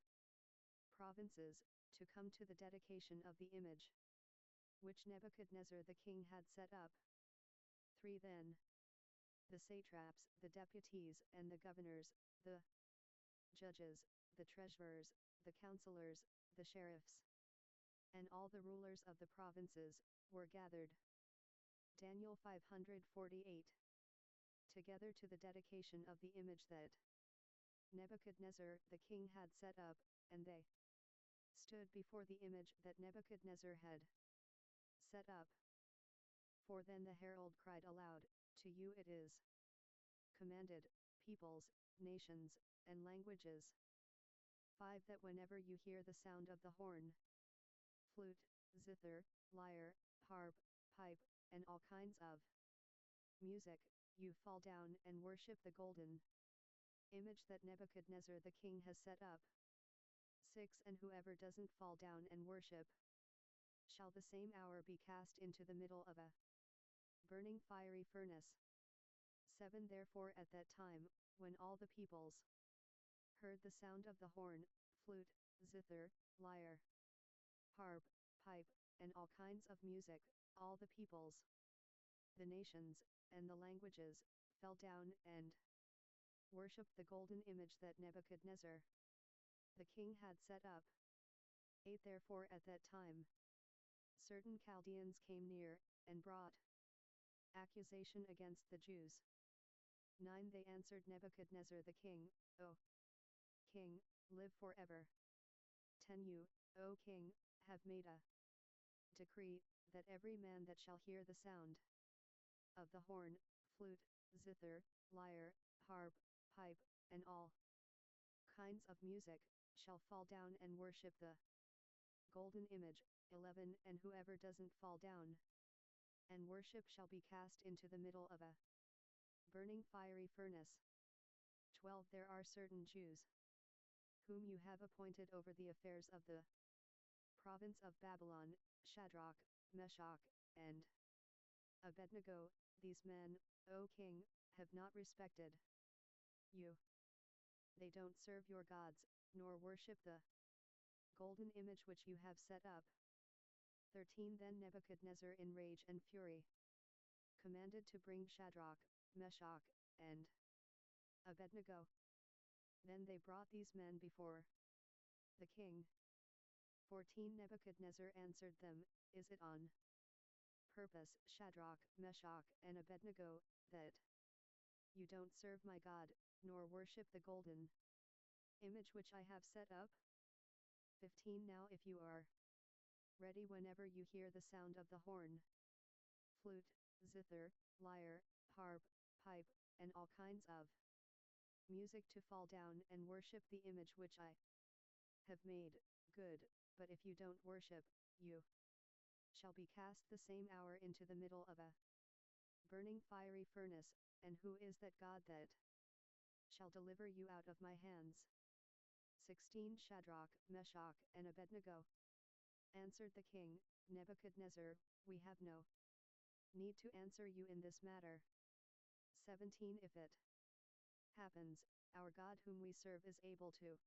provinces, to come to the dedication of the image which Nebuchadnezzar the king had set up. 3 Then the satraps, the deputies, and the governors, the judges, the treasurers, the counselors, the sheriffs, and all the rulers of the provinces, were gathered. Daniel 548. Together to the dedication of the image that Nebuchadnezzar the king had set up, and they stood before the image that Nebuchadnezzar had set up. 4 Then the herald cried aloud, To you it is commanded, peoples, nations, and languages. 5 That whenever you hear the sound of the horn, flute, zither, lyre, harp, pipe, and all kinds of music, you fall down and worship the golden image that Nebuchadnezzar the king has set up. 6 And whoever doesn't fall down and worship shall the same hour be cast into the middle of a burning fiery furnace. 7 Therefore at that time, when all the peoples heard the sound of the horn, flute, zither, lyre, harp, pipe, and all kinds of music, all the peoples, the nations, and the languages, fell down and worshipped the golden image that Nebuchadnezzar the king had set up. 8 Therefore at that time, certain Chaldeans came near, and brought accusation against the Jews. 9 They answered Nebuchadnezzar the king, O king, live forever. 10 You, O king, have made a decree, that every man that shall hear the sound of the horn, flute, zither, lyre, harp, pipe, and all kinds of music, shall fall down and worship the golden image. 11 And whoever doesn't fall down and worship shall be cast into the middle of a burning fiery furnace. 12 There are certain Jews whom you have appointed over the affairs of the province of Babylon, Shadrach, Meshach, and Abednego. These men, O king, have not respected you. They don't serve your gods, nor worship the golden image which you have set up. 13 Then Nebuchadnezzar in rage and fury commanded to bring Shadrach, Meshach, and Abednego. Then they brought these men before the king. 14 Nebuchadnezzar answered them, Is it on purpose, Shadrach, Meshach, and Abednego, that you don't serve my God, nor worship the golden image which I have set up? 15 Now if you are ready whenever you hear the sound of the horn, flute, zither, lyre, harp, pipe, and all kinds of music to fall down and worship the image which I have made, good, but if you don't worship, you shall be cast the same hour into the middle of a burning fiery furnace, and who is that God that shall deliver you out of my hands? 16 Shadrach, Meshach, and Abednego answered the king, Nebuchadnezzar, we have no need to answer you in this matter. 17 If it happens, our God whom we serve is able to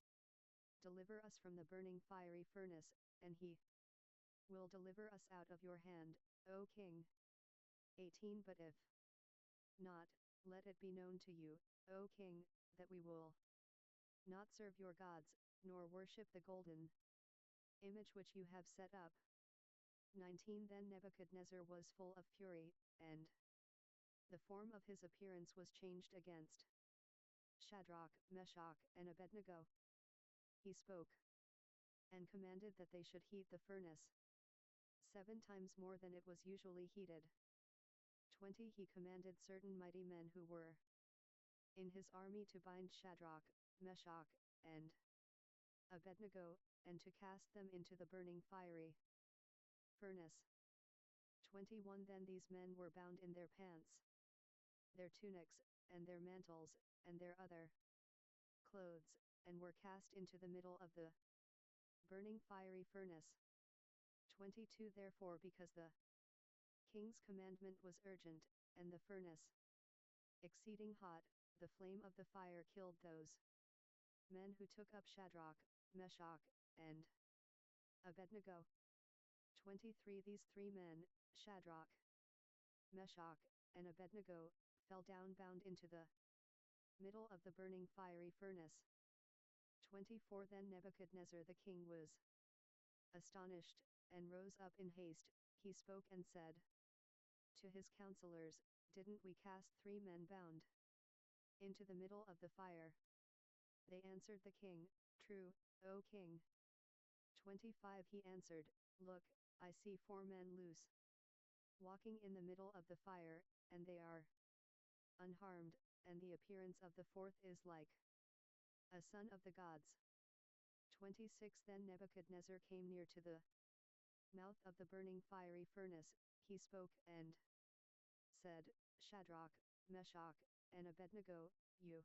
deliver us from the burning fiery furnace, and he will deliver us out of your hand, O king. 18 But if not, let it be known to you, O king, that we will not serve your gods, nor worship the golden image which you have set up. 19 Then Nebuchadnezzar was full of fury, and the form of his appearance was changed against Shadrach, Meshach, and Abednego. He spoke and commanded that they should heat the furnace 7 times more than it was usually heated. 20 He commanded certain mighty men who were in his army to bind Shadrach, Meshach, and Abednego, and to cast them into the burning fiery furnace. 21 Then these men were bound in their pants, their tunics, and their mantles, and their other clothes, and were cast into the middle of the burning fiery furnace. 22 Therefore because the king's commandment was urgent, and the furnace exceeding hot, the flame of the fire killed those men who took up Shadrach, Meshach, and Abednego. 23 These 3 men, Shadrach, Meshach, and Abednego, fell down bound into the middle of the burning fiery furnace. 24 Then Nebuchadnezzar the king was astonished, and rose up in haste. He spoke and said to his counselors, Didn't we cast 3 men bound into the middle of the fire? They answered the king, True, O king. 25 He answered, Look, I see 4 men loose, walking in the middle of the fire, and they are unharmed, and the appearance of the 4th is like a son of the gods. 26 Then Nebuchadnezzar came near to the mouth of the burning fiery furnace. He spoke and said, Shadrach, Meshach, and Abednego, you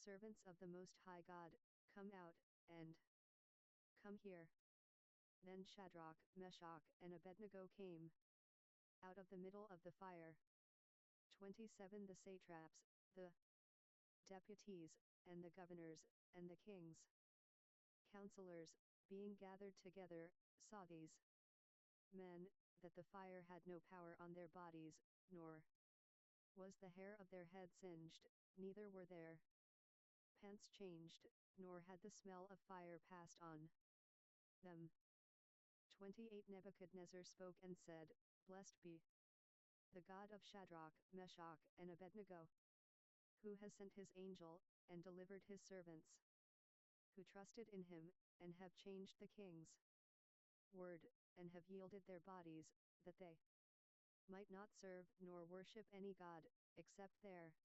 servants of the Most High God, come out, and come here. Then Shadrach, Meshach, and Abednego came out of the middle of the fire. 27 The satraps, the deputies, and the governors, and the king's counselors, being gathered together, saw these men, that the fire had no power on their bodies, nor was the hair of their head singed, neither were their pants changed, nor had the smell of fire passed on them. 28 Nebuchadnezzar spoke and said, Blessed be the God of Shadrach, Meshach, and Abednego, who has sent his angel, and delivered his servants, who trusted in him, and have changed the king's word, and have yielded their bodies, that they might not serve nor worship any god, except their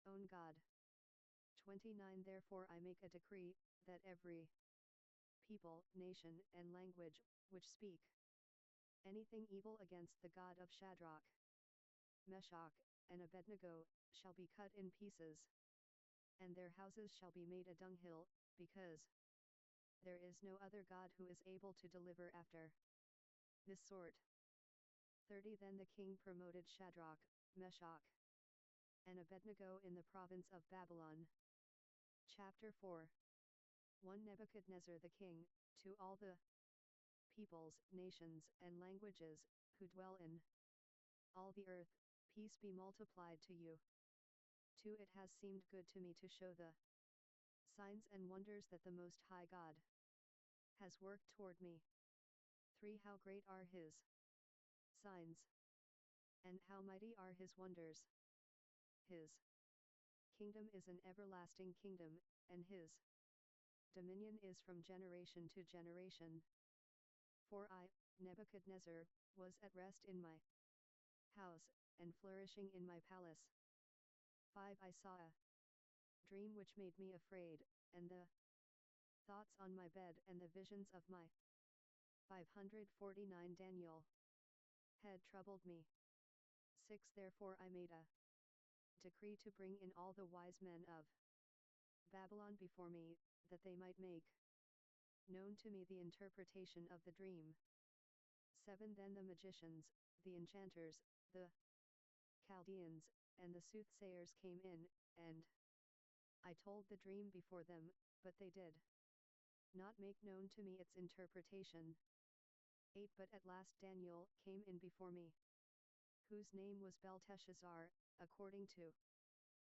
own God. 29 Therefore I make a decree, that every people, nation, and language, which speak anything evil against the God of Shadrach, Meshach, and Abednego, shall be cut in pieces, and their houses shall be made a dunghill, because there is no other God who is able to deliver after this sort. 30 Then the king promoted Shadrach, Meshach, and Abednego in the province of Babylon. Chapter 4 1 Nebuchadnezzar the king, to all the peoples, nations, and languages, who dwell in all the earth, peace be multiplied to you. 2 It has seemed good to me to show the signs and wonders that the Most High God has worked toward me. 3 How great are his signs, and how mighty are his wonders. His kingdom is an everlasting kingdom, and his dominion is from generation to generation. For I, Nebuchadnezzar, was at rest in my house, and flourishing in my palace. 5. I saw a dream which made me afraid, and the thoughts on my bed and the visions of my 549 Daniel head troubled me. 6. Therefore I made a decree to bring in all the wise men of Babylon before me, that they might make known to me the interpretation of the dream. 7. Then the magicians, the enchanters, the Chaldeans, and the soothsayers came in, and I told the dream before them, but they did not make known to me its interpretation. 8. But at last Daniel came in before me, whose name was Belteshazzar, according to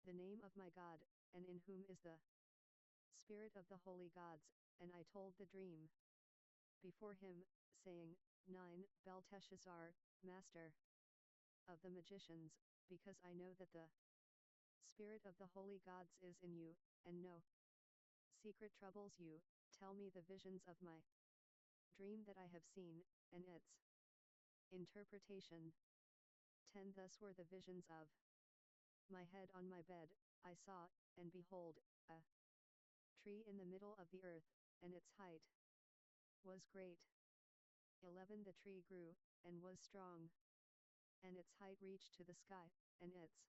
the name of my God, and in whom is the spirit of the holy gods, and I told the dream before him, saying, 9. Belteshazzar, master of the magicians, because I know that the spirit of the holy gods is in you, and no secret troubles you, tell me the visions of my dream that I have seen, and its interpretation. 10. Thus were the visions of my head on my bed. I saw, and behold, a tree in the middle of the earth, and its height was great. 11. The tree grew, and was strong, and its height reached to the sky, and its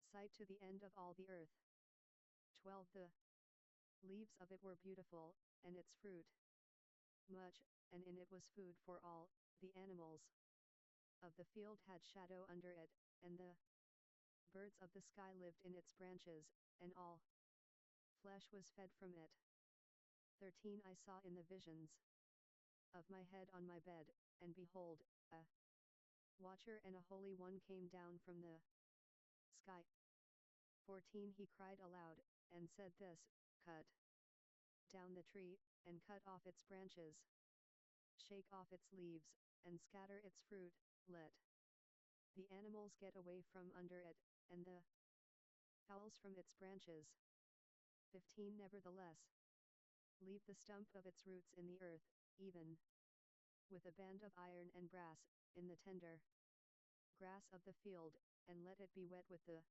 sight to the end of all the earth. 12. The leaves of it were beautiful, and its fruit much, and in it was food for all. The animals of the field had shadow under it, and the birds of the sky lived in its branches, and all flesh was fed from it. 13. I saw in the visions of my head on my bed, and behold, a watcher and a holy one came down from the sky. 14. He cried aloud, and said this, cut down the tree, and cut off its branches, shake off its leaves, and scatter its fruit, let the animals get away from under it, and the fowls from its branches. 15. Nevertheless, leave the stump of its roots in the earth, even with a band of iron and brass, in the tender grass of the field, and let it be wet with the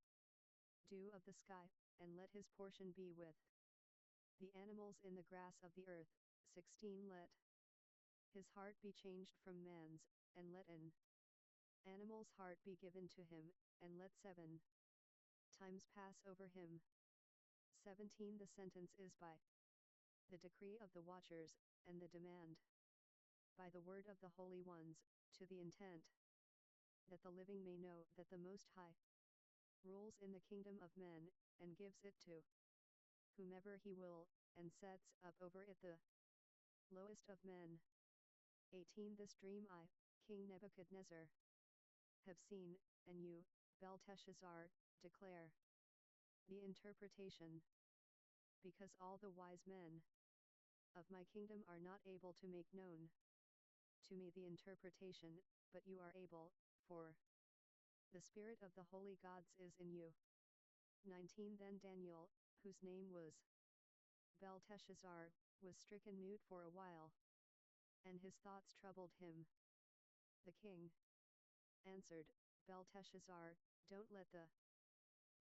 dew of the sky, and let his portion be with the animals in the grass of the earth. 16. Let his heart be changed from man's, and let an animal's heart be given to him, and let 7 times pass over him. 17. The sentence is by the decree of the watchers, and the demand by the word of the holy ones, to the intent that the living may know that the Most High rules in the kingdom of men, and gives it to whomever he will, and sets up over it the lowest of men. 18. This dream I, King Nebuchadnezzar, have seen, and you, Belteshazzar, declare the interpretation, because all the wise men of my kingdom are not able to make known to me the interpretation, but you are able, for the spirit of the holy gods is in you. 19. Then Daniel, whose name was Belteshazzar, was stricken mute for a while, and his thoughts troubled him. The king answered, Belteshazzar, don't let the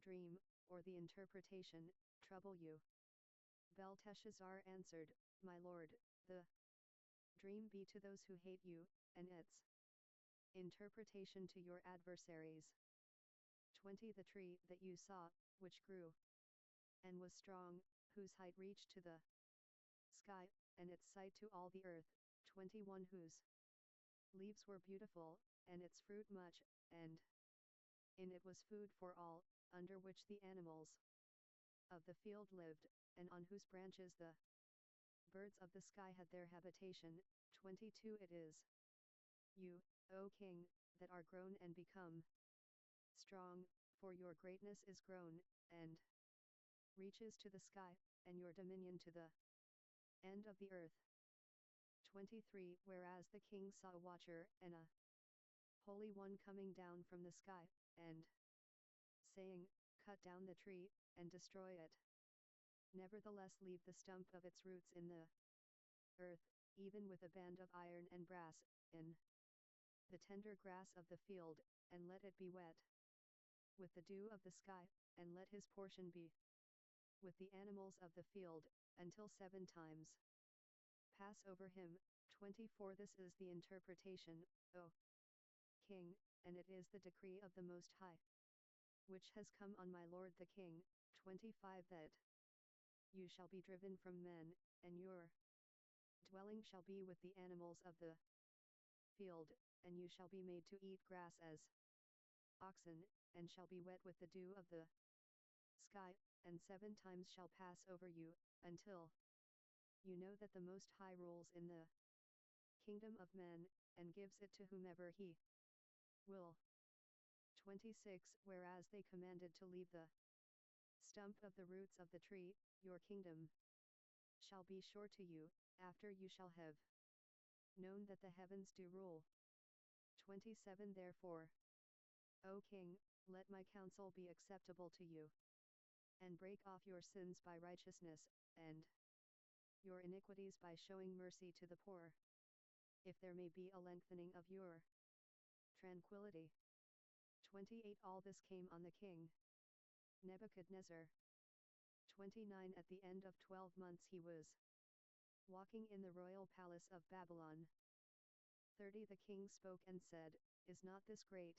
dream, or the interpretation, trouble you. Belteshazzar answered, My lord, the dream be to those who hate you, and its interpretation to your adversaries. 20. The tree that you saw, which grew and was strong, whose height reached to the sky, and its sight to all the earth. 21. Whose leaves were beautiful, and its fruit much, and in it was food for all, under which the animals of the field lived, and on whose branches the birds of the sky had their habitation. 22. It is you, O king, that are grown and become strong, for your greatness is grown, and reaches to the sky, and your dominion to the end of the earth. 23. Whereas the king saw a watcher and a holy one coming down from the sky, and saying, Cut down the tree, and destroy it. Nevertheless leave the stump of its roots in the earth, even with a band of iron and brass, in the tender grass of the field, and let it be wet with the dew of the sky, and let his portion be with the animals of the field, until 7 times pass over him. 24 This is the interpretation, O King, and it is the decree of the Most High, which has come on my lord the king. 25 That you shall be driven from men, and your dwelling shall be with the animals of the field, and you shall be made to eat grass as oxen, and shall be wet with the dew of the sky, and 7 times shall pass over you, until you know that the Most High rules in the kingdom of men, and gives it to whomever he will. 26 Whereas they commanded to leave the stump of the roots of the tree, your kingdom shall be sure to you, after you shall have known that the heavens do rule. 27 Therefore, O King, let my counsel be acceptable to you, and break off your sins by righteousness, and your iniquities by showing mercy to the poor, if there may be a lengthening of your tranquility. 28 All this came on the king Nebuchadnezzar. 29 At the end of 12 months he was walking in the royal palace of Babylon. 30 The king spoke and said, Is not this great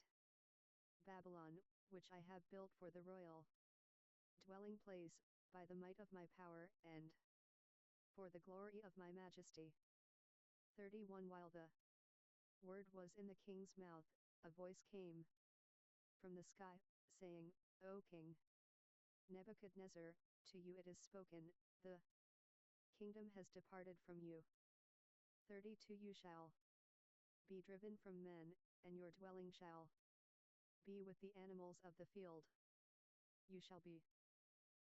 Babylon, which I have built for the royal dwelling place, by the might of my power, and for the glory of my majesty? 31 While the word was in the king's mouth, a voice came from the sky, saying, O King Nebuchadnezzar, to you it is spoken, the kingdom has departed from you. 32 You shall be driven from men, and your dwelling shall be with the animals of the field. You shall be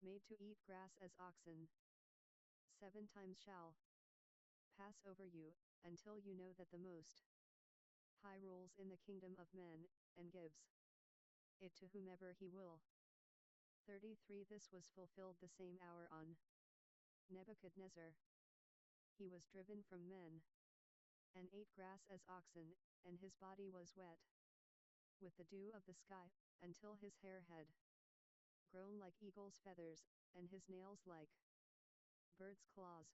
made to eat grass as oxen. 7 times shall pass over you, until you know that the Most High rules in the kingdom of men, and gives it to whomever he will. 33 This was fulfilled the same hour on Nebuchadnezzar. He was driven from men, and ate grass as oxen, and his body was wet with the dew of the sky, until his hair had grown like eagle's feathers, and his nails like bird's claws.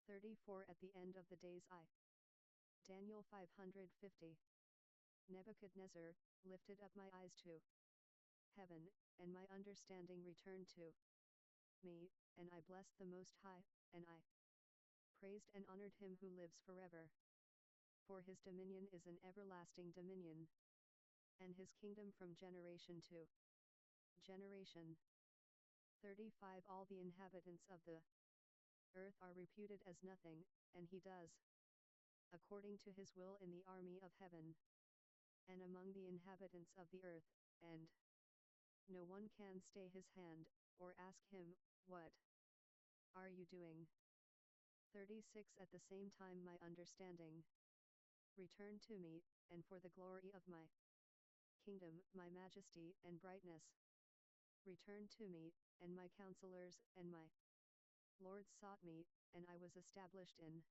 34 At the end of the days Daniel 550. Nebuchadnezzar, lifted up my eyes to heaven, and my understanding returned to me, and I blessed the Most High, and I praised and honored him who lives forever. For his dominion is an everlasting dominion, and his kingdom from generation to generation. 35 All the inhabitants of the earth are reputed as nothing, and he does according to his will in the army of heaven, and among the inhabitants of the earth, and no one can stay his hand, or ask him, What are you doing? 36 At the same time my understanding returned to me, and for the glory of my kingdom, my majesty and brightness returned to me, and my counselors and my lords sought me, and I was established in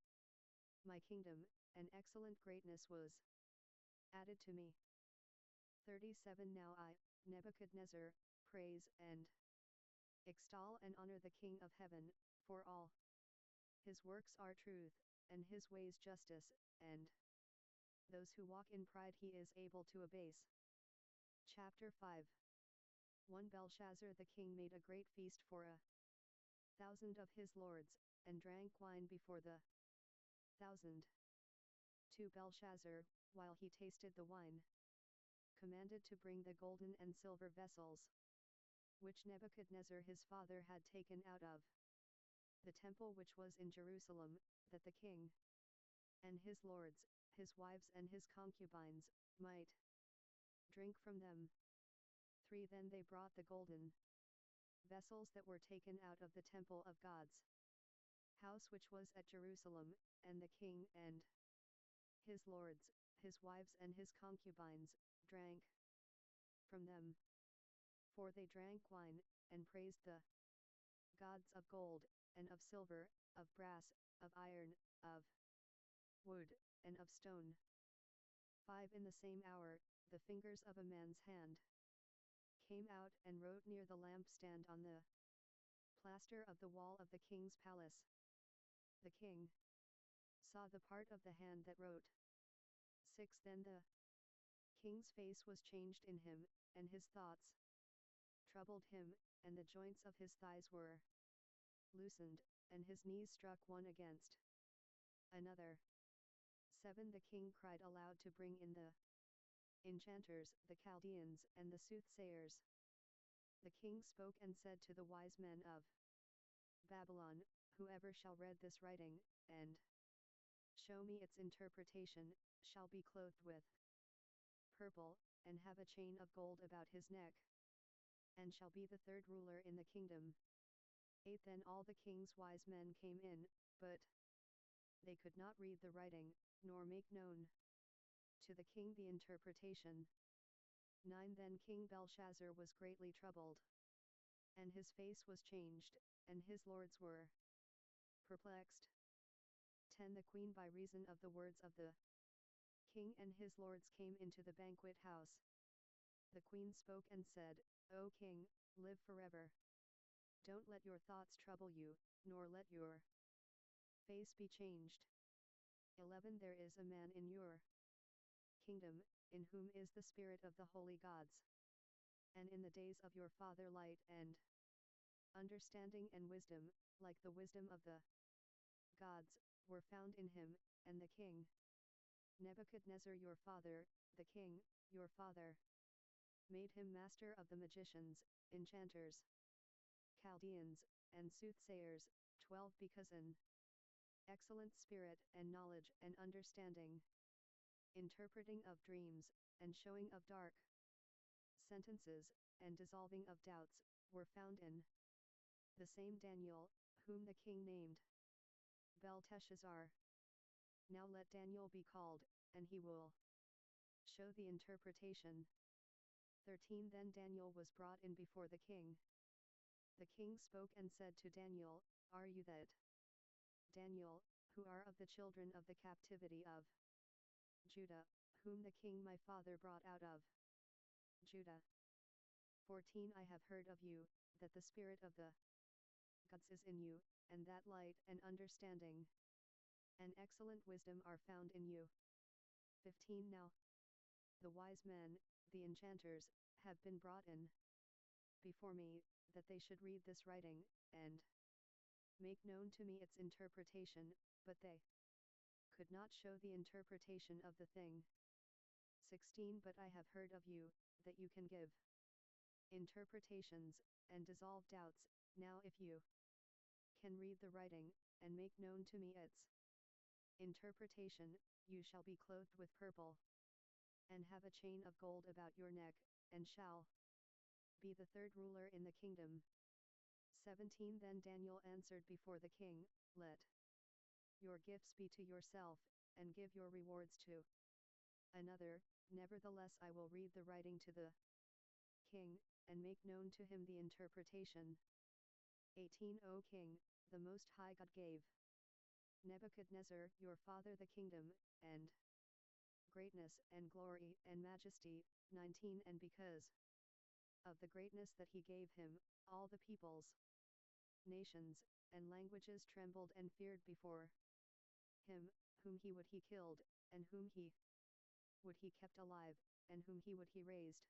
my kingdom, and excellent greatness was added to me. 37 Now I, Nebuchadnezzar, praise and extol and honor the King of heaven, for all his works are truth, and his ways justice, and those who walk in pride he is able to abase. Chapter 5 1 Belshazzar the king made a great feast for 1,000 of his lords, and drank wine before the 1,000. 2 Belshazzar, while he tasted the wine, commanded to bring the golden and silver vessels, which Nebuchadnezzar his father had taken out of the temple which was in Jerusalem, that the king and his lords, his wives and his concubines, might drink from them. 3 Then they brought the golden vessels that were taken out of the temple of God's house which was at Jerusalem, and the king and his lords, his wives and his concubines, drank from them. For they drank wine, and praised the gods of gold, and of silver, of brass, of iron, of wood, and of stone. 5 In the same hour, the fingers of a man's hand came out and wrote near the lampstand on the plaster of the wall of the king's palace. The king saw the part of the hand that wrote. 6 Then the king's face was changed in him, and his thoughts troubled him, and the joints of his thighs were loosened, and his knees struck one against another. 7 The king cried aloud to bring in the enchanters, the Chaldeans, and the soothsayers. The king spoke and said to the wise men of Babylon, Whoever shall read this writing, and show me its interpretation, shall be clothed with purple, and have a chain of gold about his neck, and shall be the third ruler in the kingdom. 8 Then all the king's wise men came in, but they could not read the writing, nor make known to the king the interpretation. 9 Then King Belshazzar was greatly troubled, and his face was changed, and his lords were perplexed. 10 The queen, by reason of the words of the king and his lords, came into the banquet house. The queen spoke and said, O king, live forever. Don't let your thoughts trouble you, nor let your face be changed. 11 There is a man in your kingdom, in whom is the spirit of the holy gods. And in the days of your father light and understanding and wisdom, like the wisdom of the gods, were found in him, and the king Nebuchadnezzar your father, the king, your father, made him master of the magicians, enchanters, Chaldeans, and soothsayers. 12 Because an excellent spirit and knowledge and understanding, interpreting of dreams, and showing of dark sentences, and dissolving of doubts, were found in the same Daniel, whom the king named Belteshazzar. Now let Daniel be called, and he will show the interpretation. 13 Then Daniel was brought in before the king. The king spoke and said to Daniel, Are you that Daniel, who are of the children of the captivity of Judah, whom the king my father brought out of Judah? 14 I have heard of you, that the spirit of the gods is in you, and that light and understanding and excellent wisdom are found in you. 15 Now the wise men, the enchanters, have been brought in before me, that they should read this writing, and make known to me its interpretation, but they could not show the interpretation of the thing. 16 But I have heard of you, that you can give interpretations, and dissolve doubts. Now if you can read the writing, and make known to me its interpretation, you shall be clothed with purple, and have a chain of gold about your neck, and shall be the third ruler in the kingdom. 17 Then Daniel answered before the king, Let your gifts be to yourself, and give your rewards to another. Nevertheless I will read the writing to the king, and make known to him the interpretation. 18 O king, the Most High God gave Nebuchadnezzar your father the kingdom, and greatness and glory and majesty. 19 And because of the greatness that he gave him, all the peoples, nations, and languages trembled and feared before him. Whom he would he killed, and whom he would he kept alive, and whom he would he raised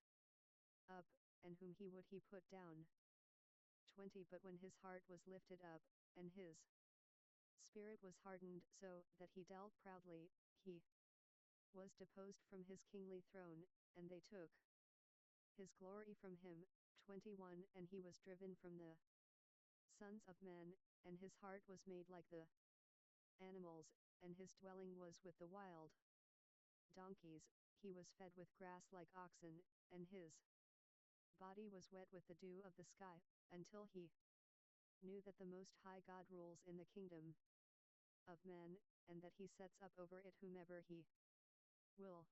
up, and whom he would he put down. 20 But when his heart was lifted up, and his spirit was hardened so that he dealt proudly, he was deposed from his kingly throne, and they took his glory from him. 21 And he was driven from the sons of men, and his heart was made like the animals, and his dwelling was with the wild donkeys. He was fed with grass like oxen, and his body was wet with the dew of the sky, until he knew that the Most High God rules in the kingdom of men, and that he sets up over it whomever he will.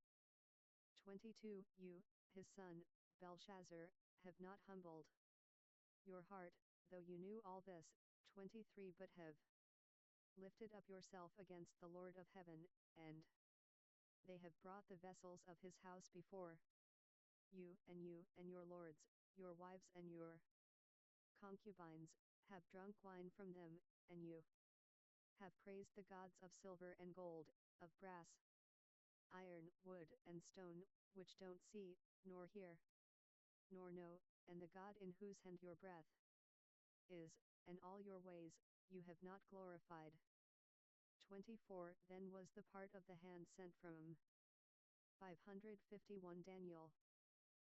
22 You, his son, Belshazzar, have not humbled your heart, though you knew all this. 23 But have lifted up yourself against the Lord of heaven, and they have brought the vessels of his house before you and your lords, your wives and your concubines, have drunk wine from them, and you have praised the gods of silver and gold, of brass, iron, wood and stone, which don't see, nor hear, nor know, and the God in whose hand your breath is, and all your ways, you have not glorified. 24 Then was the part of the hand sent from 551 Daniel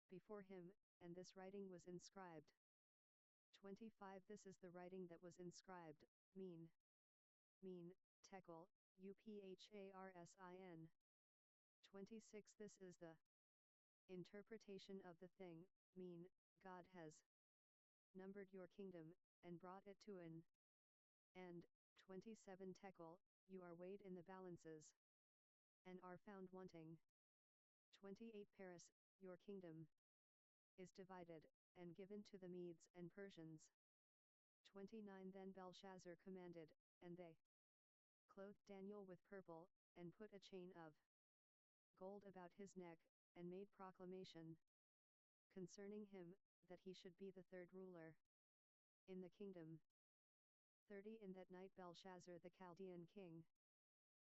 before him, and this writing was inscribed. 25 This is the writing that was inscribed, mean, tekel, upharsin. 26 This is the interpretation of the thing, mean, God has numbered your kingdom, and brought it to an end. 27 Tekel, you are weighed in the balances, and are found wanting. 28 Paris, your kingdom is divided, and given to the Medes and Persians. 29 Then Belshazzar commanded, and they clothed Daniel with purple, and put a chain of gold about his neck, and made proclamation concerning him, that he should be the third ruler in the kingdom. 30 In that night Belshazzar the Chaldean king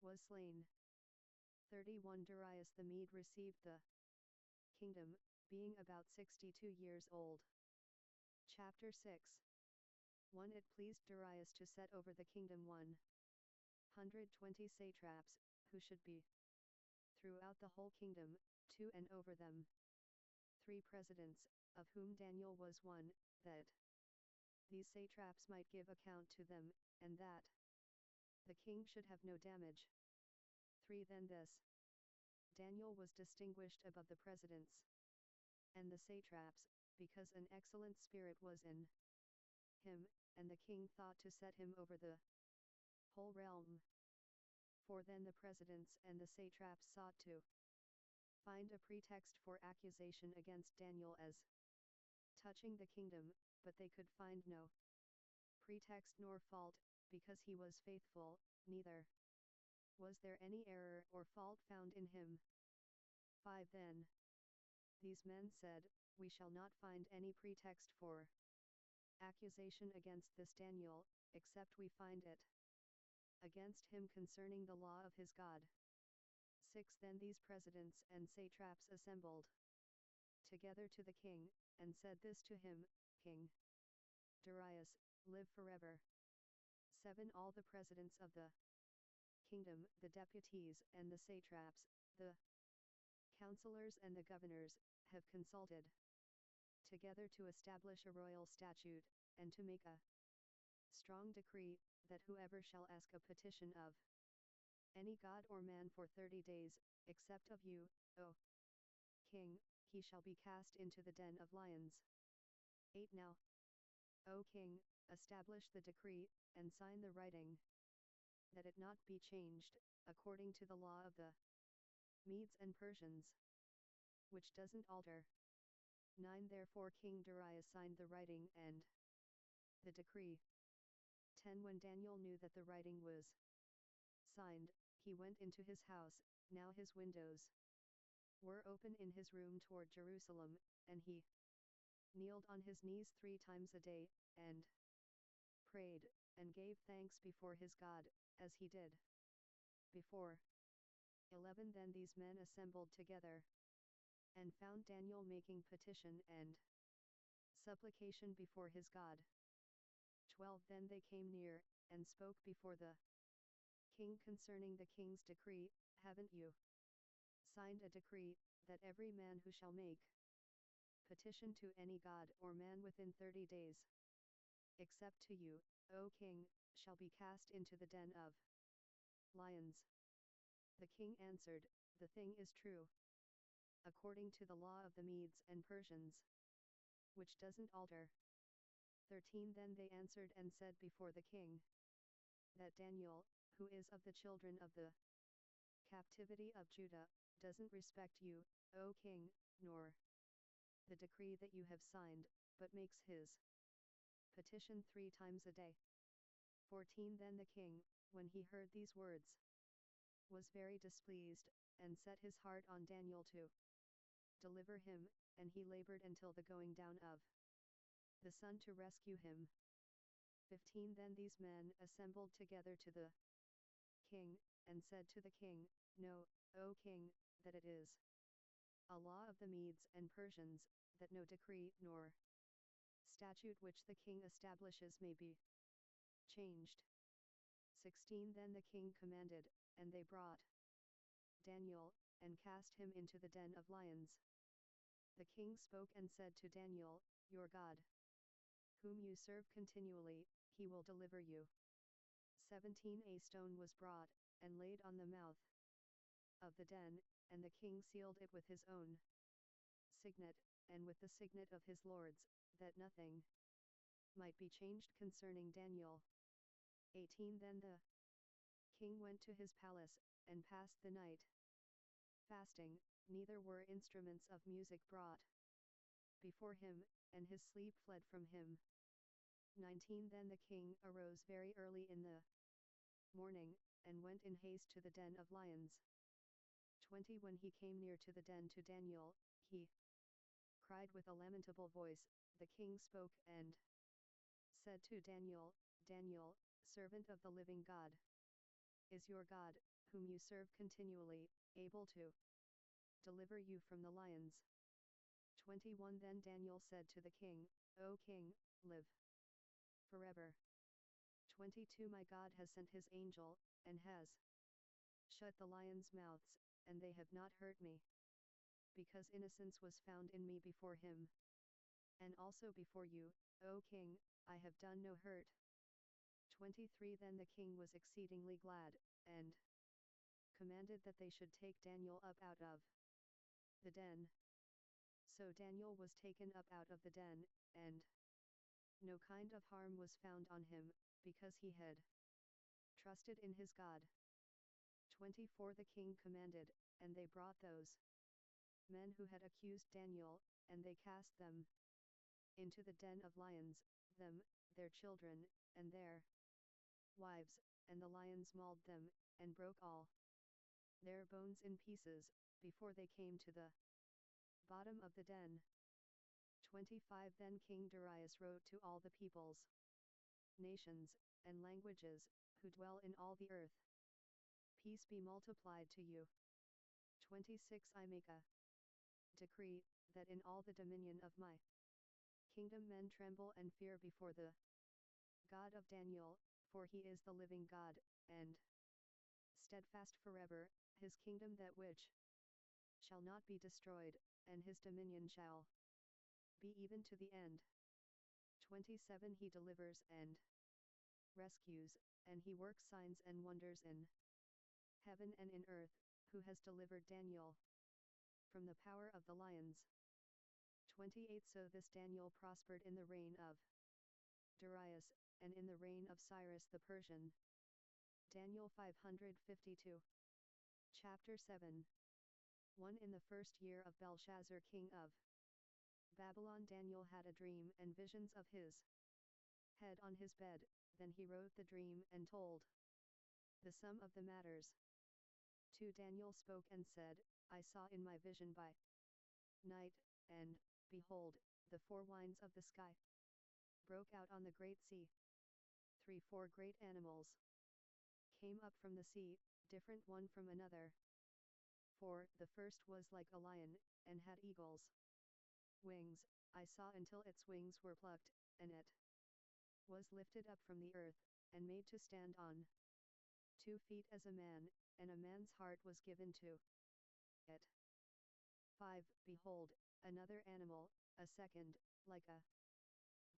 was slain. 31 Darius the Mede received the kingdom, being about 62 years old. Chapter 6 1 It pleased Darius to set over the kingdom 120 satraps, who should be throughout the whole kingdom, 2 and over them 3 presidents, of whom Daniel was one, that these satraps might give account to them, and that the king should have no damage. 3 Then this Daniel was distinguished above the presidents and the satraps, because an excellent spirit was in him, and the king thought to set him over the whole realm. 4 Then the presidents and the satraps sought to find a pretext for accusation against Daniel as touching the kingdom, but they could find no pretext nor fault, because he was faithful, neither was there any error or fault found in him. 5 Then these men said, We shall not find any pretext for accusation against this Daniel, except we find it against him concerning the law of his God. 6 Then these presidents and satraps assembled together to the king, and said this to him, King Darius, live forever. 7 All the presidents of the kingdom, the deputies and the satraps, the counselors and the governors, have consulted together to establish a royal statute, and to make a strong decree, that whoever shall ask a petition of any god or man for 30 days, except of you, O king, he shall be cast into the den of lions. 8 Now, O king, establish the decree, and sign the writing, that it not be changed, according to the law of the Medes and Persians, which doesn't alter. 9 Therefore King Darius signed the writing and the decree. 10 When Daniel knew that the writing was signed, he went into his house. Now his windows were open in his room toward Jerusalem, and he kneeled on his knees 3 times a day, and prayed, and gave thanks before his God, as he did before. 11 Then these men assembled together, and found Daniel making petition and supplication before his God. 12 Then they came near, and spoke before the king concerning the king's decree. Haven't you signed a decree, that every man who shall make petition to any god or man within 30 days, except to you, O king, shall be cast into the den of lions? The king answered, The thing is true, according to the law of the Medes and Persians, which doesn't alter. 13 Then they answered and said before the king, that Daniel, who is of the children of the captivity of Judah, doesn't respect you, O king, nor the decree that you have signed, but makes his petition 3 times a day. 14 Then the king, when he heard these words, was very displeased, and set his heart on Daniel to deliver him, and he labored until the going down of the sun to rescue him. 15 Then these men assembled together to the king, and said to the king, Know, O king, that it is a law of the Medes and Persians, that no decree nor statute which the king establishes may be changed. 16 Then the king commanded, and they brought Daniel, and cast him into the den of lions. The king spoke and said to Daniel, Your God, whom you serve continually, he will deliver you. 17 A stone was brought, and laid on the mouth of the den, and the king sealed it with his own signet, and with the signet of his lords, that nothing might be changed concerning Daniel. 18 Then the king went to his palace, and passed the night fasting, neither were instruments of music brought before him, and his sleep fled from him. 19 Then the king arose very early in the morning, and went in haste to the den of lions. 20 When he came near to the den to Daniel, he cried with a lamentable voice. The king spoke and said to Daniel, Daniel, servant of the living God, is your God, whom you serve continually, able to deliver you from the lions? 21 Then Daniel said to the king, O king, live forever. 22 My God has sent his angel, and has shut the lions' mouths, and they have not hurt me, because innocence was found in me before him. And also before you, O king, I have done no hurt. 23 Then the king was exceedingly glad, and commanded that they should take Daniel up out of the den. So Daniel was taken up out of the den, and no kind of harm was found on him, because he had trusted in his God. 24 The king commanded, and they brought those men who had accused Daniel, and they cast them into the den of lions, them, their children, and their wives, and the lions mauled them, and broke all their bones in pieces, before they came to the bottom of the den. 25 Then King Darius wrote to all the peoples, nations, and languages, who dwell in all the earth, peace be multiplied to you. 26 I make a decree, that in all the dominion of my kingdom men tremble and fear before the God of Daniel, for he is the living God, and steadfast forever, his kingdom that which shall not be destroyed, and his dominion shall be even to the end. 27 He delivers and rescues, and he works signs and wonders in heaven and in earth, who has delivered Daniel from the power of the lions. 28 So this Daniel prospered in the reign of Darius, and in the reign of Cyrus the Persian. Daniel 552. Chapter 7. 1 In the first year of Belshazzar king of Babylon, Daniel had a dream and visions of his head on his bed. Then he wrote the dream and told the sum of the matters. 2 Daniel spoke and said, I saw in my vision by night, and, behold, the 4 winds of the sky broke out on the great sea. 3 4 great animals came up from the sea, different one from another. 4 The first was like a lion, and had eagle's wings. I saw until its wings were plucked, and it was lifted up from the earth, and made to stand on 2 feet as a man, and a man's heart was given to it. 5 Behold, another animal, a second, like a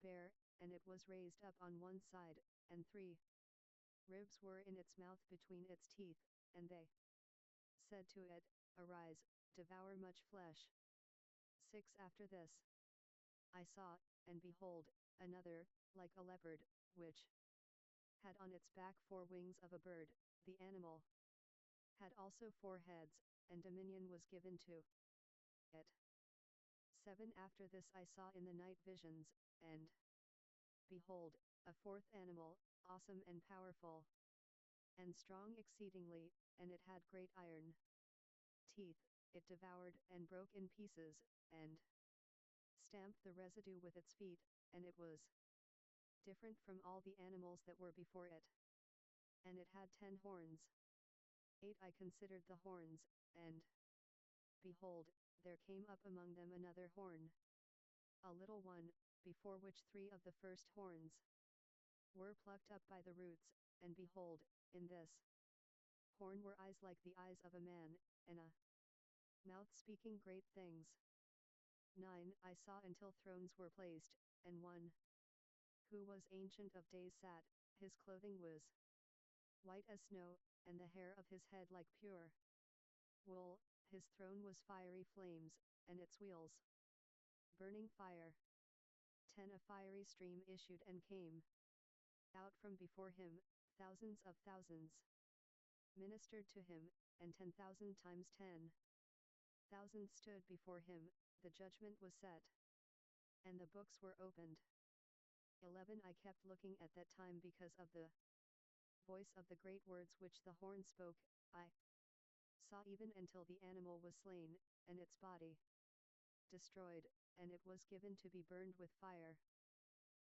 bear, and it was raised up on one side, and 3 ribs were in its mouth between its teeth, and they said to it, Arise, devour much flesh. 6 After this I saw, and behold, another, like a leopard, which had on its back 4 wings of a bird. The animal had also 4 heads, and dominion was given to it. 7 After this I saw in the night visions, and behold, a fourth animal, awesome and powerful, and strong exceedingly, and it had great iron teeth. It devoured and broke in pieces, and stamped the residue with its feet, and it was different from all the animals that were before it. And it had 10 horns. 8 I considered the horns, and behold, there came up among them another horn, a little one, before which 3 of the first horns were plucked up by the roots, and behold, in this horn were eyes like the eyes of a man, and a mouth speaking great things. 9 I saw until thrones were placed, and one who was ancient of days sat. His clothing was white as snow, and the hair of his head like pure wool. His throne was fiery flames, and its wheels burning fire. 10 A fiery stream issued and came out from before him. Thousands of thousands ministered to him, and 10,000 times 10,000 stood before him. The judgment was set, and the books were opened. 11 I kept looking at that time because of the voice of the great words which the horn spoke. I saw even until the animal was slain, and its body destroyed, and it was given to be burned with fire.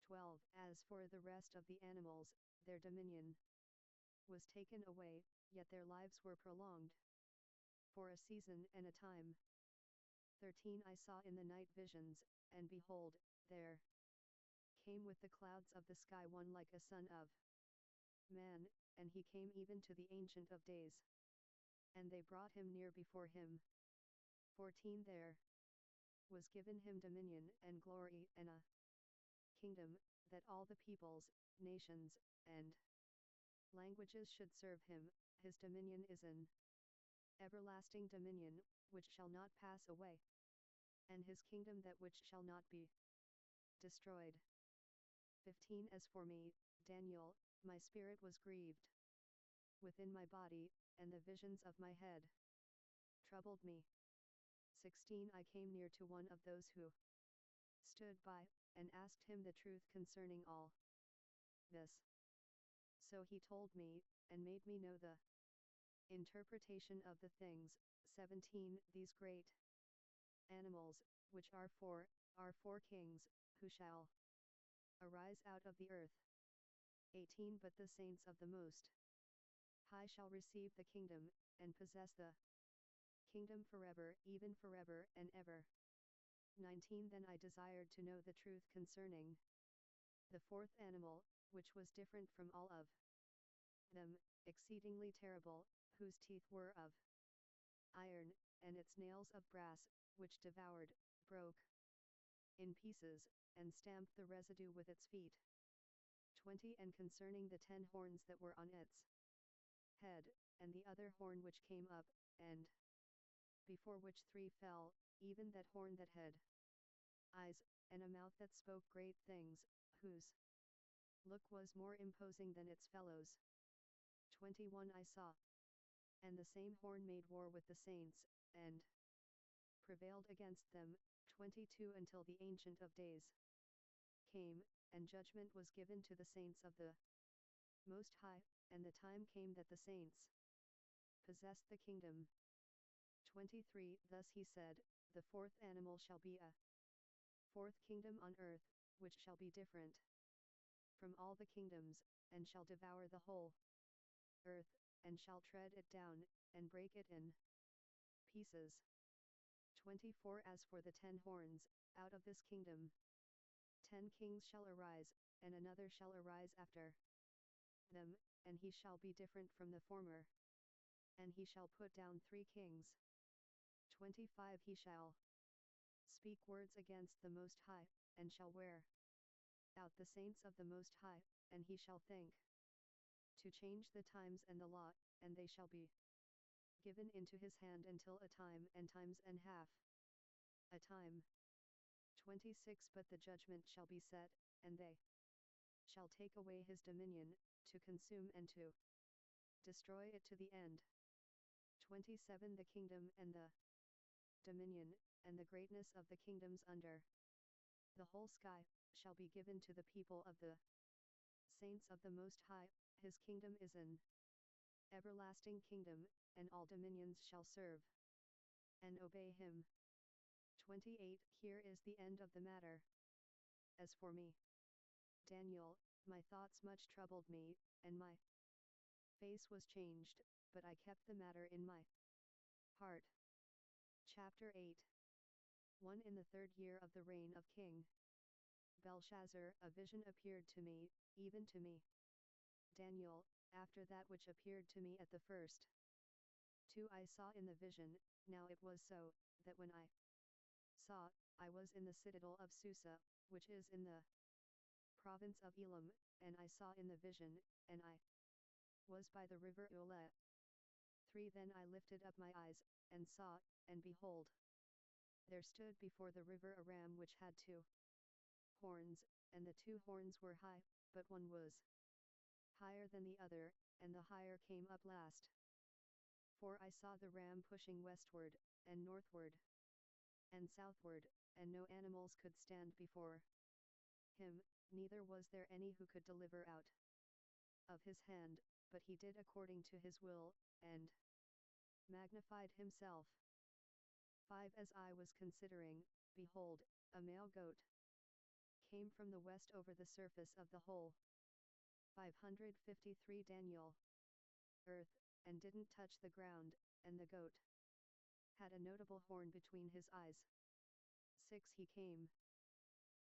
12 As for the rest of the animals, their dominion was taken away, yet their lives were prolonged for a season and a time. 13 I saw in the night visions, and behold, there came with the clouds of the sky one like a son of man, and he came even to the Ancient of Days. And they brought him near before him. 14 There was given him dominion and glory and a kingdom, that all the peoples, nations, and languages should serve him. His dominion is an everlasting dominion, which shall not pass away, and his kingdom that which shall not be destroyed. 15 As for me, Daniel, my spirit was grieved within my body, and the visions of my head troubled me. 16 I came near to one of those who stood by, and asked him the truth concerning all this. So he told me, and made me know the interpretation of the things. 17 These great animals, which are four kings, who shall arise out of the earth. 18 But the saints of the Most High shall receive the kingdom, and possess the kingdom forever, even forever and ever. 19 Then I desired to know the truth concerning the fourth animal, which was different from all of them, exceedingly terrible, whose teeth were of iron, and its nails of brass, which devoured, broke in pieces, and stamped the residue with its feet. 20 And concerning the 10 horns that were on its head, and the other horn which came up, and before which 3 fell, even that horn that had eyes, and a mouth that spoke great things, whose look was more imposing than its fellows. 21 I saw, and the same horn made war with the saints, and prevailed against them. 22 Until the Ancient of Days came, and judgment was given to the saints of the Most High, and the time came that the saints possessed the kingdom. 23 Thus he said, the fourth animal shall be a fourth kingdom on earth, which shall be different from all the kingdoms, and shall devour the whole earth, and shall tread it down, and break it in pieces. 24 As for the 10 horns, out of this kingdom 10 kings shall arise, and another shall arise after them, and he shall be different from the former, and he shall put down 3 kings. 25 He shall speak words against the Most High, and shall wear out the saints of the Most High, and he shall think to change the times and the law, and they shall be given into his hand until a time and times and half a time. 26 But the judgment shall be set, and they shall take away his dominion, to consume and to destroy it to the end. 27 The kingdom and the dominion, and the greatness of the kingdoms under the whole sky, shall be given to the people of the saints of the Most High. His kingdom is an everlasting kingdom, and all dominions shall serve and obey him. 28. Here is the end of the matter. As for me, Daniel, my thoughts much troubled me, and my face was changed, but I kept the matter in my heart. Chapter 8. 1. In the 3rd year of the reign of King Belshazzar, a vision appeared to me, even to me, Daniel, after that which appeared to me at the first. 2. I saw in the vision. Now it was so, that when I saw, I was in the citadel of Susa, which is in the province of Elam, and I saw in the vision, and I was by the river Ula. 3. Then I lifted up my eyes, and saw, and behold, there stood before the river a ram which had 2 horns, and the 2 horns were high, but one was higher than the other, and the higher came up last. 4. I saw the ram pushing westward, and northward, and southward, and no animals could stand before him, neither was there any who could deliver out of his hand, but he did according to his will, and magnified himself. 5. As I was considering, behold, a male goat came from the west over the surface of the whole. 553. Daniel. Earth, and didn't touch the ground, and the goat had a notable horn between his eyes. 6. He came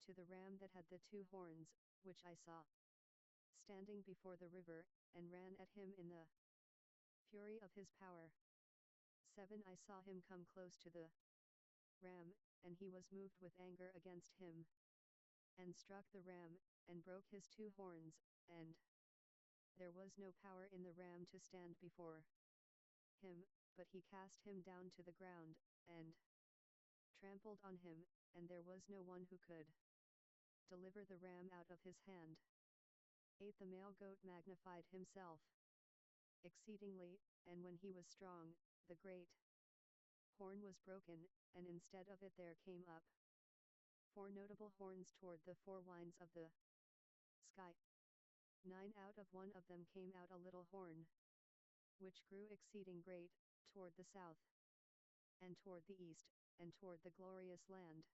to the ram that had the 2 horns, which I saw standing before the river, and ran at him in the fury of his power. 7. I saw him come close to the ram, and he was moved with anger against him, and struck the ram, and broke his 2 horns, and there was no power in the ram to stand before him, but he cast him down to the ground, and trampled on him, and there was no one who could deliver the ram out of his hand. 8. The male goat magnified himself exceedingly, and when he was strong, the great horn was broken, and instead of it there came up 4 notable horns toward the 4 winds of the sky. 9. Out of one of them came out a little horn, which grew exceeding great, toward the south, and toward the east, and toward the glorious land.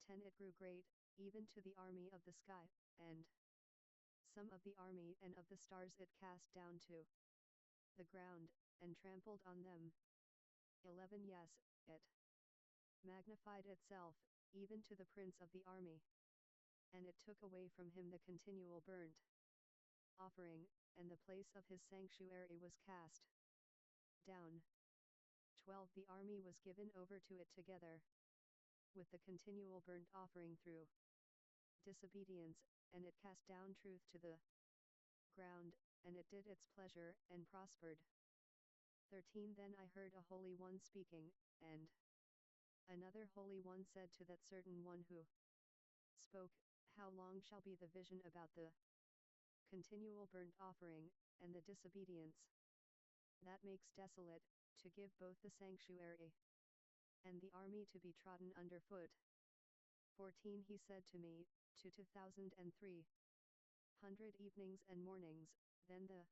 10. It grew great, even to the army of the sky, and some of the army and of the stars it cast down to the ground, and trampled on them. 11. Yes, it magnified itself, even to the prince of the army, and it took away from him the continual burnt offering, and the place of his sanctuary was cast down. 12. The army was given over to it together with the continual burnt offering through disobedience, and it cast down truth to the ground, and it did its pleasure, and prospered. 13. Then I heard a holy one speaking, and another holy one said to that certain one who spoke, How long shall be the vision about the continual burnt offering, and the disobedience that makes desolate, to give both the sanctuary and the army to be trodden under foot? 14. He said to me, to 2,300 evenings and mornings, then the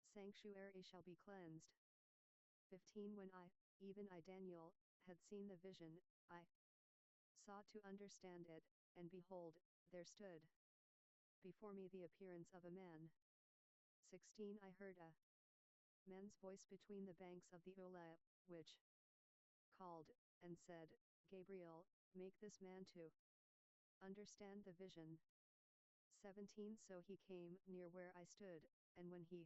sanctuary shall be cleansed. 15. When I, even I Daniel, had seen the vision, I sought to understand it, and behold, there stood before me the appearance of a man. 16. I heard a man's voice between the banks of the Ula, which called, and said, Gabriel, make this man to understand the vision. 17. So he came near where I stood, and when he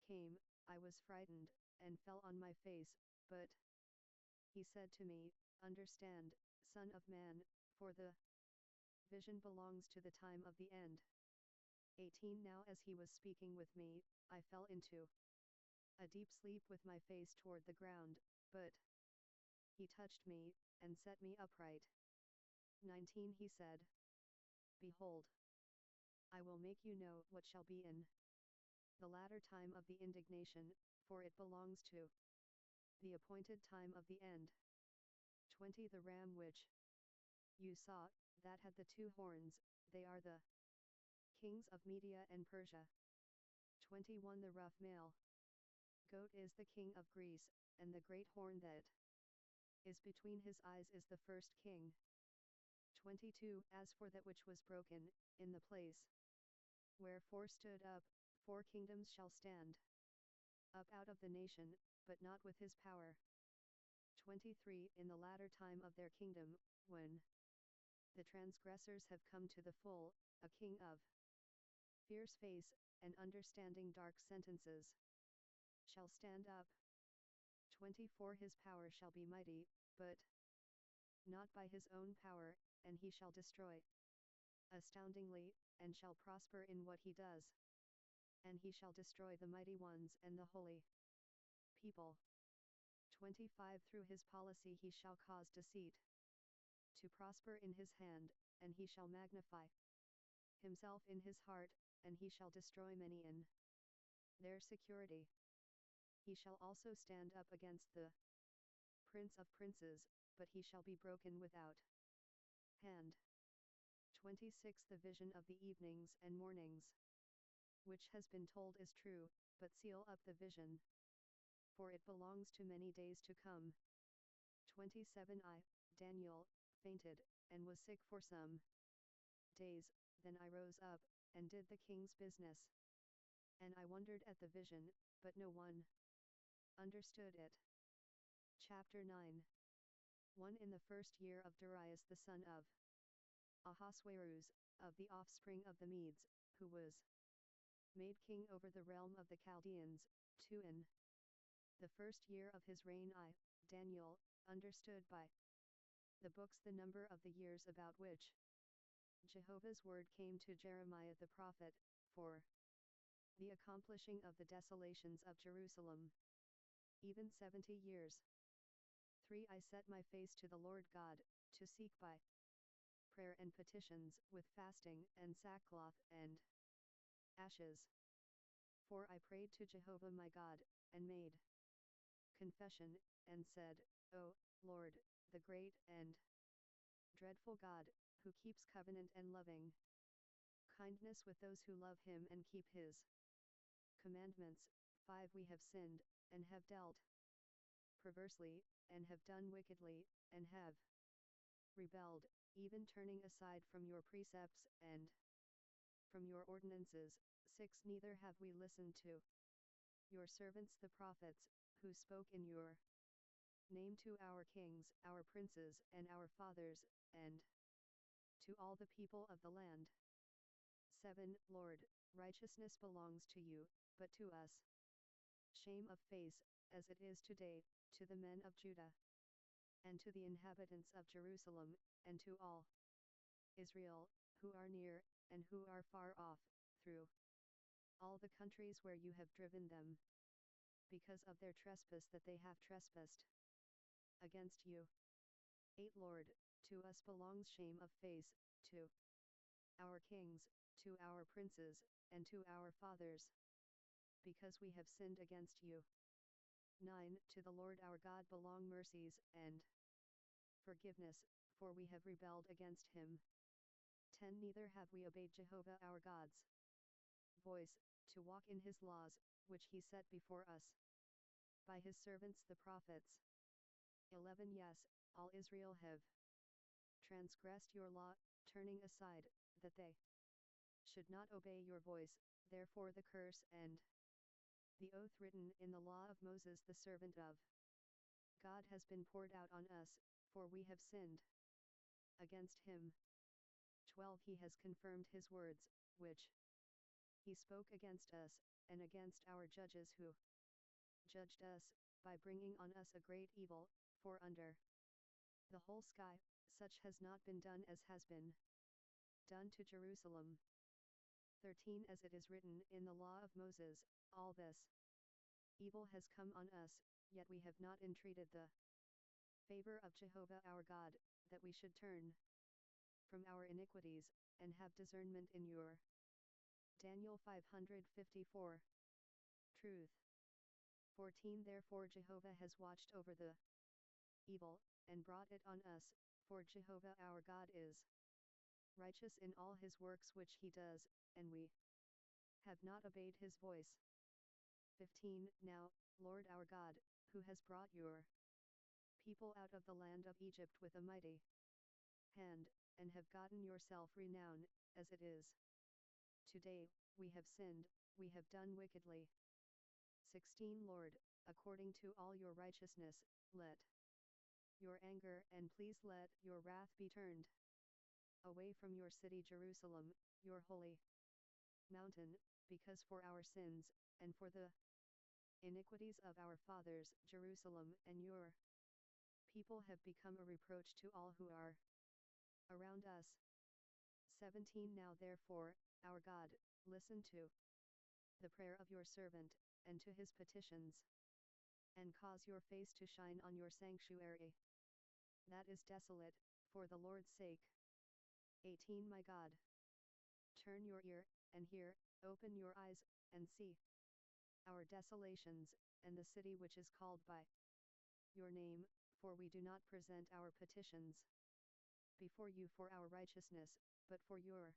came, I was frightened, and fell on my face, but he said to me, Understand, Son of Man, for the vision belongs to the time of the end. 18. Now as he was speaking with me, I fell into a deep sleep with my face toward the ground, but he touched me, and set me upright. 19. He said, Behold, I will make you know what shall be in the latter time of the indignation, for it belongs to the appointed time of the end. 20 The ram which you saw, that had the 2 horns, they are the kings of Media and Persia. 21 The rough male goat is the king of Greece, and the great horn that is between his eyes is the first king. 22 As for that which was broken, in the place wherefore stood up, 4 kingdoms shall stand up out of the nation, but not with his power. 23 In the latter time of their kingdom, when the transgressors have come to the full, a king of fierce face, and understanding dark sentences, shall stand up. 24 His power shall be mighty, but not by his own power, and he shall destroy astoundingly, and shall prosper in what he does. And he shall destroy the mighty ones and the holy people. 25 Through his policy he shall cause deceit to prosper in his hand, and he shall magnify himself in his heart, and he shall destroy many in their security. He shall also stand up against the prince of princes, but he shall be broken without hand. 26 The vision of the evenings and mornings, which has been told is true, but seal up the vision, for it belongs to many days to come. 27 I, Daniel, fainted, and was sick for some days, then I rose up, and did the king's business. And I wondered at the vision, but no one understood it. Chapter 9 1 In the first year of Darius the son of Ahasuerus, of the offspring of the Medes, who was made king over the realm of the Chaldeans, 2 In the first year of his reign I, Daniel, understood by the books the number of the years about which Jehovah's word came to Jeremiah the prophet, for the accomplishing of the desolations of Jerusalem, even 70 years. 3 I set my face to the Lord God, to seek by prayer and petitions, with fasting and sackcloth and ashes. 4 I prayed to Jehovah my God, and made confession, and said, O Lord, the great and dreadful God, who keeps covenant and loving kindness with those who love him and keep his commandments. 5 We have sinned, and have dealt perversely, and have done wickedly, and have rebelled, even turning aside from your precepts, and from your ordinances. 6 Neither have we listened to your servants the prophets, who spoke in your name to our kings, our princes, and our fathers, and to all the people of the land. 7 Lord, righteousness belongs to you, but to us shame of face, as it is today, to the men of Judah, and to the inhabitants of Jerusalem, and to all Israel, who are near, and who are far off, through all the countries where you have driven them, because of their trespass that they have trespassed against you. 8 Lord, to us belongs shame of face, to our kings, to our princes, and to our fathers, because we have sinned against you. 9 To the Lord our God belong mercies and forgiveness, for we have rebelled against him. 10 Neither have we obeyed Jehovah our God's voice, to walk in his laws, which he set before us by his servants the prophets. 11 Yes, all Israel have transgressed your law, turning aside, that they should not obey your voice. Therefore the curse and the oath written in the law of Moses the servant of God has been poured out on us, for we have sinned against him. 12 He has confirmed his words, which he spoke against us, and against our judges who judged us, by bringing on us a great evil, for under the whole sky, such has not been done as has been done to Jerusalem. 13 As it is written in the law of Moses, all this evil has come on us, yet we have not entreated the favor of Jehovah our God, that we should turn from our iniquities, and have discernment in your Daniel 554. Truth. 14 Therefore Jehovah has watched over the evil, and brought it on us, for Jehovah our God is righteous in all his works which he does, and we have not obeyed his voice. 15. Now, Lord our God, who has brought your people out of the land of Egypt with a mighty hand, and have gotten yourself renown, as it is today, we have sinned, we have done wickedly. 16. Lord, according to all your righteousness, let your anger and please let your wrath be turned away from your city Jerusalem, your holy mountain, because for our sins, and for the iniquities of our fathers, Jerusalem and your people have become a reproach to all who are around us. 17. Now therefore, our God, listen to the prayer of your servant, and to his petitions, and cause your face to shine on your sanctuary that is desolate, for the Lord's sake. 18. My God, turn your ear, and hear, open your eyes, and see our desolations, and the city which is called by your name, for we do not present our petitions before you for our righteousness, but for your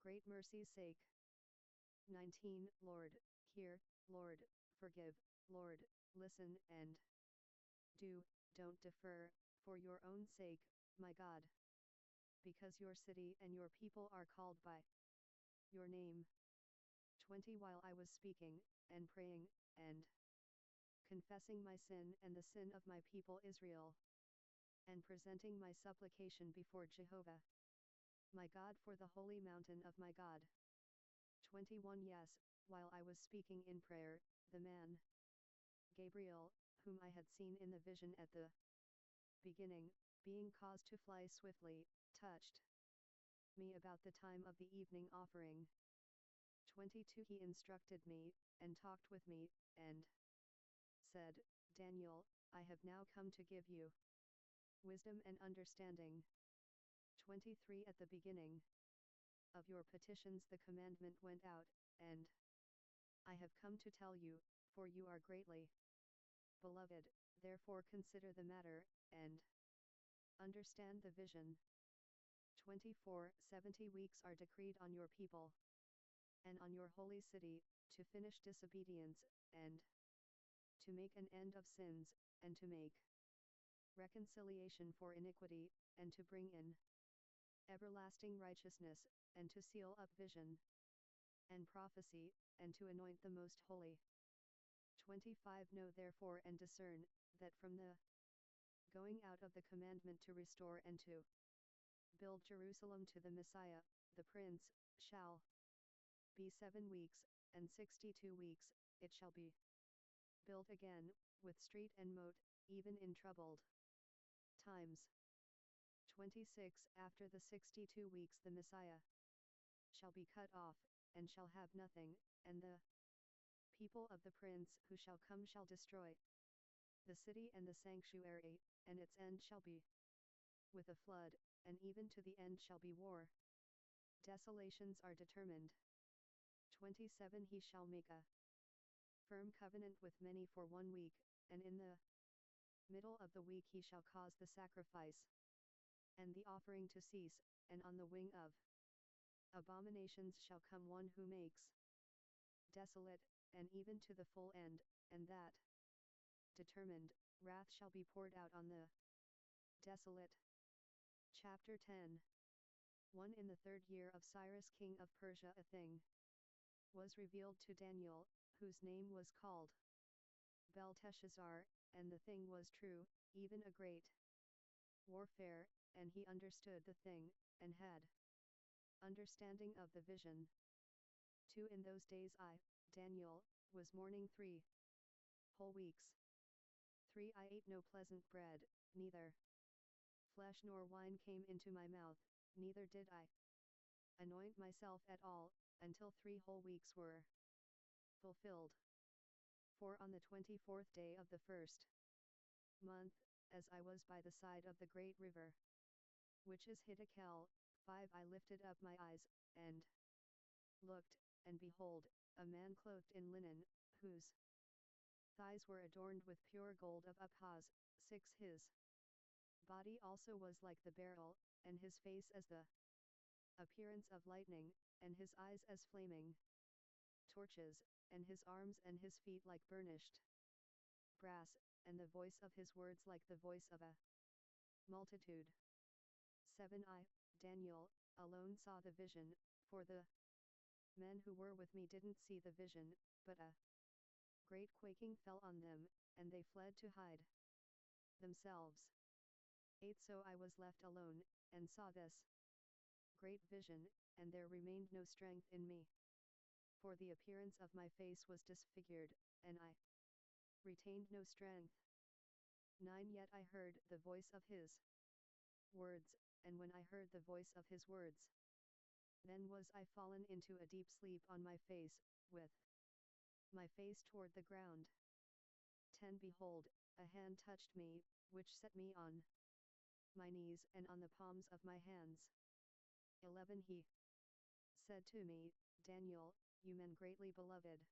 great mercy's sake. 19. Lord, hear, Lord, forgive, Lord, listen, and don't defer, for your own sake, my God, because your city and your people are called by your name. 20. While I was speaking, and praying, and confessing my sin and the sin of my people Israel, and presenting my supplication before Jehovah, my God, for the holy mountain of my God. 21. Yes, while I was speaking in prayer, the man Gabriel, whom I had seen in the vision at the beginning, being caused to fly swiftly, touched me about the time of the evening offering. 22. He instructed me, and talked with me, and said, Daniel, I have now come to give you wisdom and understanding. 23. At the beginning of your petitions the commandment went out, and I have come to tell you, for you are greatly beloved, therefore consider the matter, and understand the vision. 24. 70 weeks are decreed on your people, and on your holy city, to finish disobedience, and to make an end of sins, and to make reconciliation for iniquity, and to bring in everlasting righteousness, and to seal up vision and prophecy, and to anoint the most holy. 25. Know therefore and discern, that from the going out of the commandment to restore and to build Jerusalem to the Messiah, the Prince, shall be 7 weeks, and 62 weeks, it shall be built again, with street and moat, even in troubled times. 26. After the 62 weeks the Messiah shall be cut off, and shall have nothing, and the people of the prince who shall come shall destroy the city and the sanctuary, and its end shall be with a flood, and even to the end shall be war. Desolations are determined. 27. He shall make a firm covenant with many for 1 week, and in the middle of the week he shall cause the sacrifice and the offering to cease, and on the wing of abominations shall come one who makes desolate, and even to the full end, and that determined wrath shall be poured out on the desolate. Chapter 10. 1. In the 3rd year of Cyrus king of Persia a thing was revealed to Daniel, whose name was called Belteshazzar, and the thing was true, even a great warfare, and he understood the thing, and had understanding of the vision. 2. In those days I, Daniel, was mourning 3 whole weeks. 3. I ate no pleasant bread, neither flesh nor wine came into my mouth, neither did I anoint myself at all, until 3 whole weeks were fulfilled. 4. On the 24th day of the 1st month, as I was by the side of the great river, which is Hiddekel. 5. I lifted up my eyes, and looked, and behold, a man clothed in linen, whose thighs were adorned with pure gold of Uphaz. 6. His body also was like the beryl, and his face as the appearance of lightning, and his eyes as flaming torches, and his arms and his feet like burnished brass, and the voice of his words like the voice of a multitude. 7 I, Daniel, alone saw the vision, for the men who were with me didn't see the vision, but a great quaking fell on them, and they fled to hide themselves. 8 So I was left alone, and saw this great vision, and there remained no strength in me. For the appearance of my face was disfigured, and I retained no strength. 9 Yet I heard the voice of his words, and when I heard the voice of his words, then was I fallen into a deep sleep on my face, with my face toward the ground. 10 Behold, a hand touched me, which set me on my knees and on the palms of my hands. 11 He said to me, Daniel, you man greatly beloved,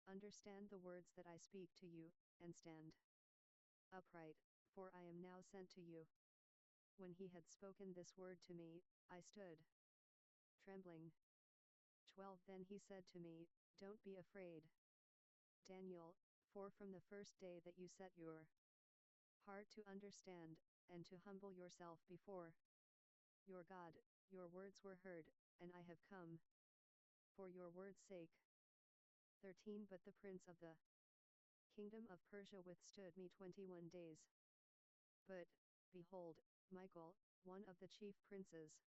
understand the words that I speak to you, and stand upright, for I am now sent to you. When he had spoken this word to me, I stood trembling. 12 Then he said to me, don't be afraid, Daniel, for from the first day that you set your heart to understand, and to humble yourself before your God, your words were heard, and I have come for your word's sake. 13 But the prince of the kingdom of Persia withstood me 21 days. But, behold, Michael, one of the chief princes,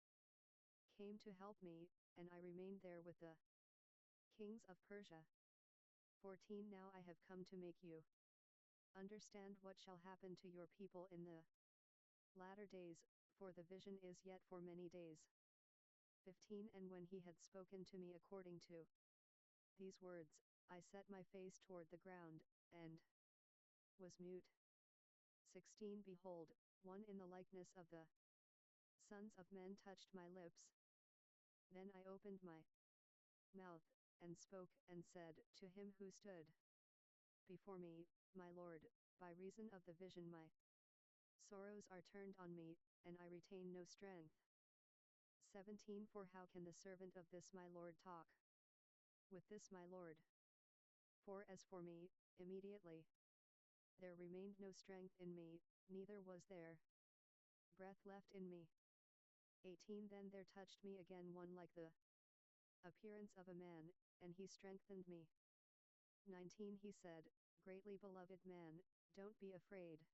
came to help me, and I remained there with the kings of Persia. 14 Now I have come to make you understand what shall happen to your people in the latter days, for the vision is yet for many days. 15 And when he had spoken to me according to these words, I set my face toward the ground, and was mute. 16 Behold, one in the likeness of the sons of men touched my lips. Then I opened my mouth, and spoke, and said to him who stood before me, my Lord, by reason of the vision my sorrows are turned on me, and I retain no strength. 17 For how can the servant of this my Lord talk with this my Lord? For as for me, immediately there remained no strength in me, neither was there breath left in me. 18 Then there touched me again one like the appearance of a man, and he strengthened me. 19 He said, greatly beloved man, don't be afraid.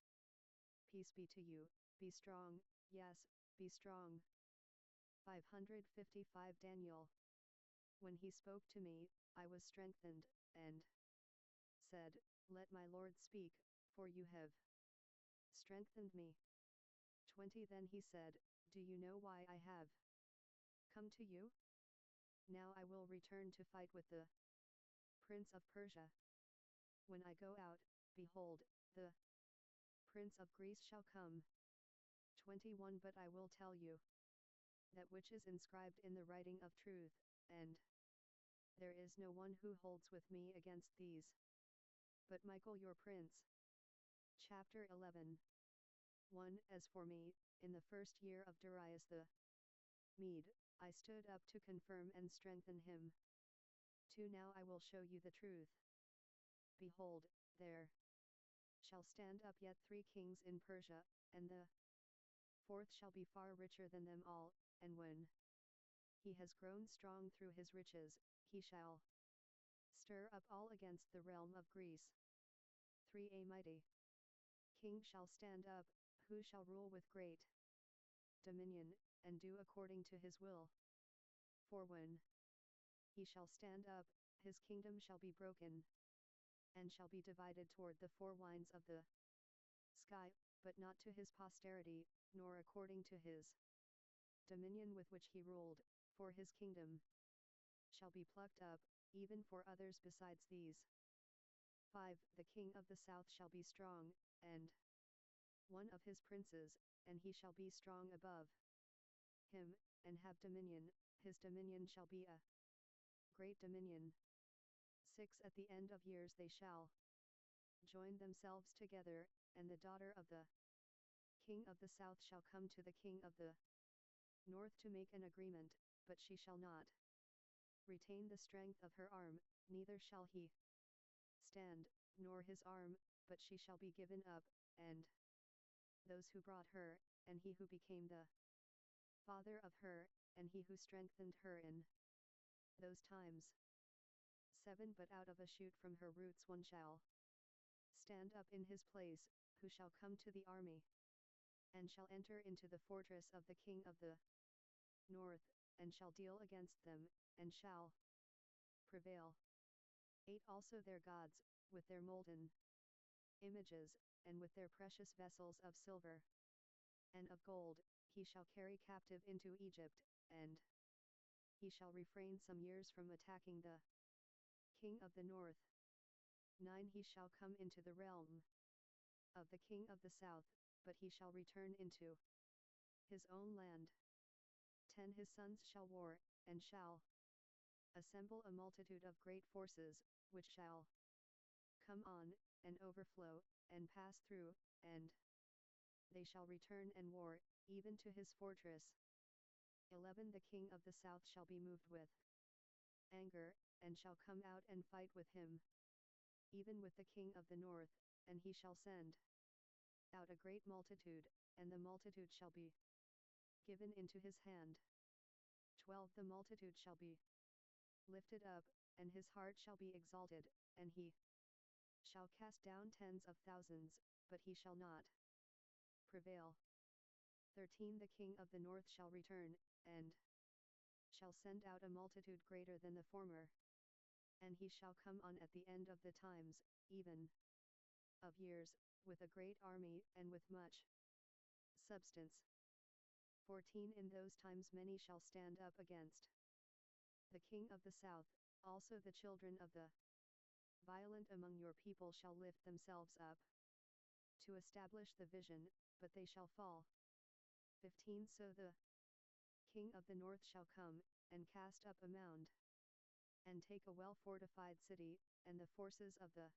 Peace be to you, be strong, yes, be strong. 555 Daniel. When he spoke to me, I was strengthened, and said, let my Lord speak, for you have strengthened me. 20 Then he said, do you know why I have come to you? Now I will return to fight with the prince of Persia. When I go out, behold, the prince of Greece shall come. 21 But I will tell you that which is inscribed in the writing of truth, and there is no one who holds with me against these, but Michael your prince. Chapter 11. 1 As for me, in the first year of Darius the Mede, I stood up to confirm and strengthen him. 2 Now I will show you the truth. Behold, there shall stand up yet 3 kings in Persia, and the fourth shall be far richer than them all, and when he has grown strong through his riches, he shall stir up all against the realm of Greece. 3 A mighty king shall stand up, who shall rule with great dominion, and do according to his will. 4 When he shall stand up, his kingdom shall be broken, and shall be divided toward the 4 winds of the sky, but not to his posterity, nor according to his dominion with which he ruled, for his kingdom shall be plucked up, even for others besides these. 5 The king of the south shall be strong, and one of his princes, and he shall be strong above him, and have dominion, his dominion shall be a great dominion. 6 At the end of years they shall join themselves together, and the daughter of the king of the south shall come to the king of the north to make an agreement, but she shall not retain the strength of her arm, neither shall he stand, nor his arm, but she shall be given up, and those who brought her, and he who became the father of her, and he who strengthened her in those times. 7 But out of a shoot from her roots one shall stand up in his place, who shall come to the army, and shall enter into the fortress of the king of the north, and shall deal against them, and shall prevail. 8 Also their gods, with their molten images, and with their precious vessels of silver and of gold, he shall carry captive into Egypt, and he shall refrain some years from attacking the king of the north. 9 He shall come into the realm of the king of the south, but he shall return into his own land. 10 His sons shall war, and shall assemble a multitude of great forces, which shall come on, and overflow, and pass through, and they shall return and war, even to his fortress. 11 The king of the south shall be moved with anger, and shall come out and fight with him, even with the king of the north, and he shall send out a great multitude, and the multitude shall be given into his hand. 12 The multitude shall be lifted up, and his heart shall be exalted, and he shall cast down tens of thousands, but he shall not prevail. 13 The king of the north shall return, and shall send out a multitude greater than the former, and he shall come on at the end of the times, even of years, with a great army, and with much substance. 14 In those times many shall stand up against the king of the south, also the children of the violent among your people shall lift themselves up to establish the vision, but they shall fall. 15 So the king of the north shall come, and cast up a mound, and take a well-fortified city, and the forces of the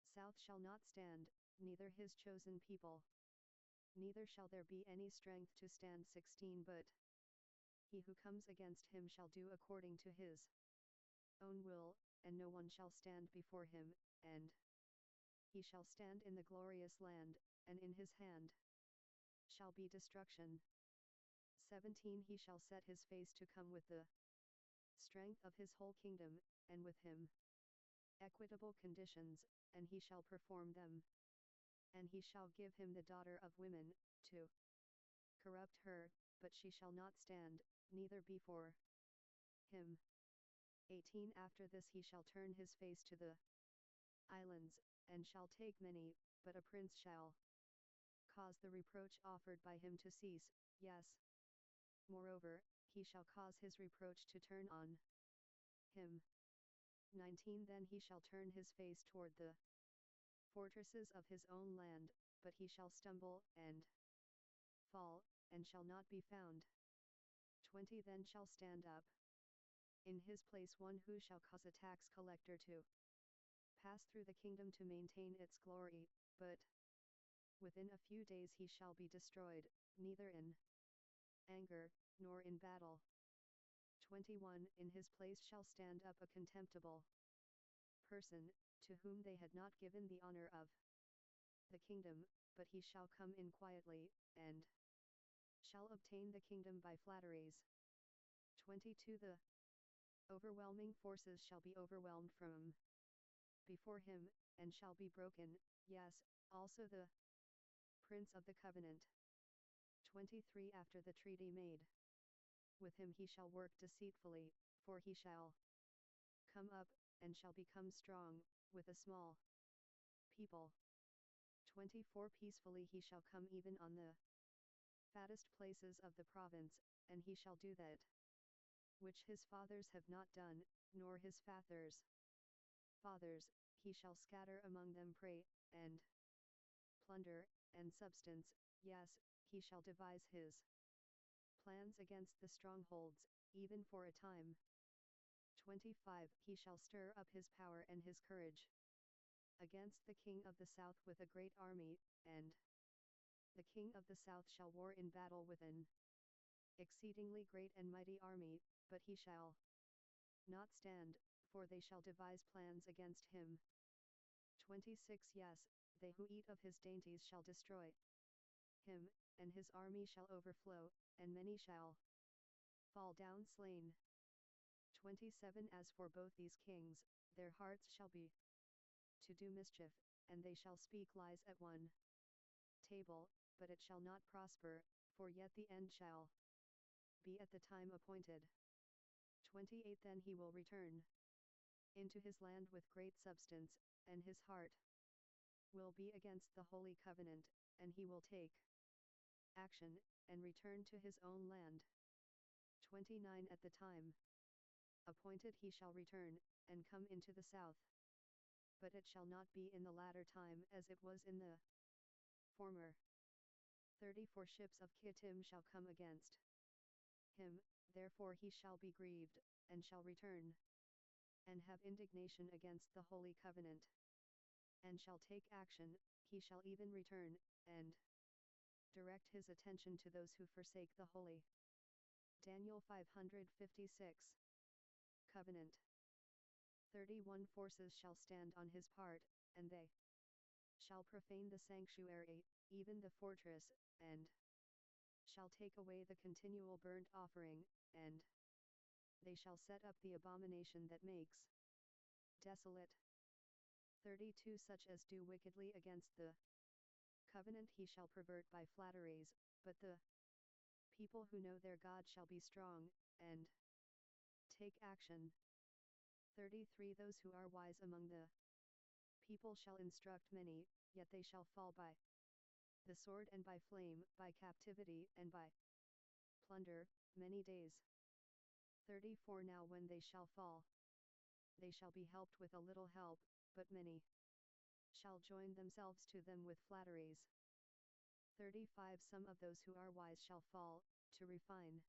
south shall not stand, neither his chosen people, neither shall there be any strength to stand. 16 But he who comes against him shall do according to his own will, and no one shall stand before him, and he shall stand in the glorious land, and in his hand shall be destruction. 17 He shall set his face to come with the strength of his whole kingdom, and with him equitable conditions, and he shall perform them. And he shall give him the daughter of women, to corrupt her, but she shall not stand, neither before him. 18 After this he shall turn his face to the islands, and shall take many, but a prince shall cause the reproach offered by him to cease, yes. Moreover, he shall cause his reproach to turn on him. 19 Then he shall turn his face toward the fortresses of his own land, but he shall stumble, and fall, and shall not be found. 20 Then shall stand up in his place one who shall cause a tax collector to pass through the kingdom to maintain its glory, but within a few days he shall be destroyed, neither in anger, nor in battle. 21 In his place shall stand up a contemptible person, to whom they had not given the honor of the kingdom, but he shall come in quietly, and shall obtain the kingdom by flatteries. 22 The overwhelming forces shall be overwhelmed from before him, and shall be broken, yes, also the prince of the covenant. 23 After the treaty made with him he shall work deceitfully, for he shall come up, and shall become strong, with a small people. 24 Peacefully he shall come even on the fattest places of the province, and he shall do that which his fathers have not done, nor his fathers' fathers, he shall scatter among them prey, and plunder, and substance, yes, he shall devise his plans against the strongholds, even for a time. 25 He shall stir up his power and his courage against the king of the south with a great army, and The king of the south shall war in battle with an exceedingly great and mighty army, but he shall not stand, for they shall devise plans against him. 26 Yes, they who eat of his dainties shall destroy him, and his army shall overflow, and many shall fall down slain. 27 As for both these kings, their hearts shall be to do mischief, and they shall speak lies at one table, but it shall not prosper, for yet the end shall be at the time appointed. 28 Then he will return into his land with great substance, and his heart will be against the holy covenant, and he will take action, and return to his own land. 29 At the time appointed he shall return, and come into the south. But it shall not be in the latter time as it was in the former. 34 Ships of Kittim shall come against him, therefore he shall be grieved, and shall return, and have indignation against the holy covenant, and shall take action, he shall even return, and direct his attention to those who forsake the holy. Daniel 556. Covenant. 31 Forces shall stand on his part, and they shall profane the sanctuary, even the fortress, and shall take away the continual burnt offering, and they shall set up the abomination that makes desolate. 32 Such as do wickedly against the covenant he shall pervert by flatteries, but the people who know their God shall be strong, and take action. 33 Those who are wise among the people shall instruct many, yet they shall fall by the sword and by flame, by captivity and by plunder, many days. 34 Now when they shall fall, they shall be helped with a little help, but many shall join themselves to them with flatteries. 35 Some of those who are wise shall fall, to refine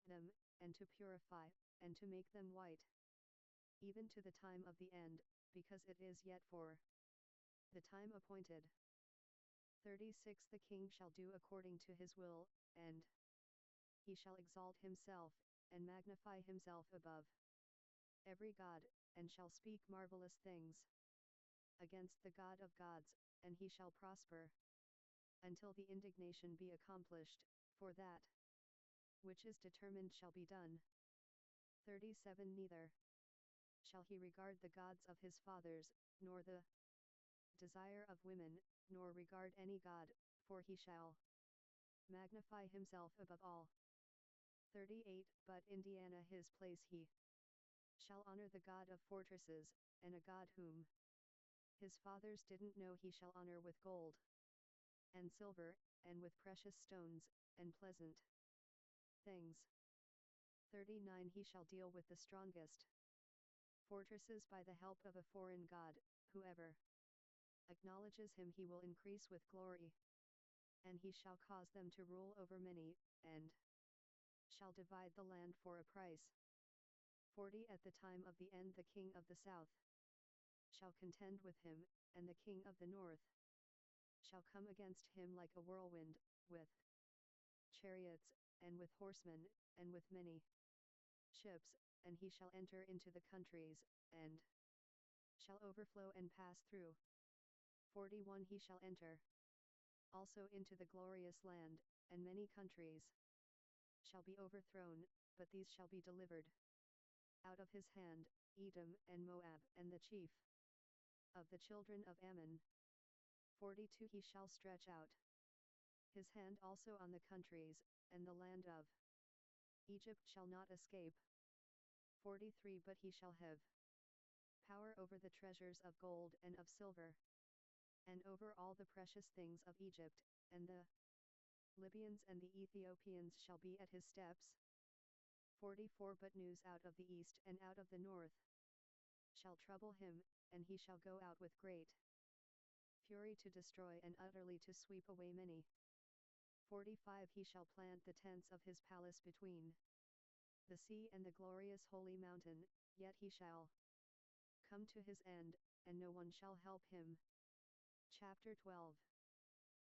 them, and to purify, and to make them white, even to the time of the end, because it is yet for the time appointed. 36 The king shall do according to his will, and he shall exalt himself, and magnify himself above every god, and shall speak marvelous things against the God of gods, and he shall prosper until the indignation be accomplished, for that which is determined shall be done. 37 Neither shall he regard the gods of his fathers, nor the desire of women, nor regard any god, for he shall magnify himself above all. 38 But Indiana his place he shall honor the God of fortresses, and a God whom his fathers didn't know he shall honor with gold and silver, and with precious stones, and pleasant things. 39 He shall deal with the strongest fortresses by the help of a foreign god, whoever acknowledges him he will increase with glory, and he shall cause them to rule over many, and shall divide the land for a price. 40 At the time of the end the king of the south shall contend with him, and the king of the north shall come against him like a whirlwind, with chariots, and with horsemen, and with many ships, and he shall enter into the countries, and shall overflow and pass through. 41 He shall enter also into the glorious land, and many countries shall be overthrown, but these shall be delivered out of his hand, Edom and Moab and the chief of the children of Ammon. 42 He shall stretch out his hand also on the countries, and the land of Egypt shall not escape. 43 But he shall have power over the treasures of gold and of silver, and over all the precious things of Egypt, and the Libyans and the Ethiopians shall be at his steps. 44 But news out of the east and out of the north shall trouble him, and he shall go out with great fury to destroy and utterly to sweep away many. 45 He shall plant the tents of his palace between the sea and the glorious holy mountain, yet he shall come to his end, and no one shall help him. Chapter 12.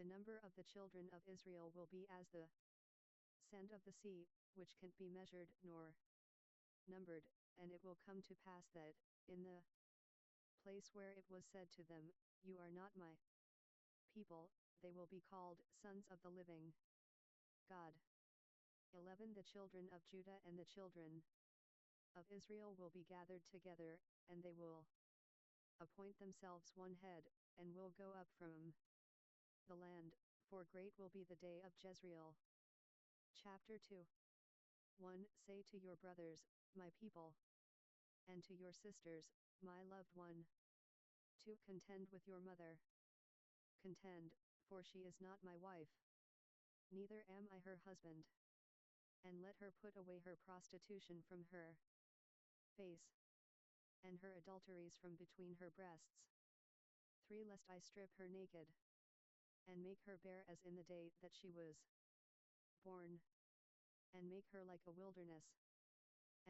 The number of the children of Israel will be as the sand of the sea, which can't be measured nor numbered, and it will come to pass that, in the place where it was said to them, You are not my people, they will be called sons of the living God. 11 The children of Judah and the children of Israel will be gathered together, and they will appoint themselves one head, and will go up from the land, for great will be the day of Jezreel. Chapter 2. 1. Say to your brothers, my people, and to your sisters, my loved one. 2. Contend with your mother. Contend, for she is not my wife, neither am I her husband. And let her put away her prostitution from her face, and her adulteries from between her breasts. 3. Lest I strip her naked, and make her bare as in the day that she was born, and make her like a wilderness,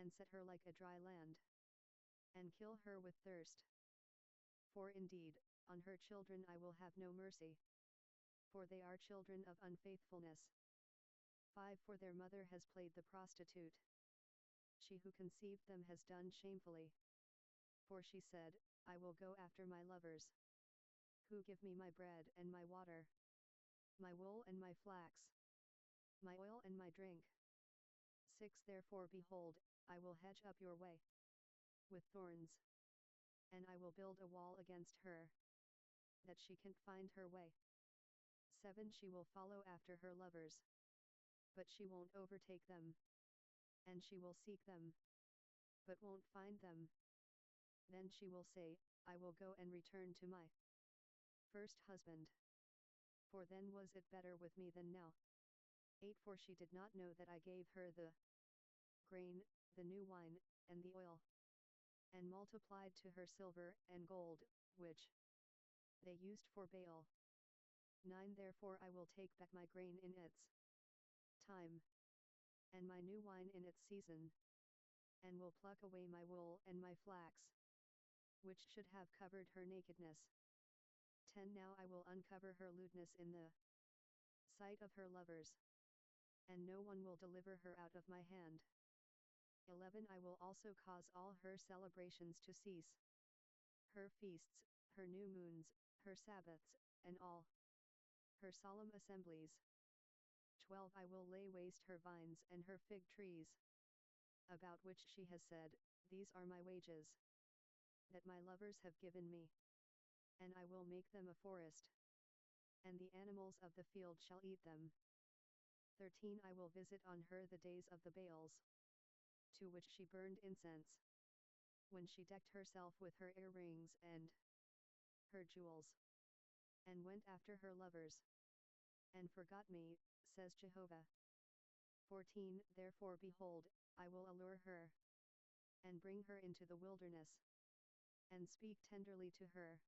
and set her like a dry land, and kill her with thirst. 4. Indeed, on her children I will have no mercy, for they are children of unfaithfulness. 5. For their mother has played the prostitute. She who conceived them has done shamefully. For she said, I will go after my lovers, who give me my bread and my water, my wool and my flax, my oil and my drink. 6. Therefore behold, I will hedge up your way with thorns, and I will build a wall against her, that she can't find her way. 7. She will follow after her lovers, but she won't overtake them, and she will seek them, but won't find them. Then she will say, I will go and return to my first husband, for then was it better with me than now. 8. For she did not know that I gave her the grain, the new wine, and the oil, and multiplied to her silver and gold, which they used for Baal. 9. Therefore I will take back my grain in its time, and my new wine in its season, and will pluck away my wool and my flax, which should have covered her nakedness. 10. Now I will uncover her lewdness in the sight of her lovers, and no one will deliver her out of my hand. 11. I will also cause all her celebrations to cease, her feasts, her new moons, her Sabbaths, and all her solemn assemblies. 12. I will lay waste her vines and her fig trees, about which she has said, These are my wages, that my lovers have given me, and I will make them a forest, and the animals of the field shall eat them. 13. I will visit on her the days of the Baals, to which she burned incense, when she decked herself with her earrings and her jewels, and went after her lovers, and forgot me, says Jehovah. 14. Therefore behold, I will allure her, and bring her into the wilderness, and speak tenderly to her.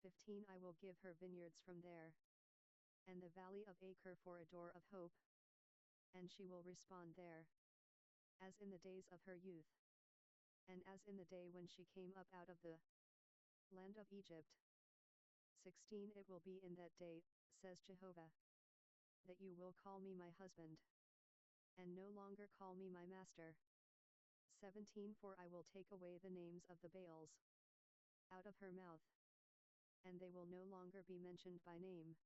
15. I will give her vineyards from there, and the valley of Acre for a door of hope, and she will respond there, as in the days of her youth, and as in the day when she came up out of the land of Egypt. 16. It will be in that day, says Jehovah, that you will call me my husband, and no longer call me my master. 17. For I will take away the names of the Baals out of her mouth, and they will no longer be mentioned by name.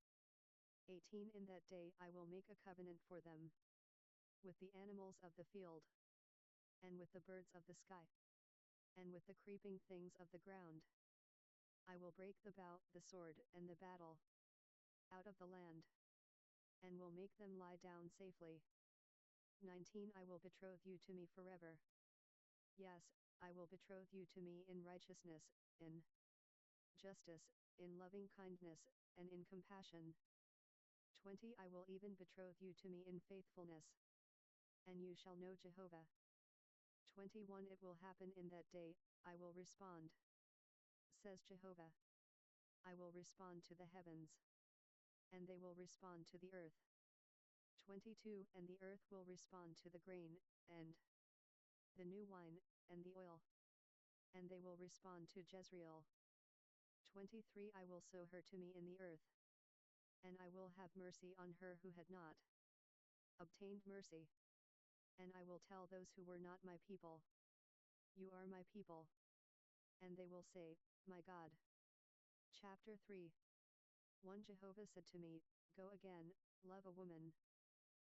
18. In that day I will make a covenant for them, with the animals of the field, and with the birds of the sky, and with the creeping things of the ground. I will break the bow, the sword, and the battle out of the land, and will make them lie down safely. 19. I will betroth you to me forever. Yes, I will betroth you to me in righteousness, in justice, in loving kindness, and in compassion. 20. I will even betroth you to me in faithfulness, and you shall know Jehovah. 21. It will happen in that day, I will respond, says Jehovah. I will respond to the heavens, and they will respond to the earth. 22. And the earth will respond to the grain, and the new wine, and the oil, and they will respond to Jezreel. 23. I will sow her to me in the earth, and I will have mercy on her who had not obtained mercy. And I will tell those who were not my people, you are my people. And they will say, my God. Chapter 3. 1 Jehovah said to me, Go again, love a woman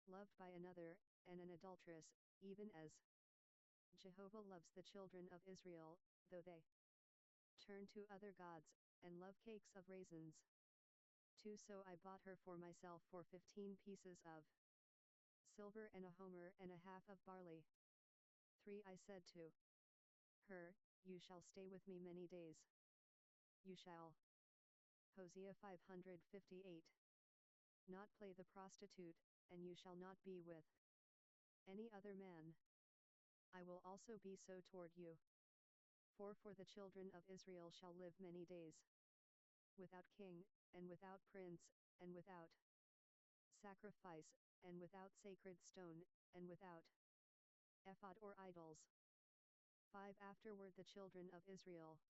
loved by another, and an adulteress, even as Jehovah loves the children of Israel, though they turn to other gods, and love cakes of raisins. 2 So I bought her for myself for 15 pieces of silver and a homer and a half of barley. 3 I said to her, You shall stay with me many days. You shall. Hosea 558. Not play the prostitute, and you shall not be with any other man. I will also be so toward you. 4 For the children of Israel shall live many days, without king, and without prince, and without sacrifice, and without sacred stone, and without ephod or idols. 5 Afterward the children of Israel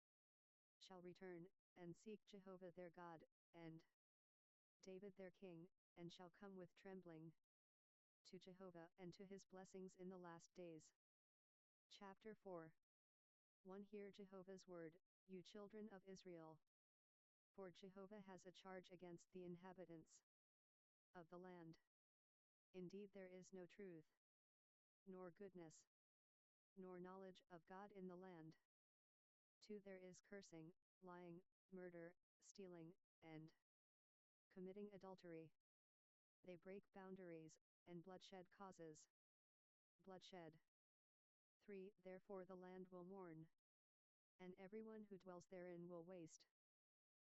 shall return, and seek Jehovah their God, and David their king, and shall come with trembling to Jehovah and to his blessings in the last days. Chapter 4. 1 Hear Jehovah's word, you children of Israel. For Jehovah has a charge against the inhabitants of the land. Indeed there is no truth, nor goodness, nor knowledge of God in the land. 2 There is cursing, lying, murder, stealing, and committing adultery. They break boundaries, and bloodshed causes bloodshed. 3 Therefore the land will mourn, and everyone who dwells therein will waste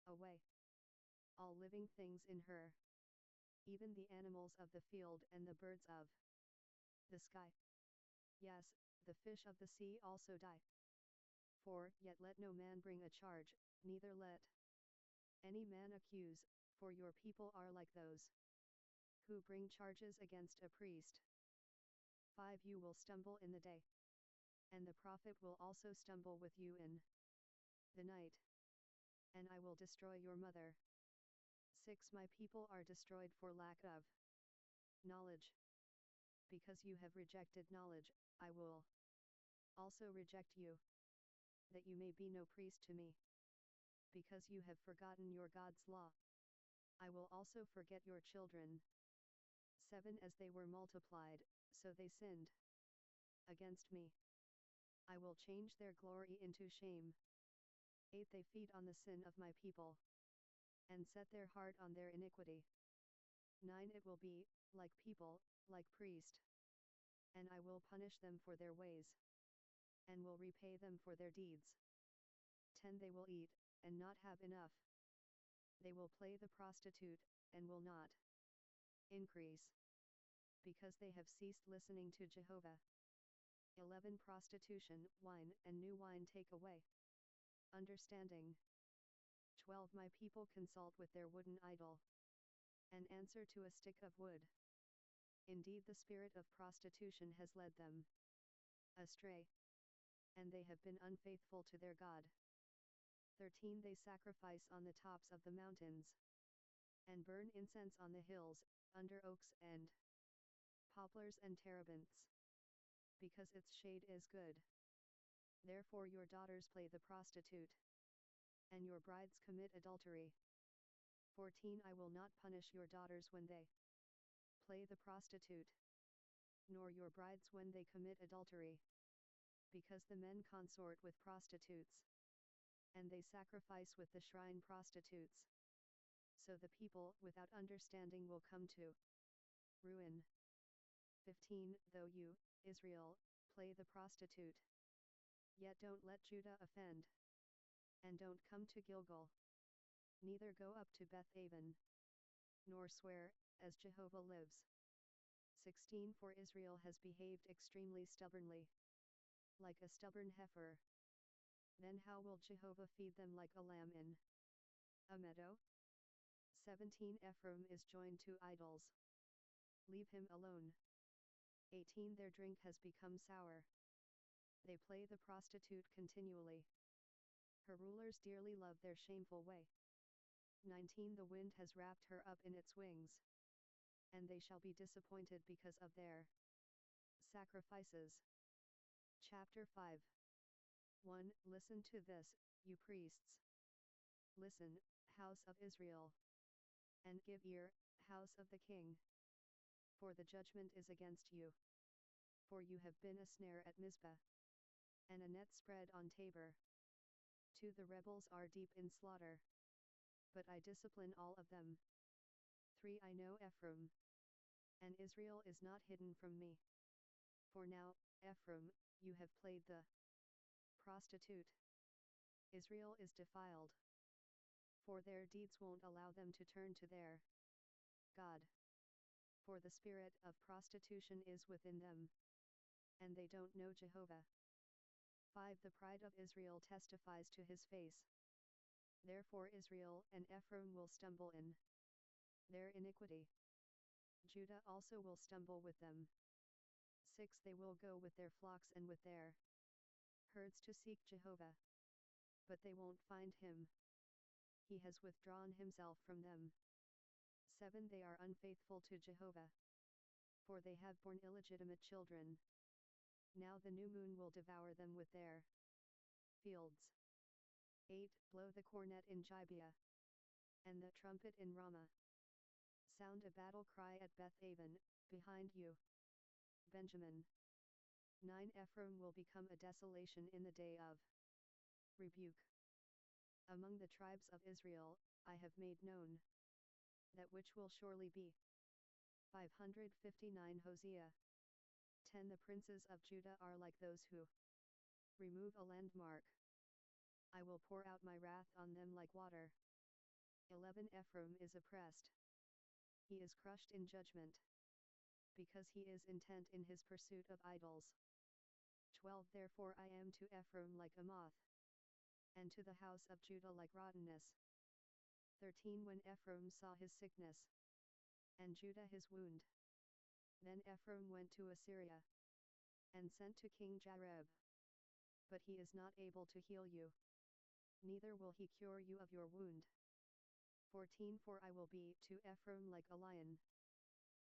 away. All living things in her, even the animals of the field and the birds of the sky. Yes, the fish of the sea also die. 4 Yet let no man bring a charge, neither let any man accuse, for your people are like those who bring charges against a priest. 5 You will stumble in the day, and the prophet will also stumble with you in the night. And I will destroy your mother. 6 My people are destroyed for lack of knowledge. Because you have rejected knowledge, I will also reject you, that you may be no priest to me. Because you have forgotten your God's law, I will also forget your children. 7 As they were multiplied, so they sinned against me. I will change their glory into shame. 8 They feed on the sin of my people, and set their heart on their iniquity. 9 It will be, like people, like priest. And I will punish them for their ways, and will repay them for their deeds. 10 They will eat, and not have enough. They will play the prostitute, and will not increase, because they have ceased listening to Jehovah. 11 Prostitution, wine and new wine take away understanding. 12 My people consult with their wooden idol, and answer to a stick of wood. Indeed the spirit of prostitution has led them astray, and they have been unfaithful to their God. 13 They sacrifice on the tops of the mountains, and burn incense on the hills, under oaks and poplars and terebinths, because its shade is good. Therefore your daughters play the prostitute, and your brides commit adultery. 14 I will not punish your daughters when they play the prostitute, nor your brides when they commit adultery, because the men consort with prostitutes, and they sacrifice with the shrine prostitutes. So the people without understanding will come to ruin. 15 Though you, Israel, play the prostitute, yet don't let Judah offend, and don't come to Gilgal, neither go up to Beth-aven, nor swear, as Jehovah lives. 16 For Israel has behaved extremely stubbornly, like a stubborn heifer. Then how will Jehovah feed them like a lamb in a meadow? 17 Ephraim is joined to idols. Leave him alone. 18 Their drink has become sour. They play the prostitute continually. Her rulers dearly love their shameful way. 19 The wind has wrapped her up in its wings, and they shall be disappointed because of their sacrifices. Chapter 5 1. Listen to this, you priests. Listen, house of Israel. And give ear, house of the king. For the judgment is against you. For you have been a snare at Mizpah, and a net spread on Tabor. 2. The rebels are deep in slaughter, but I discipline all of them. 3. I know Ephraim, and Israel is not hidden from me. For now, Ephraim, you have played the prostitute. Israel is defiled, for their deeds won't allow them to turn to their God. For the spirit of prostitution is within them, and they don't know Jehovah. 5. The pride of Israel testifies to his face. Therefore Israel and Ephraim will stumble in their iniquity. Judah also will stumble with them. 6. They will go with their flocks and with their herds to seek Jehovah, but they won't find him. He has withdrawn himself from them. 7. They are unfaithful to Jehovah, for they have borne illegitimate children. Now the new moon will devour them with their fields. 8. Blow the cornet in Gibeah, and the trumpet in Ramah. Sound a battle cry at Beth-aven, behind you, Benjamin. 9. Ephraim will become a desolation in the day of rebuke. Among the tribes of Israel, I have made known that which will surely be. 559 Hosea. 10. The princes of Judah are like those who remove a landmark. I will pour out my wrath on them like water. 11. Ephraim is oppressed. He is crushed in judgment, because he is intent in his pursuit of idols. 12. Therefore I am to Ephraim like a moth, and to the house of Judah like rottenness. 13. When Ephraim saw his sickness, and Judah his wound, then Ephraim went to Assyria, and sent to King Jareb. But he is not able to heal you, neither will he cure you of your wound. 14. For I will be to Ephraim like a lion,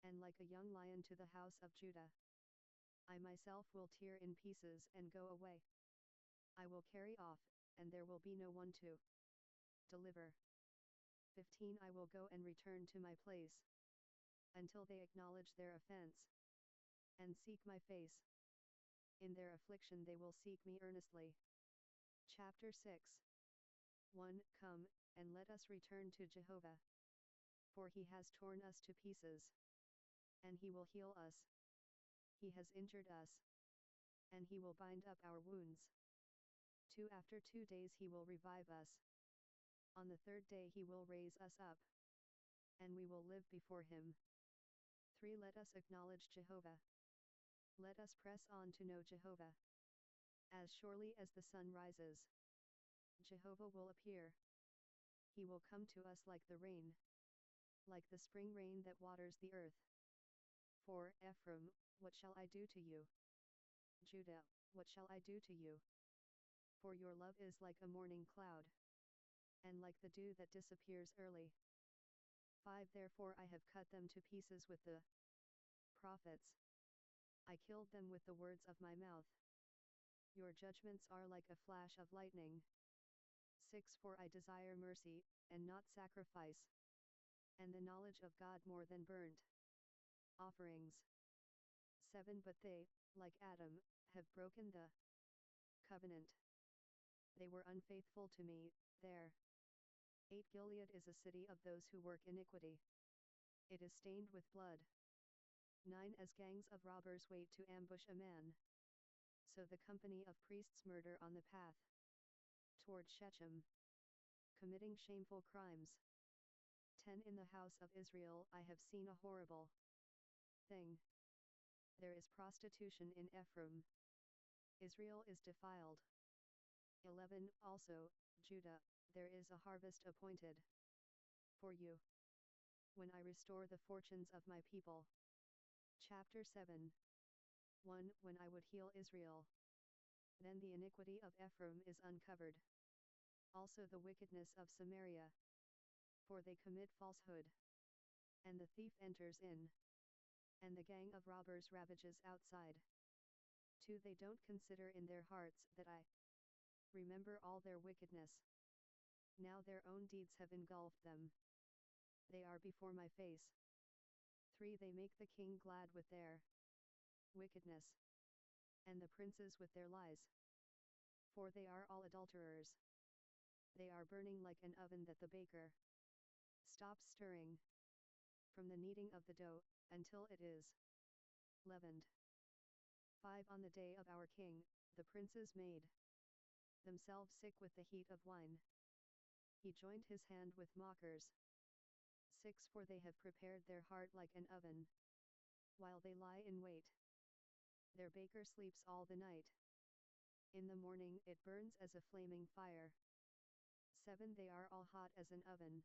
and like a young lion to the house of Judah. I myself will tear in pieces and go away. I will carry off, and there will be no one to deliver. 15. I will go and return to my place, until they acknowledge their offense, and seek my face. In their affliction they will seek me earnestly. Chapter 6 1. Come, and let us return to Jehovah. For he has torn us to pieces, and he will heal us. He has injured us, and he will bind up our wounds. 2. After 2 days he will revive us. On the 3rd day he will raise us up, and we will live before him. 3. Let us acknowledge Jehovah. Let us press on to know Jehovah. As surely as the sun rises, Jehovah will appear. He will come to us like the rain, like the spring rain that waters the earth. 4. Ephraim, what shall I do to you? Judah, what shall I do to you? For your love is like a morning cloud, and like the dew that disappears early. 5. Therefore I have cut them to pieces with the prophets. I killed them with the words of my mouth. Your judgments are like a flash of lightning. 6. For I desire mercy, and not sacrifice, and the knowledge of God more than burnt offerings. 7. But they, like Adam, have broken the covenant. They were unfaithful to me, there. 8. Gilead is a city of those who work iniquity. It is stained with blood. 9. As gangs of robbers wait to ambush a man, so the company of priests murder on the path toward Shechem, committing shameful crimes. 10. In the house of Israel I have seen a horrible thing. There is prostitution in Ephraim. Israel is defiled. 11. Also, Judah, there is a harvest appointed for you, when I restore the fortunes of my people. Chapter 7 1. When I would heal Israel, then the iniquity of Ephraim is uncovered, also the wickedness of Samaria. For they commit falsehood, and the thief enters in, and the gang of robbers ravages outside. 2. They don't consider in their hearts that I remember all their wickedness. Now their own deeds have engulfed them. They are before my face. 3. They make the king glad with their wickedness, and the princes with their lies. For they are all adulterers. They are burning like an oven that the baker stops stirring, from the kneading of the dough, until it is leavened. 5. On the day of our king, the princes made themselves sick with the heat of wine. He joined his hand with mockers. 6. For they have prepared their heart like an oven, while they lie in wait. Their baker sleeps all the night. In the morning it burns as a flaming fire. 7. They are all hot as an oven,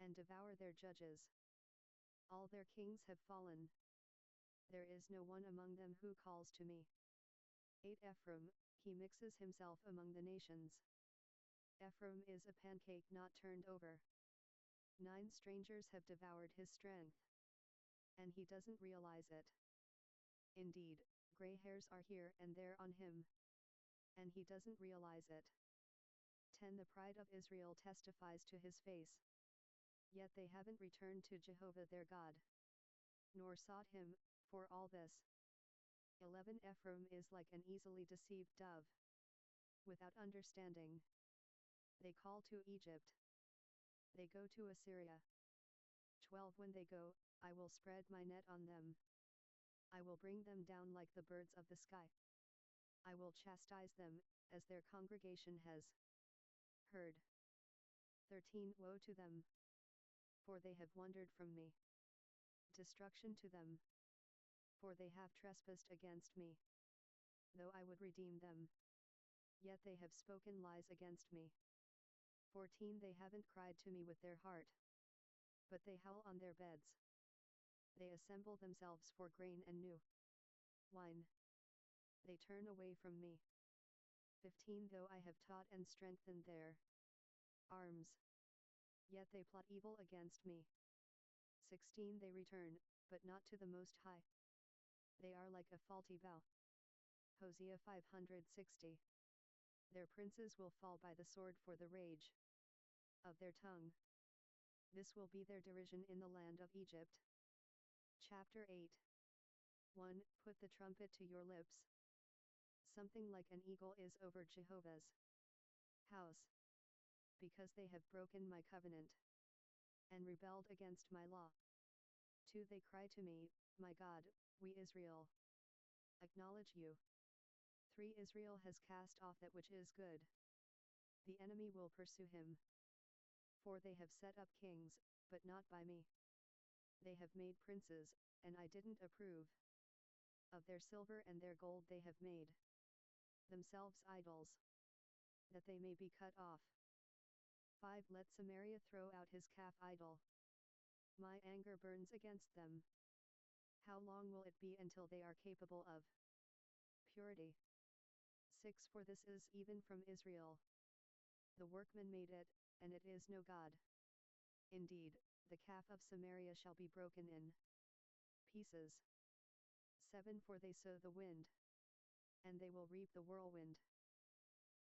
and devour their judges. All their kings have fallen. There is no one among them who calls to me. 8. Ephraim, he mixes himself among the nations. Ephraim is a pancake not turned over. 9. Strangers have devoured his strength, and he doesn't realize it. Indeed, gray hairs are here and there on him, and he doesn't realize it. 10. The pride of Israel testifies to his face. Yet they haven't returned to Jehovah their God, nor sought him, for all this. 11. Ephraim is like an easily deceived dove, without understanding. They call to Egypt. They go to Assyria. 12. When they go, I will spread my net on them. I will bring them down like the birds of the sky. I will chastise them, as their congregation has heard. 13. Woe to them, for they have wandered from me. Destruction to them, for they have trespassed against me. Though I would redeem them, yet they have spoken lies against me. 14. They haven't cried to me with their heart, but they howl on their beds. They assemble themselves for grain and new wine. They turn away from me. 15. Though I have taught and strengthened their arms, yet they plot evil against me. 16. They return, but not to the Most High. They are like a faulty bow. Hosea 560. Their princes will fall by the sword for the rage of their tongue. This will be their derision in the land of Egypt. Chapter 8. 1. Put the trumpet to your lips. Something like an eagle is over Jehovah's house, because they have broken my covenant, and rebelled against my law. 2. They cry to me, my God, we Israel acknowledge you. 3. Israel has cast off that which is good. The enemy will pursue him. 4. They have set up kings, but not by me. They have made princes, and I didn't approve. Of their silver and their gold they have made themselves idols, that they may be cut off. 5. Let Samaria throw out his calf idol. My anger burns against them. How long will it be until they are capable of purity? 6. For this is even from Israel. The workman made it, and it is no God. Indeed, the calf of Samaria shall be broken in pieces. 7. For they sow the wind, and they will reap the whirlwind.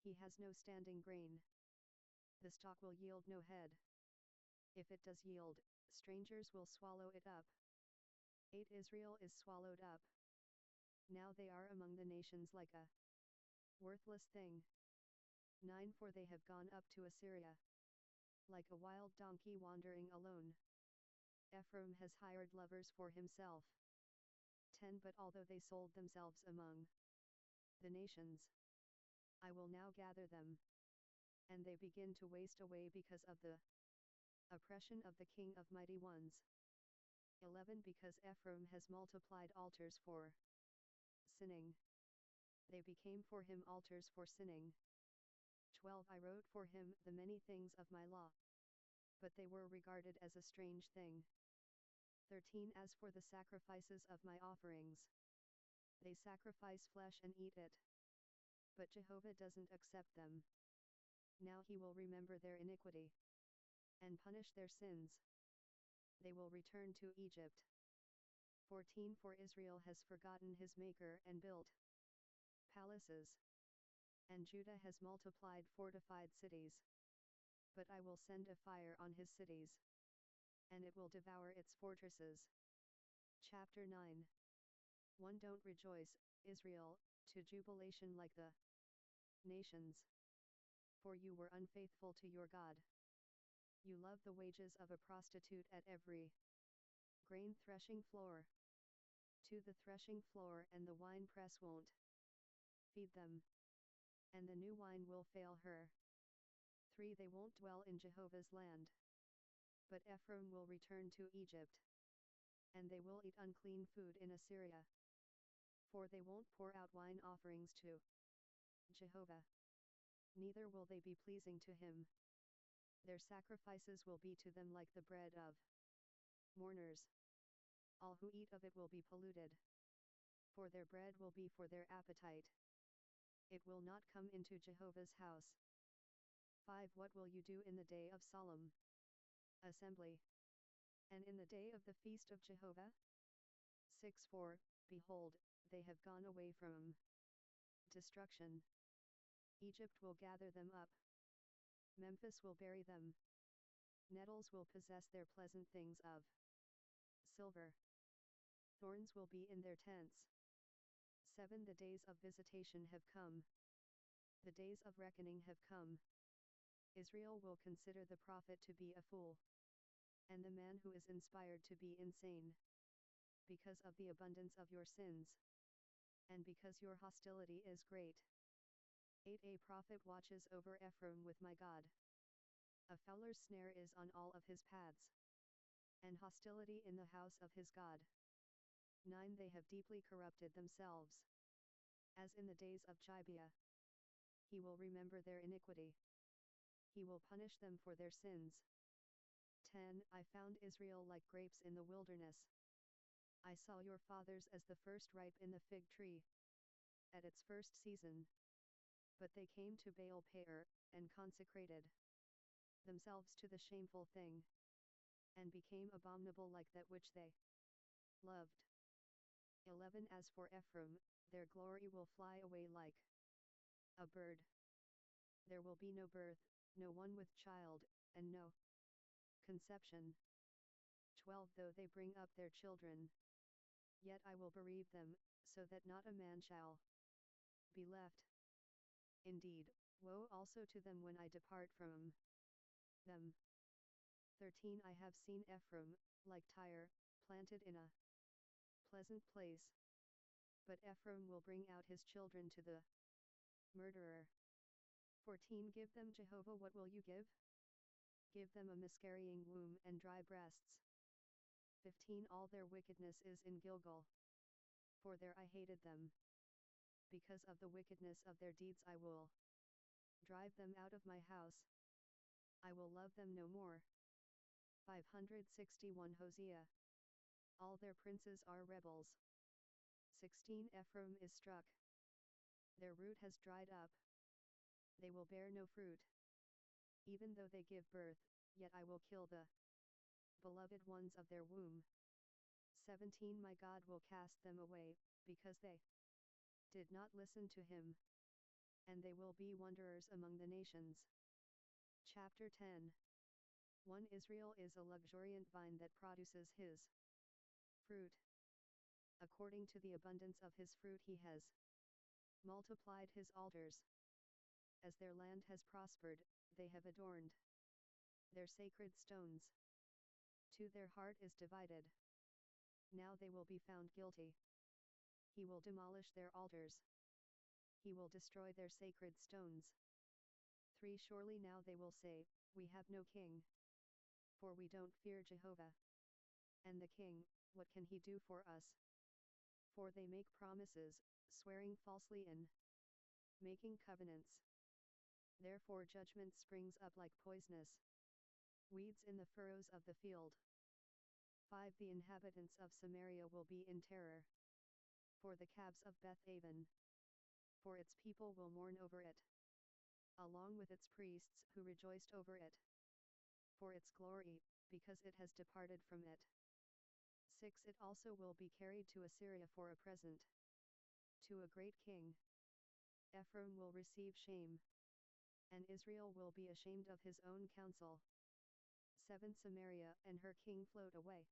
He has no standing grain. The stalk will yield no head. If it does yield, strangers will swallow it up. 8. Israel is swallowed up. Now they are among the nations like a worthless thing. 9. For they have gone up to Assyria, like a wild donkey wandering alone. Ephraim has hired lovers for himself. 10. But although they sold themselves among the nations, I will now gather them, and they begin to waste away because of the oppression of the king of mighty ones. 11. Because Ephraim has multiplied altars for sinning, they became for him altars for sinning. 12. I wrote for him the many things of my law, but they were regarded as a strange thing. 13. As for the sacrifices of my offerings, they sacrifice flesh and eat it, but Jehovah doesn't accept them. Now he will remember their iniquity, and punish their sins. They will return to Egypt. 14 For Israel has forgotten his Maker and built palaces, and Judah has multiplied fortified cities. But I will send a fire on his cities, and it will devour its fortresses. Chapter 9. 1 Don't rejoice, Israel, to jubilation like the nations, for you were unfaithful to your God. You love the wages of a prostitute at every grain threshing floor. To the threshing floor and the winepress won't feed them, and the new wine will fail her. 3 They won't dwell in Jehovah's land, but Ephraim will return to Egypt, and they will eat unclean food in Assyria. 4 They won't pour out wine offerings to Jehovah, neither will they be pleasing to him. Their sacrifices will be to them like the bread of mourners. All who eat of it will be polluted, for their bread will be for their appetite. It will not come into Jehovah's house. 5 What will you do in the day of solemn assembly, and in the day of the feast of Jehovah? 6 For, behold, they have gone away from destruction. Egypt will gather them up. Memphis will bury them. Nettles will possess their pleasant things of silver. Thorns will be in their tents. 7 The days of visitation have come. The days of reckoning have come. Israel will consider the prophet to be a fool, and the man who is inspired to be insane, because of the abundance of your sins, and because your hostility is great. 8 A prophet watches over Ephraim with my God. A fowler's snare is on all of his paths, and hostility in the house of his God. 9 They have deeply corrupted themselves, as in the days of Gibeah. He will remember their iniquity. He will punish them for their sins. 10 I found Israel like grapes in the wilderness. I saw your fathers as the first ripe in the fig tree, at its first season. But they came to Baal Peor, and consecrated themselves to the shameful thing, and became abominable like that which they loved. 11 As for Ephraim, their glory will fly away like a bird. There will be no birth, no one with child, and no conception. 12 Though they bring up their children, yet I will bereave them, so that not a man shall be left. Indeed, woe also to them when I depart from them. 13 I have seen Ephraim, like Tyre, planted in a pleasant place. But Ephraim will bring out his children to the murderer. 14 Give them Jehovah, what will you give? Give them a miscarrying womb and dry breasts. 15 All their wickedness is in Gilgal, for there I hated them. Because of the wickedness of their deeds I will drive them out of my house. I will love them no more. 561 Hosea. All their princes are rebels. 16 Ephraim is struck. Their root has dried up. They will bear no fruit. Even though they give birth, yet I will kill the beloved ones of their womb. 17 My God will cast them away, because they did not listen to him, and they will be wanderers among the nations. Chapter 10. 1 Israel is a luxuriant vine that produces his fruit. According to the abundance of his fruit he has multiplied his altars. As their land has prospered, they have adorned their sacred stones. 2 Their heart is divided. Now they will be found guilty. He will demolish their altars. He will destroy their sacred stones. 3 Surely now they will say, we have no king, for we don't fear Jehovah. And the king, what can he do for us? For they make promises, swearing falsely and making covenants. Therefore judgment springs up like poisonous weeds in the furrows of the field. 5 The inhabitants of Samaria will be in terror for the cabs of Beth-aven, for its people will mourn over it, along with its priests who rejoiced over it. for its glory, because it has departed from it. 6. It also will be carried to Assyria for a present to a great king. Ephraim will receive shame, and Israel will be ashamed of his own counsel. 7. Samaria and her king float away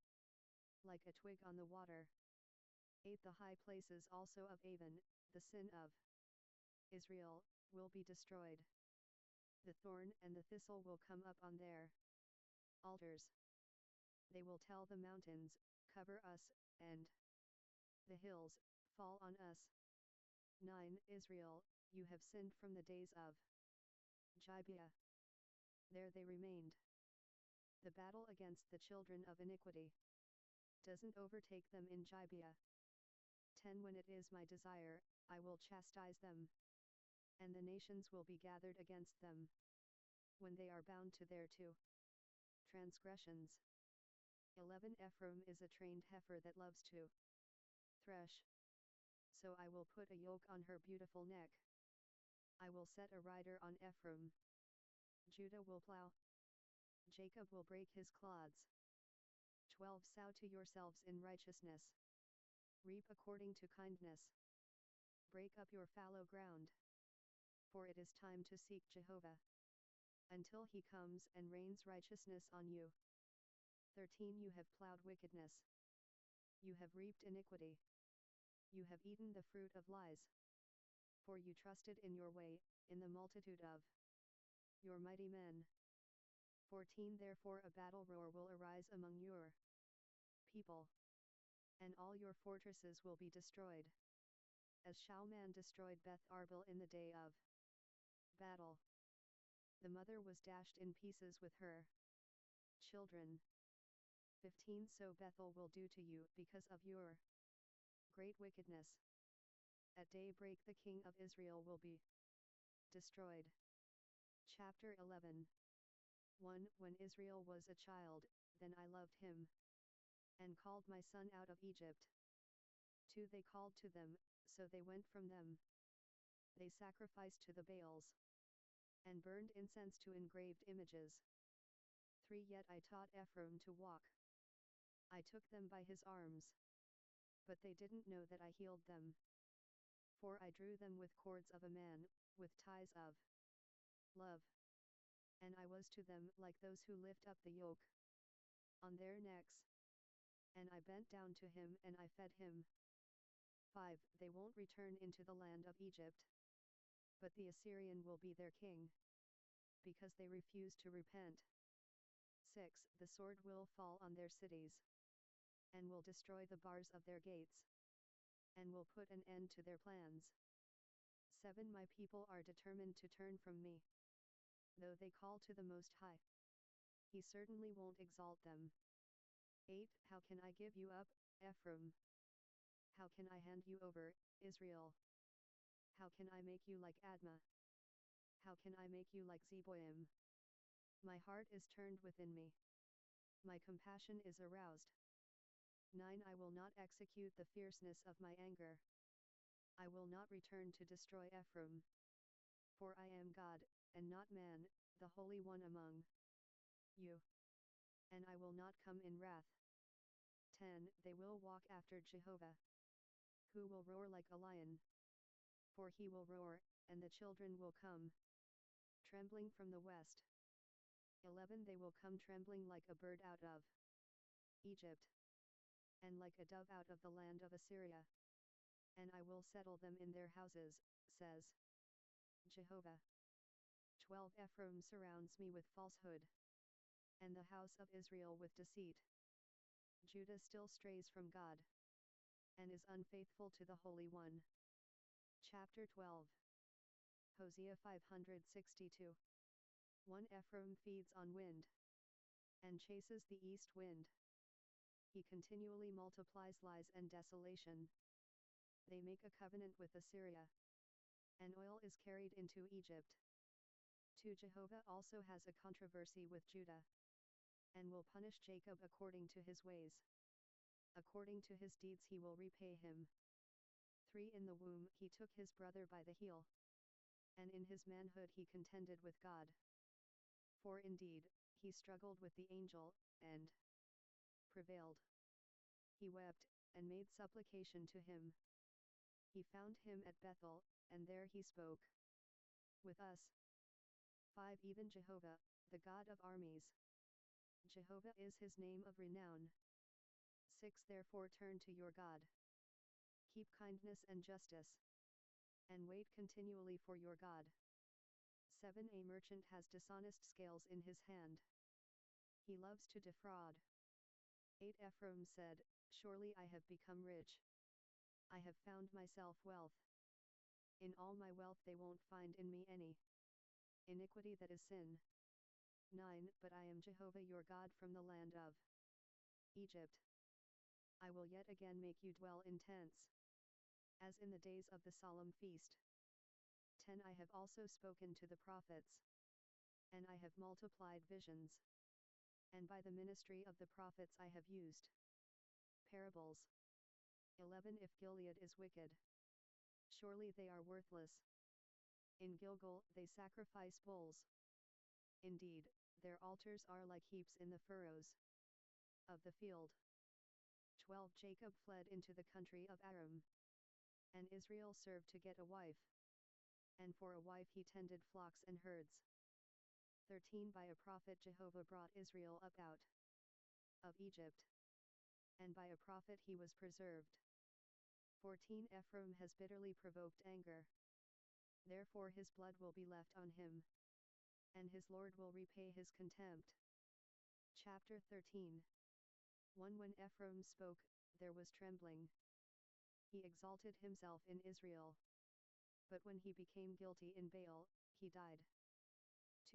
like a twig on the water. 8. The high places also of Avon, the sin of Israel, will be destroyed. The thorn and the thistle will come up on their altars. They will tell the mountains, cover us, and the hills, fall on us. 9. Israel, you have sinned from the days of Gibeah. There they remained. The battle against the children of iniquity doesn't overtake them in Gibeah. 10. When it is my desire, I will chastise them, and the nations will be gathered against them, when they are bound to their two transgressions. 11. Ephraim is a trained heifer that loves to thresh. So I will put a yoke on her beautiful neck. I will set a rider on Ephraim. Judah will plow. Jacob will break his clods. 12. Sow to yourselves in righteousness. Reap according to kindness. Break up your fallow ground. For it is time to seek Jehovah, until he comes and rains righteousness on you. 13. You have plowed wickedness. You have reaped iniquity. You have eaten the fruit of lies. For you trusted in your way, in the multitude of your mighty men. 14. Therefore a battle roar will arise among your people, and all your fortresses will be destroyed, as Shalman destroyed Beth Arbel in the day of battle. The mother was dashed in pieces with her children. 15. So Bethel will do to you because of your great wickedness. At daybreak the king of Israel will be destroyed. Chapter 11. 1. When Israel was a child, then I loved him, and called my son out of Egypt. 2. They called to them, so they went from them. They sacrificed to the Baals, and burned incense to engraved images. 3. Yet I taught Ephraim to walk. I took them by his arms, but they didn't know that I healed them. 4. I drew them with cords of a man, with ties of love. And I was to them like those who lift up the yoke on their necks. And I bent down to him and I fed him. 5. They won't return into the land of Egypt, but the Assyrian will be their king, because they refuse to repent. 6. The sword will fall on their cities, and will destroy the bars of their gates, and will put an end to their plans. 7. My people are determined to turn from me. Though they call to the Most High, he certainly won't exalt them. 8. How can I give you up, Ephraim? How can I hand you over, Israel? How can I make you like Admah? How can I make you like Zeboim? My heart is turned within me. My compassion is aroused. 9. I will not execute the fierceness of my anger. I will not return to destroy Ephraim. For I am God, and not man, the Holy One among you. And I will not come in wrath. 10. They will walk after Jehovah, who will roar like a lion. For he will roar, and the children will come trembling from the west. 11. They will come trembling like a bird out of Egypt, and like a dove out of the land of Assyria. And I will settle them in their houses, says Jehovah. 12. Ephraim surrounds me with falsehood, and the house of Israel with deceit. Judah still strays from God, and is unfaithful to the Holy One. Chapter 12. Hosea 562. 1. Ephraim feeds on wind, and chases the east wind. He continually multiplies lies and desolation. They make a covenant with Assyria, and oil is carried into Egypt. 2. Jehovah also has a controversy with Judah, and will punish Jacob according to his ways. According to his deeds he will repay him. 3. In the womb he took his brother by the heel, and in his manhood he contended with God. For indeed, he struggled with the angel, and prevailed. He wept, and made supplication to him. He found him at Bethel, and there he spoke with us. 5. Even Jehovah, the God of armies. Jehovah is his name of renown. 6. Therefore turn to your God. Keep kindness and justice, and wait continually for your God. 7. A merchant has dishonest scales in his hand. He loves to defraud. 8. Ephraim said, Surely I have become rich. I have found myself wealth. In all my wealth they won't find in me any iniquity that is sin. 9. But I am Jehovah your God from the land of Egypt. I will yet again make you dwell in tents, as in the days of the solemn feast. 10. I have also spoken to the prophets, and I have multiplied visions, and by the ministry of the prophets I have used parables. 11. If Gilead is wicked, surely they are worthless. In Gilgal they sacrifice bulls. Indeed, their altars are like heaps in the furrows of the field. 12. Jacob fled into the country of Aram, and Israel served to get a wife, and for a wife he tended flocks and herds. 13. By a prophet Jehovah brought Israel up out of Egypt, and by a prophet he was preserved. 14. Ephraim has bitterly provoked anger. Therefore his blood will be left on him, and his Lord will repay his contempt. Chapter 13. 1. When Ephraim spoke, there was trembling. He exalted himself in Israel. But when he became guilty in Baal, he died.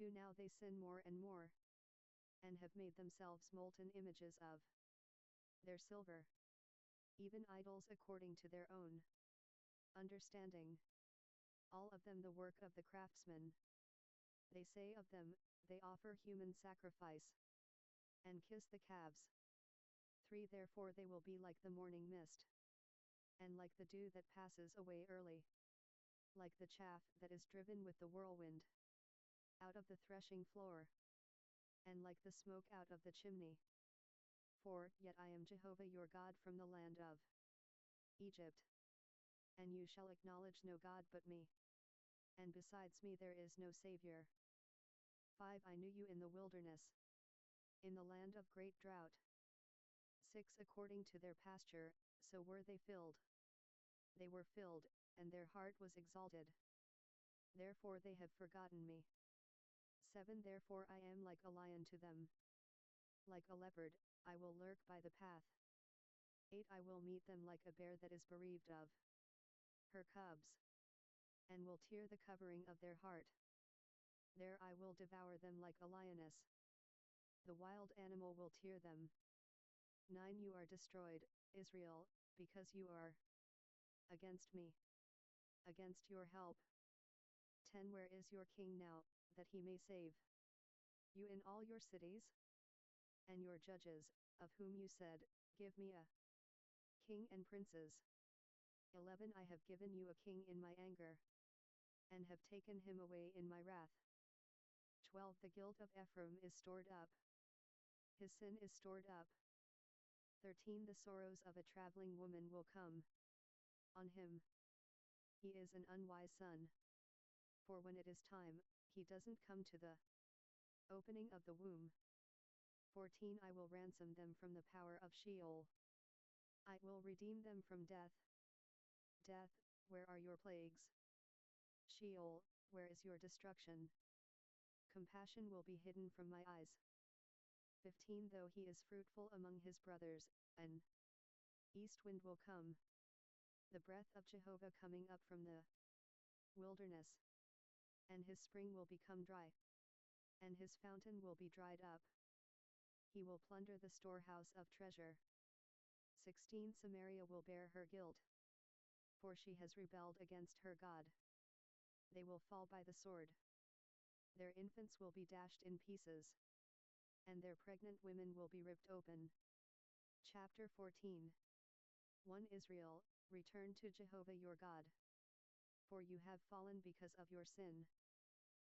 2. Now they sin more and more, and have made themselves molten images of their silver, even idols according to their own understanding, all of them the work of the craftsman. They say of them, they offer human sacrifice, and kiss the calves. 3. Therefore they will be like the morning mist, and like the dew that passes away early, like the chaff that is driven with the whirlwind out of the threshing floor, and like the smoke out of the chimney. 4. Yet I am Jehovah your God from the land of Egypt, and you shall acknowledge no God but me, and besides me there is no Savior. 5. I knew you in the wilderness, in the land of great drought. 6. According to their pasture, so were they filled. They were filled, and their heart was exalted. Therefore they have forgotten me. 7. Therefore I am like a lion to them. Like a leopard, I will lurk by the path. 8. I will meet them like a bear that is bereaved of her cubs, and will tear the covering of their heart. There I will devour them like a lioness. The wild animal will tear them. 9. You are destroyed, Israel, because you are against me, against your help. 10. Where is your king now, that he may save you in all your cities? And your judges, of whom you said, Give me a king and princes. 11. I have given you a king in my anger, and have taken him away in my wrath. 12. The guilt of Ephraim is stored up, his sin is stored up. 13. The sorrows of a traveling woman will come on him. He is an unwise son. For when it is time, he doesn't come to the opening of the womb. 14. I will ransom them from the power of Sheol. I will redeem them from death. Death, where are your plagues? Sheol, where is your destruction? Compassion will be hidden from my eyes. 15. Though he is fruitful among his brothers, an east wind will come, the breath of Jehovah coming up from the wilderness, and his spring will become dry, and his fountain will be dried up. He will plunder the storehouse of treasure. 16. Samaria will bear her guilt, for she has rebelled against her God. They will fall by the sword. Their infants will be dashed in pieces, and their pregnant women will be ripped open. Chapter 14. 1. Israel, return to Jehovah your God. For you have fallen because of your sin.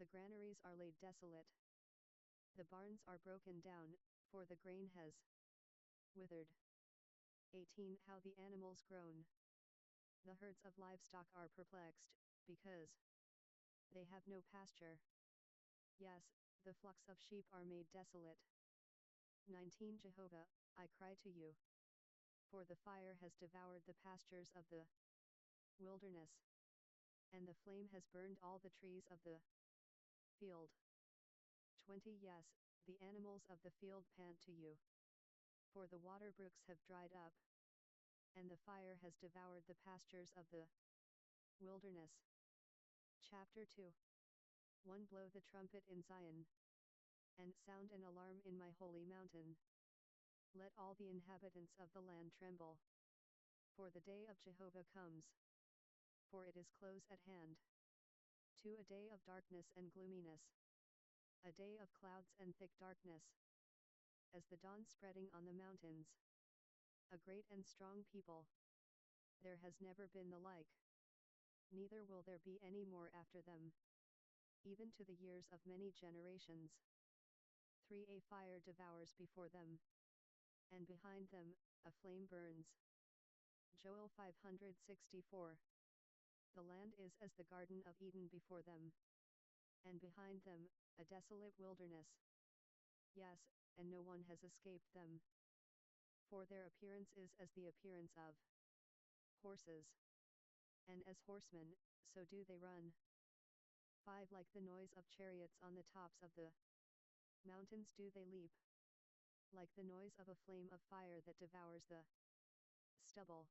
The granaries are laid desolate. The barns are broken down, for the grain has withered. 18. How the animals groan. The herds of livestock are perplexed, because they have no pasture. Yes, the flocks of sheep are made desolate. 19. Jehovah, I cry to you. For the fire has devoured the pastures of the wilderness, and the flame has burned all the trees of the field. 20. Yes, the animals of the field pant to you. For the water brooks have dried up, and the fire has devoured the pastures of the wilderness. Chapter 2. 1. Blow the trumpet in Zion, and sound an alarm in my holy mountain. Let all the inhabitants of the land tremble. For the day of Jehovah comes, for it is close at hand. 2. A day of darkness and gloominess, a day of clouds and thick darkness, as the dawn spreading on the mountains. A great and strong people. There has never been the like, neither will there be any more after them, even to the years of many generations. 3. A fire devours before them, and behind them, a flame burns. Joel 564. The land is as the Garden of Eden before them, and behind them, a desolate wilderness. Yes, and no one has escaped them. For their appearance is as the appearance of horses, and as horsemen, so do they run. 5. Like the noise of chariots on the tops of the mountains do they leap, like the noise of a flame of fire that devours the stubble,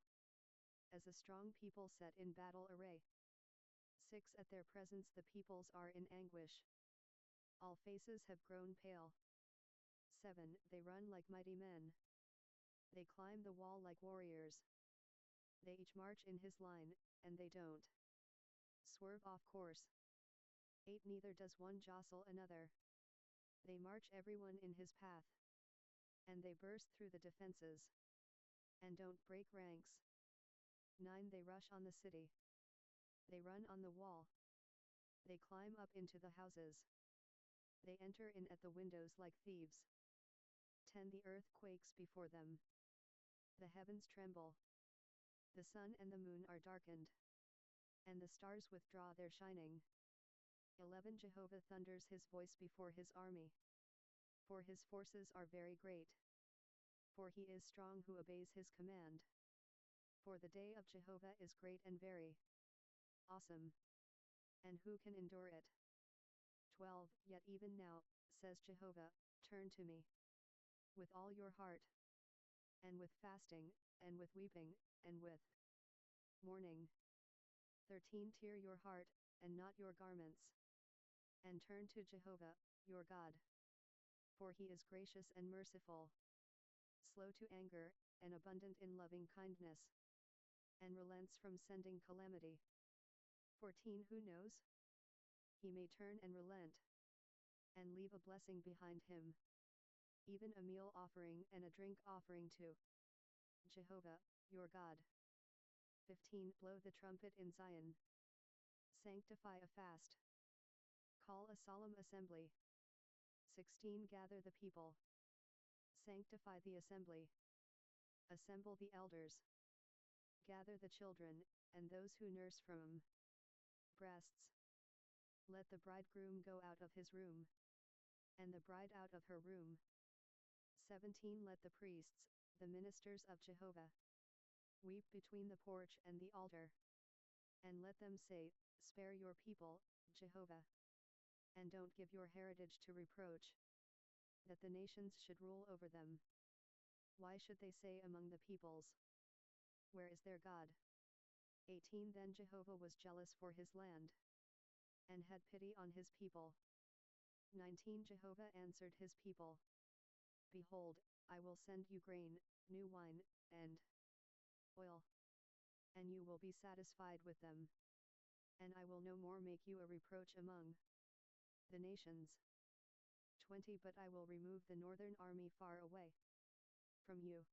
as a strong people set in battle array. 6. At their presence the peoples are in anguish, all faces have grown pale. 7. They run like mighty men, they climb the wall like warriors, they each march in his line, and they don't swerve off course. 8. Neither does one jostle another, they march everyone in his path, and they burst through the defenses, and don't break ranks. 9. They rush on the city, they run on the wall, they climb up into the houses, they enter in at the windows like thieves. 10. The earth quakes before them, the heavens tremble, the sun and the moon are darkened, and the stars withdraw their shining. 11. Jehovah thunders his voice before his army, for his forces are very great, for he is strong who obeys his command. For the day of Jehovah is great and very awesome, and who can endure it? 12. Yet even now, says Jehovah, turn to me with all your heart, and with fasting, and with weeping, and with mourning. 13. Tear your heart, and not your garments, and turn to Jehovah, your God. For he is gracious and merciful, slow to anger, and abundant in loving kindness, and relents from sending calamity. 14. Who knows? He may turn and relent, and leave a blessing behind him, even a meal offering and a drink offering to Jehovah, your God. 15. Blow the trumpet in Zion, sanctify a fast, call a solemn assembly. 16. Gather the people, sanctify the assembly, assemble the elders, gather the children, and those who nurse from breasts. Let the bridegroom go out of his room, and the bride out of her room. 17. Let the priests, the ministers of Jehovah, weep between the porch and the altar, and let them say, spare your people, Jehovah, and don't give your heritage to reproach, that the nations should rule over them. Why should they say among the peoples, where is their God? 18. Then Jehovah was jealous for his land, and had pity on his people. 19. Jehovah answered his people, behold, I will send you grain, new wine, and oil, and you will be satisfied with them, and I will no more make you a reproach among the nations. 20. But I will remove the northern army far away from you,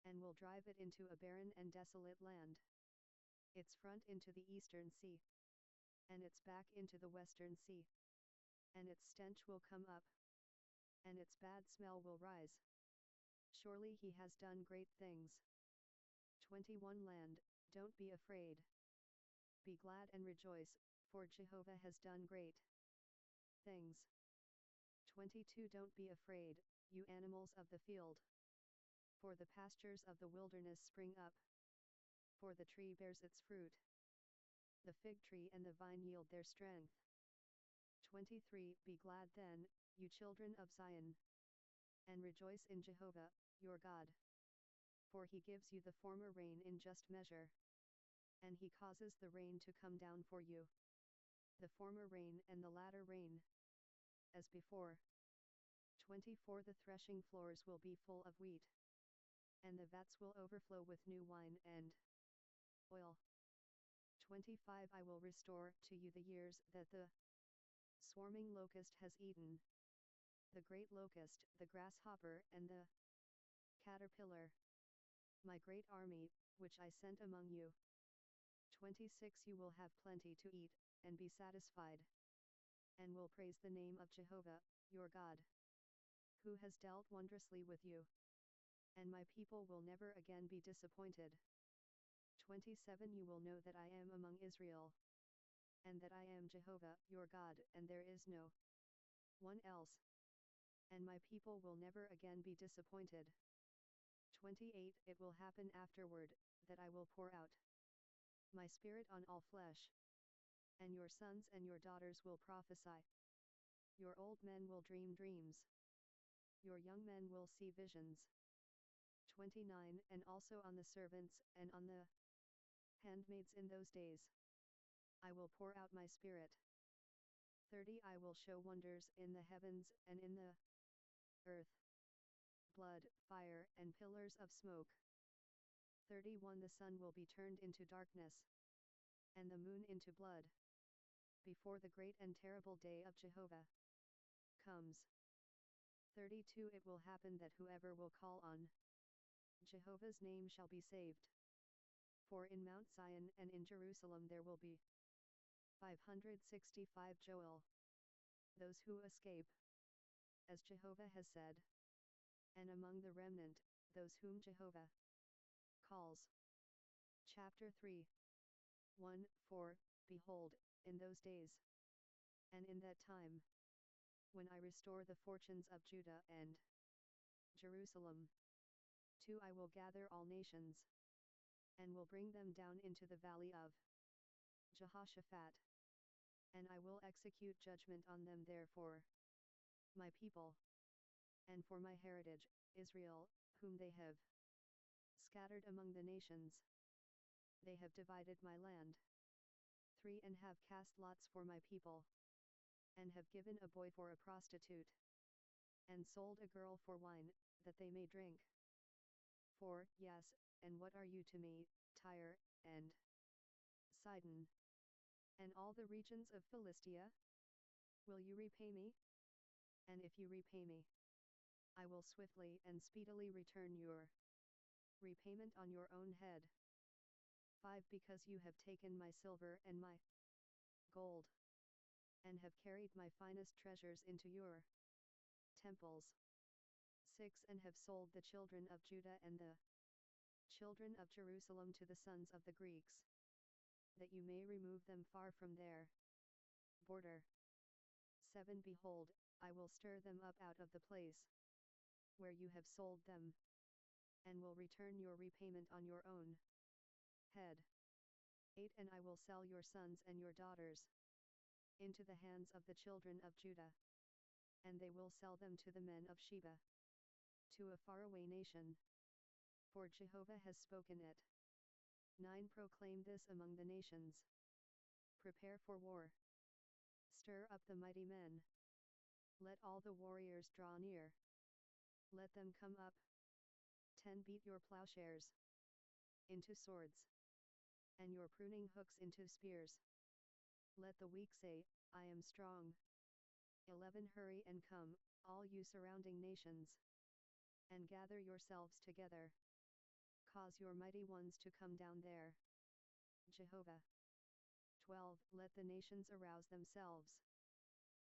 and will drive it into a barren and desolate land, its front into the eastern sea, and its back into the western sea. and its stench will come up, and its bad smell will rise. Surely he has done great things. 21 Land, don't be afraid. Be glad and rejoice, for Jehovah has done great things. 22 Don't be afraid, you animals of the field. For the pastures of the wilderness spring up. For the tree bears its fruit. The fig tree and the vine yield their strength. 23 Be glad then, you children of Zion. And rejoice in Jehovah, your God. For he gives you the former rain in just measure. And he causes the rain to come down for you. The former rain and the latter rain. As before. 24 The threshing floors will be full of wheat. And the vats will overflow with new wine and oil. 25 I will restore to you the years that the swarming locust has eaten. The great locust, the grasshopper and the caterpillar. My great army, which I sent among you. 26 You will have plenty to eat, and be satisfied. And will praise the name of Jehovah, your God. Who has dealt wondrously with you. And my people will never again be disappointed. 27 You will know that I am among Israel. And that I am Jehovah, your God, and there is no one else. And my people will never again be disappointed. 28 It will happen afterward, that I will pour out my spirit on all flesh. And your sons and your daughters will prophesy. Your old men will dream dreams. Your young men will see visions. 29 And also on the servants and on the handmaids in those days I will pour out my spirit. 30 I will show wonders in the heavens and in the earth. Blood, fire, and pillars of smoke. 31 The sun will be turned into darkness, and the moon into blood, before the great and terrible day of Jehovah comes. 32 It will happen that whoever will call on Jehovah's name shall be saved. For in Mount Zion and in Jerusalem there will be 565 Joel. Those who escape, as Jehovah has said. And among the remnant, those whom Jehovah calls. Chapter 3 1-4 Behold, in those days, and in that time, when I restore the fortunes of Judah and Jerusalem, 2 I will gather all nations, and will bring them down into the valley of Jehoshaphat, and I will execute judgment on them there for my people, and for my heritage, Israel, whom they have scattered among the nations. They have divided my land. 3 And have cast lots for my people, and have given a boy for a prostitute, and sold a girl for wine, that they may drink. 4 Yes, and what are you to me, Tyre, and Sidon, and all the regions of Philistia? Will you repay me? And if you repay me, I will swiftly and speedily return your repayment on your own head. 5 Because you have taken my silver and my gold, and have carried my finest treasures into your temples. 6 And have sold the children of Judah and the children of Jerusalem to the sons of the Greeks, that you may remove them far from their border. 7 Behold, I will stir them up out of the place where you have sold them, and will return your repayment on your own head. 8 And I will sell your sons and your daughters into the hands of the children of Judah, and they will sell them to the men of Sheba, to a faraway nation. For Jehovah has spoken it. 9 Proclaim this among the nations. Prepare for war. Stir up the mighty men. Let all the warriors draw near. Let them come up. 10 Beat your plowshares into swords, and your pruning hooks into spears. Let the weak say, I am strong. 11 Hurry and come, all you surrounding nations, and gather yourselves together. Cause your mighty ones to come down there. Jehovah. 12 Let the nations arouse themselves.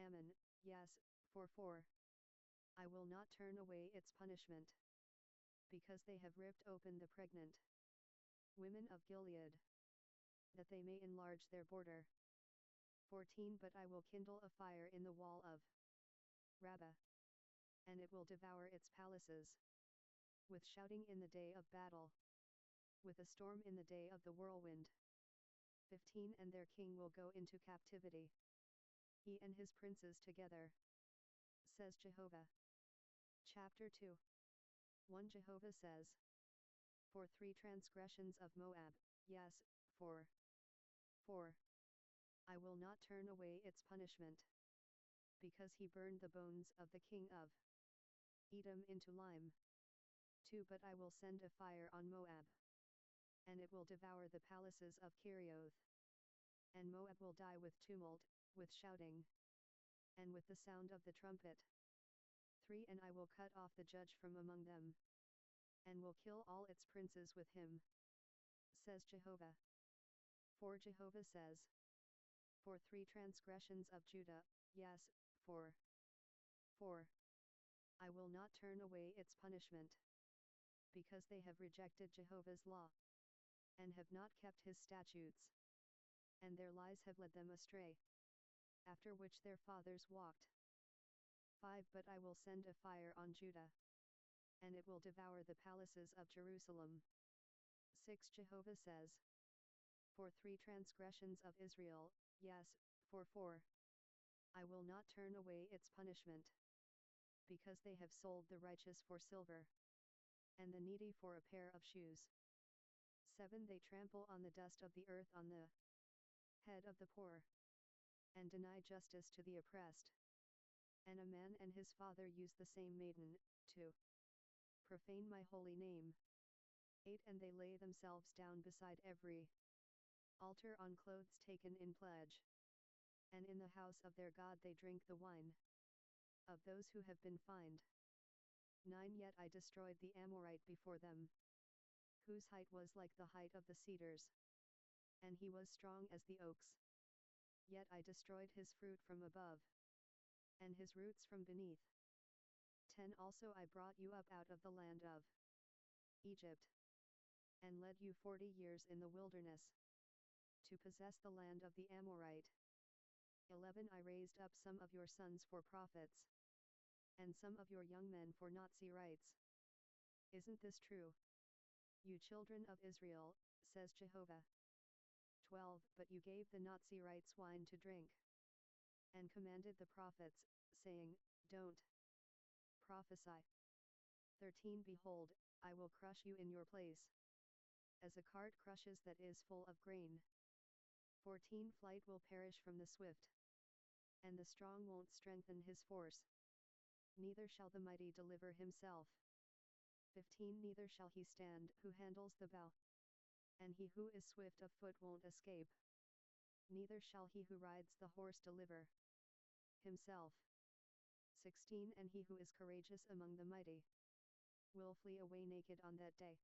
Ammon, yes, for 4. I will not turn away its punishment. Because they have ripped open the pregnant women of Gilead, that they may enlarge their border. 14. But I will kindle a fire in the wall of Rabbah, and it will devour its palaces, with shouting in the day of battle, with a storm in the day of the whirlwind. 15. And their king will go into captivity, he and his princes together, says Jehovah. Chapter 2. 1. Jehovah says, for 3 transgressions of Moab, yes, for 4. I will not turn away its punishment. Because he burned the bones of the king of Edom into lime. 2. But I will send a fire on Moab, and it will devour the palaces of Kerioth. And Moab will die with tumult, with shouting, and with the sound of the trumpet. 3. And I will cut off the judge from among them, and will kill all its princes with him, says Jehovah. 4. Jehovah says, for 3 transgressions of Judah, yes, for 4. I will not turn away its punishment. Because they have rejected Jehovah's law, and have not kept his statutes, and their lies have led them astray, after which their fathers walked. 5. But I will send a fire on Judah, and it will devour the palaces of Jerusalem. 6. Jehovah says, for 3 transgressions of Israel, yes, for 4. I will not turn away its punishment. Because they have sold the righteous for silver, and the needy for a pair of shoes. 7. They trample on the dust of the earth on the head of the poor, and deny justice to the oppressed. And a man and his father use the same maiden, to profane my holy name. 8. And they lay themselves down beside every altar on clothes taken in pledge, and in the house of their God they drink the wine of those who have been fined. 9. Yet I destroyed the Amorite before them, whose height was like the height of the cedars, and he was strong as the oaks. Yet I destroyed his fruit from above, and his roots from beneath. 10. Also I brought you up out of the land of Egypt, and led you 40 years in the wilderness, to possess the land of the Amorite. 11. I raised up some of your sons for prophets, and some of your young men for Nazirites. Isn't this true, you children of Israel, says Jehovah? 12. But you gave the Nazirites wine to drink, and commanded the prophets, saying, don't prophesy. 13. Behold, I will crush you in your place, as a cart crushes that is full of grain. 14. Flight will perish from the swift, and the strong won't strengthen his force. Neither shall the mighty deliver himself. 15. Neither shall he stand who handles the bow, and he who is swift of foot won't escape. Neither shall he who rides the horse deliver himself. 16. And he who is courageous among the mighty will flee away naked on that day,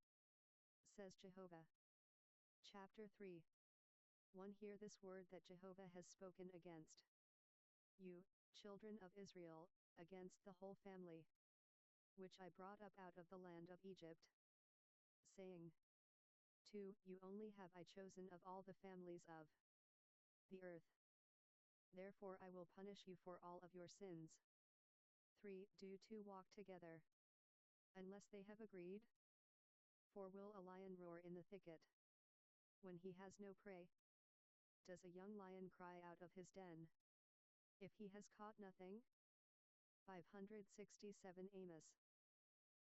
says Jehovah. Chapter 3. 1. Hear this word that Jehovah has spoken against you, children of Israel, against the whole family, which I brought up out of the land of Egypt, saying, 2. You only have I chosen of all the families of the earth. Therefore I will punish you for all of your sins. 3. Do 2 walk together, unless they have agreed? For will a lion roar in the thicket, when he has no prey? Does a young lion cry out of his den, if he has caught nothing? 567 Amos.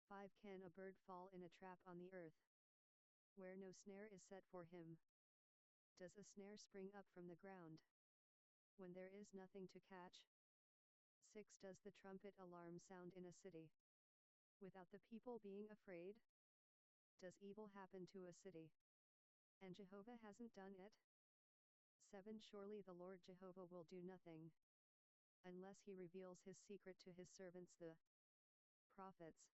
5. Can a bird fall in a trap on the earth, where no snare is set for him? Does a snare spring up from the ground, when there is nothing to catch? 6. Does the trumpet alarm sound in a city, without the people being afraid? Does evil happen to a city, and Jehovah hasn't done it? 7. Surely the Lord Jehovah will do nothing, unless he reveals his secret to his servants the prophets.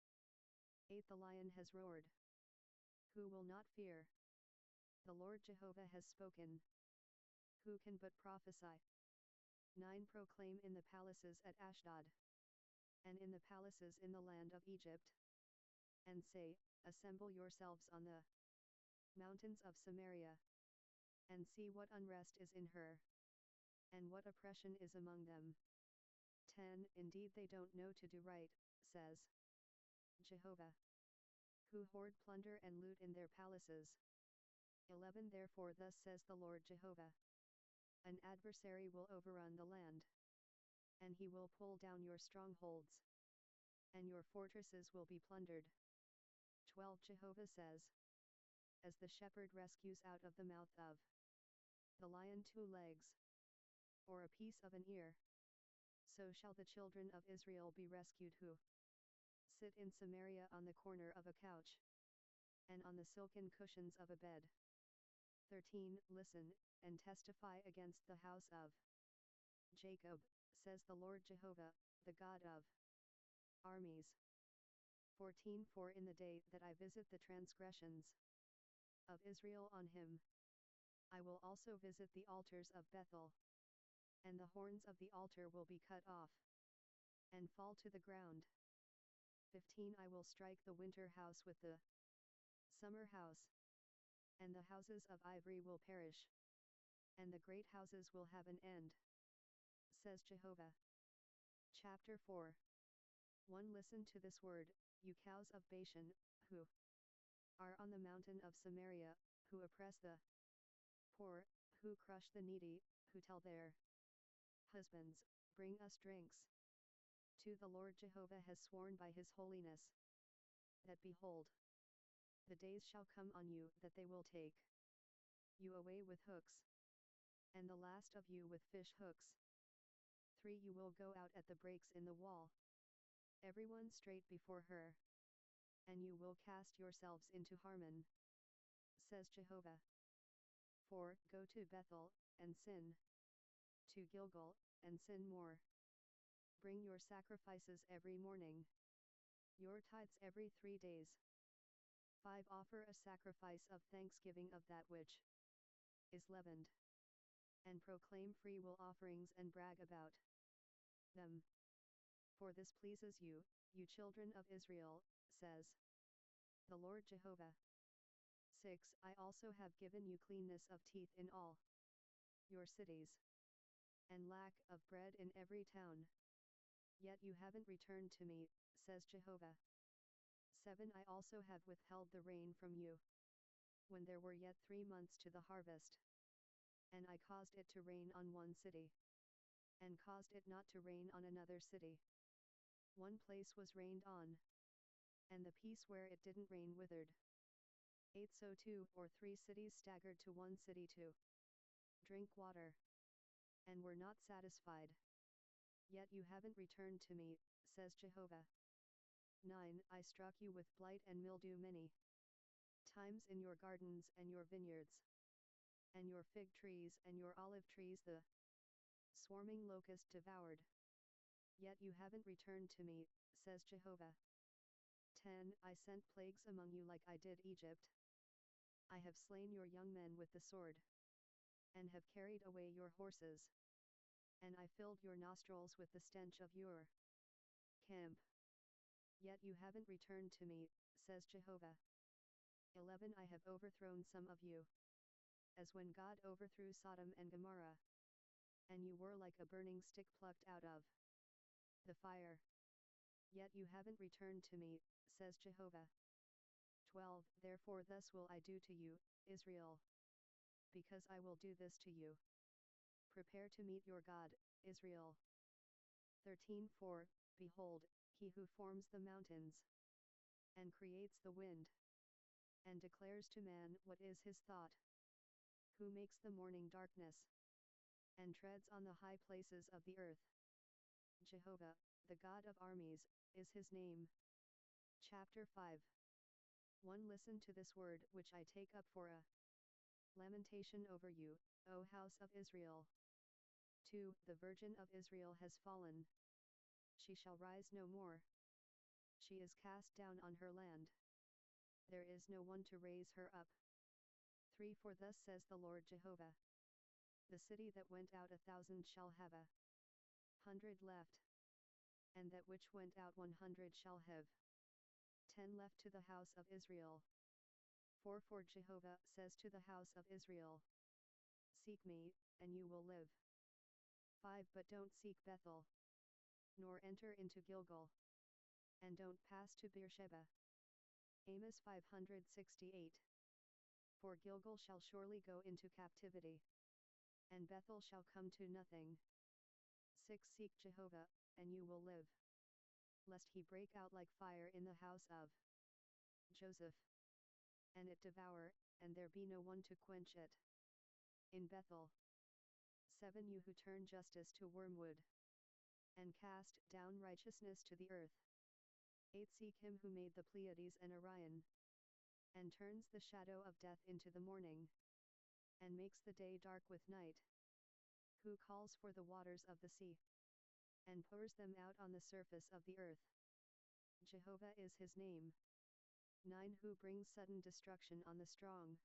8. The lion has roared. Who will not fear? The Lord Jehovah has spoken. Who can but prophesy? 9. Proclaim in the palaces at Ashdod, and in the palaces in the land of Egypt, and say, assemble yourselves on the mountains of Samaria, and see what unrest is in her, and what oppression is among them. 10. Indeed they don't know to do right, says Jehovah, who hoard plunder and loot in their palaces. 11. Therefore thus says the Lord Jehovah, an adversary will overrun the land, and he will pull down your strongholds, and your fortresses will be plundered. 12. Jehovah says, as the shepherd rescues out of the mouth of the lion 2 legs, or a piece of an ear, so shall the children of Israel be rescued who sit in Samaria on the corner of a couch, and on the silken cushions of a bed. 13. Listen, and testify against the house of Jacob, says the Lord Jehovah, the God of armies. 14. For in the day that I visit the transgressions of Israel on him, I will also visit the altars of Bethel, and the horns of the altar will be cut off, and fall to the ground. 15. I will strike the winter house with the summer house, and the houses of ivory will perish, and the great houses will have an end, says Jehovah. Chapter 4. 1. Listen to this word, you cows of Bashan, who are on the mountain of Samaria, who oppress the poor, who crush the needy, who tell their husbands, bring us drinks. 2. The Lord Jehovah has sworn by his holiness, that behold, the days shall come on you that they will take you away with hooks, and the last of you with fish hooks. 3. You will go out at the breaks in the wall, everyone straight before her, and you will cast yourselves into Harmon, says Jehovah. 4. Go to Bethel, and sin, to Gilgal, and sin more. Bring your sacrifices every morning, your tithes every 3 days. 5. Offer a sacrifice of thanksgiving of that which is leavened, and proclaim free will offerings and brag about them. For this pleases you, you children of Israel, says the Lord Jehovah. 6. I also have given you cleanness of teeth in all your cities, and lack of bread in every town. Yet you haven't returned to me, says Jehovah. 7. I also have withheld the rain from you, when there were yet 3 months to the harvest, and I caused it to rain on one city, and caused it not to rain on another city. One place was rained on, and the piece where it didn't rain withered. 8. So 2 or 3 cities staggered to one city to drink water, and were not satisfied. Yet you haven't returned to me, says Jehovah. 9. I struck you with blight and mildew many times in your gardens and your vineyards, and your fig trees and your olive trees the swarming locust devoured. Yet you haven't returned to me, says Jehovah. 10. I sent plagues among you like I did Egypt. I have slain your young men with the sword, and have carried away your horses, and I filled your nostrils with the stench of your camp. Yet you haven't returned to me, says Jehovah. 11. I have overthrown some of you, as when God overthrew Sodom and Gomorrah, and you were like a burning stick plucked out of the fire. Yet you haven't returned to me, says Jehovah. 12. Therefore thus will I do to you, Israel, because I will do this to you. Prepare to meet your God, Israel. 13. For, behold, he who forms the mountains, and creates the wind, and declares to man what is his thought, who makes the morning darkness, and treads on the high places of the earth. Jehovah, the God of armies, is his name. Chapter 5. 1. Listen to this word which I take up for a lamentation over you, O house of Israel. 2. The Virgin of Israel has fallen. She shall rise no more. She is cast down on her land. There is no one to raise her up. 3. For thus says the Lord Jehovah, the city that went out 1,000 shall have a 100 left. And that which went out 100 shall have 10 left to the house of Israel. For Jehovah says to the house of Israel, Seek me, and you will live. 5 But don't seek Bethel, nor enter into Gilgal, and don't pass to Beersheba. Amos 568. For Gilgal shall surely go into captivity, and Bethel shall come to nothing. 6 Seek Jehovah, and you will live, lest he break out like fire in the house of Joseph, and it devour, and there be no one to quench it. In Bethel. 7 You who turn justice to wormwood, and cast down righteousness to the earth. 8 Seek him who made the Pleiades and Orion, and turns the shadow of death into the morning, and makes the day dark with night. Who calls for the waters of the sea, and pours them out on the surface of the earth. Jehovah is his name. 9 Who brings sudden destruction on the strong,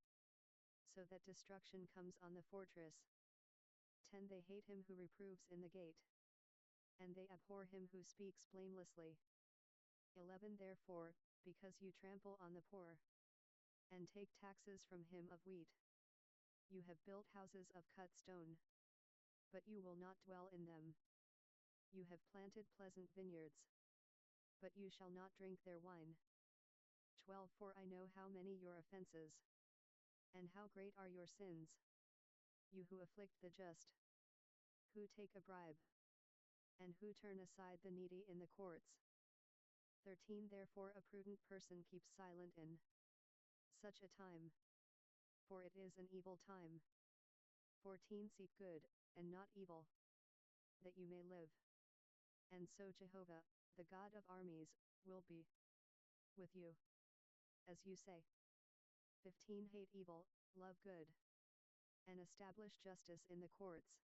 so that destruction comes on the fortress. 10 They hate him who reproves in the gate, and they abhor him who speaks blamelessly. 11 Therefore, because you trample on the poor, and take taxes from him of wheat, you have built houses of cut stone, but you will not dwell in them. You have planted pleasant vineyards, but you shall not drink their wine. 12 For I know how many your offenses, and how great are your sins. You who afflict the just, who take a bribe, and who turn aside the needy in the courts. 13 Therefore a prudent person keeps silent in such a time, for it is an evil time. 14 Seek good, and not evil, that you may live. And so Jehovah, the God of armies, will be with you, as you say. 15 Hate evil, love good, and establish justice in the courts.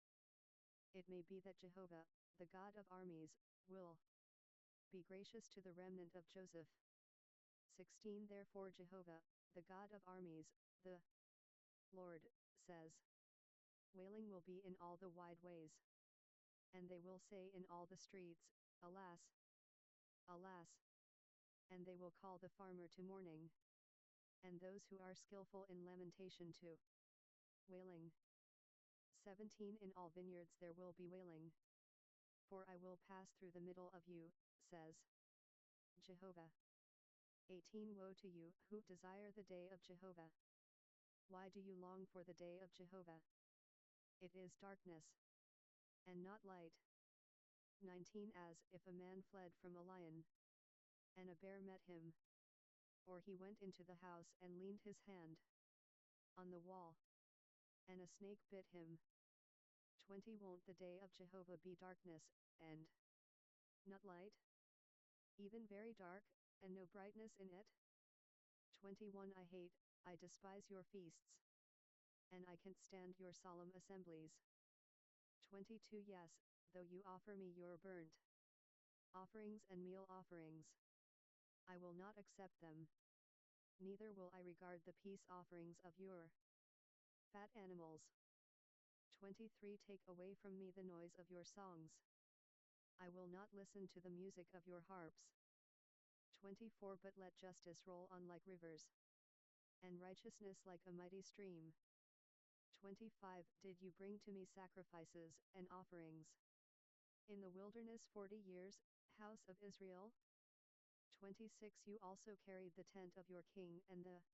It may be that Jehovah, the God of armies, will be gracious to the remnant of Joseph. 16 Therefore Jehovah, the God of armies, the Lord, says, Wailing will be in all the wide ways, and they will say in all the streets, Alas! Alas! And they will call the farmer to mourning, and those who are skillful in lamentation to wailing. 17 In all vineyards there will be wailing, for I will pass through the middle of you, says Jehovah. 18 Woe to you who desire the day of Jehovah! Why do you long for the day of Jehovah? It is darkness, and not light. 19 As if a man fled from a lion, and a bear met him, or he went into the house and leaned his hand on the wall, and a snake bit him. 20 Won't the day of Jehovah be darkness, and not light? Even very dark, and no brightness in it? 21 I despise your feasts, and I can't stand your solemn assemblies. 22 Yes, though you offer me your burnt offerings and meal offerings, I will not accept them, neither will I regard the peace offerings of your fat animals. 23 Take away from me the noise of your songs. I will not listen to the music of your harps. 24 But let justice roll on like rivers, and righteousness like a mighty stream. 25 Did you bring to me sacrifices and offerings in the wilderness 40 years, house of Israel? 26 You also carried the tent of your king and the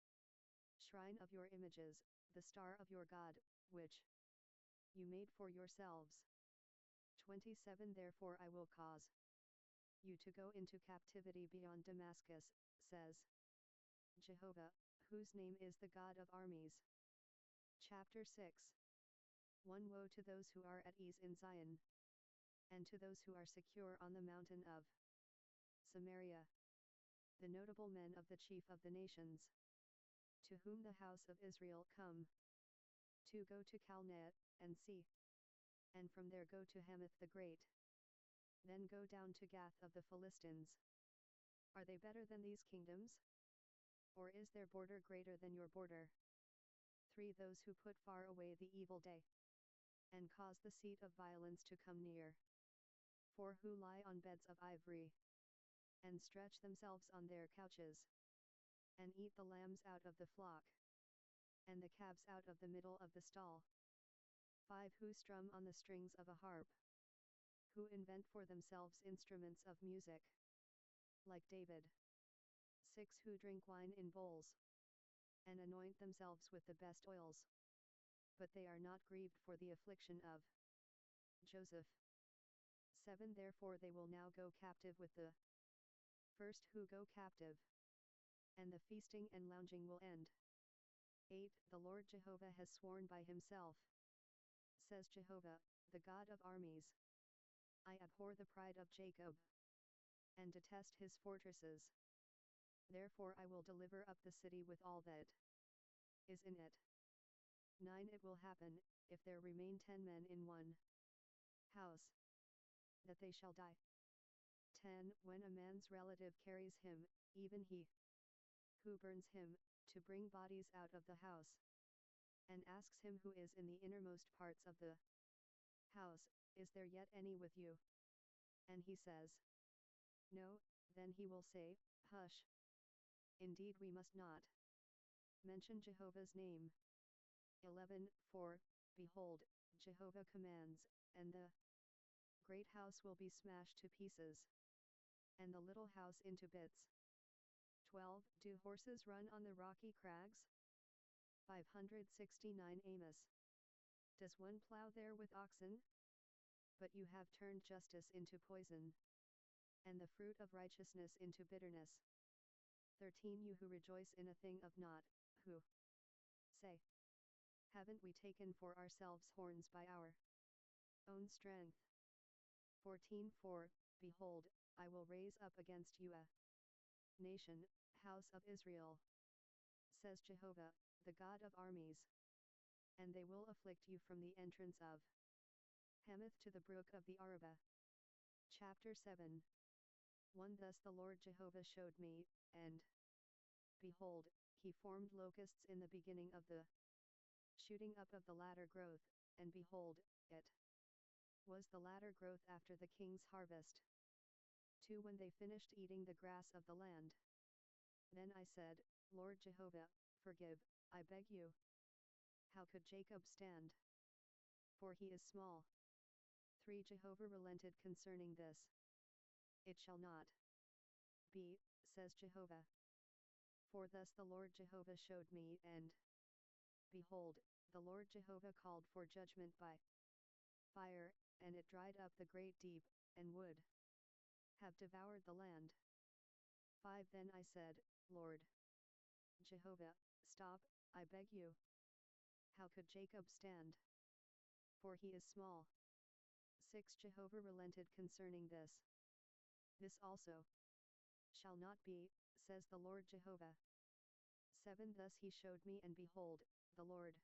shrine of your images, the star of your God, which you made for yourselves. 27 Therefore I will cause you to go into captivity beyond Damascus, says Jehovah, whose name is the God of armies. Chapter 6 1 Woe to those who are at ease in Zion, and to those who are secure on the mountain of Samaria, the notable men of the chief of the nations, to whom the house of Israel come, to go to Calneh, and see, and from there go to Hamath the Great, then go down to Gath of the Philistines. Are they better than these kingdoms? Or is their border greater than your border? 3 Those who put far away the evil day, and cause the seat of violence to come near, 4 Who lie on beds of ivory, and stretch themselves on their couches, and eat the lambs out of the flock, and the calves out of the middle of the stall. 5 Who strum on the strings of a harp, who invent for themselves instruments of music, like David. 6 Who drink wine in bowls, and anoint themselves with the best oils, but they are not grieved for the affliction of Joseph. 7 Therefore they will now go captive with the first who go captive, and the feasting and lounging will end. 8 The Lord Jehovah has sworn by himself, says Jehovah, the God of armies. I abhor the pride of Jacob, and detest his fortresses. Therefore I will deliver up the city with all that is in it. 9 It will happen, if there remain 10 men in one house, that they shall die. 10 When a man's relative carries him, even he who burns him, to bring bodies out of the house, and asks him who is in the innermost parts of the house, Is there yet any with you? And he says, No, then he will say, Hush. Indeed we must not mention Jehovah's name. 11 4 Behold, Jehovah commands, and the great house will be smashed to pieces, and the little house into bits. 12 Do horses run on the rocky crags? 569 Amos. Does one plow there with oxen? But you have turned justice into poison, and the fruit of righteousness into bitterness. 13 You who rejoice in a thing of naught, who say, Haven't we taken for ourselves horns by our own strength? 14 4 Behold, I will raise up against you a nation, house of Israel, says Jehovah, the God of armies. And they will afflict you from the entrance of Hamath to the brook of the Arabah. Chapter 7 1 Thus the Lord Jehovah showed me, and behold, he formed locusts in the beginning of the shooting up of the latter growth, and behold, it was the latter growth after the king's harvest. 2 When they finished eating the grass of the land, then I said, Lord Jehovah, forgive, I beg you. How could Jacob stand? For he is small. 3 Jehovah relented concerning this. It shall not be, says Jehovah. For thus the Lord Jehovah showed me, and behold, the Lord Jehovah called for judgment by fire, and it dried up the great deep, and would have devoured the land. 5 Then I said, Lord Jehovah, stop, I beg you. How could Jacob stand? For he is small. 6 Jehovah relented concerning this. This also shall not be, says the Lord Jehovah. 7 Thus he showed me, and behold, the Lord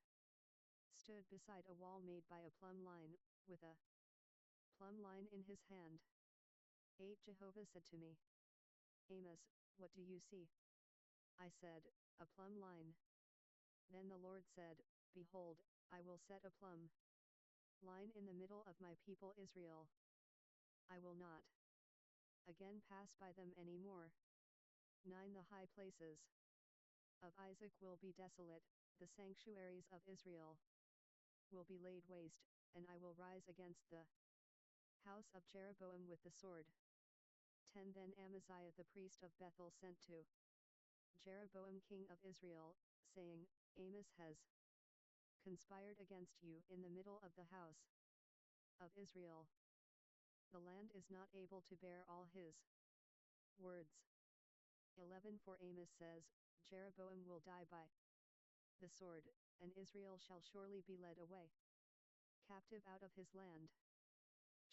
stood beside a wall made by a plumb line, with a plumb line in his hand. 8 Jehovah said to me, Amos, what do you see? I said, a plumb line. Then the Lord said, Behold, I will set a plumb line in the middle of my people Israel. I will not again pass by them any more. 9 The high places of Isaac will be desolate, the sanctuaries of Israel will be laid waste, and I will rise against the house of Jeroboam with the sword. 10 Then Amaziah the priest of Bethel sent to Jeroboam king of Israel, saying, Amos has conspired against you in the middle of the house of Israel. The land is not able to bear all his words. 11 For Amos says, Jeroboam will die by the sword, and Israel shall surely be led away captive out of his land.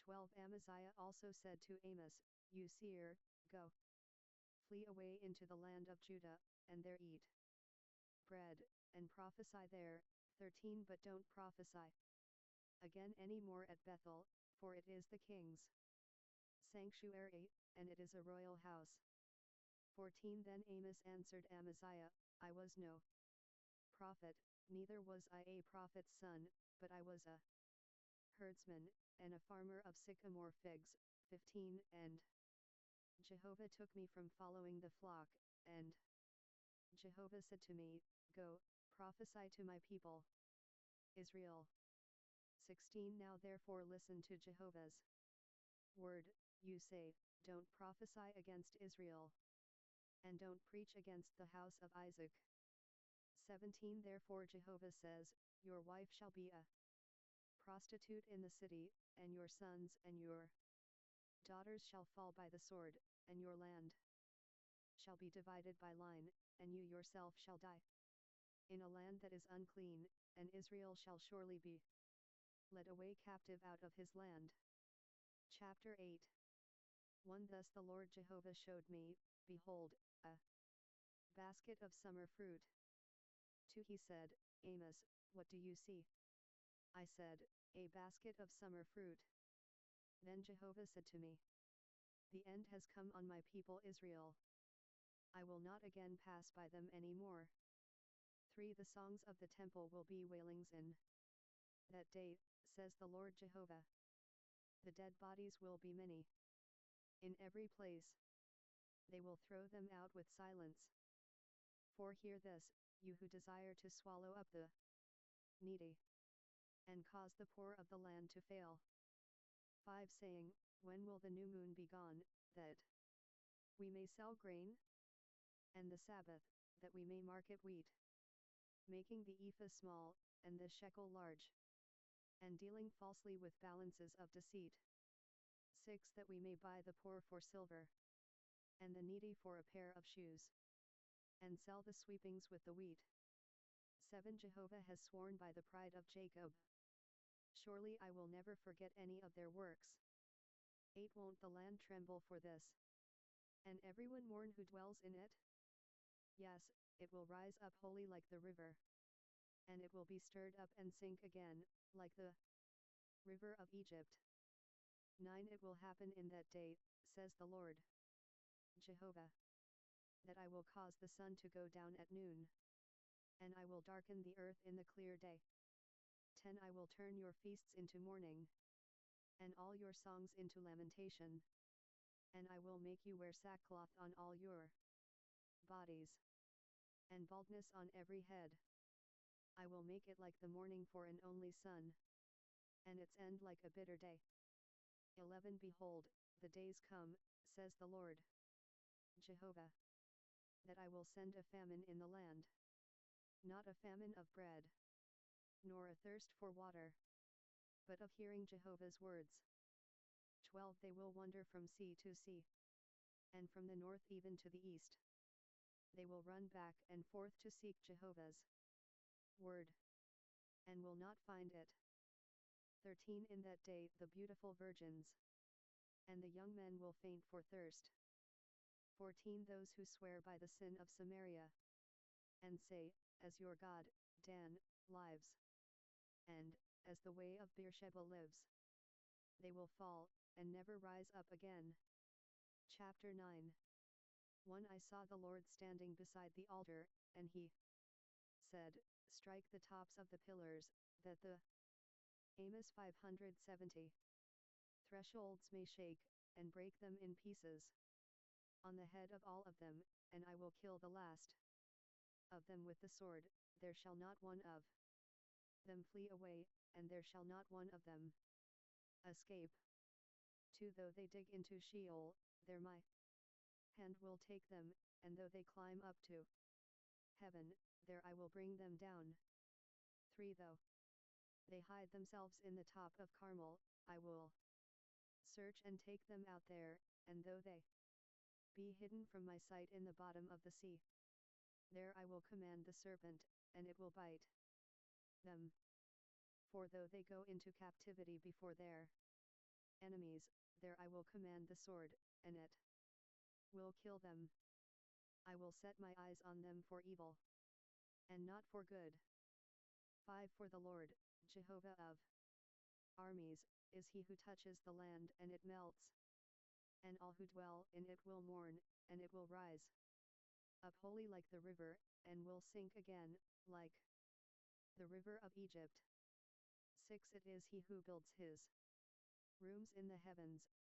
12 Amaziah also said to Amos, You seer, go, flee away into the land of Judah, and there eat bread, and prophesy there. 13 But don't prophesy again any more at Bethel, for it is the king's sanctuary, and it is a royal house. 14 Then Amos answered Amaziah, I was no prophet, neither was I a prophet's son, but I was a herdsman, and a farmer of sycamore figs. 15 And Jehovah took me from following the flock, and Jehovah said to me, Go, prophesy to my people Israel. 16 Now therefore listen to Jehovah's word. You say, Don't prophesy against Israel, and don't preach against the house of Isaac. 17 Therefore Jehovah says, Your wife shall be a prostitute in the city, and your sons and your daughters shall fall by the sword, and your land shall be divided by line, and you yourself shall die in a land that is unclean, and Israel shall surely be led away captive out of his land. Chapter 8 1 Thus the Lord Jehovah showed me, behold, a basket of summer fruit. 2 He said, Amos, what do you see? I said, A basket of summer fruit. Then Jehovah said to me, The end has come on my people Israel. I will not again pass by them any more. 3 The songs of the temple will be wailings in that day, says the Lord Jehovah. The dead bodies will be many in every place. They will throw them out with silence. 4 Hear this, you who desire to swallow up the needy, and cause the poor of the land to fail. 5 Saying, When will the new moon be gone, that we may sell grain? And the Sabbath, that we may market wheat? Making the ephah small, and the shekel large, and dealing falsely with balances of deceit. 6 That we may buy the poor for silver, and the needy for a pair of shoes, and sell the sweepings with the wheat. 7 Jehovah has sworn by the pride of Jacob, surely I will never forget any of their works. 8 Won't the land tremble for this, and everyone mourn who dwells in it? Yes, it will rise up wholly like the river, and it will be stirred up and sink again, like the river of Egypt. 9 It will happen in that day, says the Lord Jehovah, that I will cause the sun to go down at noon, and I will darken the earth in the clear day. 10 I will turn your feasts into mourning, and all your songs into lamentation, and I will make you wear sackcloth on all your bodies, and baldness on every head. I will make it like the morning for an only son, and its end like a bitter day. 11 Behold, the days come, says the Lord Jehovah, that I will send a famine in the land, not a famine of bread, nor a thirst for water, but of hearing Jehovah's words. 12 They will wander from sea to sea, and from the north even to the east. They will run back and forth to seek Jehovah's word, and will not find it. 13 In that day the beautiful virgins and the young men will faint for thirst. 14 Those who swear by the sin of Samaria, and say, As your God, Dan, lives, and, as the way of Beersheba lives, they will fall, and never rise up again. Chapter 9 1 I saw the Lord standing beside the altar, and he said, Strike the tops of the pillars, that the Amos 570 thresholds may shake, and break them in pieces on the head of all of them, and I will kill the last of them with the sword. There shall not one of them flee away, and there shall not one of them escape. 2 Though they dig into Sheol, there my hand will take them, and though they climb up to heaven, there I will bring them down. 3 Though they hide themselves in the top of Carmel, I will search and take them out there, and though they be hidden from my sight in the bottom of the sea, there I will command the serpent, and it will bite them. 4 Though they go into captivity before their enemies, there I will command the sword, and it will kill them. I will set my eyes on them for evil, and not for good. 5 For the Lord, Jehovah of armies, is he who touches the land and it melts, and all who dwell in it will mourn, and it will rise up wholly like the river, and will sink again, like the river of Egypt. 6 It is he who builds his rooms in the heavens,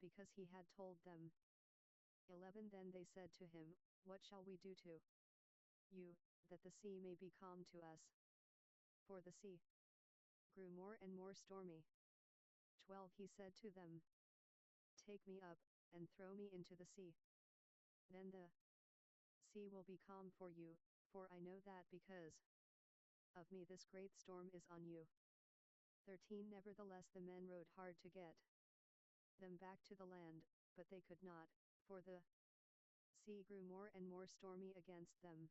because he had told them. 11 Then they said to him, What shall we do to you, that the sea may be calm to us? For the sea grew more and more stormy. 12 He said to them, Take me up, and throw me into the sea. Then the sea will be calm for you, for I know that because of me this great storm is on you. 13 Nevertheless the men rowed hard to get them back to the land, but they could not, for the sea grew more and more stormy against them.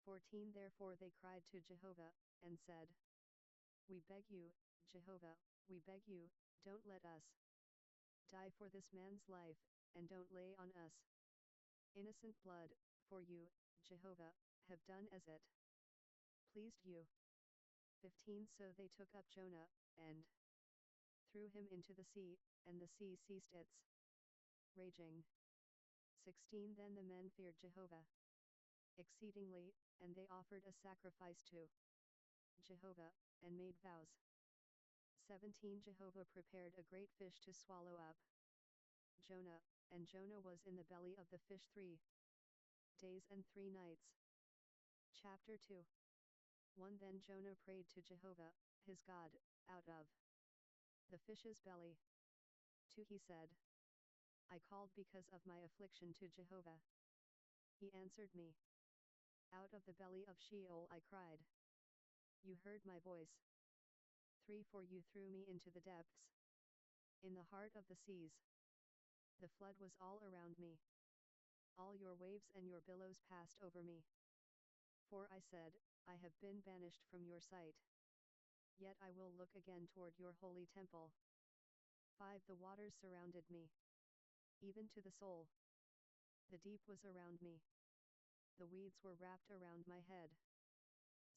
14 Therefore they cried to Jehovah, and said, We beg you, Jehovah, we beg you, don't let us die for this man's life, and don't lay on us innocent blood, for you, Jehovah, have done as it pleased you. 15 So they took up Jonah, and threw him into the sea, and the sea ceased its raging. 16 Then the men feared Jehovah exceedingly, and they offered a sacrifice to Jehovah, and made vows. 17 Jehovah prepared a great fish to swallow up Jonah, and Jonah was in the belly of the fish 3 days and 3 nights. Chapter 2 1 Then Jonah prayed to Jehovah, his God, out of the fish's belly. 2 He said, I called because of my affliction to Jehovah. He answered me. Out of the belly of Sheol I cried. You heard my voice. 3 For you threw me into the depths, in the heart of the seas. The flood was all around me. All your waves and your billows passed over me. 4 I said, I have been banished from your sight. Yet I will look again toward your holy temple. 5 The waters surrounded me, even to the soul. The deep was around me. The weeds were wrapped around my head.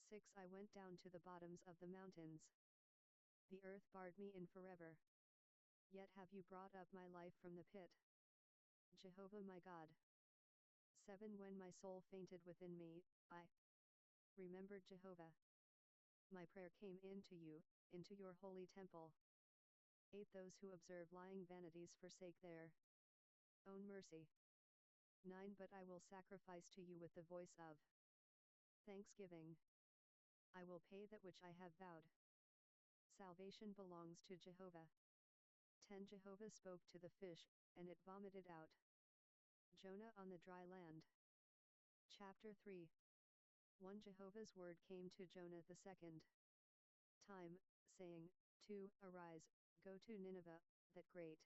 6 I went down to the bottoms of the mountains. The earth barred me in forever. Yet have you brought up my life from the pit, Jehovah my God. 7 When my soul fainted within me, I remembered Jehovah. My prayer came into you, into your holy temple. 8 Those who observe lying vanities forsake their own mercy. 9 But I will sacrifice to you with the voice of thanksgiving. I will pay that which I have vowed. Salvation belongs to Jehovah. 10 Jehovah spoke to the fish, and it vomited out Jonah on the dry land. Chapter 3 1 Jehovah's word came to Jonah the second time, saying, 2 Arise, go to Nineveh, that great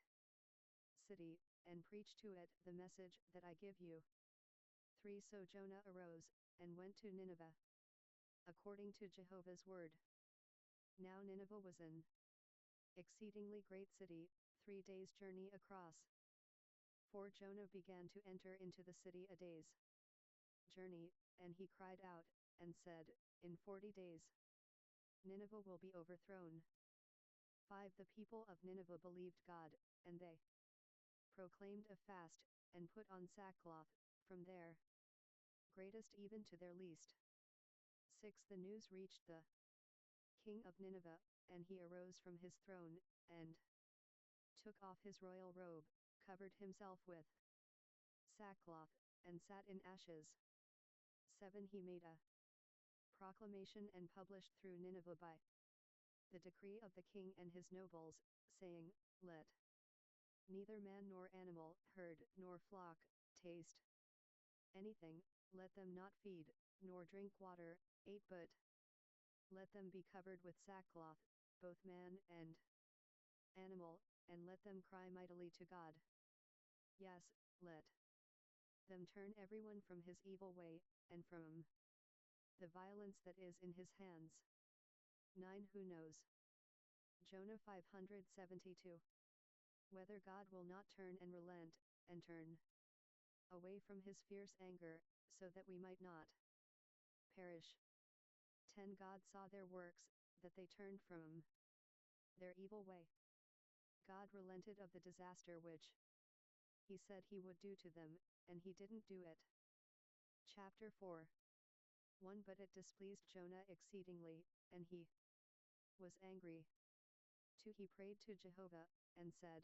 city, and preach to it the message that I give you. 3 So Jonah arose, and went to Nineveh, according to Jehovah's word. Now Nineveh was an exceedingly great city, 3 days' journey across. 4 Jonah began to enter into the city a day's journey, and he cried out, and said, In 40 days Nineveh will be overthrown. 5 The people of Nineveh believed God, and they proclaimed a fast, and put on sackcloth, from their greatest even to their least. 6 The news reached the king of Nineveh, and he arose from his throne, and took off his royal robe, covered himself with sackcloth, and sat in ashes. 7 He made a proclamation and published through Nineveh by the decree of the king and his nobles, saying, Let neither man nor animal, herd nor flock, taste anything, let them not feed, nor drink water. 8 But let them be covered with sackcloth, both man and animal, and let them cry mightily to God. Yes, let them turn everyone from his evil way, and from the violence that is in his hands. 9 Who knows? Jonah 572. Whether God will not turn and relent, and turn away from his fierce anger, so that we might not perish. 10 God saw their works, that they turned from their evil way. God relented of the disaster which he said he would do to them, and he didn't do it. Chapter 4 1 But it displeased Jonah exceedingly, and he was angry. 2 He prayed to Jehovah, and said,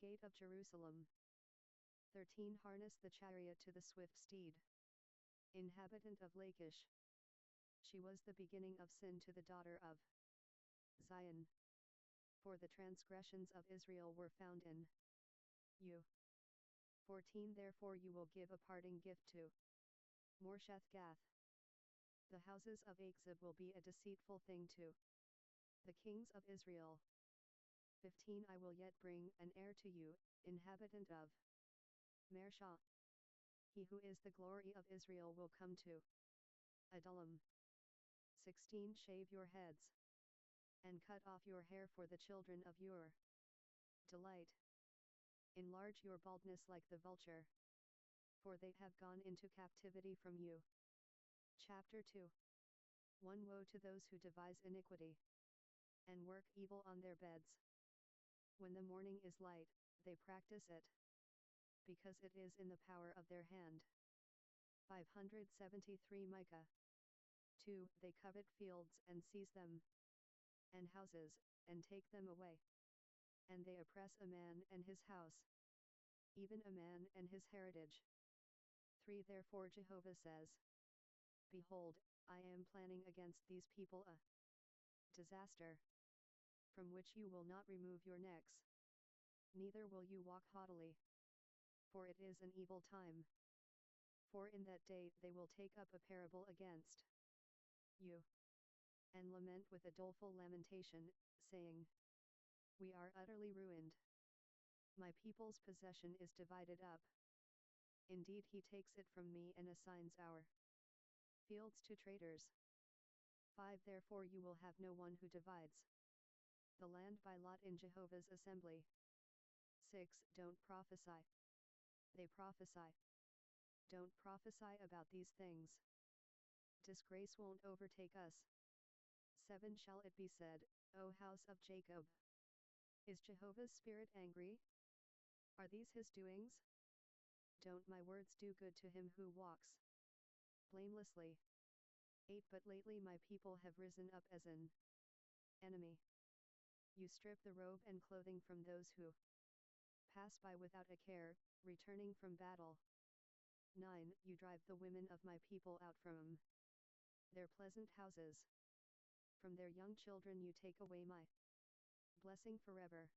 Gate of Jerusalem. 13 Harness the chariot to the swift steed. Inhabitant of Lachish. She was the beginning of sin to the daughter of Zion. For the transgressions of Israel were found in you. 14 Therefore you will give a parting gift to Morsheth Gath. The houses of Achzib will be a deceitful thing to the kings of Israel. 15 I will yet bring an heir to you, inhabitant of Mareshah. He who is the glory of Israel will come to Adullam. 16 Shave your heads, and cut off your hair for the children of your delight. Enlarge your baldness like the vulture, for they have gone into captivity from you. Chapter 2. 1 Woe to those who devise iniquity, and work evil on their beds. When the morning is light, they practice it, because it is in the power of their hand. 573 Micah. 2 They covet fields and seize them, and houses, and take them away. And they oppress a man and his house, even a man and his heritage. 3 Therefore Jehovah says, Behold, I am planning against these people a disaster, from which you will not remove your necks, neither will you walk haughtily. For it is an evil time. For in that day they will take up a parable against you, and lament with a doleful lamentation, saying, We are utterly ruined. My people's possession is divided up. Indeed he takes it from me and assigns our fields to traders. 5 Therefore you will have no one who divides the land by lot in Jehovah's assembly. 6 Don't prophesy. They prophesy. Don't prophesy about these things. Disgrace won't overtake us. 7 Shall it be said, O house of Jacob? Is Jehovah's spirit angry? Are these his doings? Don't my words do good to him who walks blamelessly? 8 But lately my people have risen up as an enemy. You strip the robe and clothing from those who pass by without a care, returning from battle. 9 You drive the women of my people out from their pleasant houses. From their young children you take away my blessing forever.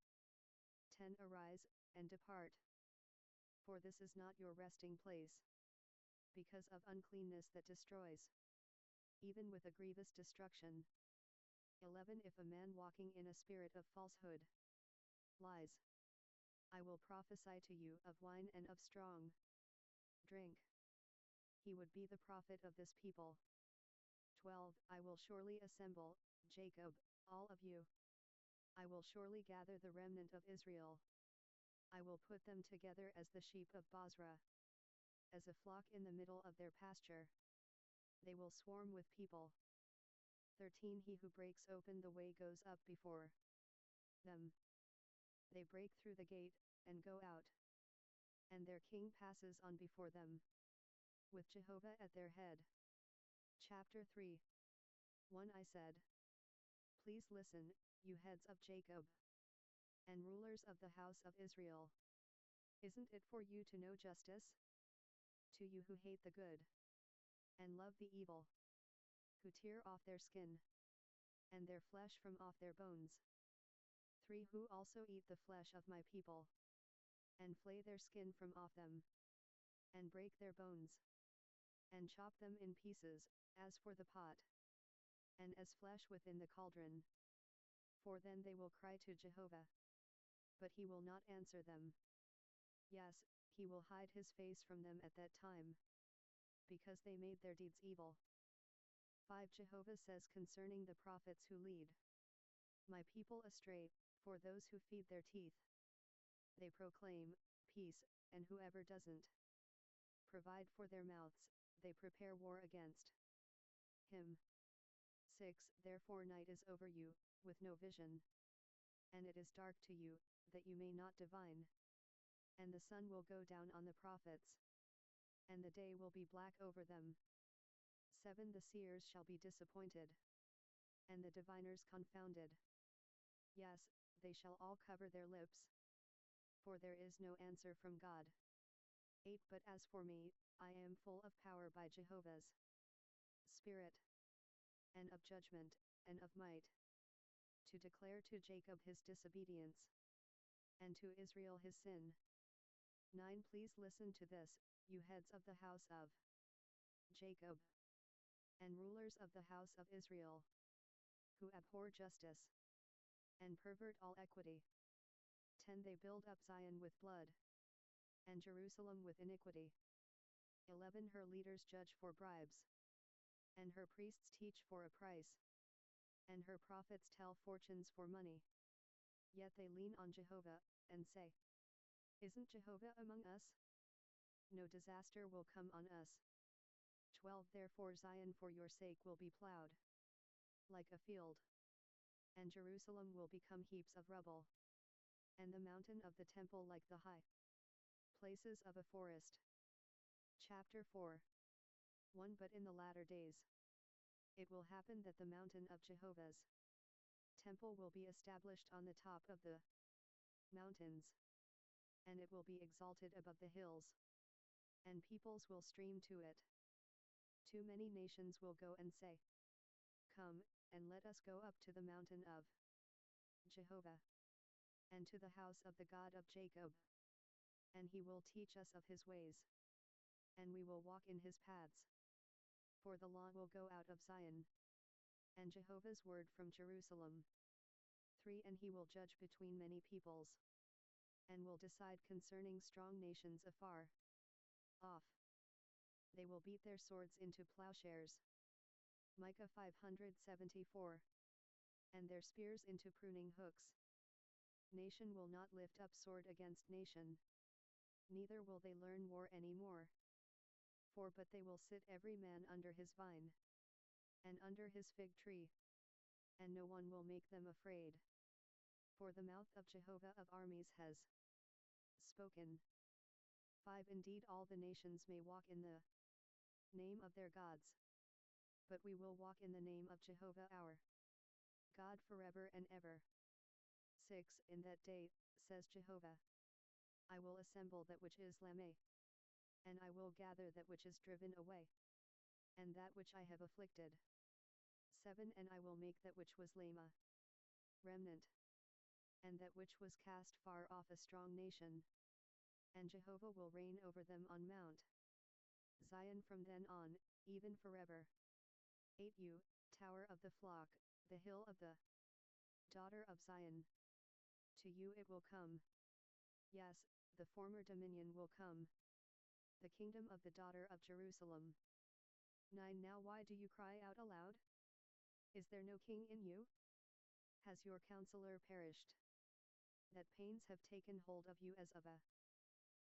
10 Arise, and depart. For this is not your resting place, because of uncleanness that destroys, even with a grievous destruction. 11 If a man walking in a spirit of falsehood lies, I will prophesy to you of wine and of strong drink. He would be the prophet of this people. 12 I will surely assemble, Jacob, all of you. I will surely gather the remnant of Israel. I will put them together as the sheep of Bozrah, as a flock in the middle of their pasture. They will swarm with people. 13 He who breaks open the way goes up before them. They break through the gate, and go out. And their king passes on before them, with Jehovah at their head. Chapter 3. 1 I said, Please listen, you heads of Jacob, and rulers of the house of Israel. Isn't it for you to know justice? To you who hate the good, and love the evil, who tear off their skin, and their flesh from off their bones. 3 Who also eat the flesh of my people, and flay their skin from off them, and break their bones, and chop them in pieces, as for the pot, and as flesh within the cauldron. For then they will cry to Jehovah, but he will not answer them. Yes, he will hide his face from them at that time, because they made their deeds evil. 5 Jehovah says concerning the prophets who lead my people astray, for those who feed their teeth, they proclaim peace, and whoever doesn't provide for their mouths, they prepare war against him. 6 Therefore night is over you, with no vision, and it is dark to you, that you may not divine. And the sun will go down on the prophets, and the day will be black over them. 7 The seers shall be disappointed, and the diviners confounded. Yes, they shall all cover their lips. for there is no answer from God. 8 But as for me, I am full of power by Jehovah's Spirit, and of judgment, and of might, to declare to Jacob his disobedience, and to Israel his sin. 9 Please listen to this, you heads of the house of Jacob, and rulers of the house of Israel, who abhor justice, and pervert all equity. 10 They build up Zion with blood, and Jerusalem with iniquity. 11 Her leaders judge for bribes, and her priests teach for a price, and her prophets tell fortunes for money. Yet they lean on Jehovah, and say, Isn't Jehovah among us? No disaster will come on us. 12 Therefore Zion for your sake will be plowed like a field, and Jerusalem will become heaps of rubble, and the mountain of the temple like the high places of a forest. Chapter 4 1 But in the latter days, it will happen that the mountain of Jehovah's temple will be established on the top of the mountains, and it will be exalted above the hills, and peoples will stream to it. Too many nations will go and say, Come, and let us go up to the mountain of Jehovah, and to the house of the God of Jacob, and he will teach us of his ways, and we will walk in his paths. For the law will go out of Zion, and Jehovah's word from Jerusalem. 3 And he will judge between many peoples, and will decide concerning strong nations afar off. They will beat their swords into plowshares. Micah 574. And their spears into pruning hooks. Nation will not lift up sword against nation, neither will they learn war any more. 4 But they will sit every man under his vine, and under his fig tree, and no one will make them afraid. For the mouth of Jehovah of armies has spoken. 5 Indeed all the nations may walk in the name of their gods, but we will walk in the name of Jehovah our God forever and ever. 6 In that day, says Jehovah, I will assemble that which is lame, and I will gather that which is driven away, and that which I have afflicted. 7 And I will make that which was lame a remnant, and that which was cast far off a strong nation, and Jehovah will reign over them on Mount Zion from then on, even forever. 8 You, tower of the flock, the hill of the daughter of Zion. To you it will come. Yes, the former dominion will come, the kingdom of the daughter of Jerusalem. 9 Now why do you cry out aloud? Is there no king in you? Has your counselor perished, that pains have taken hold of you as of a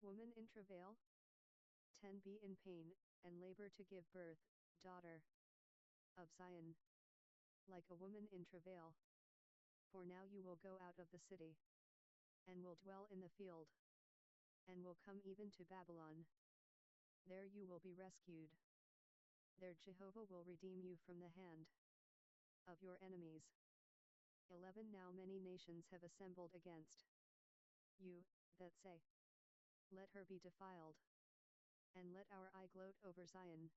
woman in travail? 10 Be in pain, and labor to give birth, daughter of Zion, like a woman in travail. For now you will go out of the city, and will dwell in the field, and will come even to Babylon. There you will be rescued. There Jehovah will redeem you from the hand of your enemies. 11 Now many nations have assembled against you, that say, Let her be defiled, and let our eye gloat over Zion.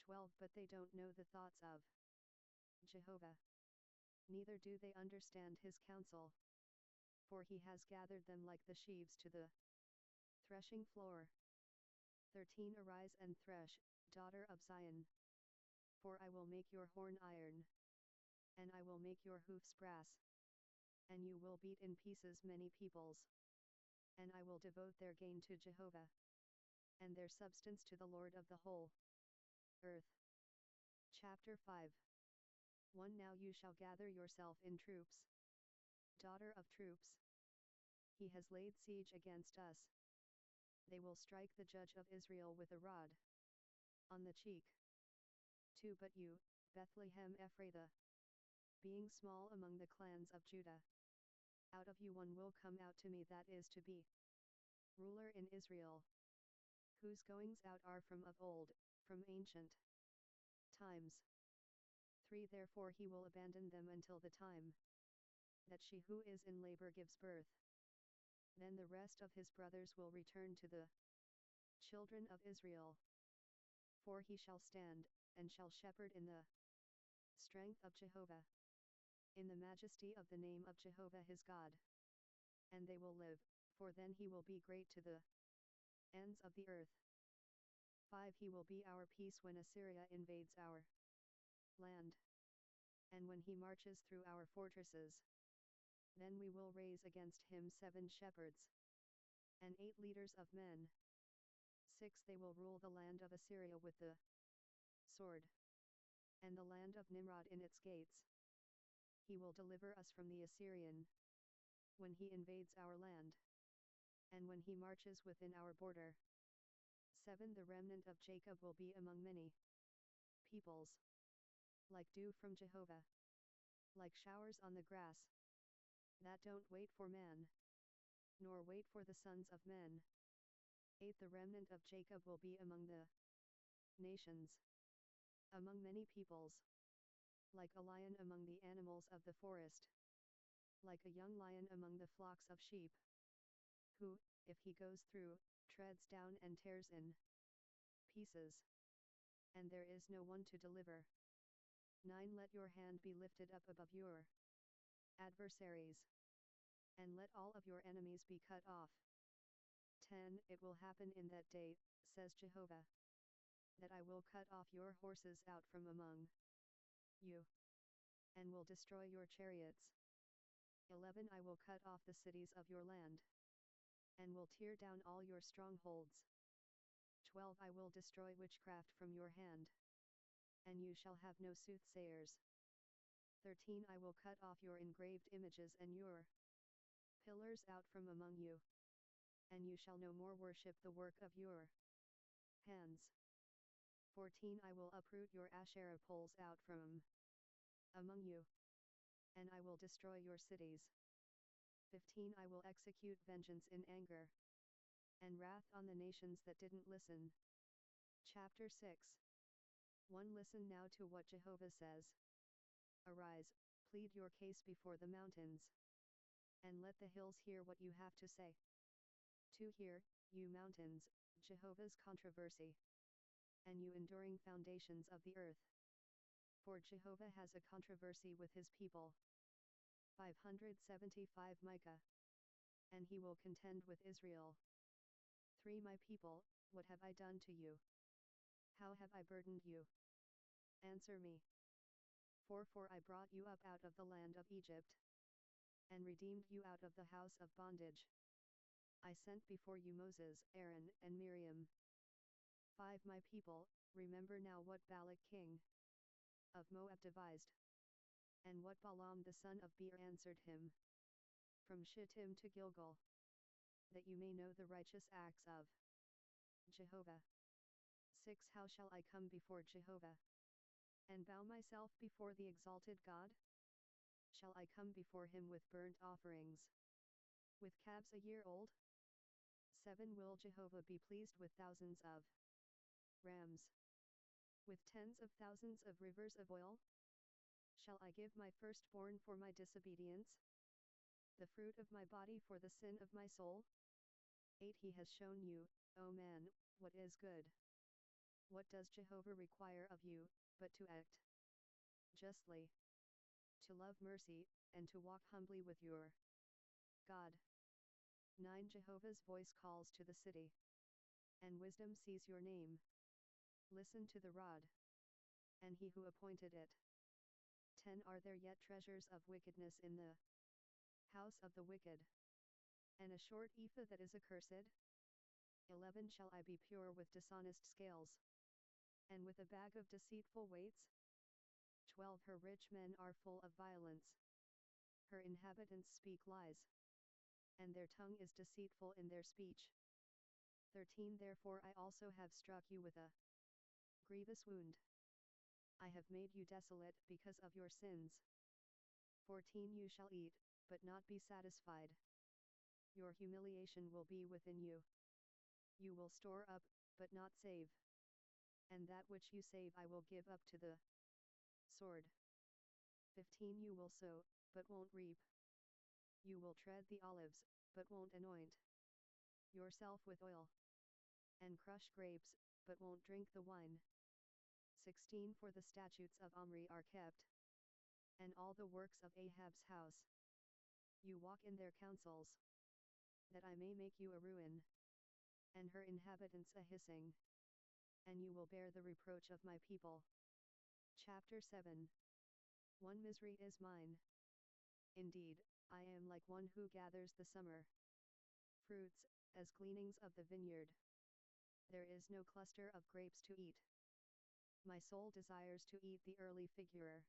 12 But they don't know the thoughts of Jehovah, neither do they understand his counsel. For he has gathered them like the sheaves to the threshing floor. 13 Arise and thresh, daughter of Zion. For I will make your horn iron, and I will make your hoofs brass, and you will beat in pieces many peoples. And I will devote their gain to Jehovah, and their substance to the Lord of the whole earth. Chapter 5 1 Now you shall gather yourself in troops, daughter of troops. He has laid siege against us. They will strike the judge of Israel with a rod on the cheek. 2 But you, Bethlehem Ephrathah, being small among the clans of Judah, out of you one will come out to me that is to be ruler in Israel, whose goings out are from of old, from ancient times. 3 Therefore he will abandon them until the time that she who is in labor gives birth. Then the rest of his brothers will return to the children of Israel. For he shall stand, and shall shepherd in the strength of Jehovah, in the majesty of the name of Jehovah his God. And they will live, for then he will be great to the ends of the earth. 5. He will be our peace when Assyria invades our land, and when he marches through our fortresses. Then we will raise against him 7 shepherds, and 8 leaders of men. 6. They will rule the land of Assyria with the sword, and the land of Nimrod in its gates. He will deliver us from the Assyrian, when he invades our land, and when he marches within our border. 7. The remnant of Jacob will be among many peoples, like dew from Jehovah, like showers on the grass, that don't wait for man, nor wait for the sons of men. 8. The remnant of Jacob will be among the nations, among many peoples, like a lion among the animals of the forest, like a young lion among the flocks of sheep, who, if he goes through, treads down and tears in pieces, and there is no one to deliver. 9. Let your hand be lifted up above your adversaries, and let all of your enemies be cut off. 10. It will happen in that day, says Jehovah, that I will cut off your horses out from among you, and will destroy your chariots. 11. I will cut off the cities of your land, and will tear down all your strongholds. 12. I will destroy witchcraft from your hand, and you shall have no soothsayers. 13. I will cut off your engraved images and your pillars out from among you, and you shall no more worship the work of your hands. 14. I will uproot your Asherah poles out from among you, and I will destroy your cities. 15. I will execute vengeance in anger and wrath on the nations that didn't listen. Chapter 6. 1. Listen now to what Jehovah says. Arise, plead your case before the mountains, and let the hills hear what you have to say. 2. Hear, you mountains, Jehovah's controversy, and you enduring foundations of the earth. For Jehovah has a controversy with his people. 575 Micah. And he will contend with Israel. 3. My people, what have I done to you? How have I burdened you? Answer me. 4. For I brought you up out of the land of Egypt, and redeemed you out of the house of bondage. I sent before you Moses, Aaron, and Miriam. 5. My people, remember now what Balak king of Moab devised, and what Balaam the son of Beor answered him, from Shittim to Gilgal, that you may know the righteous acts of Jehovah. 6. How shall I come before Jehovah, and bow myself before the exalted God? Shall I come before him with burnt offerings, with calves a year old? 7. Will Jehovah be pleased with thousands of rams, with tens of thousands of rivers of oil? Shall I give my firstborn for my disobedience, the fruit of my body for the sin of my soul? 8. He has shown you, O man, what is good. What does Jehovah require of you, but to act justly, to love mercy, and to walk humbly with your God. 9. Jehovah's voice calls to the city, and wisdom sees your name. Listen to the rod, and he who appointed it. 10. Are there yet treasures of wickedness in the house of the wicked, and a short ephah that is accursed? 11. Shall I be pure with dishonest scales, and with a bag of deceitful weights? 12. Her rich men are full of violence, her inhabitants speak lies, and their tongue is deceitful in their speech. 13. Therefore I also have struck you with a grievous wound. I have made you desolate because of your sins. 14. You shall eat, but not be satisfied. Your humiliation will be within you. You will store up, but not save. And that which you save I will give up to the sword. 15. You will sow, but won't reap. You will tread the olives, but won't anoint yourself with oil, and crush grapes, but won't drink the wine. 16 For the statutes of Omri are kept, and all the works of Ahab's house. You walk in their counsels, that I may make you a ruin, and her inhabitants a hissing, and you will bear the reproach of my people. Chapter 7 One misery is mine. Indeed, I am like one who gathers the summer fruits, as gleanings of the vineyard. There is no cluster of grapes to eat. My soul desires to eat the early figurer.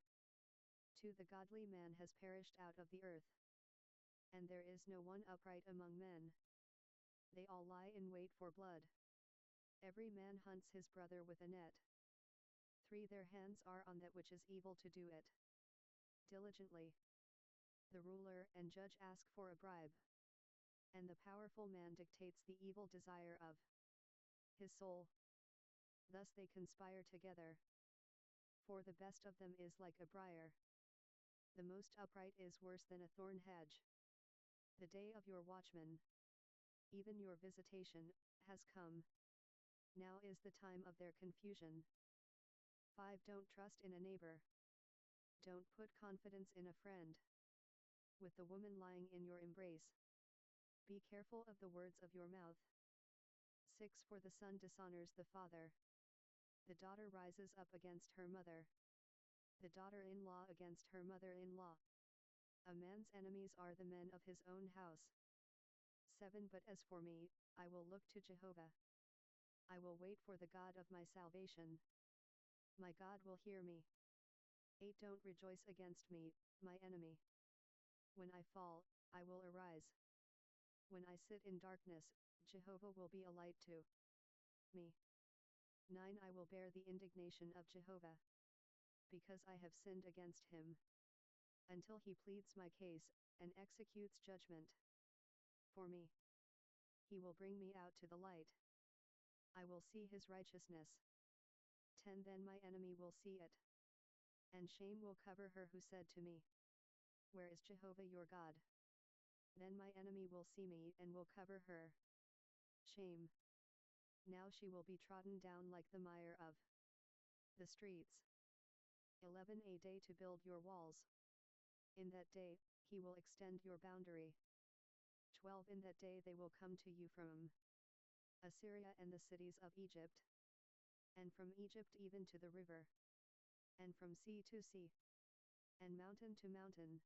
To the godly man has perished out of the earth, and there is no one upright among men. They all lie in wait for blood. Every man hunts his brother with a net. 3 Their hands are on that which is evil to do it diligently. The ruler and judge ask for a bribe, and the powerful man dictates the evil desire of his soul. Thus they conspire together. For the best of them is like a briar. The most upright is worse than a thorn hedge. The day of your watchman, even your visitation, has come. Now is the time of their confusion. 5 Don't trust in a neighbor. Don't put confidence in a friend. With the woman lying in your embrace, be careful of the words of your mouth. 6 For the son dishonors the father. The daughter rises up against her mother. The daughter-in-law against her mother-in-law. A man's enemies are the men of his own house. 7 But as for me, I will look to Jehovah. I will wait for the God of my salvation. My God will hear me. 8 Don't rejoice against me, my enemy. When I fall, I will arise. When I sit in darkness, Jehovah will be a light to me. 9 I will bear the indignation of Jehovah, because I have sinned against him, until he pleads my case, and executes judgment for me. He will bring me out to the light. I will see his righteousness. 10 Then my enemy will see it, and shame will cover her who said to me, where is Jehovah your God? Then my enemy will see me and will cover her shame. Now she will be trodden down like the mire of the streets. 11 A day to build your walls. In that day, he will extend your boundary. 12 In that day they will come to you from Assyria and the cities of Egypt, and from Egypt even to the river, and from sea to sea, and mountain to mountain.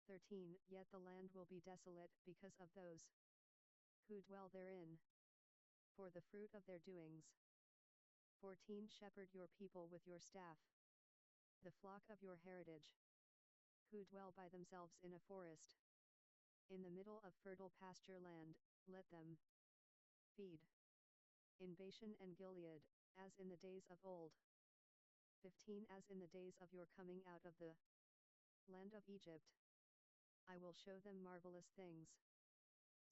13 Yet the land will be desolate because of those who dwell therein, for the fruit of their doings. 14 Shepherd your people with your staff, the flock of your heritage, who dwell by themselves in a forest. In the middle of fertile pasture land, let them feed. In Bashan and Gilead, as in the days of old. 15 As in the days of your coming out of the land of Egypt, I will show them marvelous things.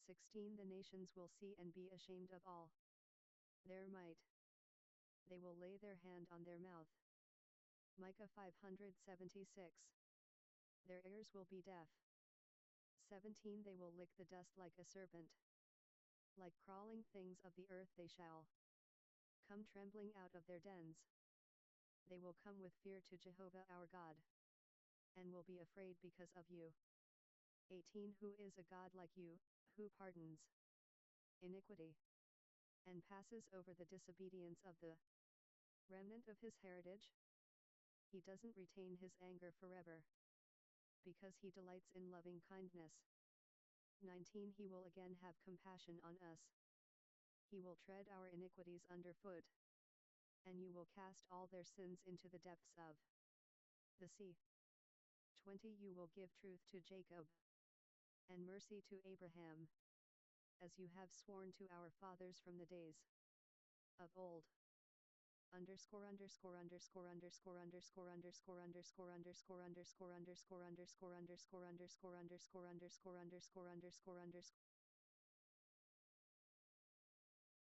16 The nations will see and be ashamed of all their might. They will lay their hand on their mouth. Micah 576. Their ears will be deaf. 17 They will lick the dust like a serpent. Like crawling things of the earth they shall come trembling out of their dens. They will come with fear to Jehovah our God, and will be afraid because of you. 18 Who is a God like you, who pardons iniquity, and passes over the disobedience of the remnant of his heritage? He doesn't retain his anger forever, because he delights in loving kindness. 19 He will again have compassion on us. He will tread our iniquities underfoot, and you will cast all their sins into the depths of the sea. 20 You will give truth to Jacob, and mercy to Abraham, as you have sworn to our fathers from the days of old. Underscore underscore underscore underscore underscore underscore underscore underscore underscore underscore underscore underscore underscore underscore underscore underscore underscore underscore underscore